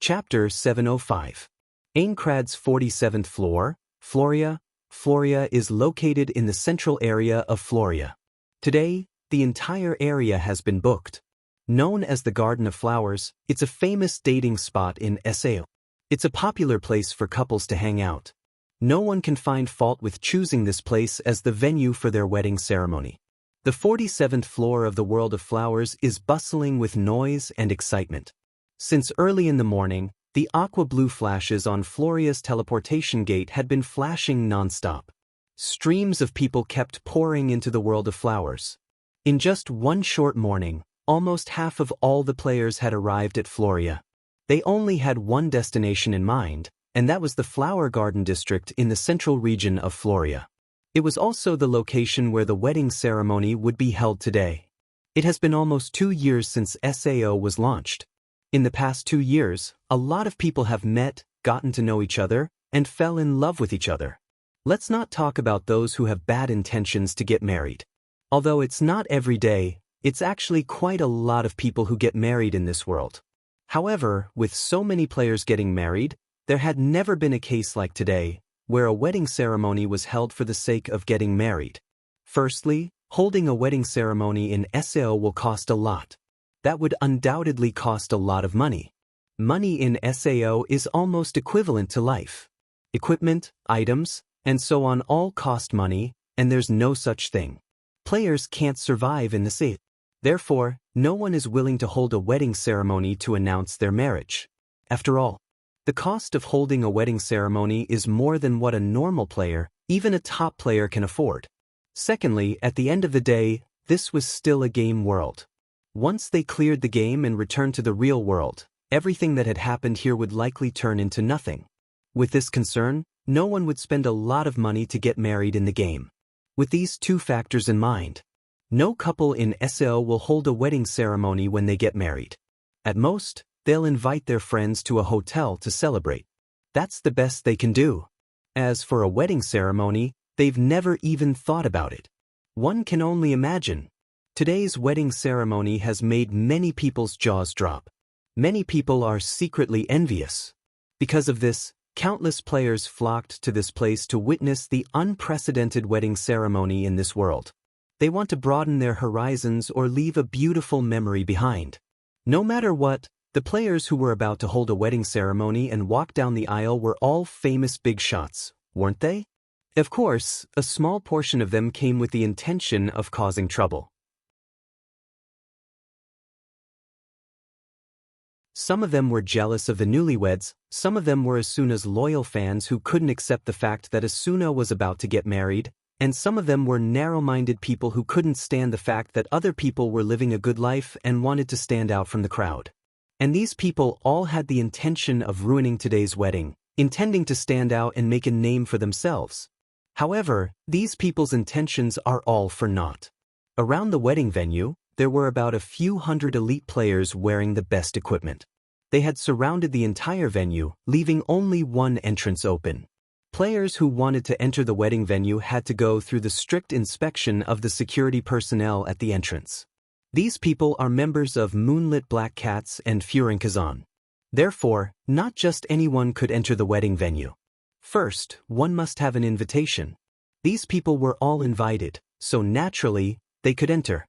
Chapter 705. Aincrad's 47th floor, Floria. Floria is located in the central area of Floria. Today, the entire area has been booked. Known as the Garden of Flowers, it's a famous dating spot in Sao. It's a popular place for couples to hang out. No one can find fault with choosing this place as the venue for their wedding ceremony. The 47th floor of the World of Flowers is bustling with noise and excitement. Since early in the morning, the aqua-blue flashes on Floria's teleportation gate had been flashing non-stop. Streams of people kept pouring into the World of Flowers. In just one short morning, almost half of all the players had arrived at Floria. They only had one destination in mind, and that was the Flower Garden District in the central region of Floria. It was also the location where the wedding ceremony would be held today. It has been almost 2 years since SAO was launched. In the past 2 years, a lot of people have met, gotten to know each other, and fell in love with each other. Let's not talk about those who have bad intentions to get married. Although it's not every day, it's actually quite a lot of people who get married in this world. However, with so many players getting married, there had never been a case like today, where a wedding ceremony was held for the sake of getting married. Firstly, holding a wedding ceremony in SAO will cost a lot. That would undoubtedly cost a lot of money. Money in SAO is almost equivalent to life. Equipment, items, and so on all cost money, and there's no such thing. Players can't survive in the SAO. Therefore, no one is willing to hold a wedding ceremony to announce their marriage. After all, the cost of holding a wedding ceremony is more than what a normal player, even a top player, can afford. Secondly, at the end of the day, this was still a game world. Once they cleared the game and returned to the real world, everything that had happened here would likely turn into nothing. With this concern, no one would spend a lot of money to get married in the game. With these two factors in mind, no couple in SAO will hold a wedding ceremony when they get married. At most, they'll invite their friends to a hotel to celebrate. That's the best they can do. As for a wedding ceremony, they've never even thought about it. One can only imagine. Today's wedding ceremony has made many people's jaws drop. Many people are secretly envious. Because of this, countless players flocked to this place to witness the unprecedented wedding ceremony in this world. They want to broaden their horizons or leave a beautiful memory behind. No matter what, the players who were about to hold a wedding ceremony and walk down the aisle were all famous big shots, weren't they? Of course, a small portion of them came with the intention of causing trouble. Some of them were jealous of the newlyweds, some of them were Asuna's loyal fans who couldn't accept the fact that Asuna was about to get married, and some of them were narrow-minded people who couldn't stand the fact that other people were living a good life and wanted to stand out from the crowd. And these people all had the intention of ruining today's wedding, intending to stand out and make a name for themselves. However, these people's intentions are all for naught. Around the wedding venue, there were about a few hundred elite players wearing the best equipment. They had surrounded the entire venue, leaving only one entrance open. Players who wanted to enter the wedding venue had to go through the strict inspection of the security personnel at the entrance. These people are members of Moonlit Black Cats and Furinkazan. Therefore, not just anyone could enter the wedding venue. First, one must have an invitation. These people were all invited, so naturally, they could enter.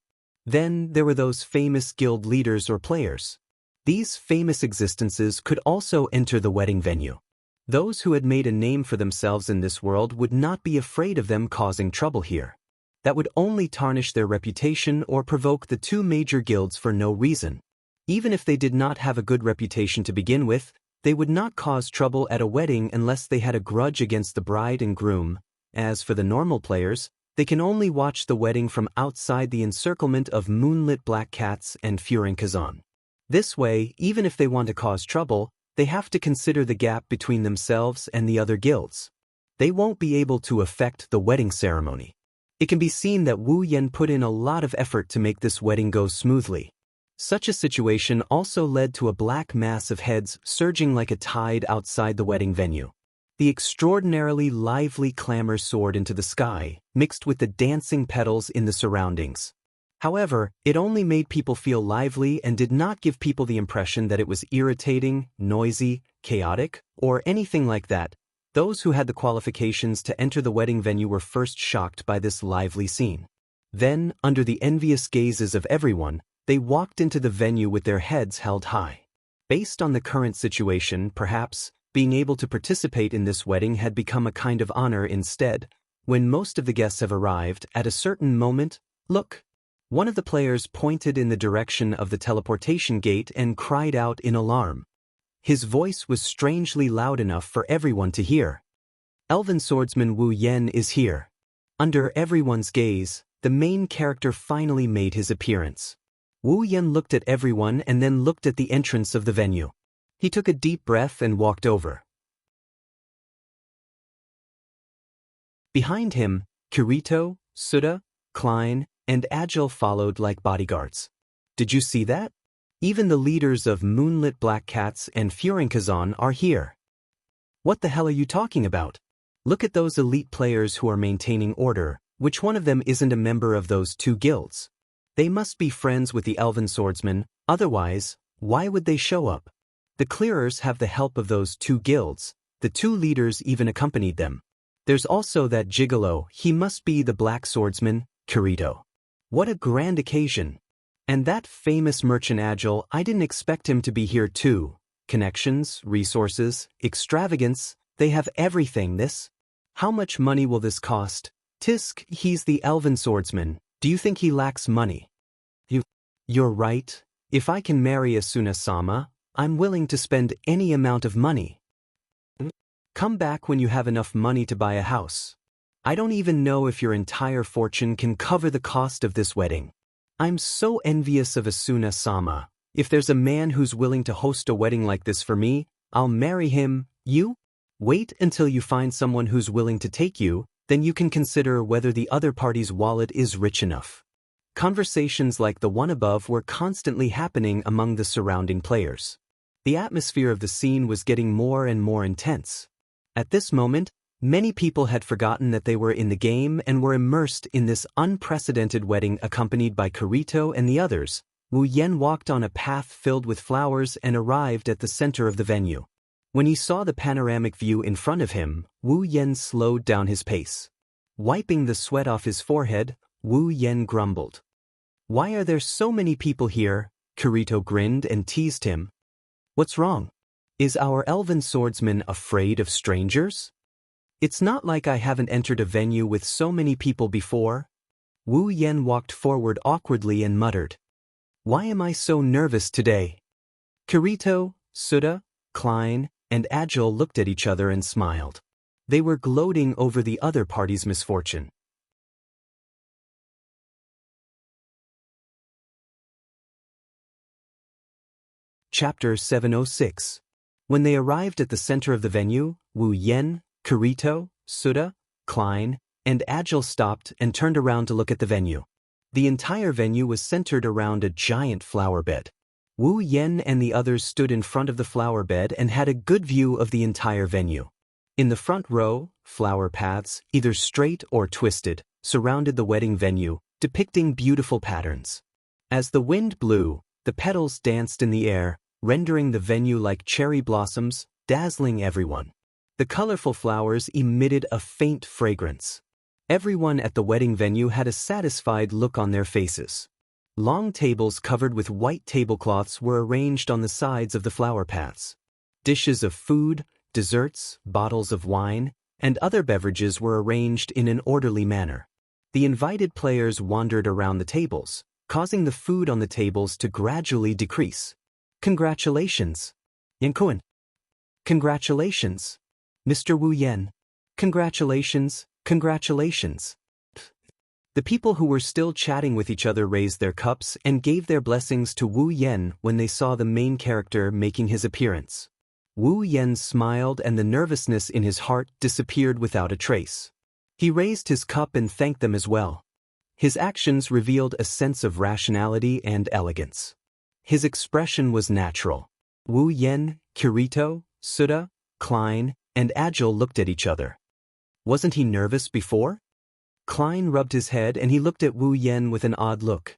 Then there were those famous guild leaders or players. These famous existences could also enter the wedding venue. Those who had made a name for themselves in this world would not be afraid of them causing trouble here. That would only tarnish their reputation or provoke the two major guilds for no reason. Even if they did not have a good reputation to begin with, they would not cause trouble at a wedding unless they had a grudge against the bride and groom. As for the normal players, they can only watch the wedding from outside the encirclement of Moonlit Black Cats and Furinkazan. This way, even if they want to cause trouble, they have to consider the gap between themselves and the other guilds. They won't be able to affect the wedding ceremony. It can be seen that Wu Yan put in a lot of effort to make this wedding go smoothly. Such a situation also led to a black mass of heads surging like a tide outside the wedding venue. The extraordinarily lively clamor soared into the sky, mixed with the dancing petals in the surroundings. However, it only made people feel lively and did not give people the impression that it was irritating, noisy, chaotic, or anything like that. Those who had the qualifications to enter the wedding venue were first shocked by this lively scene. Then, under the envious gazes of everyone, they walked into the venue with their heads held high. Based on the current situation, perhaps, being able to participate in this wedding had become a kind of honor instead. When most of the guests have arrived, at a certain moment, look! One of the players pointed in the direction of the teleportation gate and cried out in alarm. His voice was strangely loud enough for everyone to hear. Elven swordsman Wu Yan is here. Under everyone's gaze, the main character finally made his appearance. Wu Yan looked at everyone and then looked at the entrance of the venue. He took a deep breath and walked over. Behind him, Kirito, Suda, Klein, and Agile followed like bodyguards. Did you see that? Even the leaders of Moonlit Black Cats and Furinkazan are here. What the hell are you talking about? Look at those elite players who are maintaining order. Which one of them isn't a member of those two guilds? They must be friends with the Elven swordsman, otherwise, why would they show up? The clearers have the help of those two guilds. The two leaders even accompanied them. There's also that gigolo, he must be the black swordsman, Kirito. What a grand occasion. And that famous merchant Agile, I didn't expect him to be here too. Connections, resources, extravagance, they have everything this. How much money will this cost? Tisk, he's the Elven swordsman. Do you think he lacks money? You're right. If I can marry Asuna-sama, I'm willing to spend any amount of money. Come back when you have enough money to buy a house. I don't even know if your entire fortune can cover the cost of this wedding. I'm so envious of Asuna-sama. If there's a man who's willing to host a wedding like this for me, I'll marry him. You? Wait until you find someone who's willing to take you, then you can consider whether the other party's wallet is rich enough. Conversations like the one above were constantly happening among the surrounding players. The atmosphere of the scene was getting more and more intense. At this moment, many people had forgotten that they were in the game and were immersed in this unprecedented wedding accompanied by Kirito and the others. Wu Yen walked on a path filled with flowers and arrived at the center of the venue. When he saw the panoramic view in front of him, Wu Yen slowed down his pace. Wiping the sweat off his forehead, Wu Yen grumbled. "Why are there so many people here?" Kirito grinned and teased him. "What's wrong? Is our elven swordsman afraid of strangers? It's not like I haven't entered a venue with so many people before." Wu Yen walked forward awkwardly and muttered, "Why am I so nervous today?" Kirito, Suda, Klein, and Agile looked at each other and smiled. They were gloating over the other party's misfortune. Chapter 706. When they arrived at the center of the venue, Wu Yen, Kirito, Suda, Klein, and Agile stopped and turned around to look at the venue. The entire venue was centered around a giant flower bed. Wu Yen and the others stood in front of the flower bed and had a good view of the entire venue. In the front row, flower paths, either straight or twisted, surrounded the wedding venue, depicting beautiful patterns. As the wind blew, the petals danced in the air, rendering the venue like cherry blossoms, dazzling everyone. The colorful flowers emitted a faint fragrance. Everyone at the wedding venue had a satisfied look on their faces. Long tables covered with white tablecloths were arranged on the sides of the flower paths. Dishes of food, desserts, bottles of wine, and other beverages were arranged in an orderly manner. The invited players wandered around the tables, causing the food on the tables to gradually decrease. "Congratulations, Yankuan. Congratulations, Mr. Wu Yen. Congratulations, congratulations." The people who were still chatting with each other raised their cups and gave their blessings to Wu Yen when they saw the main character making his appearance. Wu Yen smiled and the nervousness in his heart disappeared without a trace. He raised his cup and thanked them as well. His actions revealed a sense of rationality and elegance. His expression was natural. Wu Yen, Kirito, Suda, Klein, and Agile looked at each other. Wasn't he nervous before? Klein rubbed his head and he looked at Wu Yen with an odd look.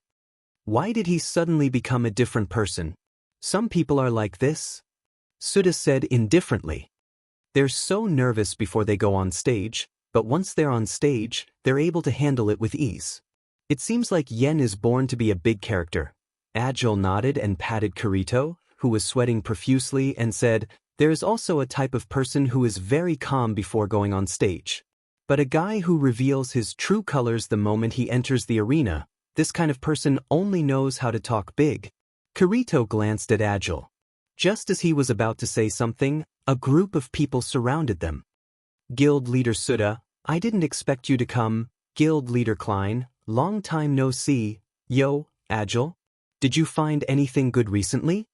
Why did he suddenly become a different person? Some people are like this, Suda said indifferently. They're so nervous before they go on stage, but once they're on stage, they're able to handle it with ease. It seems like Yen is born to be a big character. Agile nodded and patted Kirito, who was sweating profusely, and said, "There is also a type of person who is very calm before going on stage. But a guy who reveals his true colors the moment he enters the arena, this kind of person only knows how to talk big." Kirito glanced at Agile. Just as he was about to say something, a group of people surrounded them. "Guild Leader Suda, I didn't expect you to come." "Guild Leader Klein, long time no see." "Yo, Agile. Did you find anything good recently?"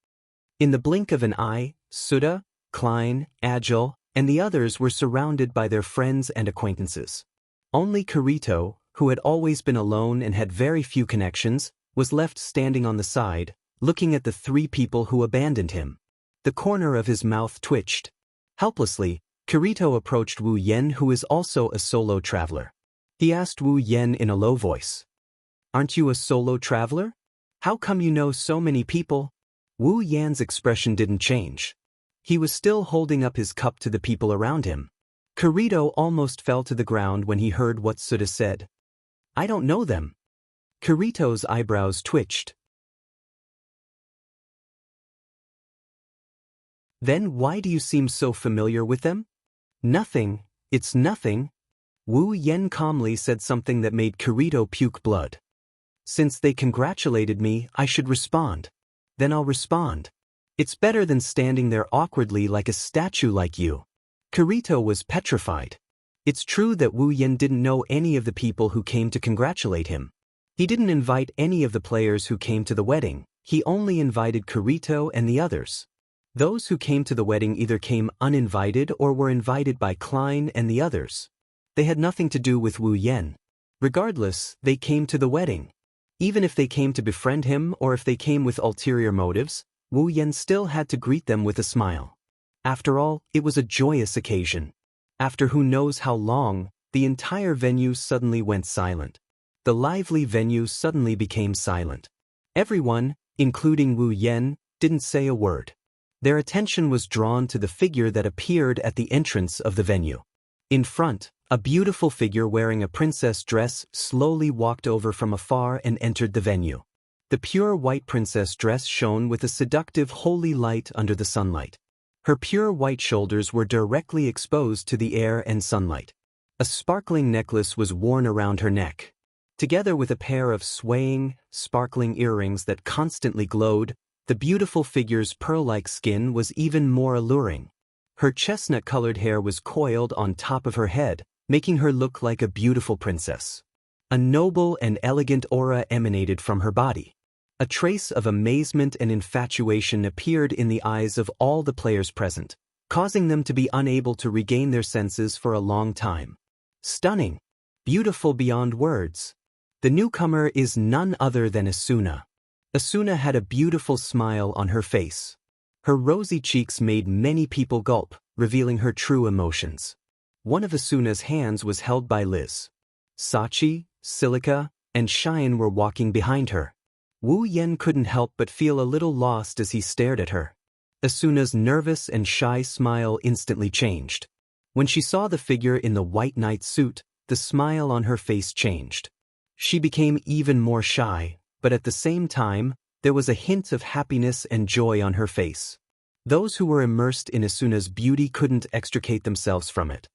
In the blink of an eye, Suda, Klein, Agile, and the others were surrounded by their friends and acquaintances. Only Kirito, who had always been alone and had very few connections, was left standing on the side, looking at the three people who abandoned him. The corner of his mouth twitched. Helplessly, Kirito approached Wu Yen, who is also a solo traveler. He asked Wu Yen in a low voice, "Aren't you a solo traveler? How come you know so many people?" Wu Yan's expression didn't change. He was still holding up his cup to the people around him. Kirito almost fell to the ground when he heard what Suda said. "I don't know them." Kirito's eyebrows twitched. "Then why do you seem so familiar with them?" "Nothing, it's nothing." Wu Yen calmly said something that made Kirito puke blood. "Since they congratulated me, I should respond. Then I'll respond. It's better than standing there awkwardly like a statue like you." Kirito was petrified. It's true that Wu Yen didn't know any of the people who came to congratulate him. He didn't invite any of the players who came to the wedding, he only invited Kirito and the others. Those who came to the wedding either came uninvited or were invited by Klein and the others. They had nothing to do with Wu Yen. Regardless, they came to the wedding. Even if they came to befriend him or if they came with ulterior motives, Wu Yen still had to greet them with a smile. After all, it was a joyous occasion. After who knows how long, the entire venue suddenly went silent. The lively venue suddenly became silent. Everyone, including Wu Yen, didn't say a word. Their attention was drawn to the figure that appeared at the entrance of the venue. In front, a beautiful figure wearing a princess dress slowly walked over from afar and entered the venue. The pure white princess dress shone with a seductive holy light under the sunlight. Her pure white shoulders were directly exposed to the air and sunlight. A sparkling necklace was worn around her neck. Together with a pair of swaying, sparkling earrings that constantly glowed, the beautiful figure's pearl-like skin was even more alluring. Her chestnut-colored hair was coiled on top of her head, making her look like a beautiful princess. A noble and elegant aura emanated from her body. A trace of amazement and infatuation appeared in the eyes of all the players present, causing them to be unable to regain their senses for a long time. Stunning. Beautiful beyond words. The newcomer is none other than Asuna. Asuna had a beautiful smile on her face. Her rosy cheeks made many people gulp, revealing her true emotions. One of Asuna's hands was held by Liz. Sachi, Silica, and Cheyenne were walking behind her. Wu Yen couldn't help but feel a little lost as he stared at her. Asuna's nervous and shy smile instantly changed. When she saw the figure in the white knight suit, the smile on her face changed. She became even more shy, but at the same time, there was a hint of happiness and joy on her face. Those who were immersed in Asuna's beauty couldn't extricate themselves from it.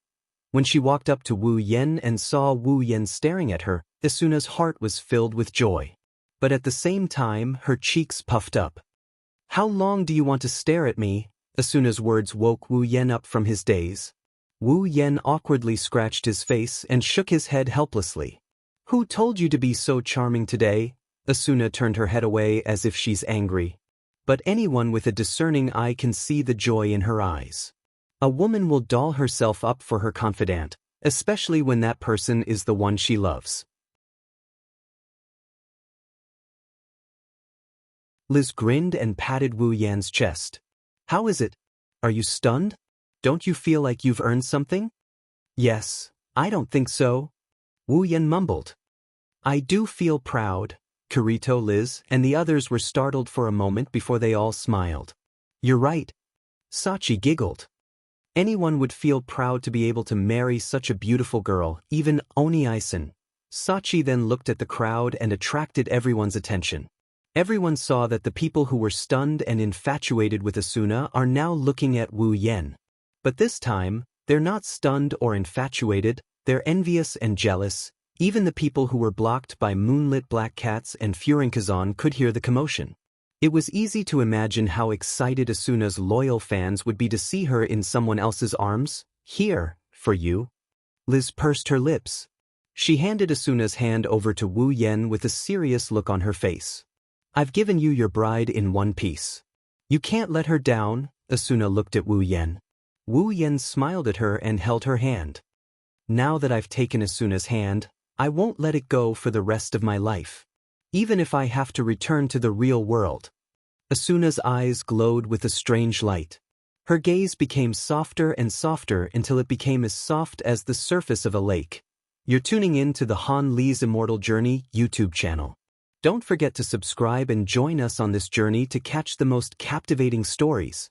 When she walked up to Wu Yen and saw Wu Yen staring at her, Asuna's heart was filled with joy. But at the same time, her cheeks puffed up. "How long do you want to stare at me?" Asuna's words woke Wu Yen up from his daze. Wu Yen awkwardly scratched his face and shook his head helplessly. "Who told you to be so charming today?" Asuna turned her head away as if she's angry. But anyone with a discerning eye can see the joy in her eyes. A woman will doll herself up for her confidant, especially when that person is the one she loves. Liz grinned and patted Wu Yan's chest. "How is it? Are you stunned? Don't you feel like you've earned something?" "Yes, I don't think so," Wu Yan mumbled. "I do feel proud." Kirito, Liz, and the others were startled for a moment before they all smiled. "You're right." Sachi giggled. Anyone would feel proud to be able to marry such a beautiful girl, even Oni-san. Sachi then looked at the crowd and attracted everyone's attention. Everyone saw that the people who were stunned and infatuated with Asuna are now looking at Wu Yen. But this time, they're not stunned or infatuated, they're envious and jealous. Even the people who were blocked by moonlit black cats and Furinkazan could hear the commotion. It was easy to imagine how excited Asuna's loyal fans would be to see her in someone else's arms. "Here, for you." Liz pursed her lips. She handed Asuna's hand over to Wu Yen with a serious look on her face. "I've given you your bride in one piece. You can't let her down." Asuna looked at Wu Yen. Wu Yen smiled at her and held her hand. "Now that I've taken Asuna's hand, I won't let it go for the rest of my life. Even if I have to return to the real world." Asuna's eyes glowed with a strange light. Her gaze became softer and softer until it became as soft as the surface of a lake. You're tuning in to the Han Lee's Immortal Journey YouTube channel. Don't forget to subscribe and join us on this journey to catch the most captivating stories.